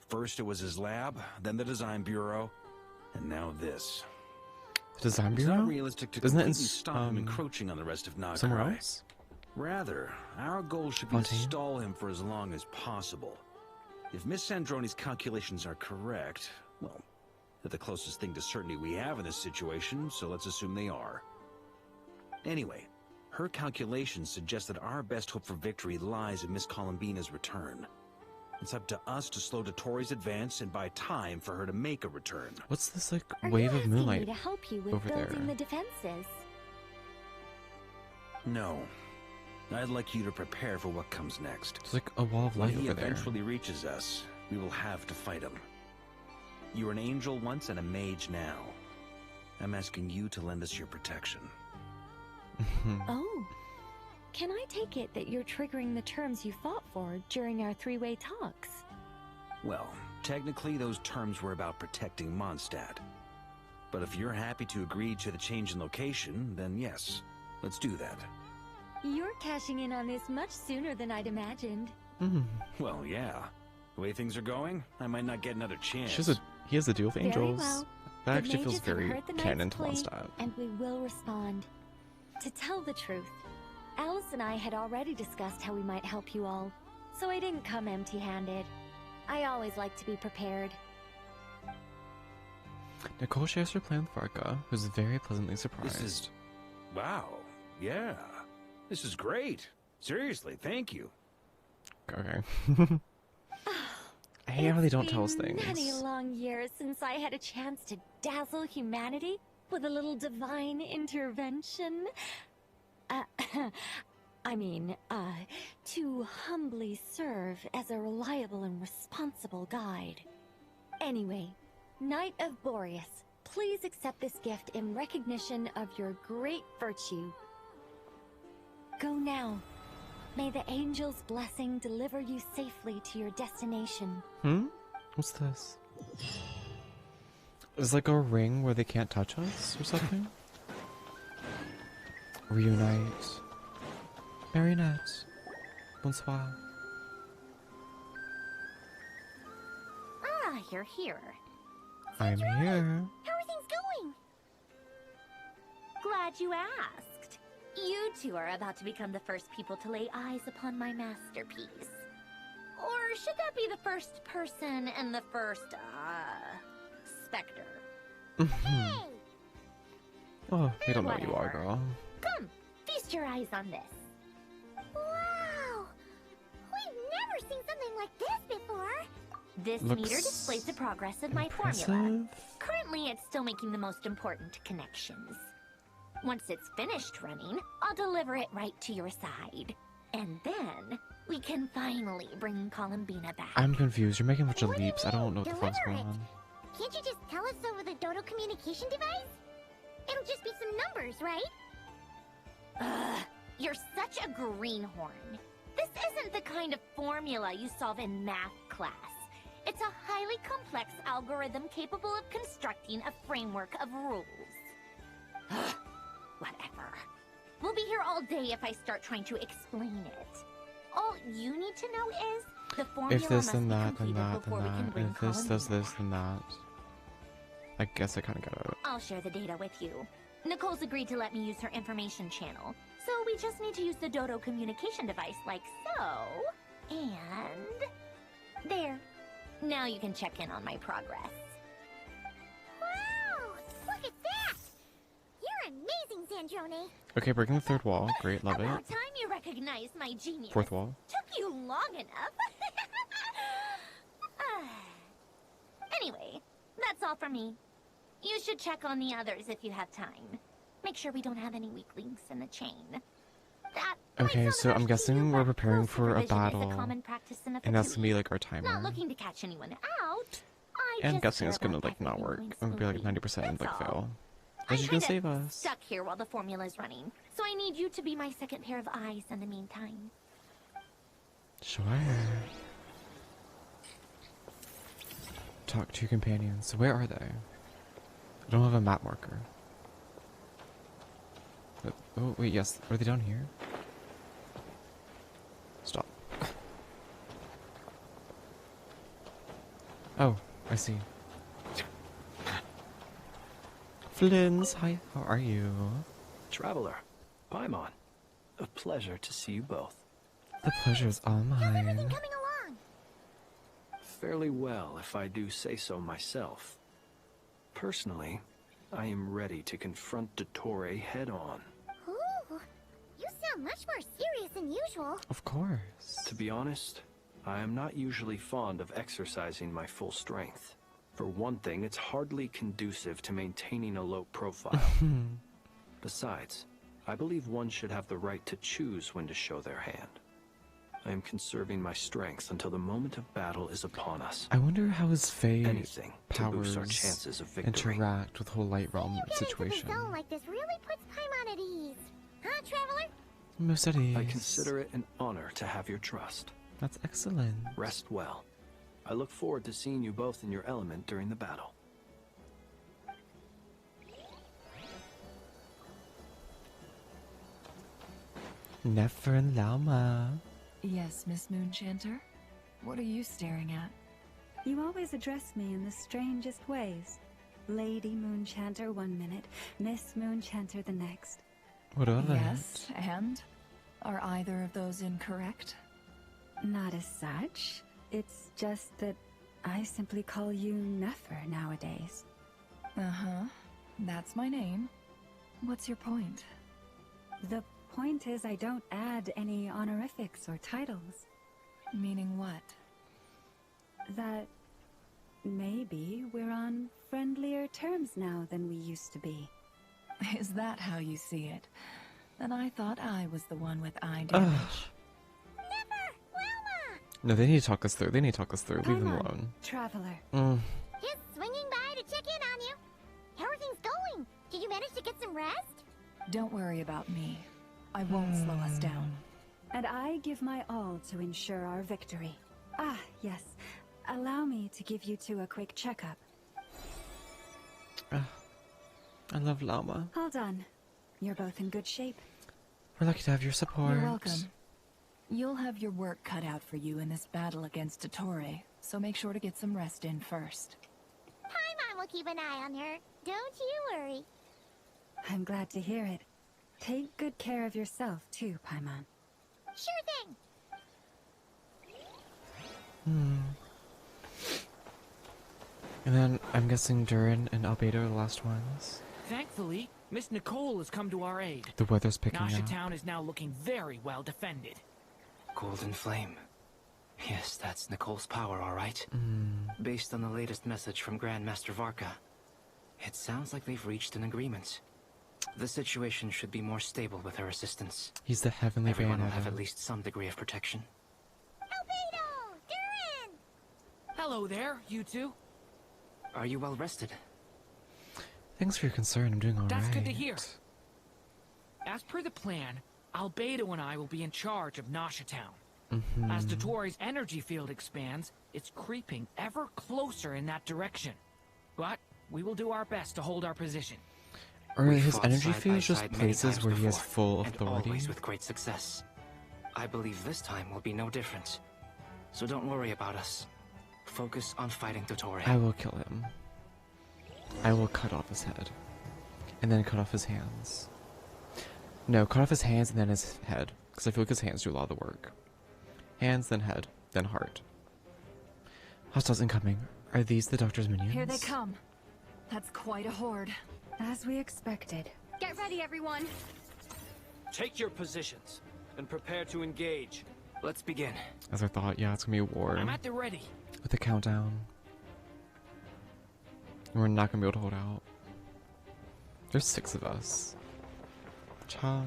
First it was his lab, then the design bureau, and now this. The design It's bureau? not realistic to Isn't it completely in stop him encroaching on the rest of Nod-Krai. somewhere else? Rather, our goal should be to Fontaine? stall him for as long as possible. If Miss Sandroni's calculations are correct, well, they're the closest thing to certainty we have in this situation, so let's assume they are. Anyway, her calculations suggest that our best hope for victory lies in Miss Columbina's return. It's up to us to slow Dotori's advance and buy time for her to make a return. What's this, like, Are wave you of asking moonlight me to help you with over there? building the defenses? No. I'd like you to prepare for what comes next. It's like a wall of light When he over there. eventually reaches us, we will have to fight him. You were an angel once and a mage now. I'm asking you to lend us your protection. Oh. Can I take it that you're triggering the terms you fought for during our three-way talks? Well, technically those terms were about protecting Mondstadt. But if you're happy to agree to the change in location, then yes, let's do that. You're cashing in on this much sooner than I'd imagined. Well, yeah. The way things are going, I might not get another chance. He has a duel of Very angels. well. That The actually feels mages have very heard the canon knight's to plea, Mondstadt. and we will respond. To tell the truth, Alice and I had already discussed how we might help you all, so I didn't come empty-handed. I always like to be prepared. Nicole shares her plan with Varka, who's very pleasantly surprised. This is... Wow. Yeah. This is great. Seriously, thank you. Okay. I hate how they don't tell us things. Many long years since I had a chance to dazzle humanity with a little divine intervention. To humbly serve as a reliable and responsible guide. Anyway, Knight of Boreas, please accept this gift in recognition of your great virtue. Go now. May the angel's blessing deliver you safely to your destination. What's this? Is like a ring where they can't touch us or something? Reunite. Marionette. Bonsoir. Ah, you're here. I'm here. How are things going? Glad you asked. You two are about to become the first people to lay eyes upon my masterpiece. Or should that be the first person and the first, specter? Hey! Oh, we don't know what you are, girl. Come, feast your eyes on this. Wow! We've never seen something like this before. This Looks meter displays the progress of my formula. impressive. Currently, it's still making the most important connections. Once it's finished running, I'll deliver it right to your side. And then, we can finally bring Columbina back. I'm confused. You're making a bunch of leaps. I don't know what the fuck's going on. Can't you just tell us over the Dodo communication device? It'll just be some numbers, right? Ugh, you're such a greenhorn. This isn't the kind of formula you solve in math class. It's a highly complex algorithm capable of constructing a framework of rules. Ugh, whatever. We'll be here all day if I start trying to explain it. All you need to know is the formula If this, must then be that, then completed that, before then we can that. bring If this does Columbina this, then that. I guess I kind of get it. I'll share the data with you. Nicole's agreed to let me use her information channel, so we just need to use the Dodo communication device like so. And... there. Now you can check in on my progress. Wow! Look at that! You're amazing, Sandrone. Okay, breaking the third wall. Great, love About it. time you recognized my genius. Fourth wall. Took you long enough. Anyway, that's all from me. You should check on the others if you have time. Make sure we don't have any weak links in the chain. That Okay, so I'm guessing we're preparing for a supervision is battle. common practice in a And that's gonna be facility. like our Not timer. looking to catch anyone out. I And I'm just guessing it's care gonna about like not everything work. going I'm gonna be like smoothly. 90% like That's all. fail. I'm And she's gonna kinda save us. stuck here while the formula's running, so I need you to be my second pair of eyes in the meantime. Sure. Talk to your companions. Where are they? I don't have a map marker. But, oh, wait, yes. Are they down here? Stop. Oh, I see. Flins, hi, how are you? Traveler, Paimon. A pleasure to see you both. The pleasure's all mine. Coming along. Fairly well, if I do say so myself. Personally, I am ready to confront Dottore head-on. Ooh, you sound much more serious than usual. Of course. To be honest, I am not usually fond of exercising my full strength. For one thing, it's hardly conducive to maintaining a low profile. Besides, I believe one should have the right to choose when to show their hand. I am conserving my strength until the moment of battle is upon us. I wonder how his Fae Anything to boost our powers chances of victory. interact with the whole Light Realm situation. The zone like this really puts Paimon at ease. Huh, Traveler? Most at ease. I consider it an honor to have your trust. That's excellent. Rest well. I look forward to seeing you both in your element during the battle. Nefer and Lauma. Yes, Miss Moonchanter? What are you staring at? You always address me in the strangest ways. Lady Moonchanter one minute, Miss Moonchanter the next. What are they? Yes, and? Are either of those incorrect? Not as such. It's just that I simply call you Nefer nowadays. Uh-huh. That's my name. What's your point? The point is I don't add any honorifics or titles. Meaning what? That maybe we're on friendlier terms now than we used to be. Is that how you see it? Then I thought I was the one with eye damage. No, they need to talk us through. They need to talk us through. Leave them Paimon, alone. Traveler. Just swinging by to check in on you. How are things going? Did you manage to get some rest? Don't worry about me. I won't slow us down. And I give my all to ensure our victory. Ah, yes. Allow me to give you two a quick checkup. I love Llama. Hold on. You're both in good shape. We're lucky to have your support. You're welcome. You'll have your work cut out for you in this battle against Dottore, so make sure to get some rest in first. Paimon will keep an eye on her. Don't you worry. I'm glad to hear it. Take good care of yourself, too, Paimon. Sure thing. And then I'm guessing Durin and Albedo are the last ones. Thankfully, Miss Nicole has come to our aid. The weather's picking Nasha up. Town is now looking very well defended. Golden Flame. Yes, that's Nicole's power, all right. Based on the latest message from Grandmaster Varka, it sounds like they've reached an agreement. The situation should be more stable with her assistance. He's the heavenly Everyone will have Bayonetta. at least some degree of protection. Albedo! Durin! Hello there, you two. Are you well rested? Thanks for your concern. I'm doing alright. That's good to hear. As per the plan, Albedo and I will be in charge of Nasha Town. As Dottore's energy field expands, it's creeping ever closer in that direction. But we will do our best to hold our position. Or We his fought energy side by field just side many places times where he has before, full and authority? always with great success. I believe this time will be no different. So don't worry about us. Focus on fighting Dottore. I will kill him. I will cut off his head. And then cut off his hands. No, cut off his hands and then his head. Because I feel like his hands do a lot of the work. Hands, then head, then heart. Hostiles incoming. Are these the Doctor's minions? Here they come. That's quite a horde. As we expected. Get ready, everyone. Take your positions and prepare to engage. Let's begin. As I thought, yeah, it's gonna be a war. I'm at the ready. With a countdown. And we're not gonna be able to hold out. There's 6 of us. Cha.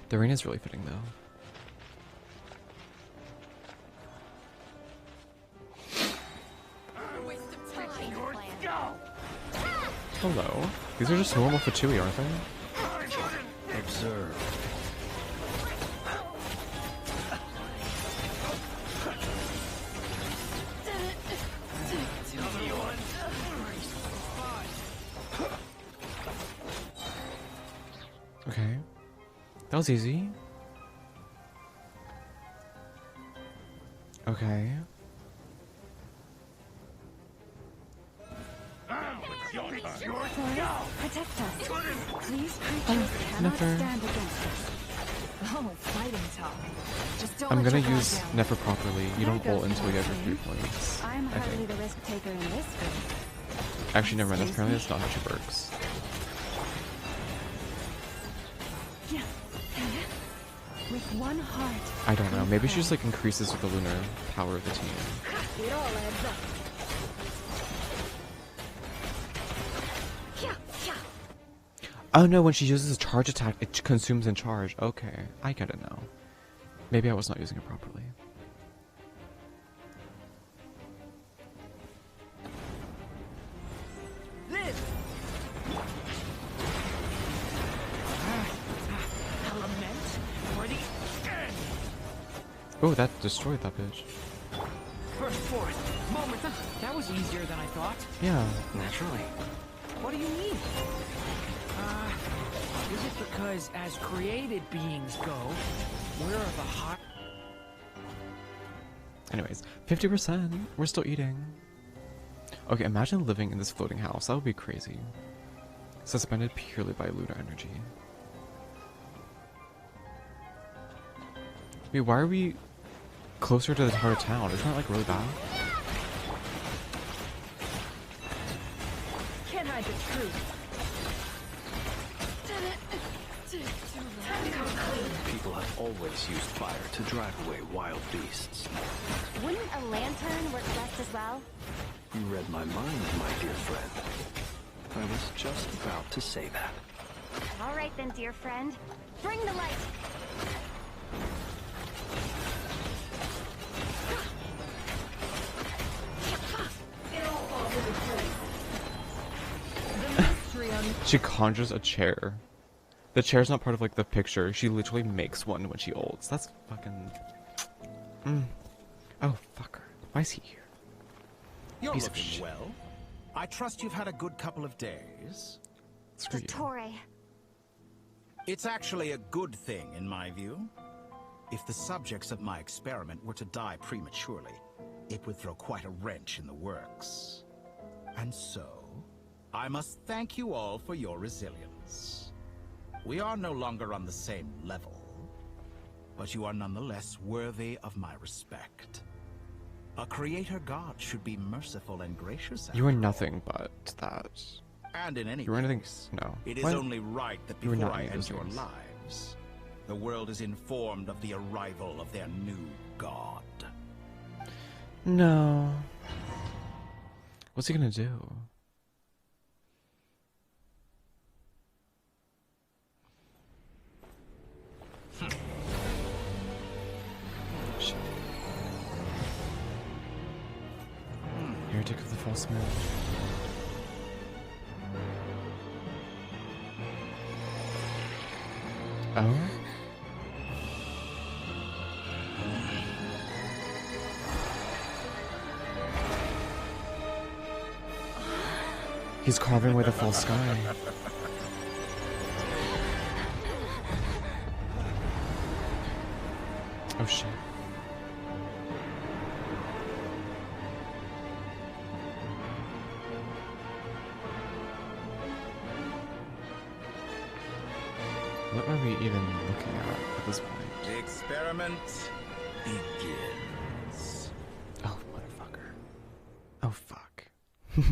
The arena's really fitting though. Hello. These are just normal Fatui, aren't they? Observe. Okay. That was easy. Okay. Protect us. These creatures cannot Nefer. stand against us. Oh, fighting talk. Just don't I'm let gonna your guard use down. Nefer properly. You don't ult until you have your 3 points. I'm I hardly think. the risk taker in this game. Actually, never mind. That's apparently that's not how she works. With One heart. I don't know. Maybe she just like increases with the lunar power of the team. It all adds up. Oh no, when she uses a charge attack, it consumes in charge. Okay, I get it now. Maybe I was not using it properly. Oh, that destroyed that bitch. First forth. Moment. That was easier than I thought. Yeah. Naturally. What do you mean? Is it because as created beings go, we're the hot... Anyways, 50%. We're still eating. Okay, imagine living in this floating house. That would be crazy. Suspended purely by lunar energy. Wait, why are we closer to the heart of town? Isn't that like really bad? Can't hide the truth. People have always used fire to drive away wild beasts. Wouldn't a lantern work best as well? You read my mind, my dear friend. I was just about to say that. All right then, dear friend. Bring the light. She conjures a chair. The chair's not part of like the picture. She literally makes one when she ults. That's fucking... Oh, fucker. Why is he here? You're Piece of looking shit. well. I trust you've had a good couple of days. Screw you. Dottore. It's actually a good thing, in my view. If the subjects of my experiment were to die prematurely, it would throw quite a wrench in the works. And so, I must thank you all for your resilience. We are no longer on the same level, but you are nonetheless worthy of my respect. A creator god should be merciful and gracious. You are nothing but that. And in any You were anything... case, No. it is What? only right that You were before not I any of end those your things. lives, the world is informed of the arrival of their new god. No. What's he gonna do? Shit. Heretic of the false moon. Oh? He's carving away the false sky. Oh shit. What are we even looking at this point? The experiment begins. Oh, motherfucker. Oh, fuck. With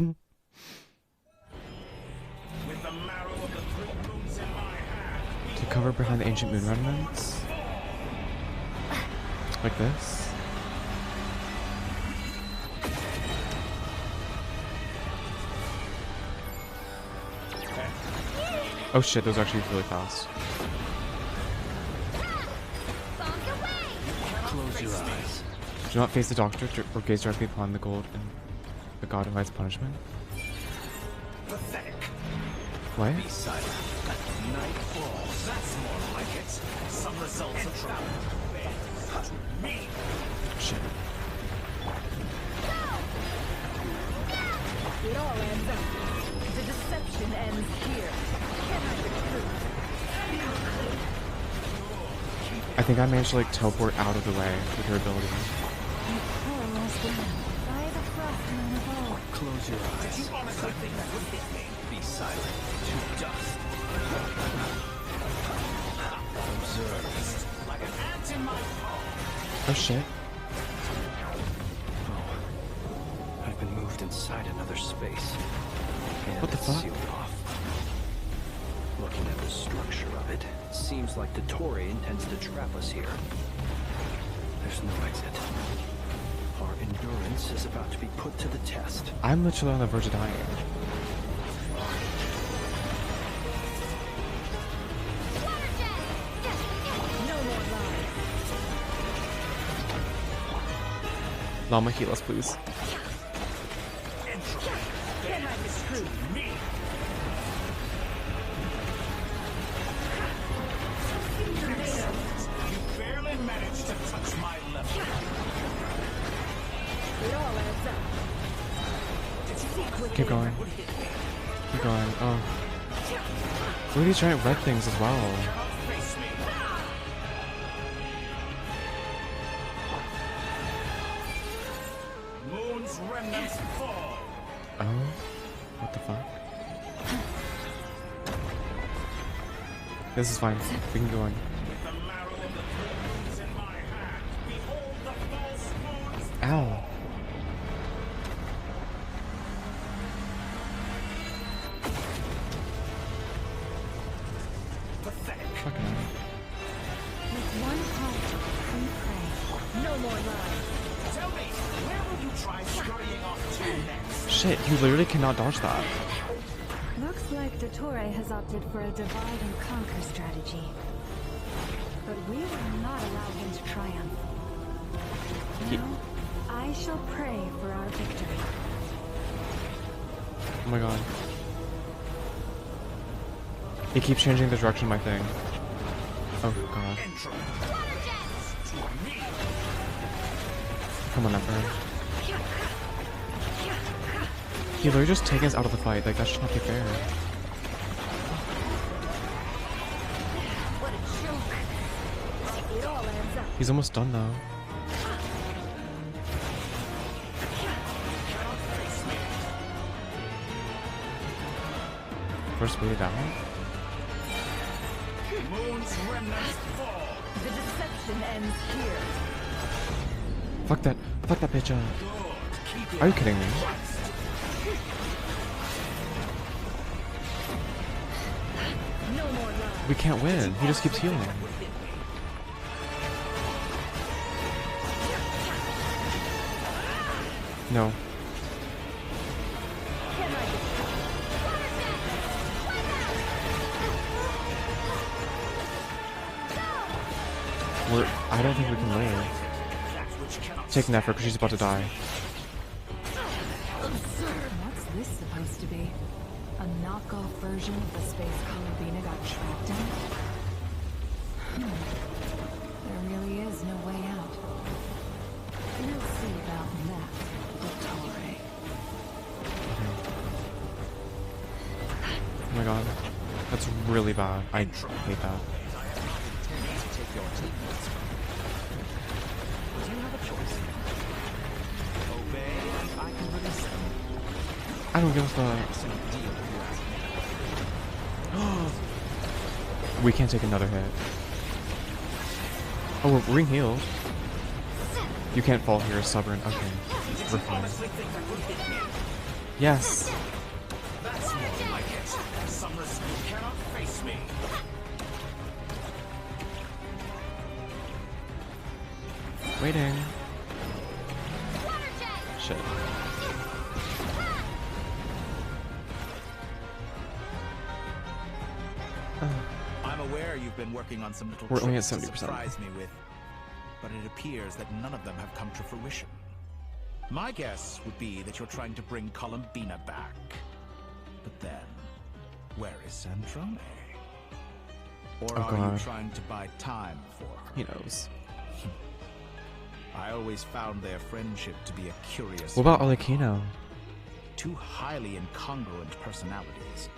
the marrow of the three moons in my hand. To cover behind the ancient moon remnants? Like this? Oh shit, those are actually really fast. Close your eyes. Do not face the doctor or gaze directly upon the gold and the god invites punishment. Pathetic. What? Be silent. Night falls. That's more like it. Some results of trouble. Me. Shit. It all ends up. The deception ends here. Can't hide the truth. I think I managed to like teleport out of the way with her ability. Close your eyes. Did you honestly think that would hit me? Be silent. To dust. Observe. Like an ant in my palm. Oh shit. Oh. I've been moved inside another space. And What the it's fuck? sealed off. Looking at the structure of it, seems like Dottore intends to trap us here. There's no exit. Our endurance is about to be put to the test. I'm literally on the verge of dying. Llama, heal us, please. Keep going. Keep going. Oh. Look at these giant red things as well. Oh? What the fuck? This is fine. We can go on. Ow. Fucking hell. With one heart, we pray. No more lies. Tell me, where will you try scurrying off to next? Shit, you literally cannot dodge that. Looks like Dottore has opted for a divide and conquer strategy. But we will not allow him to triumph. Now, I shall pray for our victory. Oh my god. It keeps changing the direction of my thing. Oh god. Come on, Emperor. He literally just taking us out of the fight. Like, that should not be fair. He's almost done though. First way down. Moon's remnants fall. The deception ends here. Fuck that bitch up. Are you kidding me? No more lies. We can't win. He just keeps healing. No. I don't think we can live. Take an effort because she's about to die. What's this supposed to be? A knockoff version of the space Columbina got trapped in? There really is no way out. We'll see about that, Dottore. Oh my god. That's really bad. I hate that. I don't give a fuck. We can't take another hit. Oh, we're ring healed. You can't fall here, stubborn. Okay, we're fine. Yes. That's more like it. Summer's, you cannot face me. Waiting. Shit. I'm aware you've been working on some little We're only at tricks to 70%. surprise me with, but it appears that none of them have come to fruition. My guess would be that you're trying to bring Columbina back. But then, where is Sandrone? Or Oh, are you God. trying to buy time for her? He knows. I always found their friendship to be a curious... What about Olekino? Two highly incongruent personalities,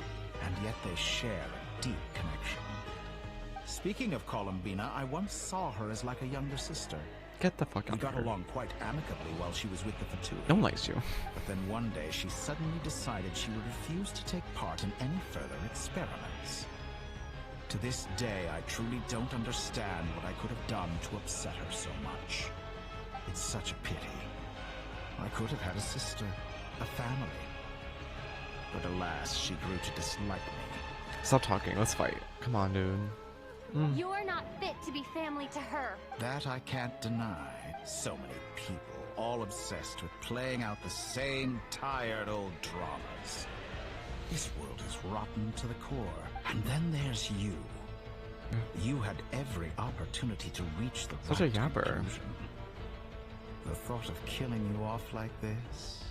and yet they share a deep connection. Speaking of Columbina, I once saw her as like a younger sister. Get the fuck We out got of here. along quite amicably while she was with the Fatui. No one likes you. But then one day she suddenly decided she would refuse to take part in any further experiments. To this day, I truly don't understand what I could have done to upset her so much. It's such a pity. I could have had a sister, a family. But alas, she grew to dislike me. Stop talking. Let's fight. Come on, dude. You're not fit to be family to her. That I can't deny. So many people, all obsessed with playing out the same tired old dramas. This world is rotten to the core. And then there's you. You had every opportunity to reach the Such right a yapper. conclusion. The thought of killing you off like this?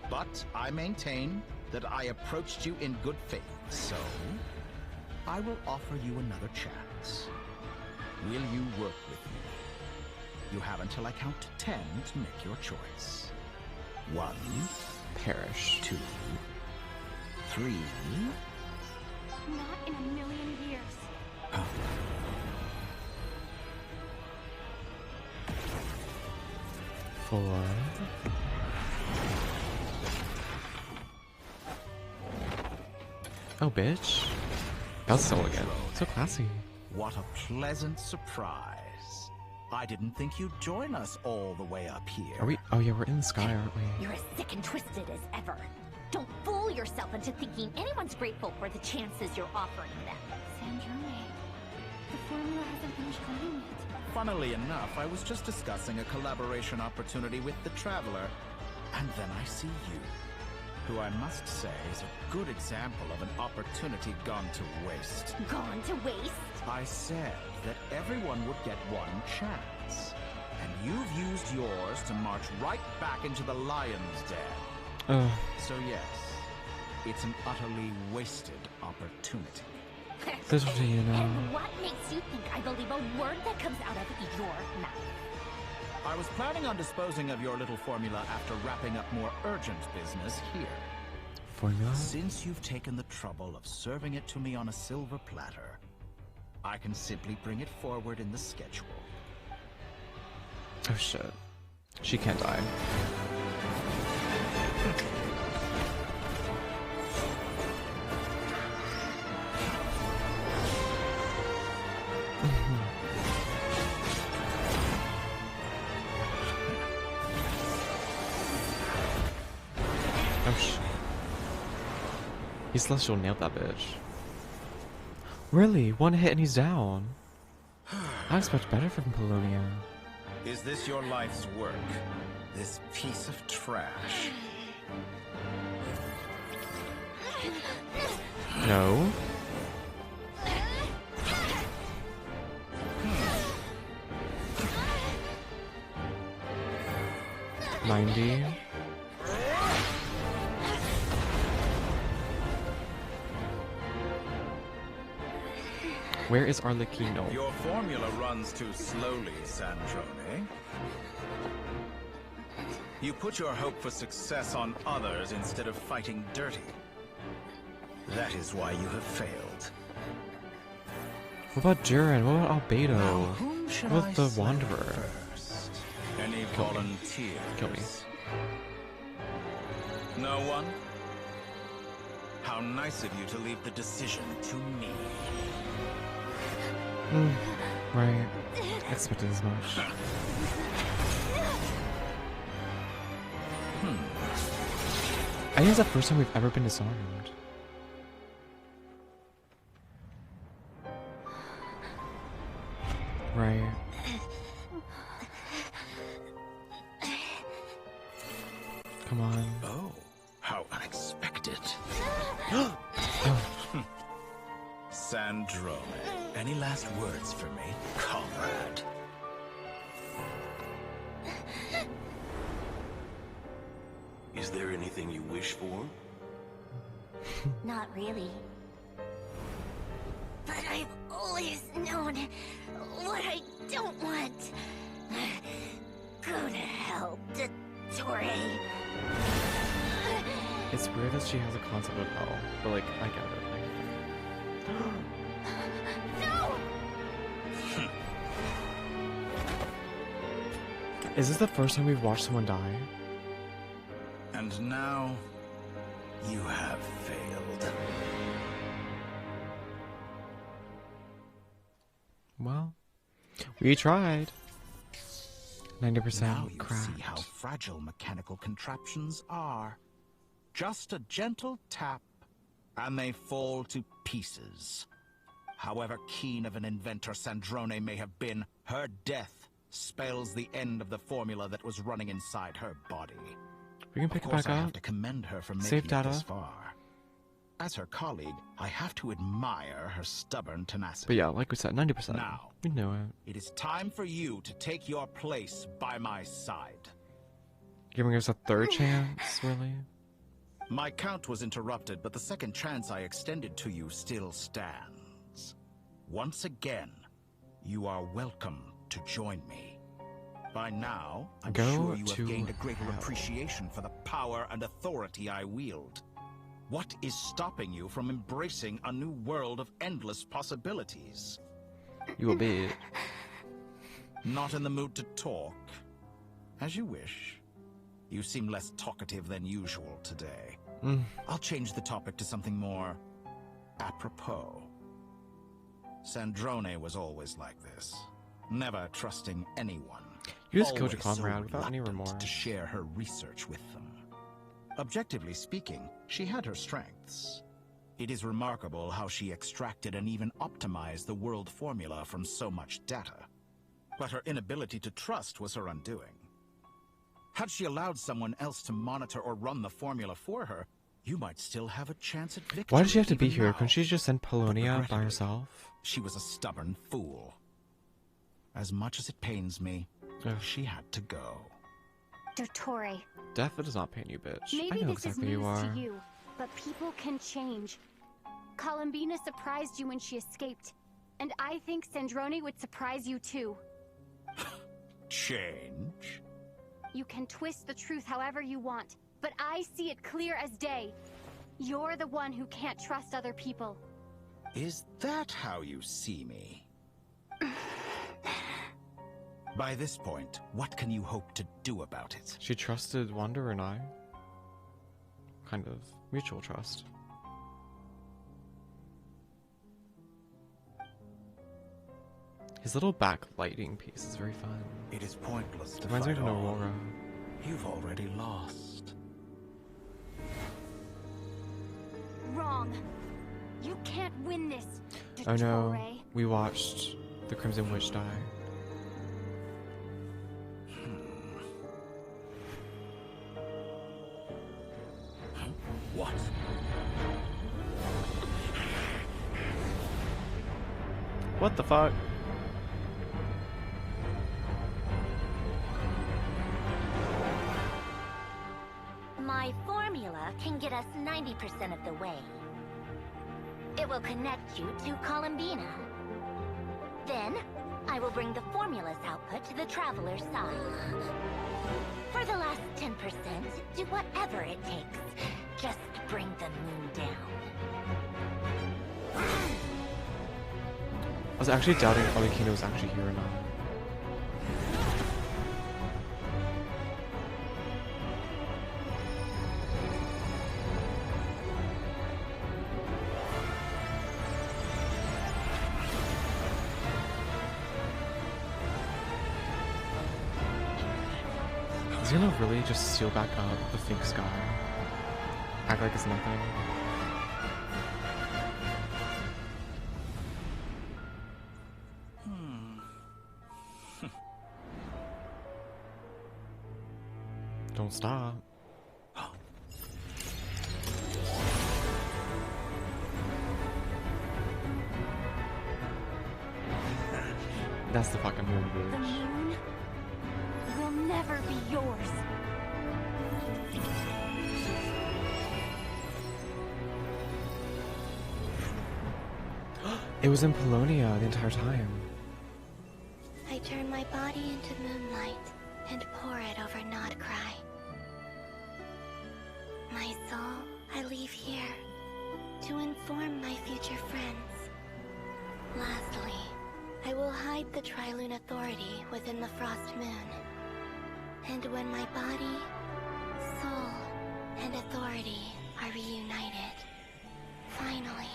But I maintain that I approached you in good faith, so I will offer you another chance. Will you work with me? You have until I count to 10 to make your choice. 1. Perish. 2. 3. Not in a million years. 4. Oh, bitch. That was Soul again. So classy. What a pleasant surprise. I didn't think you'd join us all the way up here. Are we? Oh yeah, we're in the sky, aren't we? You're as sick and twisted as ever. Don't fool yourself into thinking anyone's grateful for the chances you're offering them. Sandrone, the formula hasn't finished running yet. Funnily enough, I was just discussing a collaboration opportunity with the Traveler, and then I see you, who I must say is a good example of an opportunity gone to waste. Gone to waste? I said that everyone would get one chance, and you've used yours to march right back into the lion's den. So yes, it's an utterly wasted opportunity. Little do you know. And what makes you think I believe a word that comes out of your mouth? I was planning on disposing of your little formula after wrapping up more urgent business here. Formula? Since you've taken the trouble of serving it to me on a silver platter, I can simply bring it forward in the schedule. Oh shit. She can't die. Oh shit. He Celestial nailed that bitch. Really? One hit and he's down. I expect better from Polonia. Is this your life's work? This piece of trash? No. Hmm. 90. Where is Arlecchino? Your formula runs too slowly, Sandrone. You put your hope for success on others instead of fighting dirty. That is why you have failed. What about Durin? What about Albedo? Whom should What I about the select Wanderer? first? Any Kill me. volunteers? Kill me. No one? How nice of you to leave the decision to me. Right. Expected as much. I think it's the first time we've ever been disarmed. Right. Come on. Oh, how unexpected. Oh. Sandrone, any last words for me, comrade? Is there anything you wish for? Not really. But I've always known what I don't want. Go to hell, Dottore. It's weird that she has a concept of hell, but like, I get it. No! Is this the first time we've watched someone die? And now, you have failed. Well, we tried. 90% Now you cracked. see how fragile mechanical contraptions are. Just a gentle tap, and they fall to pieces. However keen of an inventor Sandrone may have been, her death spells the end of the formula that was running inside her body. We can pick it Of course, back I have up. to commend her for Save making it data. this far. As her colleague, I have to admire her stubborn tenacity. But yeah, like we said, 90%. Now, We know it. it is time for you to take your place by my side. Giving us a third chance, really? My count was interrupted, but the second chance I extended to you still stands. Once again, you are welcome to join me. By now, I'm Go sure you to have gained a greater hell. appreciation for the power and authority I wield. What is stopping you from embracing a new world of endless possibilities? You will be. Not in the mood to talk? As you wish. You seem less talkative than usual today. I'll change the topic to something more apropos. Sandrone was always like this, never trusting anyone. You just killed your Always so comrade without any reluctant remorse. to share her research with them. Objectively speaking, she had her strengths. It is remarkable how she extracted and even optimized the world formula from so much data. But her inability to trust was her undoing. Had she allowed someone else to monitor or run the formula for her, you might still have a chance at victory. Why did she have to be even here? now. Couldn't she just send Polonia by regrettably, herself? She was a stubborn fool. As much as it pains me, she had to go. Dottore, Death does not pain you, bitch. I maybe know this exactly is who news you are. to you, but people can change. Columbina surprised you when she escaped, and I think Sandrone would surprise you too. Change? You can twist the truth however you want, but I see it clear as day. You're the one who can't trust other people. Is that how you see me? By this point, what can you hope to do about it? She trusted Wanderer and I. Kind of mutual trust. His little backlighting piece is very fun. It is pointless to Reminds me fight of an on. Aurora. You've already lost. Wrong. You can't win this, Oh no, Dottore. we watched the Crimson Witch die. What? What the fuck? My formula can get us 90% of the way. It will connect you to Columbina. Then, I will bring the formula's output to the Traveler's side. For the last 10%, do whatever it takes. Just bring the moon down. I was actually doubting if Arlecchino was actually here or not. Is he gonna really just seal back up the fake sky? Act like it's nothing? Don't stop. That's the fucking moon, The bitch. moon will never be yours. It was in Polonia the entire time. I turn my body into moonlight and pour it over Nod-Krai. My soul I leave here to inform my future friends. Lastly, I will hide the Trilune Authority within the Frost Moon. And when my body, soul, and authority are reunited, finally...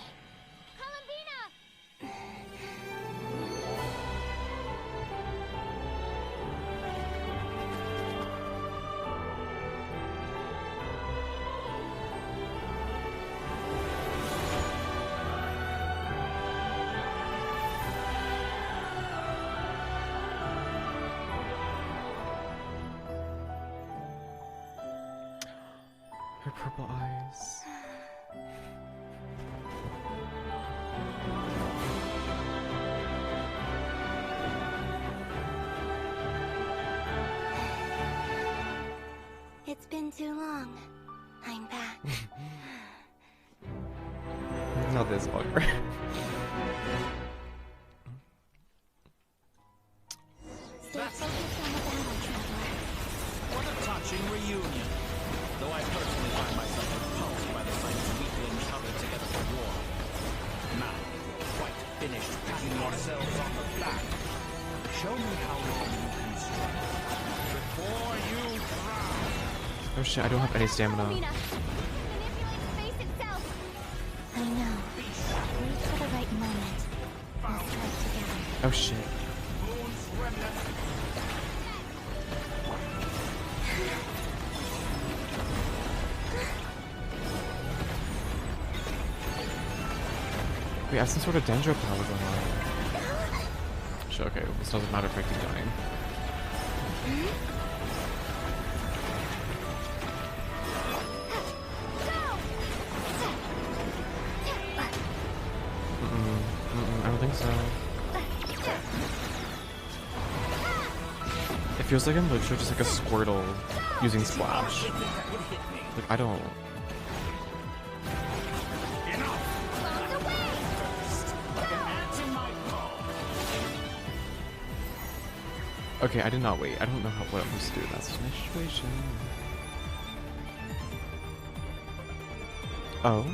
Her purple eyes. It's been too long. I'm back. Not this vulgar. Stay focused on the battle, Traveler. What a touching reunion. Though I personally find myself repulsed by the sight of weaklings huddled together for war. Now, quite finished patting yourselves on the back. Show me how long you can strike before you drown. Oh shit, I don't have any stamina. Manipulate space itself. I know. Wait for the right moment. We'll strike together. Oh shit. We have some sort of dendro power going on. Sure, okay, this doesn't matter if I keep dying. I don't think so. It feels like I'm literally just like a Squirtle using Splash. Like, I don't... Okay, I did not wait. I don't know what I'm supposed to do in that situation. Oh.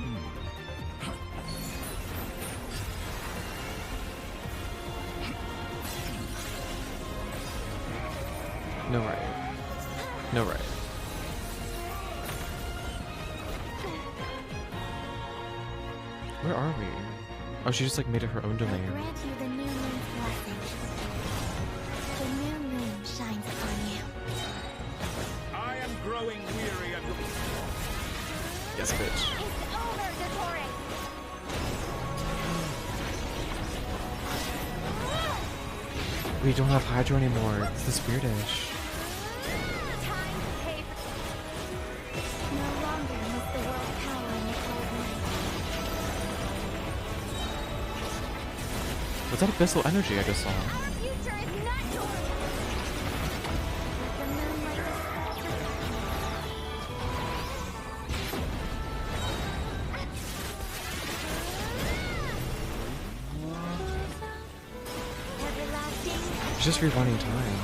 No right. No right. Where are we? Oh, she just like made it her own domain. Grant you the new moon's blessing. The new moon shines upon you. I am growing weary of the... Yes, bitch. It's over, Dottore. We don't have Hydro anymore. It's this weirdish. No longer must the world cower in the cold night. What's that abyssal energy I just saw? Our future is not yours. The moonlight everlasting. She's just rewinding time.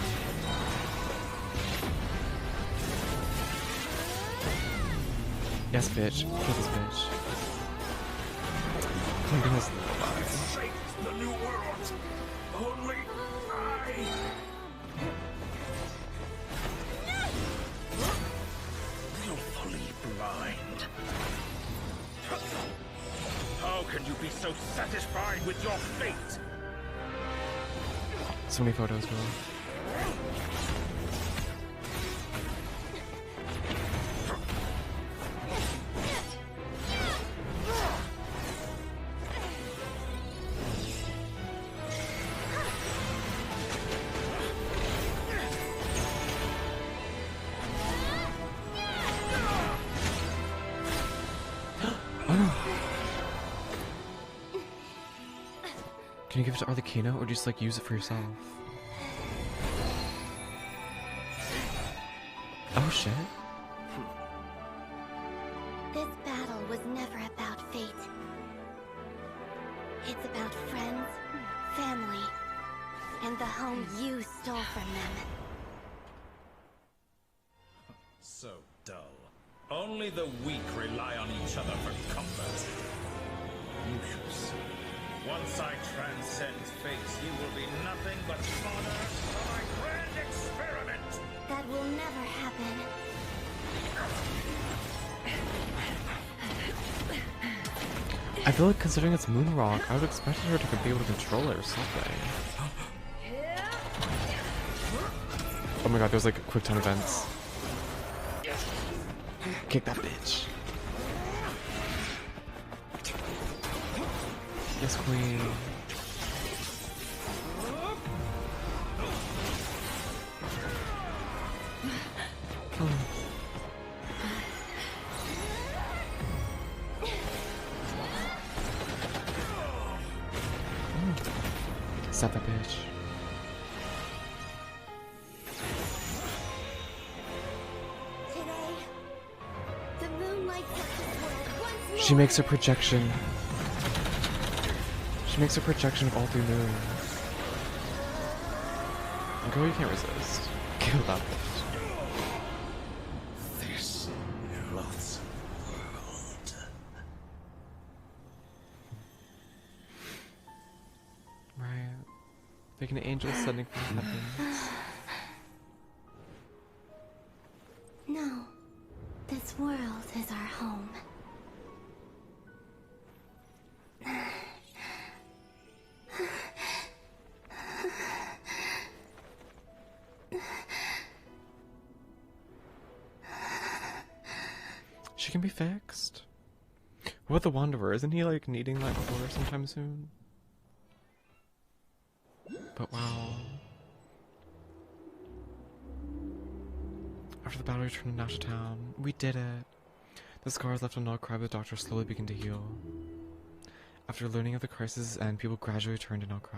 Yes, bitch. Kill this bitch. Oh my goodness. Shaped the new world. Only I... Willfully blind. How can you be so satisfied with your fate? So many photos, bro. Can you give it to Arlecchino or just like use it for yourself? Oh shit. This battle was never about fate. It's about friends, family, and the home you stole from them. So dull. Only the weak rely on each other for comfort. You shall see. Once I transcend fate, you will be nothing but fodder for my grand experiment. That will never happen. I feel like considering it's Moonrock, I would expect her to be able to control it or something. Oh my god, there's like quick time events. Kick that bitch. Yes, queen. Oh. Son of a bitch. Today, the moon lights up this world once more. She makes a projection. She makes a projection of all three moons. Girl, you can't resist. Kill that bitch. This loves world. Right. Like an angel sending from the heavens. No, this world is our home. She can be fixed. What about the Wanderer? Isn't he like needing that core sometime soon? But wow. After the battle, we returned to Nash Town. We did it. The scars left on Nod-Krai by the doctor slowly begin to heal. After learning of the crisis' end, people gradually returned to Nod-Krai,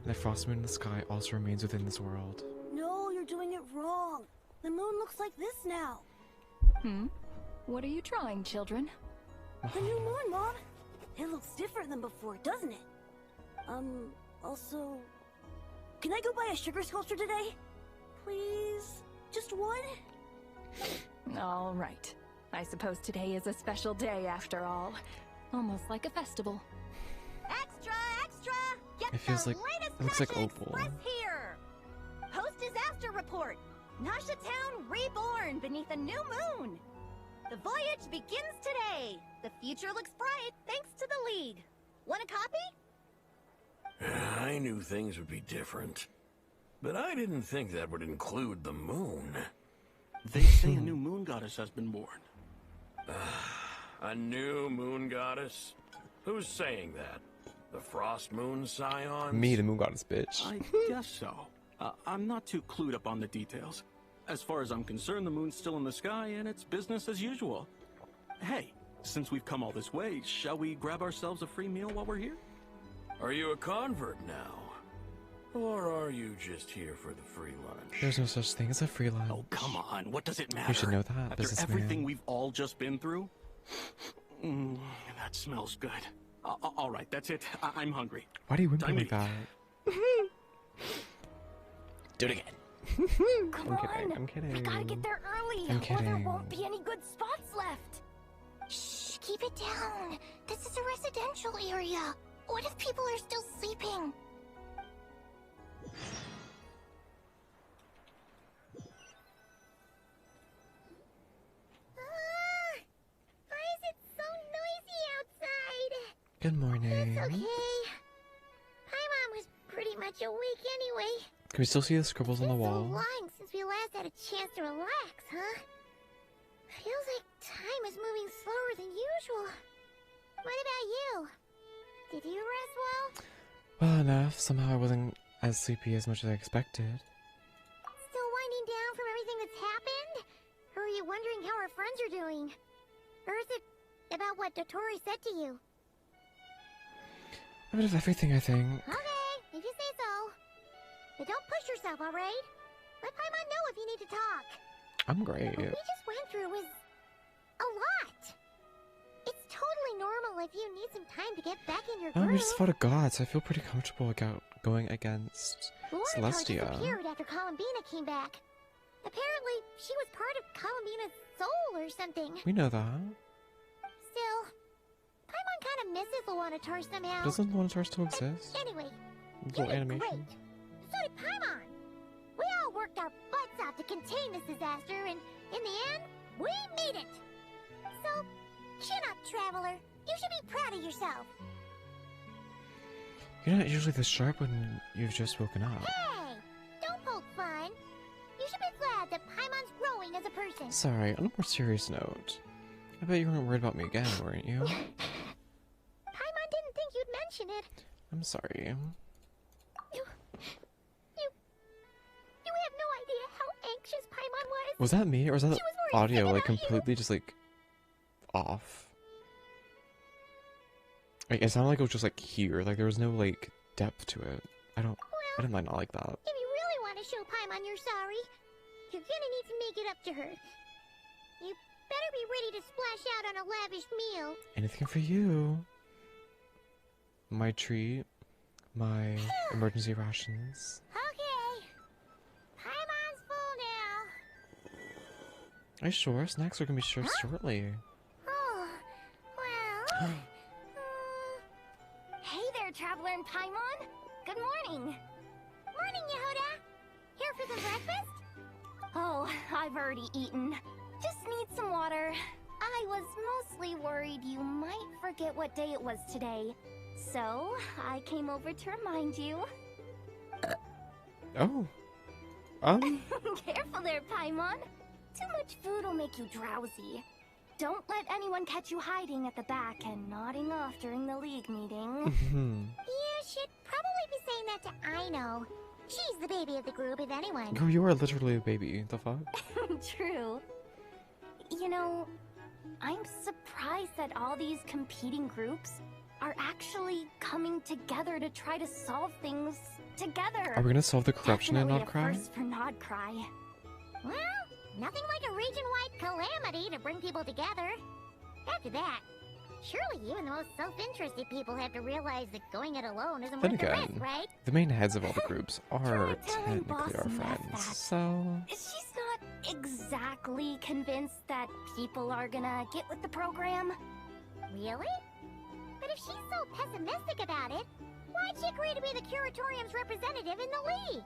and the frost moon in the sky also remains within this world. No, you're doing it wrong. The moon looks like this now. What are you drawing, children? The new moon, Mom. It looks different than before, doesn't it? Also... Can I go buy a sugar sculpture today? Please? Just one? All right. I suppose today is a special day after all. Almost like a festival. Extra, extra! Get It feels the like latest it looks like Nasha Opal. Express here! Post-disaster report! Nasha Town reborn beneath a new moon! The voyage begins today! The future looks bright thanks to the League. Want a copy? I knew things would be different. But I didn't think that would include the moon. They say a new moon goddess has been born. A new moon goddess? Who's saying that? The Frost Moon Scions? Me, the moon goddess, bitch. I guess so. I'm not too clued up on the details. As far as I'm concerned, the moon's still in the sky and it's business as usual. Hey, since we've come all this way, shall we grab ourselves a free meal while we're here? Are you a convert now? Or are you just here for the free lunch? There's no such thing as a free lunch. Oh, come on. What does it matter? You should know that, After businessman. everything we've all just been through? That smells good. All right, that's it. I'm hungry. Why do you Time whimper to like eat. that? Do it again. Come I'm kidding, on. I'm kidding. We gotta get there early, I'm or there kidding. won't be any good spots left. Shh, keep it down. This is a residential area. What if people are still sleeping? Why is it so noisy outside? Good morning. It's okay. Paimon was pretty much awake anyway. Can we still see the scribbles on the So wall? long since we last had a chance to relax, huh? Feels like time is moving slower than usual. What about you? Did you rest well? Well enough. Somehow I wasn't as sleepy as much as I expected. Still winding down from everything that's happened? Or are you wondering how our friends are doing? Or is it about what Dotori said to you? A bit of everything, I think. Okay, if you say so. But don't push yourself, alright? Let Paimon know if you need to talk. I'm great. What we just went through was a lot. It's totally normal if you need some time to get back in your Oh, groove. we just fought a god, so I feel pretty comfortable about going against Lorcar Celestia. disappeared after Columbina came back. Apparently, she was part of Columbina's soul or something. We know that. Still, Paimon kind of misses Luanatar somehow. Doesn't Luanatar still exist? Anyway, Little you did animation. great. So did Paimon. We all worked our butts out to contain this disaster, and in the end, we made it. So, chin up, Traveler. You should be proud of yourself. You're not usually this sharp when you've just woken up. Hey, don't poke fun. You should be glad that Paimon's growing as a person. Sorry, on a more serious note. I bet you weren't worried about me again, weren't you? Paimon didn't think you'd mention it. I'm sorry. You have no idea how anxious Paimon was. Was that me, or was that She was worried audio sick like about you. completely just like off? Like it sounded like it was just like here, like there was no like depth to it I did not like that. If you really want to show Paimon you're sorry, you're gonna need to make it up to her. You better be ready to splash out on a lavish meal. Anything for you. My treat. My emergency rations. Okay. Paimon's full now. Are you sure? Snacks are gonna be served shortly. Oh, well... Hey there, Traveler and Paimon. Good morning. Morning, Yehuda. Here for some breakfast? Oh, I've already eaten. Just need some water. I was mostly worried you might forget what day it was today. So, I came over to remind you. Oh. Careful there, Paimon. Too much food will make you drowsy. Don't let anyone catch you hiding at the back and nodding off during the league meeting. You should probably be saying that to Aino. She's the baby of the group, if anyone. Girl, you are literally a baby. The fuck? True. You know, I'm surprised that all these competing groups are actually coming together to try to solve things together. Are we gonna solve the corruption in Nod-Krai? First for Nod-Krai. Well, nothing like a region-wide calamity to bring people together. After that, surely even the most self-interested people have to realize that going it alone isn't Then worth the risk, again, right? the main heads of all the groups are technically our friends, so... She's not exactly convinced that people are gonna get with the program. Really? But if she's so pessimistic about it, why'd she agree to be the Curatorium's representative in the league?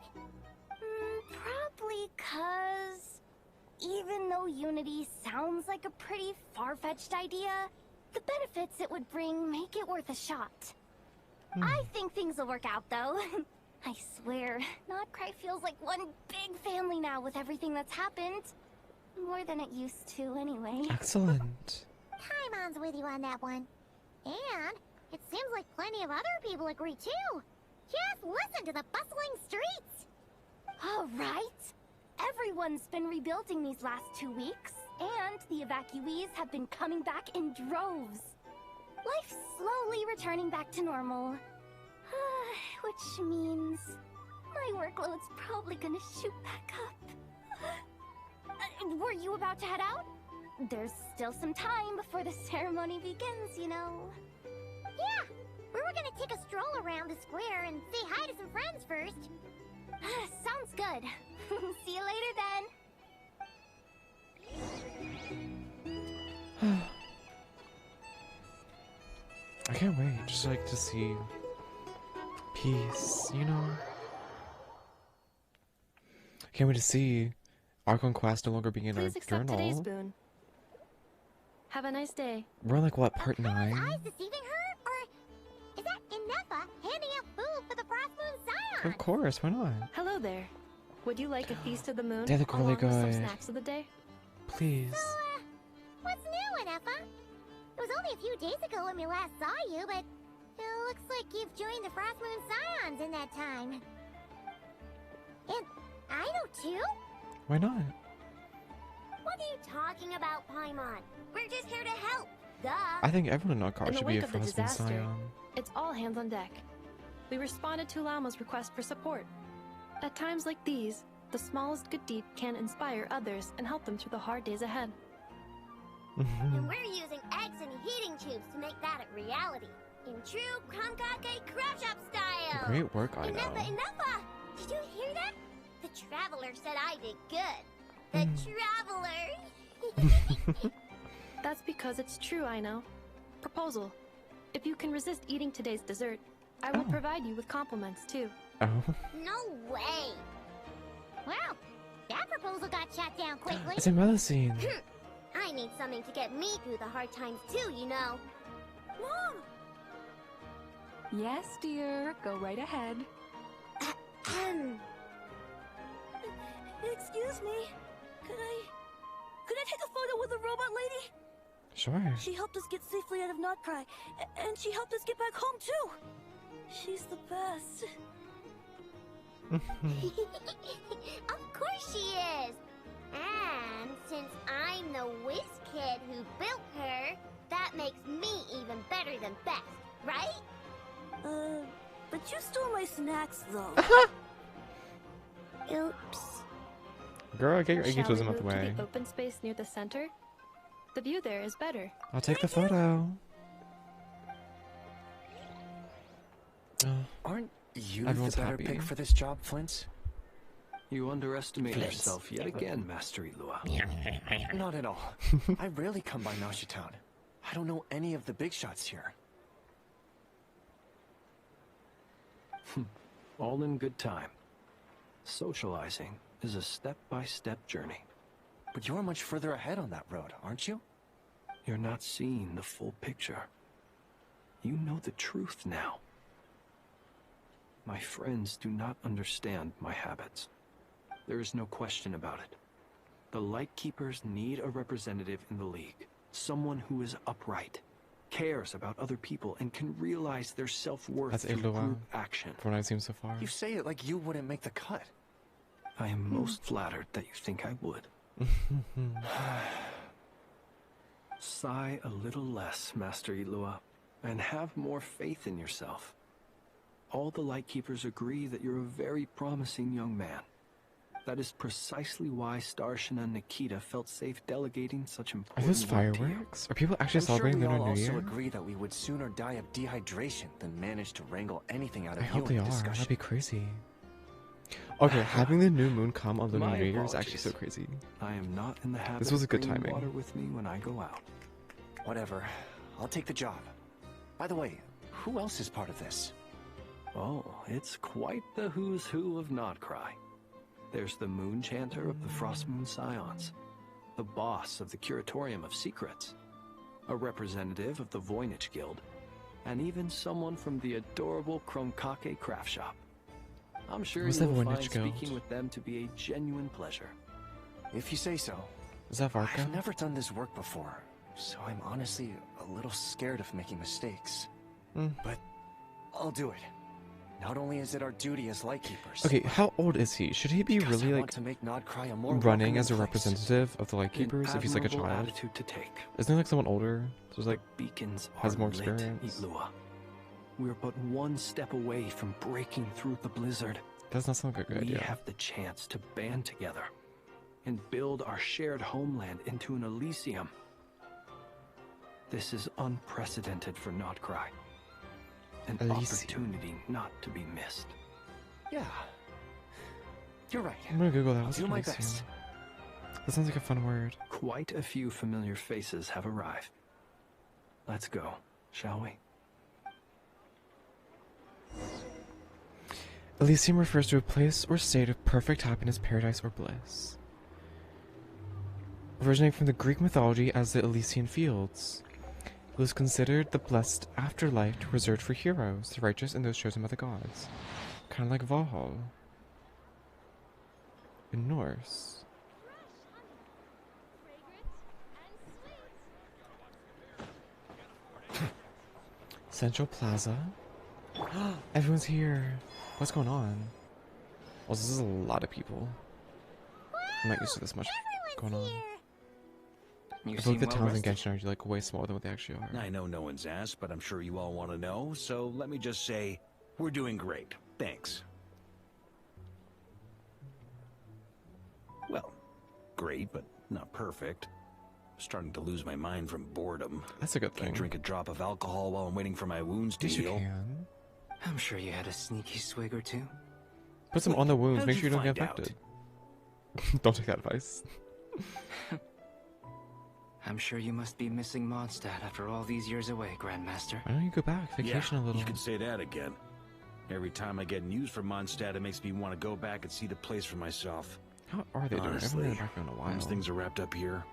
Probably 'cause even though unity sounds like a pretty far-fetched idea, the benefits it would bring make it worth a shot. I think things will work out, though. I swear, Nod-Krai feels like one big family now with everything that's happened. More than it used to, anyway. Excellent. Paimon's with you on that one. And it seems like plenty of other people agree, too. Just listen to the bustling streets. All right. Everyone's been rebuilding these last 2 weeks, and the evacuees have been coming back in droves. Life's slowly returning back to normal. Which means my workload's probably gonna shoot back up. Were you about to head out? There's still some time before the ceremony begins, you know. Yeah, we were gonna take a stroll around the square and say hi to some friends first. Sounds good. See you later then. I can't wait, just like to see peace, you know? Can't wait to see our conquest no longer being in our Please accept today's journal. boon. Have a nice day. We're on, like, what, part 9? Eyes deceiving her? Or is that Inefa handing out food for the Frost Moon Scion? Of course, why not? Hello there. Would you like a feast of the moon They look really along with some good. snacks of the day? Please. What's new, Inefa? It was only a few days ago when we last saw you, but it looks like you've joined the Frost Moon Scions in that time. And I know too? Why not? What are you talking about, Paimon? We're just here to help. Duh. I think everyone in Nod-Krai In the should be a wake of the Frostman disaster, Scion. it's all hands on deck. We responded to Lama's request for support. At times like these, the smallest good deed can inspire others and help them through the hard days ahead. And we're using eggs and heating tubes to make that a reality. In true Kankake crab shop style. Great work, I know. Enough! Did you hear that? The Traveler said I did good. The Traveler! That's because it's true, I know. Proposal. If you can resist eating today's dessert, I will provide you with compliments, too. Oh. No way! Well, that proposal got shot down quickly. It's another scene. I need something to get me through the hard times too, you know. Mom! Yes, dear. Go right ahead. Excuse me. Could I take a photo with the robot lady? Sure. She helped us get safely out of Nod-Krai, and she helped us get back home too. She's the best. Of course she is. And since I'm the whiz kid who built her, that makes me even better than best, right? But You stole my snacks, though. Oops. Girl, get your Shall we egotism out move the to way. the open space near the center? The view there is better. I'll take the photo. Aren't you Everyone's the better happy. pick for this job, Flint? You underestimate yourself yet again, Master Ilua. Not at all. I rarely come by Nashi Town. I don't know any of the big shots here. All in good time. Socializing is a step-by-step journey. But you're much further ahead on that road, aren't you? You're not seeing the full picture. You know the truth now. My friends do not understand my habits. There is no question about it. The Lightkeepers need a representative in the League. Someone who is upright, cares about other people, and can realize their self-worth That's through Ilua, group action. from what I've seen so far. You say it like you wouldn't make the cut. I am most flattered that you think I would. Sigh a little less, Master Ilua, and have more faith in yourself. All the Lightkeepers agree that you're a very promising young man. That is precisely why Starshin and Nikita felt safe delegating such Are important those work to you. fireworks? Are people actually I'm sure celebrating we their all New also Year? agree that we would sooner die of dehydration than manage to wrangle anything out of I you hope in they the are. discussion. That'd be crazy. Okay, having the new moon come on Lunar My New Year is actually so apologies. crazy. I am not in the habit This was a of good bringing timing. water with me when I go out. Whatever. I'll take the job. By the way, who else is part of this? Oh, it's quite the who's who of Nod-Krai. There's the Moon Chanter of the Frost Moon Scions, the boss of the Curatorium of Secrets, a representative of the Voynich Guild, and even someone from the adorable Kromkake craft shop. I'm sure Who's you the will Voynich find Guild? speaking with them to be a genuine pleasure. If you say so. Is that Varka? I've never done this work before, so I'm honestly a little scared of making mistakes. But I'll do it. Not only is it our duty as Lightkeepers. Okay, how old is he? Should he be because I really want like to make Nod-Krai a more running welcoming as a place. representative of the Lightkeepers if he's like a Admirable child? attitude to take. Isn't he like someone older? So he's like Beacons has are more lit, experience. Ilua. We're but one step away from breaking through the blizzard. Does not sound like a good We idea. have the chance to band together and build our shared homeland into an Elysium. This is unprecedented for Nod-Krai. An Elysium. opportunity not to be missed. Yeah. You're right. I'm gonna Google that. I'll What's do my Elysium? best. That sounds like a fun word. Quite a few familiar faces have arrived. Let's go, shall we? Elysium refers to a place or state of perfect happiness, paradise, or bliss. Originating from the Greek mythology as the Elysian Fields. It was considered the blessed afterlife reserved for heroes, the righteous, and those chosen by the gods. Kind of like Valhalla in Norse. Central Plaza. Everyone's here. What's going on? Well, this is a lot of people. I'm not used to this much going on. You I feel like the seem well towns in rested. Genshin are like way smaller than what they actually are. I know no one's asked, but I'm sure you all want to know, so let me just say, we're doing great. Thanks. Well, great, but not perfect. Starting to lose my mind from boredom. That's a good I thing. drink a drop of alcohol while I'm waiting for my wounds to Yes, you heal. can. I'm sure you had a sneaky swig or two. Put some on the wounds. How'd Make you sure you don't get find out? affected. Don't take that advice. I'm sure you must be missing Mondstadt after all these years away, Grandmaster. Why don't you go back? Vacation Yeah, a little. you can say that again. Every time I get news from Mondstadt, it makes me want to go back and see the place for myself. How are they doing? I haven't Honestly, been back in a while. once things are wrapped up here,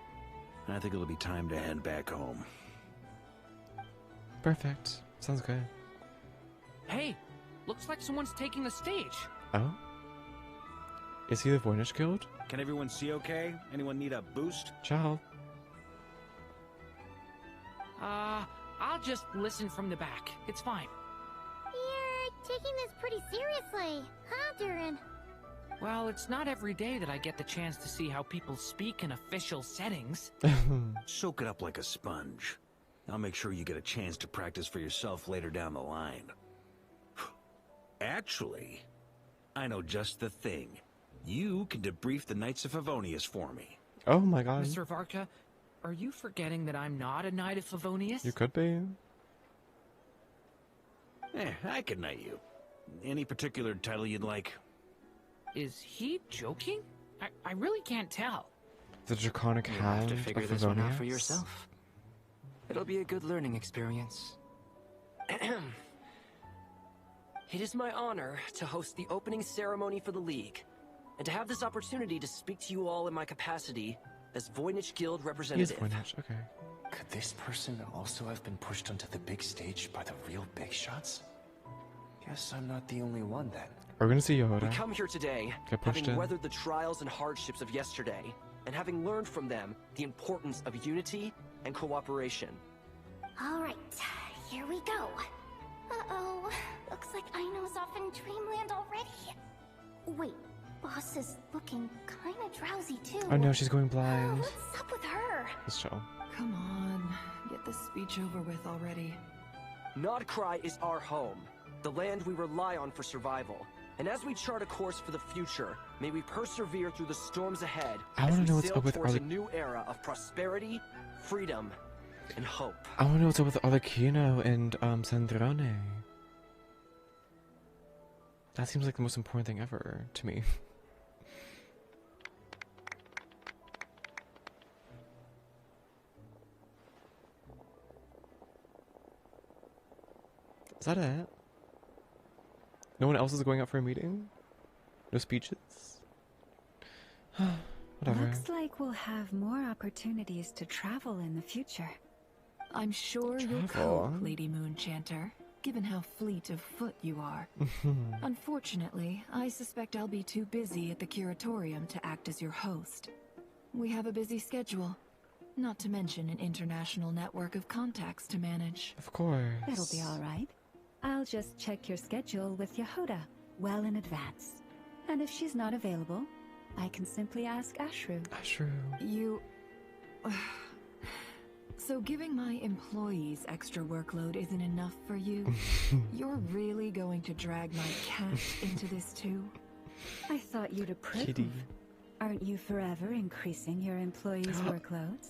I think it'll be time to head back home. Perfect. Sounds good. Hey, looks like someone's taking the stage. Oh? Is he the Voynich Guild? Can everyone see okay? Anyone need a boost? Child. I'll just listen from the back. It's fine. You're taking this pretty seriously, huh, Durin? Well, it's not every day that I get the chance to see how people speak in official settings. Soak it up like a sponge. I'll make sure you get a chance to practice for yourself later down the line. Actually, I know just the thing. You can debrief the Knights of Favonius for me. Oh my god. Mr. Varka, are you forgetting that I'm not a Knight of Favonius? You could be. I could knight you. Any particular title you'd like? Is he joking? I really can't tell. The Draconic You'll Hound have to figure of this one out for Favonius? yourself. It'll be a good learning experience. It is my honor to host the opening ceremony for the League, and to have this opportunity to speak to you all in my capacity as Voynich Guild He is representative. Voynich, okay. Could this person also have been pushed onto the big stage by the real big shots? Guess I'm not the only one then. Are we gonna see Yehoda? We come here today, Get pushed having in? weathered the trials and hardships of yesterday, and having learned from them the importance of unity and cooperation. Alright, here we go. Uh-oh, looks like Aino's off in Dreamland already. Wait, Boss is looking kinda drowsy too. Oh no, she's going blind. What's up with her? Let's chill. Come on, get this speech over with already. Nod-Krai is our home, the land we rely on for survival. And as we chart a course for the future, may we persevere through the storms ahead I as wanna we know what's sail up with towards a Arle- new era of prosperity, freedom, and hope. I wanna know what's up with Arlecchino and Sandrone. That seems like the most important thing ever to me. Is that it? No one else is going out for a meeting? No speeches? Whatever. Looks like we'll have more opportunities to travel in the future. I'm sure you'll Travel? cope, Lady Moonchanter, given how fleet of foot you are. Unfortunately, I suspect I'll be too busy at the Curatorium to act as your host. We have a busy schedule, not to mention an international network of contacts to manage. Of course. It'll be all right. I'll just check your schedule with Yehoda well in advance. And if she's not available, I can simply ask Ashru. Ashru. You... So giving my employees extra workload isn't enough for you? You're really going to drag my cat into this too? I thought you'd approve. Kitty. Aren't you forever increasing your employees' workloads?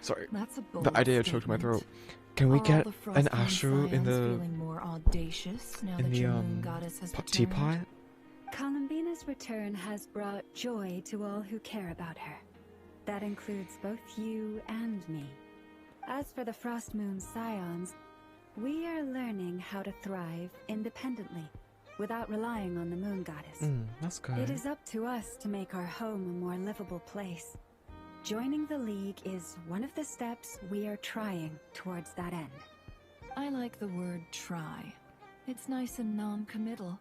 Sorry. That's a bold The idea choked my statement. throat. Can we Are get all the an Frostmourne Ashru in Scions the feeling more audacious now that your moon goddess has returned? teapot? Columbina's return has brought joy to all who care about her. That includes both you and me. As for the Frostmourne Scions, we are learning how to thrive independently, without relying on the moon goddess. That's good. It is up to us to make our home a more livable place. Joining the League is one of the steps we are trying towards that end. I like the word try. It's nice and non-committal.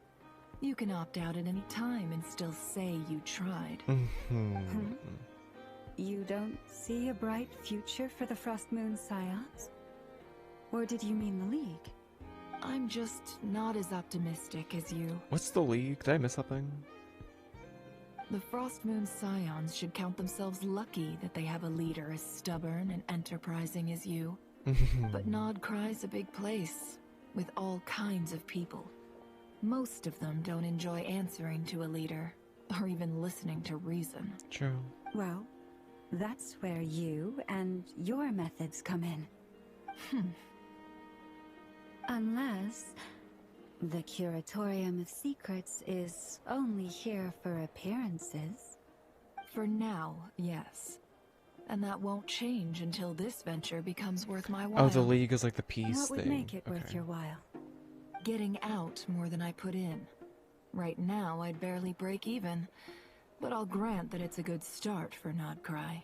You can opt out at any time and still say you tried. You don't see a bright future for the Frostmourne Scions? Or did you mean the League? I'm just not as optimistic as you. What's the League? Did I miss something? The Frostmourne Scions should count themselves lucky that they have a leader as stubborn and enterprising as you. But Nod-Krai's a big place, with all kinds of people. Most of them don't enjoy answering to a leader, or even listening to reason. True. Well, that's where you and your methods come in. Unless the Curatorium of Secrets is only here for appearances. For now, yes. And that won't change until this venture becomes worth my while. Oh, the League is like the peace What would thing. make it worth Okay. your while? Getting out more than I put in. Right now, I'd barely break even, but I'll grant that it's a good start for Nod-Krai.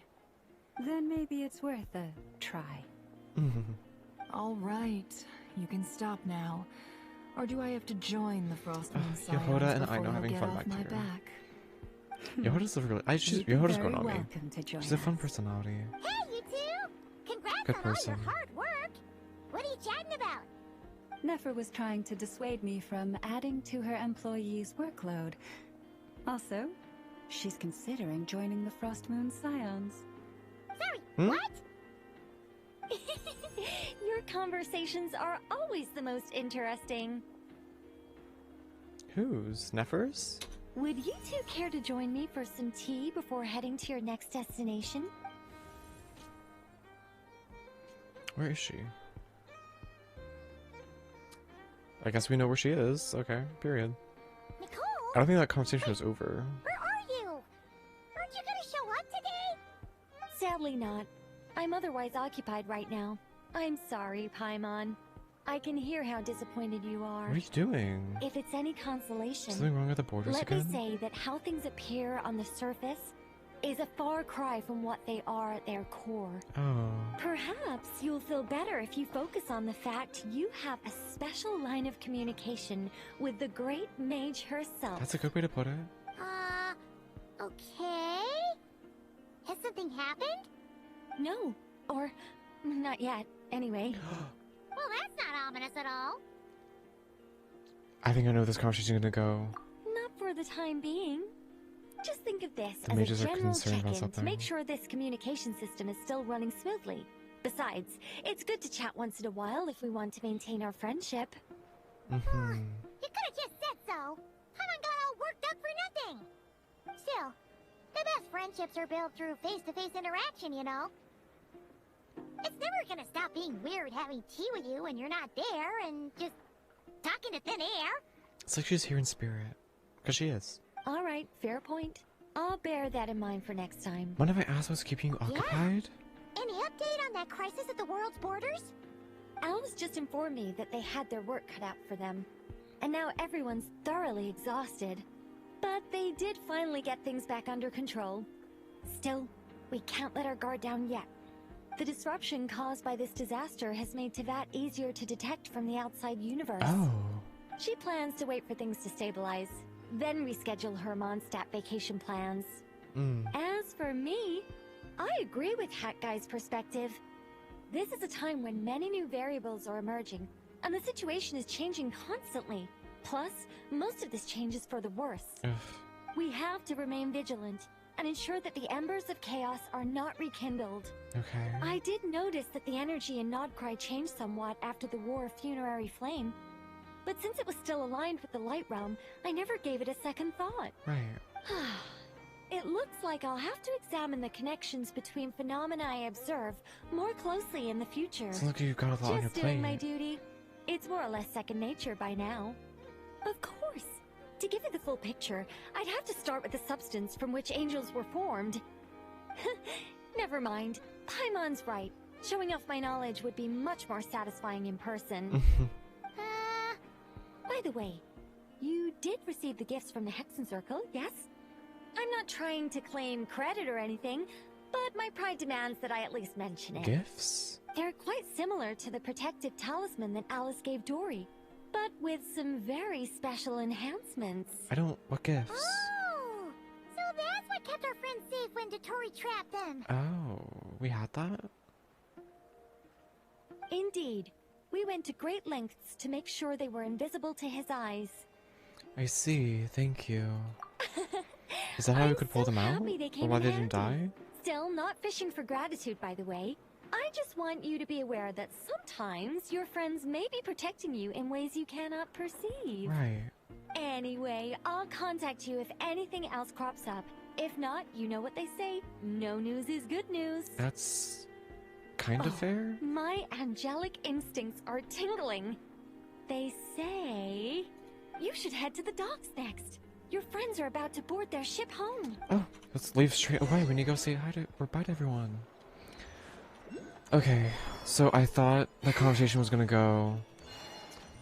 Then maybe it's worth a try. All right, you can stop now. Or do I have to join the Frostmourne Scions Yehoda and I before know you'll having get fun off back my here. back? Yehoda's a really. You'd be Yehoda's very going on me. welcome to join She's a fun us. personality. Hey, you two! Congrats Good on person. all your hard work! What are you chatting about? Nefer was trying to dissuade me from adding to her employees' workload. Also, she's considering joining the Frostmourne Scions. Sorry, what? Your conversations are always the most interesting. Whose? Neffers? Would you two care to join me for some tea before heading to your next destination? Where is she? I guess we know where she is. Okay, period. Nicole? I don't think that conversation was over. Where are you? Aren't you gonna show up today? Sadly not. I'm otherwise occupied right now. I'm sorry, Paimon. I can hear how disappointed you are. What are you doing? If it's any consolation, Something wrong with the borders let again? me say that how things appear on the surface is a far cry from what they are at their core. Oh. Perhaps you'll feel better if you focus on the fact you have a special line of communication with the great mage herself. That's a good way to put it. Okay. Has something happened? No. Or, not yet, anyway. Well, that's not ominous at all. I think I know where this conversation is gonna go. Not for the time being. Just think of this The as mages a are general concerned about check-in to something. make sure this communication system is still running smoothly. Besides, it's good to chat once in a while if we want to maintain our friendship. You could have just said so. Haven't got all worked up for nothing. Still, the best friendships are built through face-to-face interaction, you know. It's never gonna stop being weird having tea with you when you're not there and just talking to thin air. It's like she's here in spirit. Because she is. Alright, fair point. I'll bear that in mind for next time. One of I asked what's keeping you occupied? Any update on that crisis at the world's borders? Elves just informed me that they had their work cut out for them. And now everyone's thoroughly exhausted. But they did finally get things back under control. Still, we can't let our guard down yet. The disruption caused by this disaster has made Teyvat easier to detect from the outside universe. Oh. She plans to wait for things to stabilize, then reschedule her Mondstadt vacation plans. As for me, I agree with Hat Guy's perspective. This is a time when many new variables are emerging, and the situation is changing constantly. Plus, most of this change is for the worse. We have to remain vigilant and ensure that the embers of chaos are not rekindled. Okay. I did notice that the energy in Nod-Krai changed somewhat after the War of Funerary Flame. But since it was still aligned with the Light Realm, I never gave it a second thought. Right. It looks like I'll have to examine the connections between phenomena I observe more closely in the future. Sounds like you've got a lot on your Just doing plate. my duty. It's more or less second nature by now. Of course. To give you the full picture, I'd have to start with the substance from which angels were formed. Never mind. Paimon's right. Showing off my knowledge would be much more satisfying in person. By the way, you did receive the gifts from the Hexen Circle, yes? I'm not trying to claim credit or anything, but my pride demands that I at least mention it. Gifts? They're quite similar to the protective talisman that Alice gave Dory, but with some very special enhancements. I don't... What gifts? Oh, so that's what kept our friends safe when Dotori trapped them. Oh, we had that? Indeed. We went to great lengths to make sure they were invisible to his eyes. I see, thank you. Is that how we could pull them out? Happy they Or came why in they didn't handy. die? Still, not fishing for gratitude, by the way. I just want you to be aware that sometimes your friends may be protecting you in ways you cannot perceive. Right. Anyway, I'll contact you if anything else crops up. If not, you know what they say, no news is good news. That's... kind of fair? My angelic instincts are tingling. They say you should head to the docks next. Your friends are about to board their ship home. Oh, let's leave straight away. We need to go say hi to... or bye to everyone. Okay, so I thought the conversation was gonna go...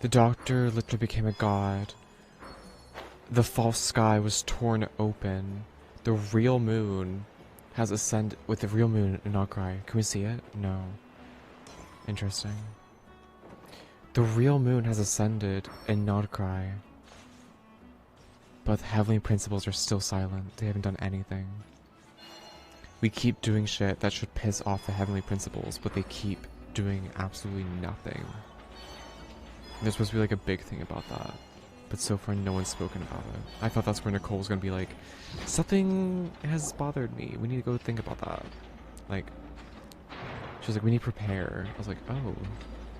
The doctor literally became a god. The false sky was torn open. The real moon has ascended with the real moon in Nod-Krai. Can we see it? No. Interesting. The real moon has ascended in Nod-Krai. But the heavenly principles are still silent. They haven't done anything. We keep doing shit that should piss off the heavenly principles, but they keep doing absolutely nothing. There's supposed to be like a big thing about that. But so far no one's spoken about it. I thought that's where Nicole was gonna be like, something has bothered me. We need to go think about that. Like, she was like, we need to prepare. I was like, oh.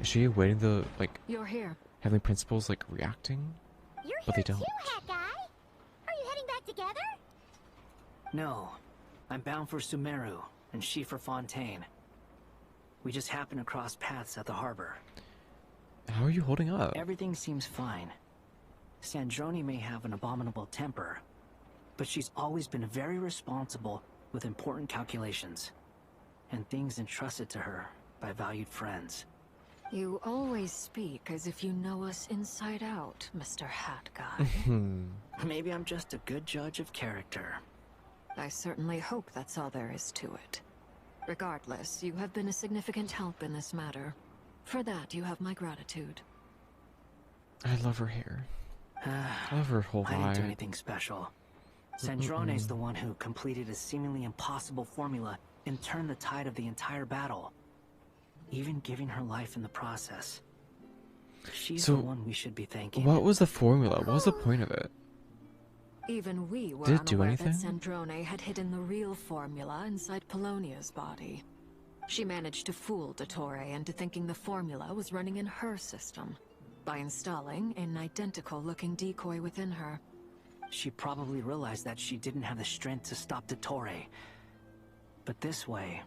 Is she awaiting the, like, You're here. heavenly principles, like, reacting? You're but here they don't. too, Hat Guy. Are you heading back together? No. I'm bound for Sumeru, and she for Fontaine. We just happened to cross paths at the harbor. How are you holding up? Everything seems fine. Sandrone may have an abominable temper, but she's always been very responsible with important calculations, and things entrusted to her by valued friends. You always speak as if you know us inside out, Mr. Hat Guy. Maybe I'm just a good judge of character. I certainly hope that's all there is to it. Regardless, you have been a significant help in this matter. For that, you have my gratitude. I love her hair. I love her whole I didn't do vibe. anything special. Sandrone's the one who completed a seemingly impossible formula and turned the tide of the entire battle, even giving her life in the process. She's So, the one we should be thanking. What was the formula? What was the point of it? Even we were Did it do unaware that anything? Sandrone had hidden the real formula inside Polonia's body. She managed to fool Dottore into thinking the formula was running in her system by installing an identical-looking decoy within her. She probably realized that she didn't have the strength to stop Dottore. But this way,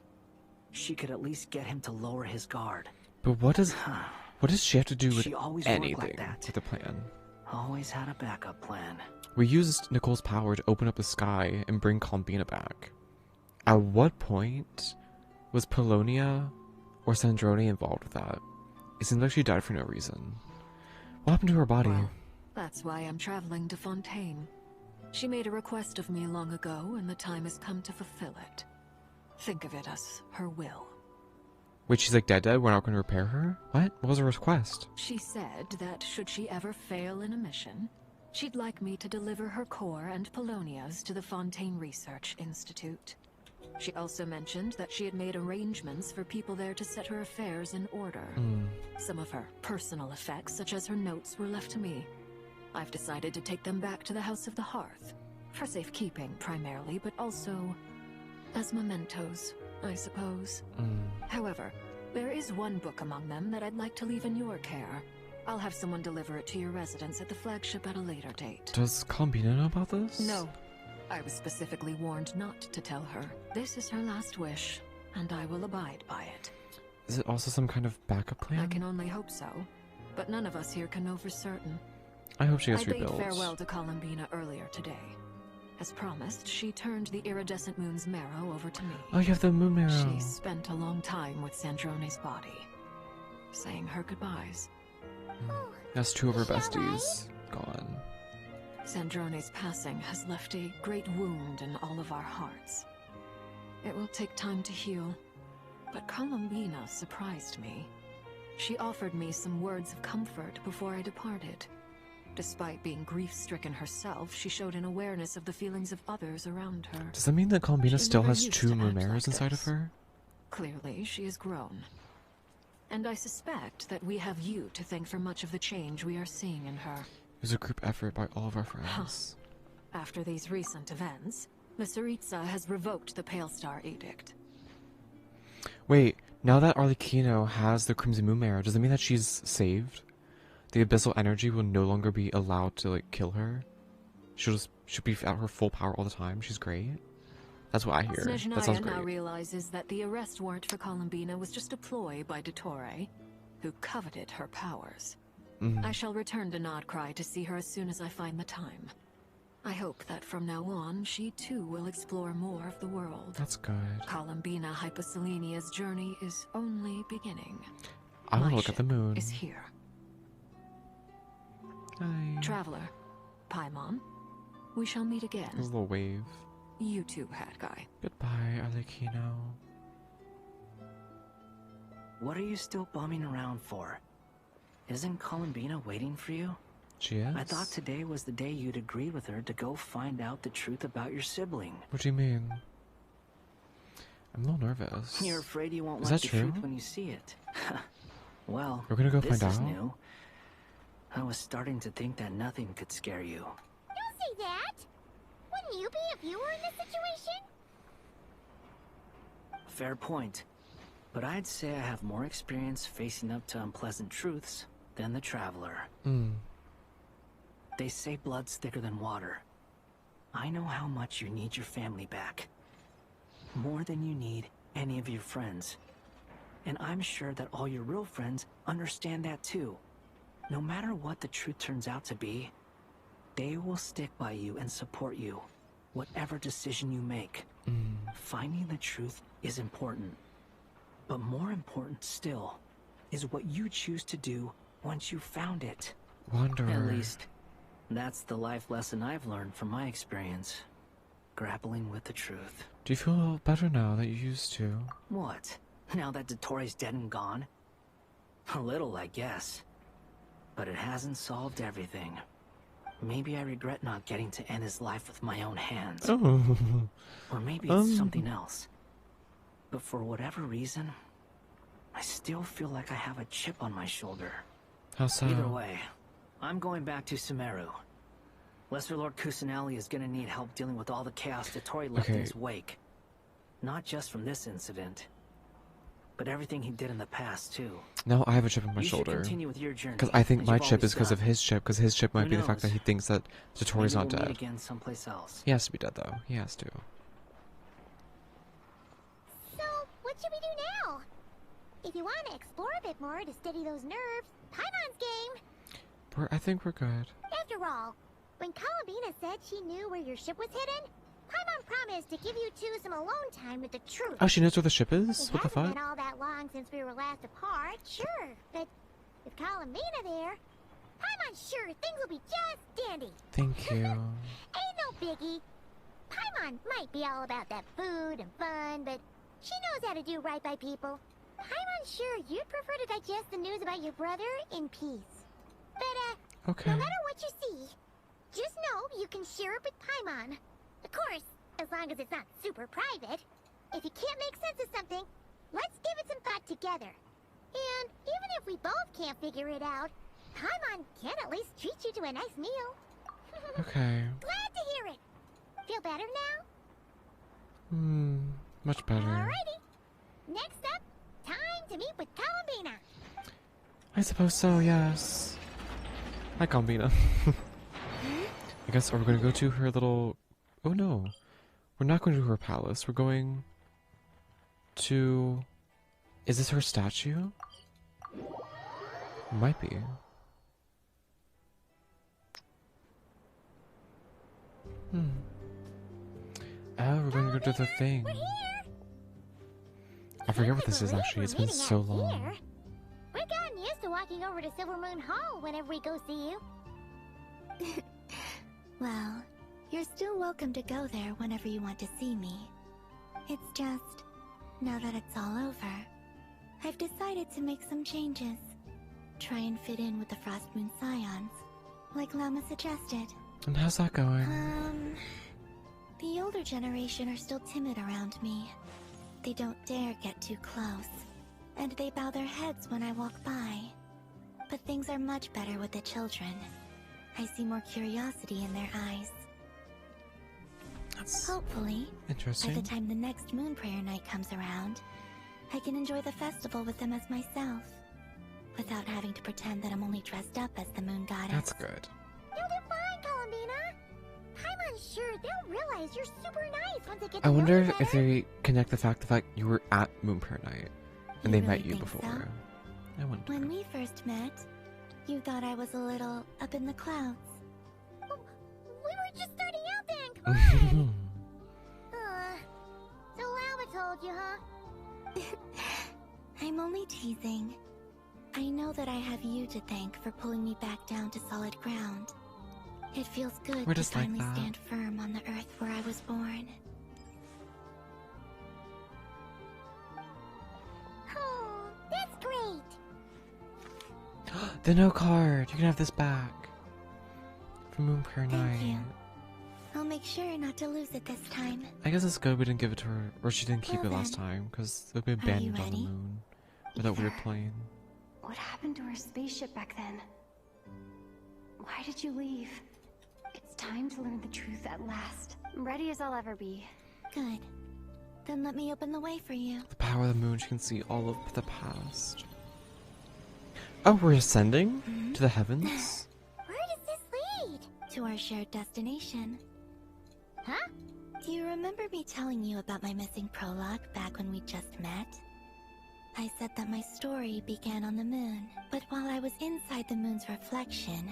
she could at least get him to lower his guard. But what does she have to do with She always worked like anything that. with the plan? Always had a backup plan. We used Nicole's power to open up the sky and bring Columbina back. At what point was Polonia or Sandrone involved with that? It seems like she died for no reason. What happened to her body? Well, that's why I'm traveling to Fontaine. She made a request of me long ago, and the time has come to fulfill it. Think of it as her will. Wait, she's like dead? We're not going to repair her? What? What was her request? She said that should she ever fail in a mission, she'd like me to deliver her core and Polonia's to the Fontaine Research Institute. She also mentioned that she had made arrangements for people there to set her affairs in order. Some of her personal effects, such as her notes, were left to me. I've decided to take them back to the House of the Hearth. For safekeeping, primarily, but also as mementos, I suppose. However, there is one book among them that I'd like to leave in your care. I'll have someone deliver it to your residence at the flagship at a later date. Does Columbina know about this? No. I was specifically warned not to tell her. This is her last wish, and I will abide by it. Is it also some kind of backup plan? I can only hope so, but none of us here can know for certain. I hope she gets I bade rebuilt. farewell to Columbina earlier today. As promised, she turned the iridescent moon's marrow over to me. Oh, you have the moon marrow. She spent a long time with Sandrone's body, saying her goodbyes. That's two of her besties gone. Sandrone's passing has left a great wound in all of our hearts. It will take time to heal, but Columbina surprised me. She offered me some words of comfort before I departed. Despite being grief-stricken herself, she showed an awareness of the feelings of others around her. Does that mean that Columbina She still never has used two to act moon like arrows inside of this. her? Clearly, she has grown. And I suspect that we have you to thank for much of the change we are seeing in her. It was a group effort by all of our friends. After these recent events, the Tsaritsa has revoked the Pale Star Edict. Wait, now that Arlecchino has the Crimson Moon Arrow, does that mean that she's saved? The Abyssal Energy will no longer be allowed to, like, kill her? She'll be at her full power all the time? She's great? That's what I hear. That sounds Snezhnaya now great. realizes that the arrest warrant for Columbina was just a ploy by Dottore, who coveted her powers. I shall return to Nod-Krai to see her as soon as I find the time. I hope that from now on, she too will explore more of the world. That's good. Columbina Hyposelenia's journey is only beginning. I want My to look at the ship moon. is here. Hi. Traveler, Paimon, we shall meet again. There's a little wave. You too, Hat Guy. Goodbye, Arlecchino. What are you still bumming around for? Isn't Columbina waiting for you? She is? I thought today was the day you'd agreed with her to go find out the truth about your sibling. What do you mean? I'm a little nervous. You're afraid you won't Is like that the true? truth when you see it. Well, We're gonna go this find is out? new. I was starting to think that nothing could scare you. Don't say that! Wouldn't you be if you were in this situation? Fair point. But I'd say I have more experience facing up to unpleasant truths than the Traveler. They say blood's thicker than water. I know how much you need your family back. More than you need any of your friends. And I'm sure that all your real friends understand that too. No matter what the truth turns out to be, they will stick by you and support you, whatever decision you make. Finding the truth is important. But more important still is what you choose to do once you've found it. Wanderer. At least, that's the life lesson I've learned from my experience. Grappling with the truth. Do you feel better now that you used to? What? Now that Dottoro's dead and gone? A little, I guess. But it hasn't solved everything. Maybe I regret not getting to end his life with my own hands. Oh. Or maybe it's something else. But for whatever reason, I still feel like I have a chip on my shoulder. How so? Either way, I'm going back to Sumeru. Lesser Lord Kusanali is gonna need help dealing with all the chaos Dottori left in his wake. Not just from this incident, but everything he did in the past too. Now I have a chip on my You should shoulder. continue with your journey, Because I think as my you've chip always is because of done. his chip, because his chip might Who be the fact that knows? he thinks that Dottori's Maybe not we'll meet dead. again someplace else. He has to be dead though. He has to. So, what should we do now? If you want to explore a bit more to steady those nerves, Paimon's game. I think we're good. After all, when Columbina said she knew where your ship was hidden, Paimon promised to give you two some alone time with the truth. Oh, she knows where the ship is? It What the hasn't fuck? been all that long since we were last apart, sure, but with Columbina there, Paimon's sure things will be just dandy. Thank you. Ain't no biggie. Paimon might be all about that food and fun, but she knows how to do right by people. Paimon's sure you'd prefer to digest the news about your brother in peace. But, Okay. no matter what you see, just know you can share it with Paimon. Of course, as long as it's not super private. If you can't make sense of something, let's give it some thought together. And even if we both can't figure it out, Paimon can at least treat you to a nice meal. Okay. Glad to hear it. Feel better now? Much better. Alrighty. Next up, time to meet with Columbina. I suppose so, yes. Hi, Combina. I guess, are we gonna go to her little... Oh no. We're not going to her palace. We're going to... Is this her statue? Might be. Oh, we're going to go to the thing. I forget what this is actually. It's been so long. We've gotten used to walking over to Silver Moon Hall whenever we go see you. Well, you're still welcome to go there whenever you want to see me. It's just, now that it's all over, I've decided to make some changes. Try and fit in with the Frost Moon Scions, like Lama suggested. And how's that going? The older generation are still timid around me. They don't dare get too close, and they bow their heads when I walk by. But things are much better with the children. I see more curiosity in their eyes. That's hopefully, interesting. by the time the next Moon Prayer Night comes around, I can enjoy the festival with them as myself, without having to pretend that I'm only dressed up as the Moon Goddess. That's good. You'll do fine, Columbina. Paimon's sure they'll realize you're super nice once they get to I know wonder you if better. they connect the fact that you were at Moon Prayer Night and You they really met you think before. so? I wonder. When we first met, you thought I was a little up in the clouds. We were just starting out then, come on! So Lama told you, huh? I'm only teasing. I know that I have you to thank for pulling me back down to solid ground. It feels good We're to just like finally that. stand firm on the earth where I was born. Oh, that's great. The no card! You can have this back. From Moon Prayer Thank Night. you. I'll make sure not to lose it this time. I guess it's good we didn't give it to her, or she didn't keep Well it last then, time, because it would be are you abandoned on the ready? moon. With that weird plane. What happened to our spaceship back then? Why did you leave? It's time to learn the truth at last. I'm ready as I'll ever be. Good. Then let me open the way for you. The power of the moon, she can see all of the past. Oh, we're ascending to the heavens? Where does this lead? to our shared destination. Huh? Do you remember me telling you about my missing prologue back when we just met? I said that my story began on the moon, but while I was inside the moon's reflection,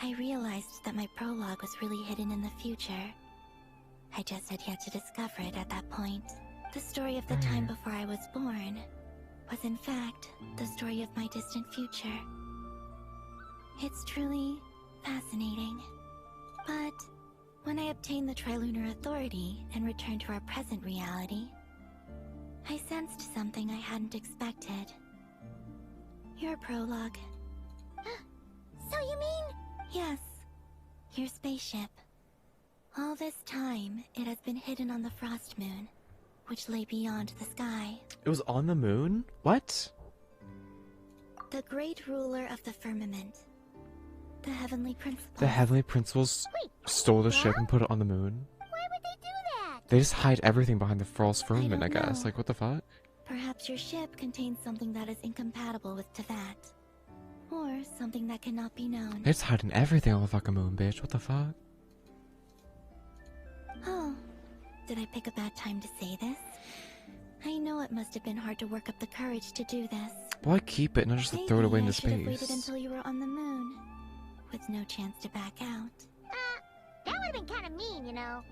I realized that my prologue was really hidden in the future. I just had yet to discover it at that point. The story of the time before I was born was in fact the story of my distant future. It's truly fascinating. But when I obtained the Trilunar Authority and returned to our present reality, I sensed something I hadn't expected. Your prologue. So you mean? Yes, your spaceship. All this time, it has been hidden on the Frost Moon, which lay beyond the sky. It was on the moon? What? The great ruler of the firmament. The Heavenly Principles. The Heavenly Principles stole the ship and put it on the moon? Why would they do that? They just hide everything behind the false firmament, I guess. know. Like, what the fuck? Perhaps your ship contains something that is incompatible with Teyvat. Or something that cannot be known. They're just hiding everything on the fucking moon, bitch. What the fuck? Oh, did I pick a bad time to say this? I know it must have been hard to work up the courage to do this. Why keep it, not just to throw it away into I should have waited space? until you were on the moon, with no chance to back out. That would have been kind of mean, you know.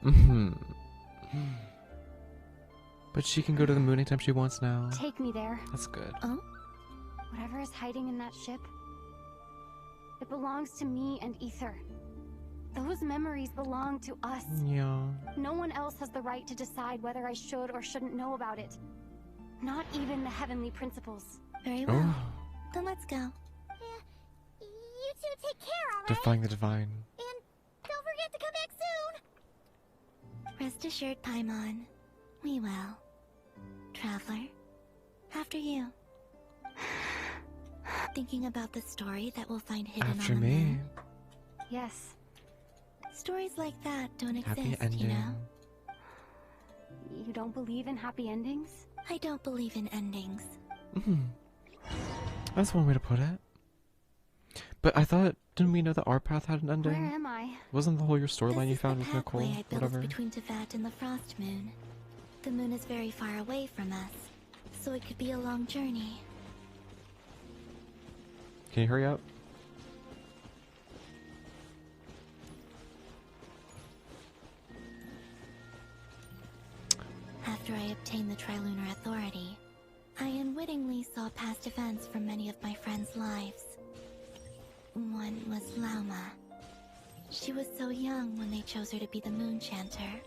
But she can go to the moon anytime she wants now. Take me there. That's good. Oh? Whatever is hiding in that ship, it belongs to me and Ether. Those memories belong to us. Yeah. No one else has the right to decide whether I should or shouldn't know about it. Not even the Heavenly Principles. Very well. Then let's go. You two take care, alright? Defying the divine. And don't forget to come back soon. Rest assured, Paimon. We will. Traveler, after you. Thinking about the story that we'll find hidden After on the me. moon. Yes. Stories like that don't Happy exist, ending. you know? You don't believe in happy endings? I don't believe in endings. That's one way to put it. But I thought, didn't we know that our path had an ending? Where am I? Wasn't the whole your storyline you found with Nicole? I built Whatever. between Teyvat and the Frost Moon. The moon is very far away from us, so it could be a long journey. Can you hurry up? After I obtained the Trilunar Authority, I unwittingly saw past events from many of my friends' lives. One was Lauma. She was so young when they chose her to be the Moon Chanter.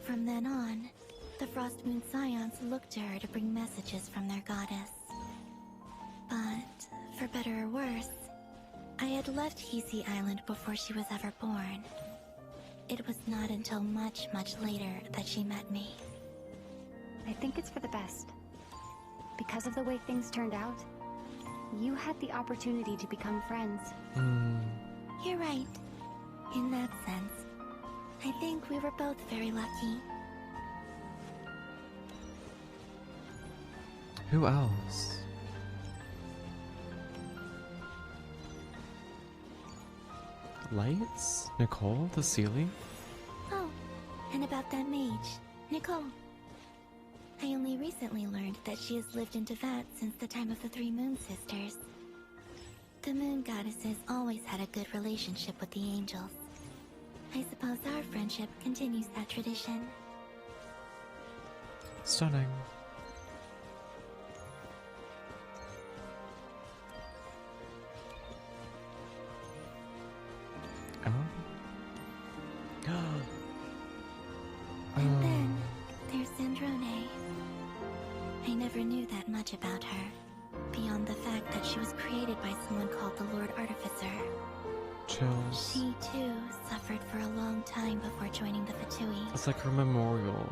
From then on, the Frost Moon Scions looked to her to bring messages from their goddess. But, for better or worse, I had left Hisi Island before she was ever born. It was not until much, much later that she met me. I think it's for the best. Because of the way things turned out, you had the opportunity to become friends. You're right. In that sense, I think we were both very lucky. Who else? Lights? Nicole? The ceiling? Oh, and about that mage, Nicole. I only recently learned that she has lived in Teyvat since the time of the Three Moon Sisters. The Moon Goddesses always had a good relationship with the angels. I suppose our friendship continues that tradition. Stunning. And then, there's Sandrone. I never knew that much about her, beyond the fact that she was created by someone called the Lord Artificer. Chills. She, too, suffered for a long time before joining the Fatui. It's like her memorial.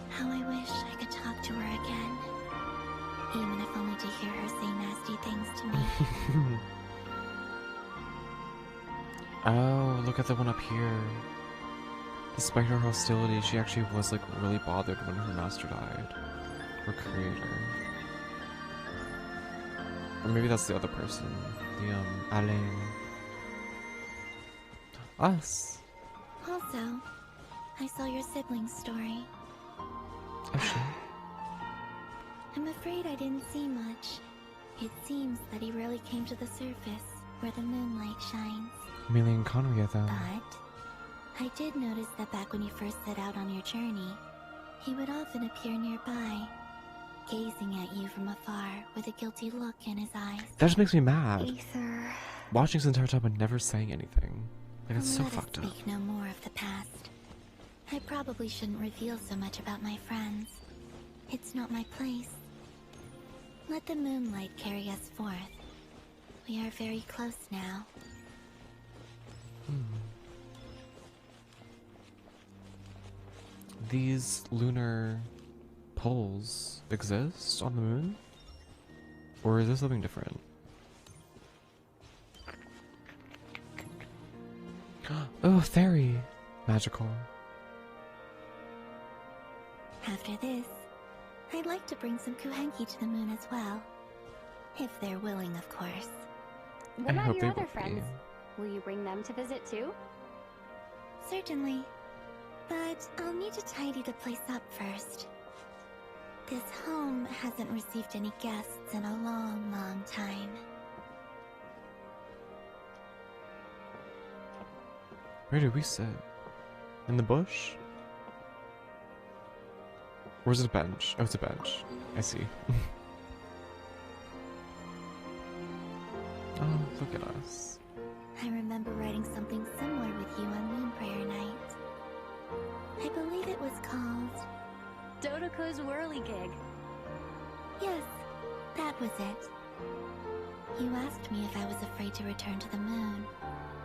How I wish I could talk to her again. Even if only to hear her say nasty things to me. Oh, look at the one up here. Despite her hostility, she actually was like really bothered when her master died. Her creator. Or maybe that's the other person. The Alain. Us. Also, I saw your sibling's story. Oh shit. I'm afraid I didn't see much. It seems that he rarely came to the surface, where the moonlight shines. Amelia and Conria, though. But I did notice that back when you first set out on your journey, he would often appear nearby, gazing at you from afar with a guilty look in his eyes. That just makes me mad. Aether. Watching this entire time and never saying anything. Like, it's so Let us fucked up. speak no more of the past. I probably shouldn't reveal so much about my friends. It's not my place. Let the moonlight carry us forth. We are very close now. These lunar poles exist on the moon? Or is this something different? Oh, fairy! Magical. After this, I'd like to bring some Kuhenki to the moon as well. If they're willing, of course. What about your other friends? Will you bring them to visit too? Certainly. But I'll need to tidy the place up first. This home hasn't received any guests in a long, long time. Where do we sit? In the bush? Or is it a bench? Oh, it's a bench. I see. Oh, look at us. I remember writing something similar with you on Moon Prayer Night. I believe it was called... Dodoko's Whirligig. Yes, that was it. You asked me if I was afraid to return to the moon,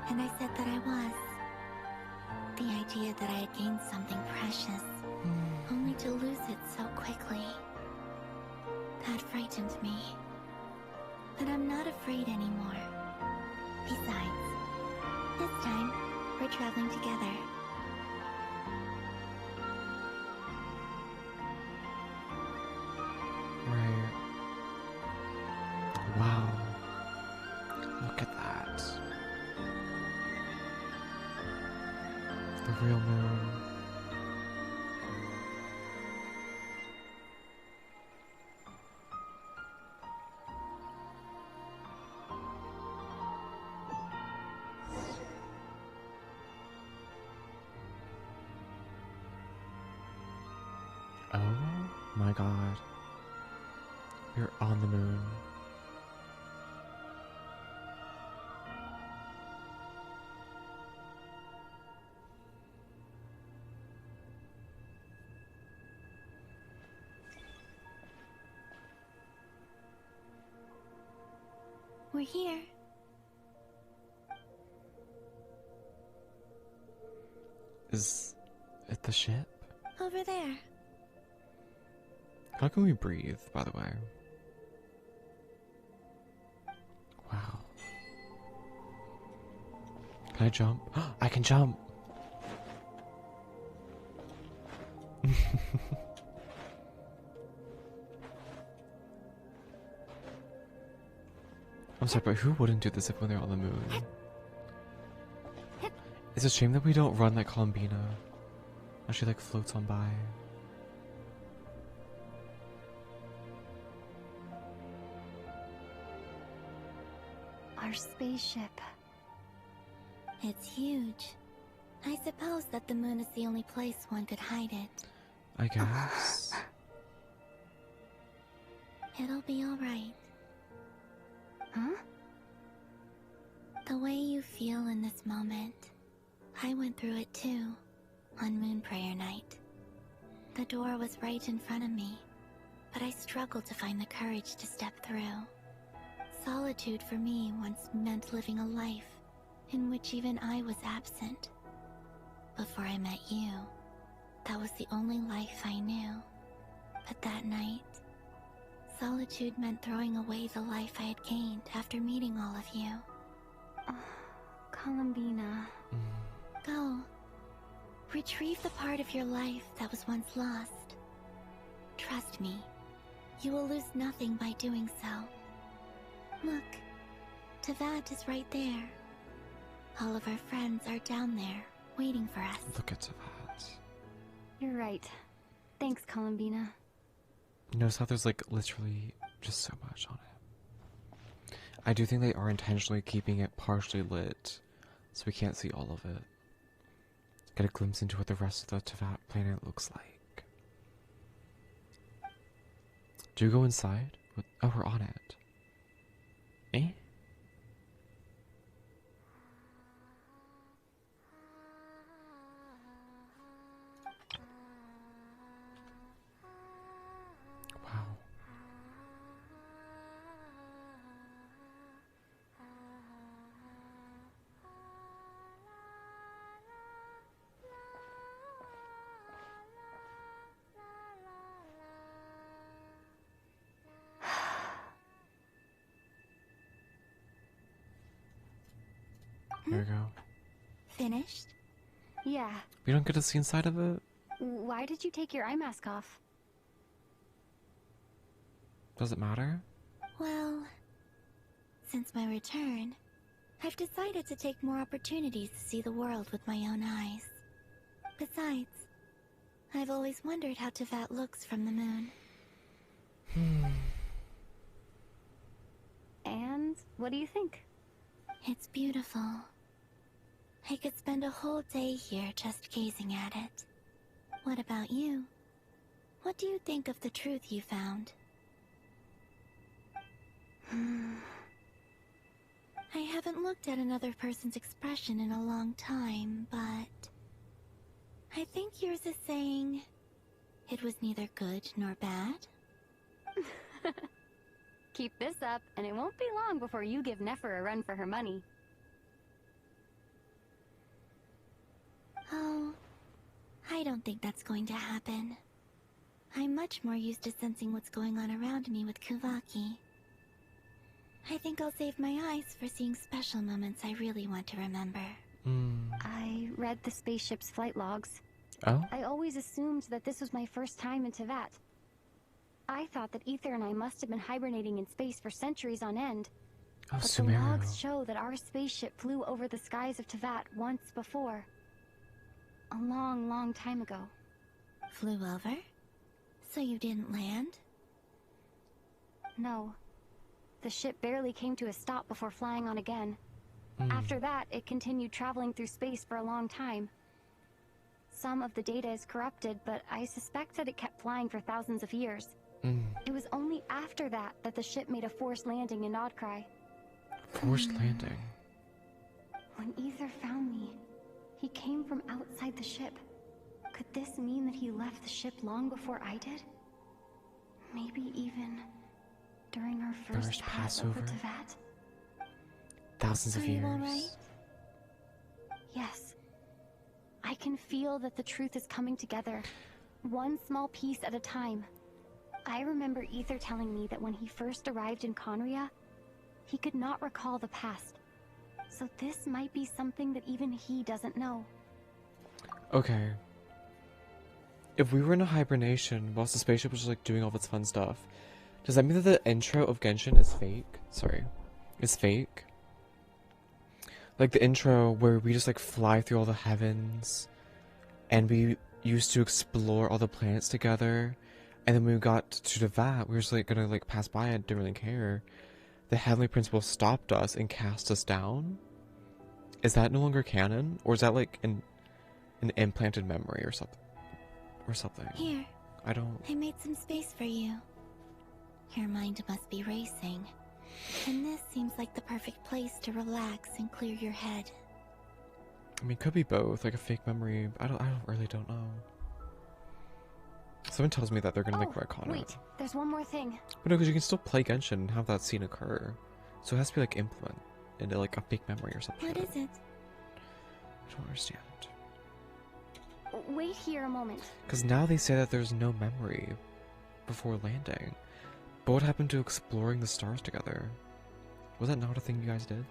and I said that I was. The idea that I had gained something precious, only to lose it so quickly. That frightened me. But I'm not afraid anymore. Besides, this time, we're traveling together. Right. Wow. Look at that. The real moon. Oh my god. We're on the moon. We're here. Is it the ship? Over there. How can we breathe, by the way? Wow. Can I jump? I can jump! I'm sorry, but who wouldn't do this if when they're on the moon? It's a shame that we don't run like Columbina. How she like floats on by. Our spaceship. It's huge. I suppose that the moon is the only place one could hide it. I guess. It'll be alright. Huh? The way you feel in this moment, I went through it too, on Moon Prayer Night. The door was right in front of me, but I struggled to find the courage to step through. Solitude for me once meant living a life in which even I was absent. Before I met you, that was the only life I knew. But that night, solitude meant throwing away the life I had gained after meeting all of you. Columbina. Go. Retrieve the part of your life that was once lost. Trust me, you will lose nothing by doing so. Look, Teyvat is right there. All of our friends are down there, waiting for us. Look at Teyvat. You're right. Thanks, Columbina. Notice how there's like literally just so much on it. I do think they are intentionally keeping it partially lit, so we can't see all of it. Get a glimpse into what the rest of the Teyvat planet looks like. Do you go inside? What? Oh, we're on it. Eh? Wow. Here we go. Finished? Yeah. We don't get to see inside of it? Why did you take your eye mask off? Does it matter? Well, since my return, I've decided to take more opportunities to see the world with my own eyes. Besides, I've always wondered how Teyvat looks from the moon. And what do you think? It's beautiful. I could spend a whole day here just gazing at it. What about you? What do you think of the truth you found? I haven't looked at another person's expression in a long time, but I think yours is saying it was neither good nor bad. Keep this up, and it won't be long before you give Nefer a run for her money. Oh, I don't think that's going to happen. I'm much more used to sensing what's going on around me with Kuvaki. I think I'll save my eyes for seeing special moments I really want to remember. I read the spaceship's flight logs. Oh? I always assumed that this was my first time in Teyvat. I thought that Ether and I must have been hibernating in space for centuries on end. Oh, But the logs show that our spaceship flew over the skies of Teyvat once before. A long, long time ago. Flew over? So you didn't land? No. The ship barely came to a stop before flying on again. After that, it continued traveling through space for a long time. Some of the data is corrupted, but I suspect that it kept flying for thousands of years. It was only after that that the ship made a forced landing in Nod-Krai. Forced landing? When Ether found me, he came from outside the ship. Could this mean that he left the ship long before I did? Maybe even during our first pass over Teyvat? Thousands of years. Are you alright? Yes. I can feel that the truth is coming together, one small piece at a time. I remember Ether telling me that when he first arrived in Conria, he could not recall the past. So this might be something that even he doesn't know. Okay. If we were in a hibernation whilst the spaceship was just like doing all of its fun stuff, does that mean that the intro of Genshin is fake? Sorry. Is fake? Like the intro where we just like fly through all the heavens and we used to explore all the planets together, and then when we got to Teyvat, we were just like gonna like pass by and didn't really care. The Heavenly Principal stopped us and cast us down? Is that no longer canon? Or is that like an implanted memory or something? Here. I don't... I made some space for you. Your mind must be racing. And this seems like the perfect place to relax and clear your head. I mean, it could be both, like a fake memory. I really don't know. Someone tells me that they're gonna like retcon it. Wait, there's one more thing. But no, because you can still play Genshin and have that scene occur. So it has to be like implement into like a fake memory or something. What is it? I don't understand. Wait here a moment. Because now they say that there's no memory before landing. But what happened to exploring the stars together? Was that not a thing you guys did?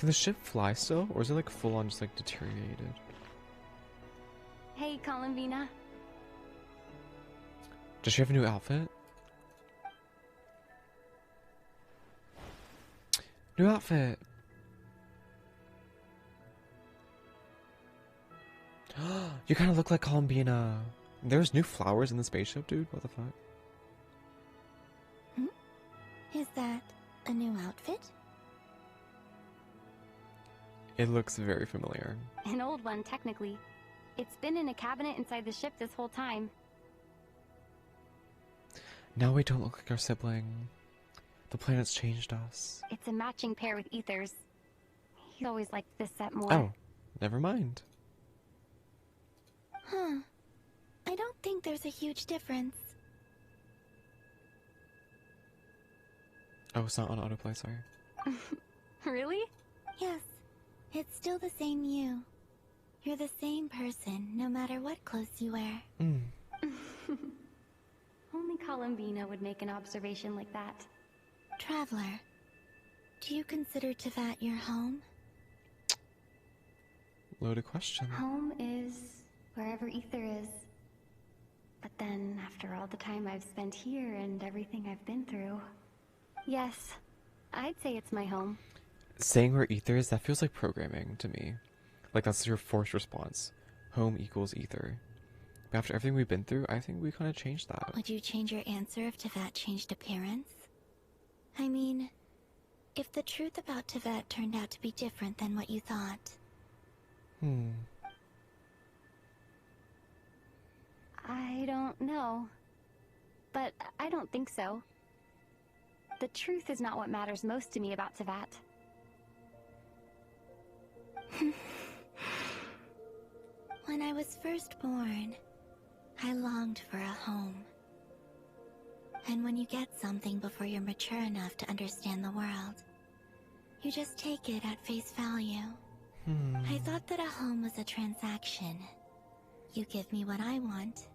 Can the ship fly still, or is it like full on just like deteriorated? Hey, Columbina. Does she have a new outfit? New outfit. You kind of look like Columbina. There's new flowers in the spaceship, dude. What the fuck? Is that a new outfit? It looks very familiar. An old one, technically. It's been in a cabinet inside the ship this whole time. Now we don't look like our sibling. The planet's changed us. It's a matching pair with Ether's. He always liked this set more. Oh, never mind. Huh. I don't think there's a huge difference. Oh, it's not on autoplay, sorry. Really? Yes. It's still the same you. You're the same person, no matter what clothes you wear. Only Columbina would make an observation like that. Traveler, do you consider Tevat your home? Loaded question. Home is wherever Ether is. But then, after all the time I've spent here and everything I've been through... Yes, I'd say it's my home. Saying where Ether is, that feels like programming to me. Like that's your forced response. Home equals Ether. But after everything we've been through, I think we kind of changed that. Would you change your answer if Tevat changed appearance? I mean, if the truth about Tevat turned out to be different than what you thought. I don't know. But I don't think so. The truth is not what matters most to me about Tevat. When I was first born, I longed for a home. And when you get something before you're mature enough to understand the world, you just take it at face value. I thought that a home was a transaction. You give me what I want,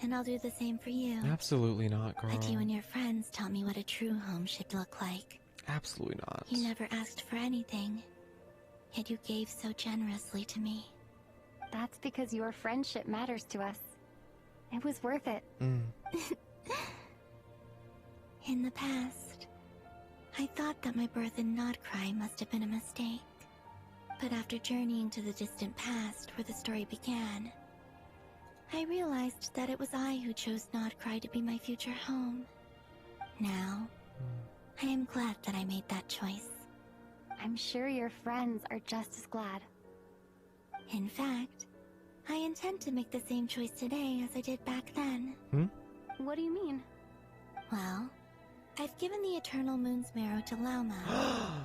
and I'll do the same for you. Absolutely not, girl. But you and your friends taught me what a true home should look like. Absolutely not. You never asked for anything, yet you gave so generously to me. That's because your friendship matters to us. It was worth it. In the past, I thought that my birth in Nod-Krai must have been a mistake. But after journeying to the distant past where the story began, I realized that it was I who chose Nod-Krai to be my future home. Now, I am glad that I made that choice. I'm sure your friends are just as glad. In fact, I intend to make the same choice today as I did back then. What do you mean? Well, I've given the Eternal Moon's Marrow to Lauma,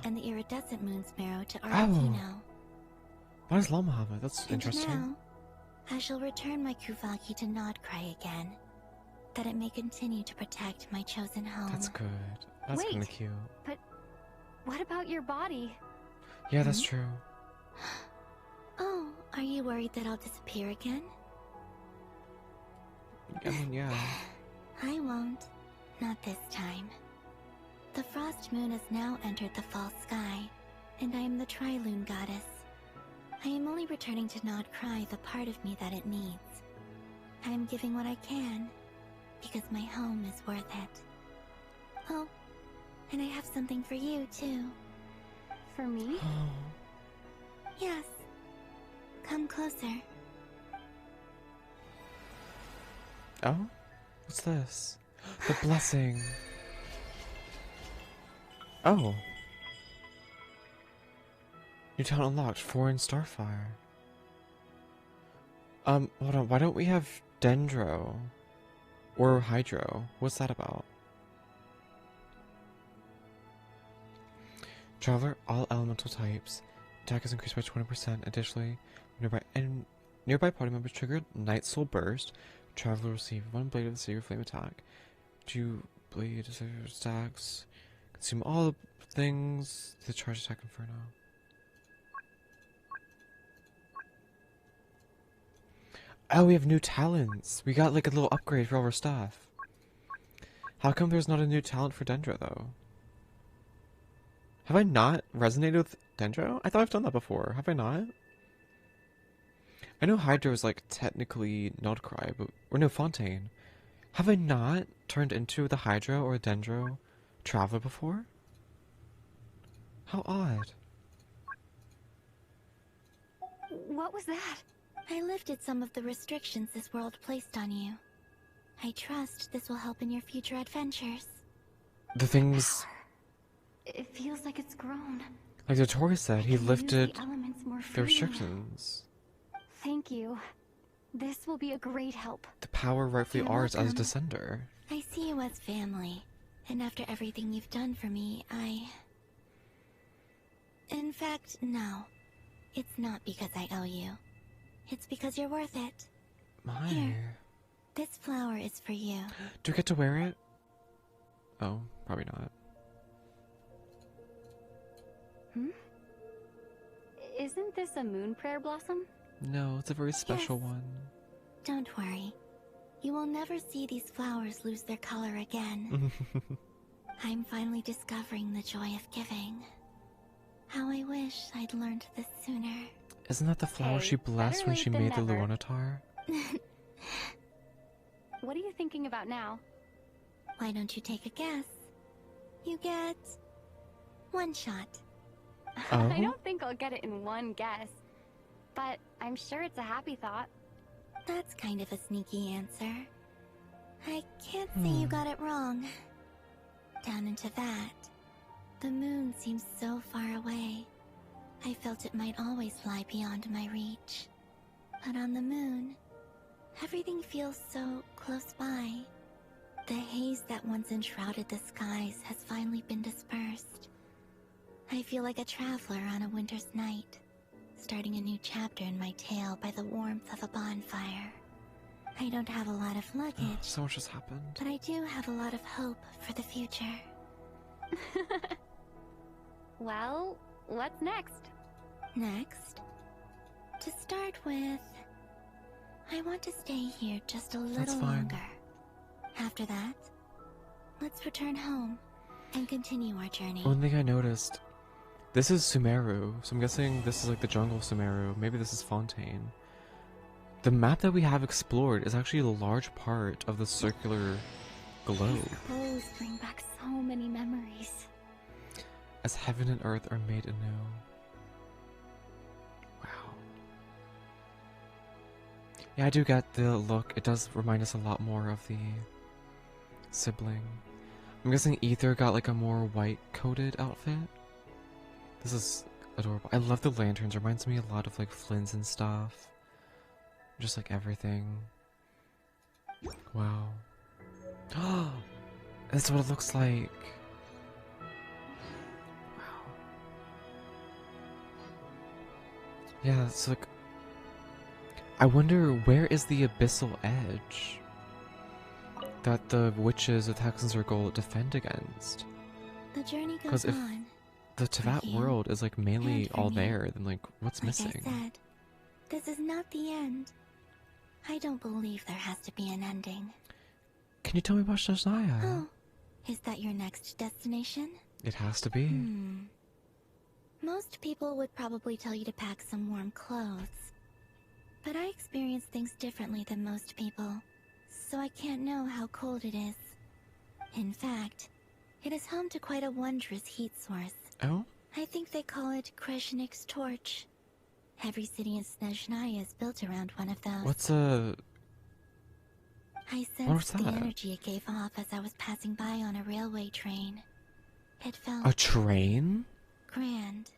and the Iridescent Moon's Marrow to Arlecchino. Why does Lama have it? That's interesting. Now, I shall return my Kuvaki to Nod-Krai again, that it may continue to protect my chosen home. That's good. That's kind of cute. But what about your body? Yeah, that's true. Oh, are you worried that I'll disappear again? I mean, yeah. I won't. Not this time. The Frost Moon has now entered the fall sky, and I am the Tri-Lune Goddess. I am only returning to Nod-Krai the part of me that it needs. I am giving what I can, because my home is worth it. Oh, and I have something for you, too. For me? Yes. Come closer. Oh? What's this? The blessing. Oh. New talent unlocked, Foreign Starfire. Hold on, why don't we have Dendro? Or Hydro? What's that about? Traveler, all elemental types. Attack is increased by 20%. Additionally, nearby party members triggered Night Soul Burst. Traveler receive 1 blade of the Sacred Flame attack. 2 blade stacks. Consume all the things. The charge attack Inferno. Oh, we have new talents. We got like a little upgrade for all our stuff. How come there's not a new talent for Dendro though? Have I not resonated with Dendro? I thought I've done that before. Have I not? I know Hydro is like technically Nod-Krai, but or no, Fontaine. Have I not turned into the Hydro or Dendro traveler before? How odd. What was that? I lifted some of the restrictions this world placed on you. I trust this will help in your future adventures. The things... It feels like it's grown. Like the Tori said, he lifted the elements more the freely. restrictions. Thank you. This will be a great help. The power rightfully You're ours as welcome. Descender. I see you as family, and after everything you've done for me, In fact, no. It's not because I owe you. It's because you're worth it. My. Here. This flower is for you. Do I get to wear it? Oh, probably not. Isn't this a moon prayer blossom? No, it's a very special one. Don't worry. You will never see these flowers lose their color again. I'm finally discovering the joy of giving. How I wish I'd learned this sooner. Isn't that the flower she blessed when she made the Luonatar? What are you thinking about now? Why don't you take a guess? You get... one shot. I don't think I'll get it in one guess. But I'm sure it's a happy thought. That's kind of a sneaky answer. I can't say you got it wrong. Down into that. The moon seems so far away. I felt it might always lie beyond my reach. But on the moon, everything feels so close by. The haze that once enshrouded the skies has finally been dispersed. I feel like a traveler on a winter's night, starting a new chapter in my tale by the warmth of a bonfire. I don't have a lot of luggage, So much has happened. but I do have a lot of hope for the future. Well, what's next? Next, to start with, I want to stay here just a That's little fine. longer. After that, let's return home and continue our journey. One thing I noticed, this is Sumeru, so I'm guessing this is like the jungle Sumeru. Maybe this is Fontaine. The map that we have explored is actually a large part of the circular globe. These clothes bring back so many memories. As heaven and earth are made anew. Wow. Yeah, I do get the look. It does remind us a lot more of the sibling. I'm guessing Ether got like a more white-coated outfit. This is adorable. I love the lanterns. Reminds me a lot of like Flynn's and stuff. Just like everything. Wow. Oh, that's what it looks like. Wow. Yeah, it's like... I wonder where is the abyssal edge that the witches of the Hexen Circle defend against? The journey Because goes if on. the Teyvat you world is like mainly and for all me. there, then like what's Like missing? I said, this is not the end. I don't believe there has to be an ending. Can you tell me about Shazaya? Oh, is that your next destination? It has to be. Most people would probably tell you to pack some warm clothes. But I experience things differently than most people, so I can't know how cold it is. In fact, it is home to quite a wondrous heat source. Oh? I think they call it Kreshnik's torch. Every city in Snezhnaya is built around one of those. What's a... I What's sensed the that? energy it gave off as I was passing by on a railway train. It felt A train? grand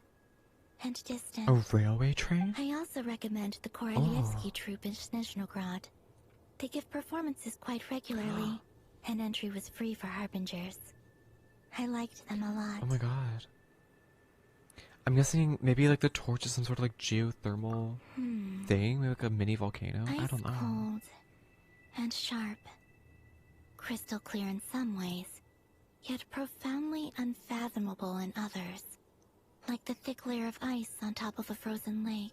and distant. A railway train? I also recommend the Korolievsky troupe in Snezhnograd. They give performances quite regularly, and entry was free for harbingers. I liked them a lot. Oh my god. I'm guessing maybe like the torch is some sort of like geothermal thing, maybe like a mini volcano. I Ice don't know. cold and sharp. Crystal clear in some ways, yet profoundly unfathomable in others. Like the thick layer of ice on top of a frozen lake.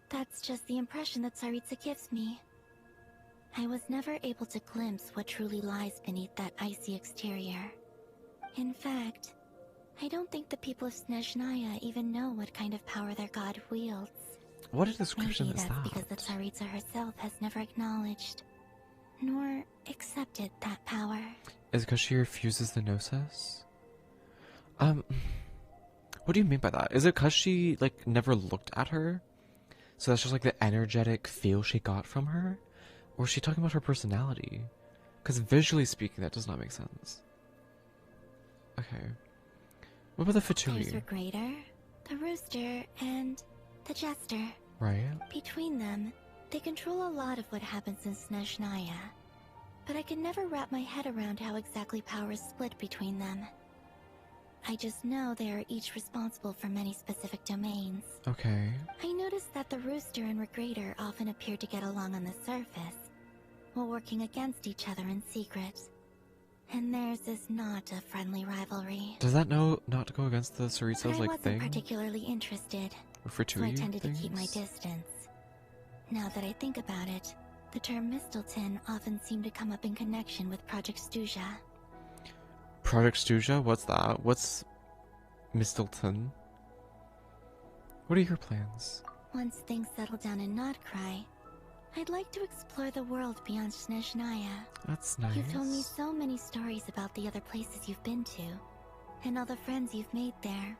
That's just the impression that Tsaritsa gives me. I was never able to glimpse what truly lies beneath that icy exterior. In fact, I don't think the people of Snezhnaya even know what kind of power their god wields. What a description Maybe is that's that? because the Tsaritsa herself has never acknowledged nor accepted that power. Is it because she refuses the Gnosis? What do you mean by that? Is it because she, like, never looked at her? So that's just, like, the energetic feel she got from her? Or is she talking about her personality? Because visually speaking, that does not make sense. Okay. What about the Fatui? There's Regrator, the Rooster, and the Jester. Right. Between them, they control a lot of what happens in Snezhnaya. But I can never wrap my head around how exactly power is split between them. I just know they are each responsible for many specific domains. Okay. I noticed that the Rooster and Regrator often appear to get along on the surface, while working against each other in secret. And theirs is not a friendly rivalry. Does that know not to go against the But Tsaritsa's, I like, wasn't thing? particularly interested, Or so I Fatui tended to keep my things? distance. Now that I think about it, the term Mistelton often seemed to come up in connection with Project Stuja. Project Stuja? What's that? What's Mistelton? What are your plans? Once things settle down in Nod-Krai, I'd like to explore the world beyond Snezhnaya. That's nice. You've told me so many stories about the other places you've been to, and all the friends you've made there.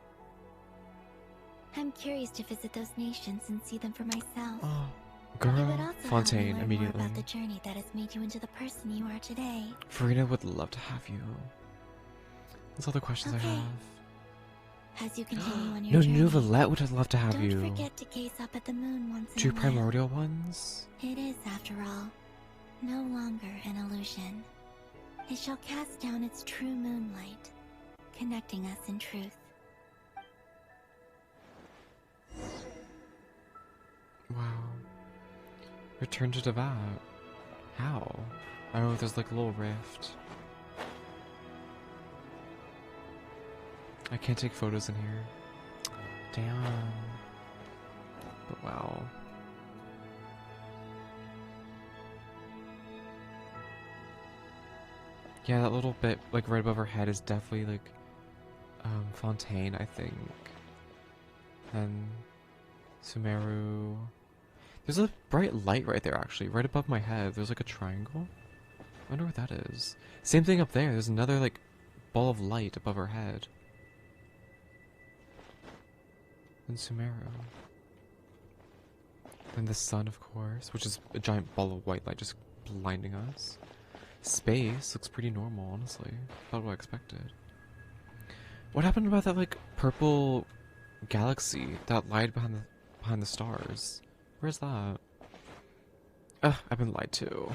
I'm curious to visit those nations and see them for myself. Oh, It would girl. also help me Fontaine, learn immediately. more about the journey that has made you into the person you are today. Farina would love to have you. That's all the questions I have. As you continue on No, your journey, Nouvellette would love to have don't you. forget to gaze up at the moon once in Two a while. primordial ones? It is, after all, no longer an illusion. It shall cast down its true moonlight, connecting us in truth. Wow. Return to Devat. How? I don't know if there's like a little rift. I can't take photos in here. Damn. But wow. Yeah, that little bit like right above her head is definitely like Fontaine, I think. And Sumeru. There's a bright light right there actually, right above my head. There's like a triangle. I wonder what that is. Same thing up there. There's another like ball of light above her head. And Sumeru. And the sun, of course, which is a giant ball of white light just blinding us. Space looks pretty normal, honestly. About what I expected. What happened about that like purple galaxy that lied behind the stars? Where's that? Ugh, I've been lied to.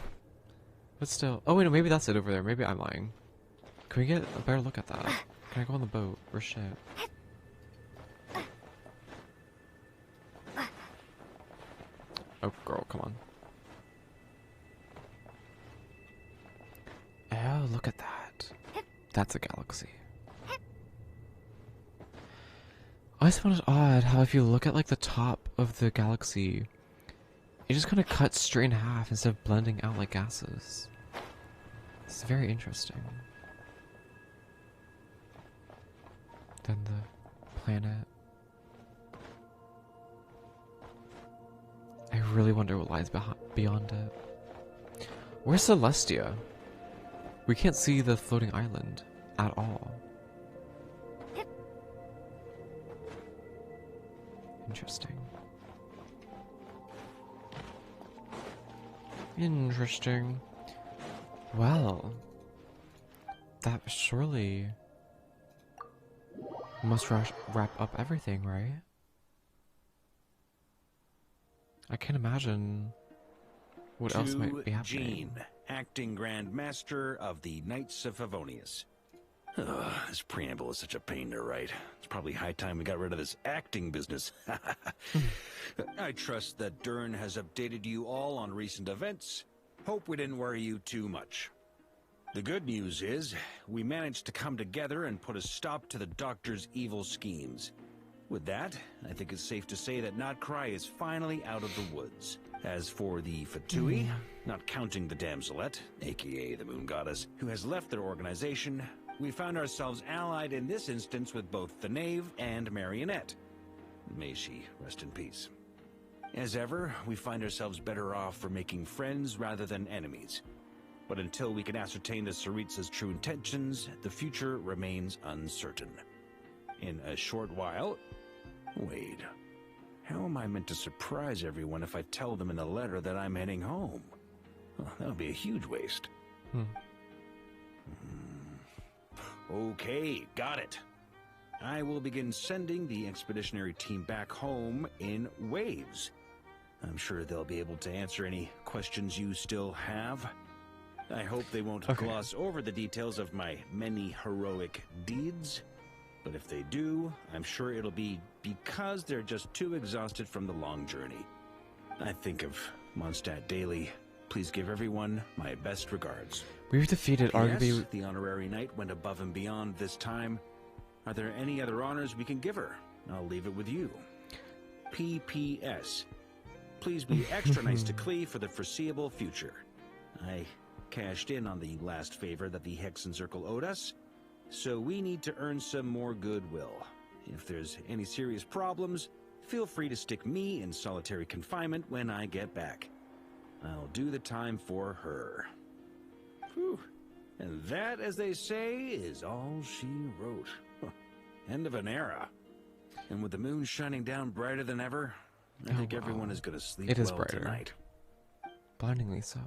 But still. Oh wait, no, maybe that's it over there. Maybe I'm lying. Can we get a better look at that? Can I go on the boat? Or shit? Oh, girl, come on. Oh, look at that. That's a galaxy. I just found it odd how if you look at like the top of the galaxy, it just kind of cuts straight in half instead of blending out like gases. It's very interesting. Then the planet. I really wonder what lies beyond it. Where's Celestia? We can't see the floating island at all. Interesting. Interesting. Well, that surely must wrap up everything, right? I can't imagine what else might be happening. Jean, acting Grand Master of the Knights of Favonius. This preamble is such a pain to write. It's probably high time we got rid of this acting business. I trust that Dern has updated you all on recent events. Hope we didn't worry you too much. The good news is, we managed to come together and put a stop to the Doctor's evil schemes. With that, I think it's safe to say that Nod-Krai is finally out of the woods. As for the Fatui, not counting the Damselette, aka the Moon Goddess, who has left their organization, we found ourselves allied in this instance with both the Knave and Marionette. May she rest in peace. As ever, we find ourselves better off for making friends rather than enemies. But until we can ascertain the Tsaritsa's true intentions, the future remains uncertain. In a short while... Wait. How am I meant to surprise everyone if I tell them in the letter that I'm heading home? Well, that would be a huge waste. Okay, got it. I will begin sending the expeditionary team back home in waves. I'm sure they'll be able to answer any questions you still have. I hope they won't gloss over the details of my many heroic deeds. But if they do, I'm sure it'll be because they're just too exhausted from the long journey. I think of Mondstadt daily. Please give everyone my best regards. We've defeated arguably... The honorary knight went above and beyond this time. Are there any other honors we can give her? I'll leave it with you. P.P.S. Please be extra nice to Klee for the foreseeable future. I cashed in on the last favor that the Hexen Circle owed us, so we need to earn some more goodwill. If there's any serious problems, feel free to stick me in solitary confinement when I get back. I'll do the time for her. Whew. And that, as they say, is all she wrote. End of an era. And with the moon shining down brighter than ever, I think everyone is going to sleep well brighter tonight. Blindingly so.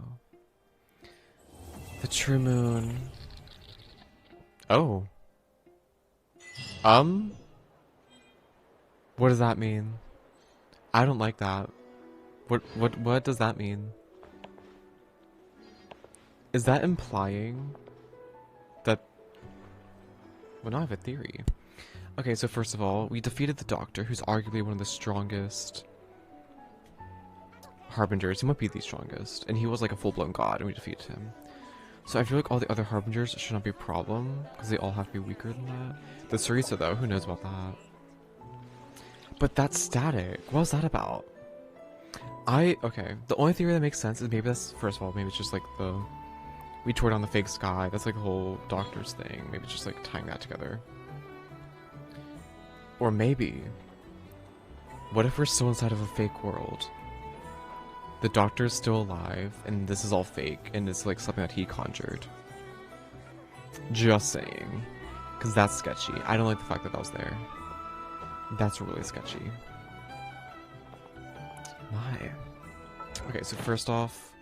The true moon. Oh. What does that mean? I don't like that. What does that mean? Is that implying that... Well, now I have a theory. Okay, so first of all, we defeated the Doctor, who's arguably one of the strongest Harbingers. He might be the strongest, and he was like a full-blown god, and we defeated him. So I feel like all the other Harbingers should not be a problem, because they all have to be weaker than that. The Tsaritsa, though, who knows about that? But that's static. What was that about? Okay, the only theory that makes sense is maybe that's, first of all, maybe it's just like the... We tore down the fake sky. That's like the whole Doctor's thing. Maybe it's just like tying that together. Or maybe... What if we're still inside of a fake world? The Doctor's still alive, and this is all fake, and it's like something that he conjured. Just saying. Because that's sketchy. I don't like the fact that that was there. That's really sketchy. My. Okay, so first off,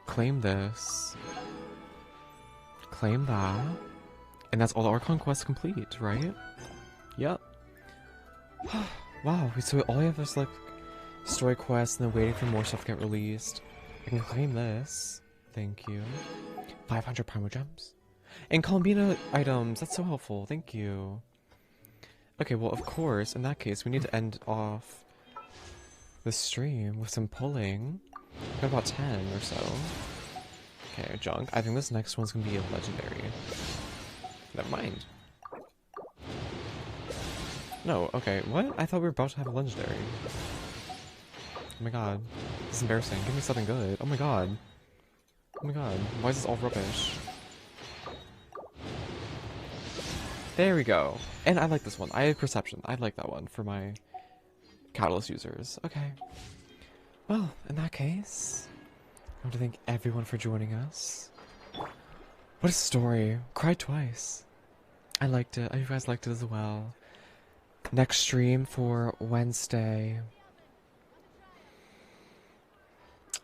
claim this. Claim that. And that's all our conquests complete, right? Yep. Wow, so all we have is like story quests and then waiting for more stuff to get released. I can claim this. Thank you. 500 Primo Gems. And Columbina items. That's so helpful. Thank you. Okay, well, of course, in that case, we need to end off the stream with some pulling. Got about 10 or so. Okay, junk. I think this next one's gonna be a legendary. Never mind. No, okay, what? I thought we were about to have a legendary. Oh my god. This is embarrassing. Give me something good. Oh my god. Oh my god. Why is this all rubbish? There we go. And I like this one. I have perception. I like that one for my Catalyst users. Okay. Well, in that case, I want to thank everyone for joining us. What a story. Cried twice. I liked it. I hope you guys liked it as well. Next stream for Wednesday.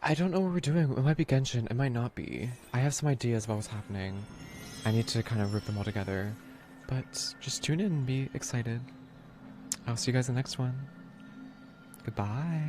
I don't know what we're doing. It might be Genshin. It might not be. I have some ideas about what's happening. I need to kind of rip them all together. But just tune in and be excited. I'll see you guys in the next one. Goodbye.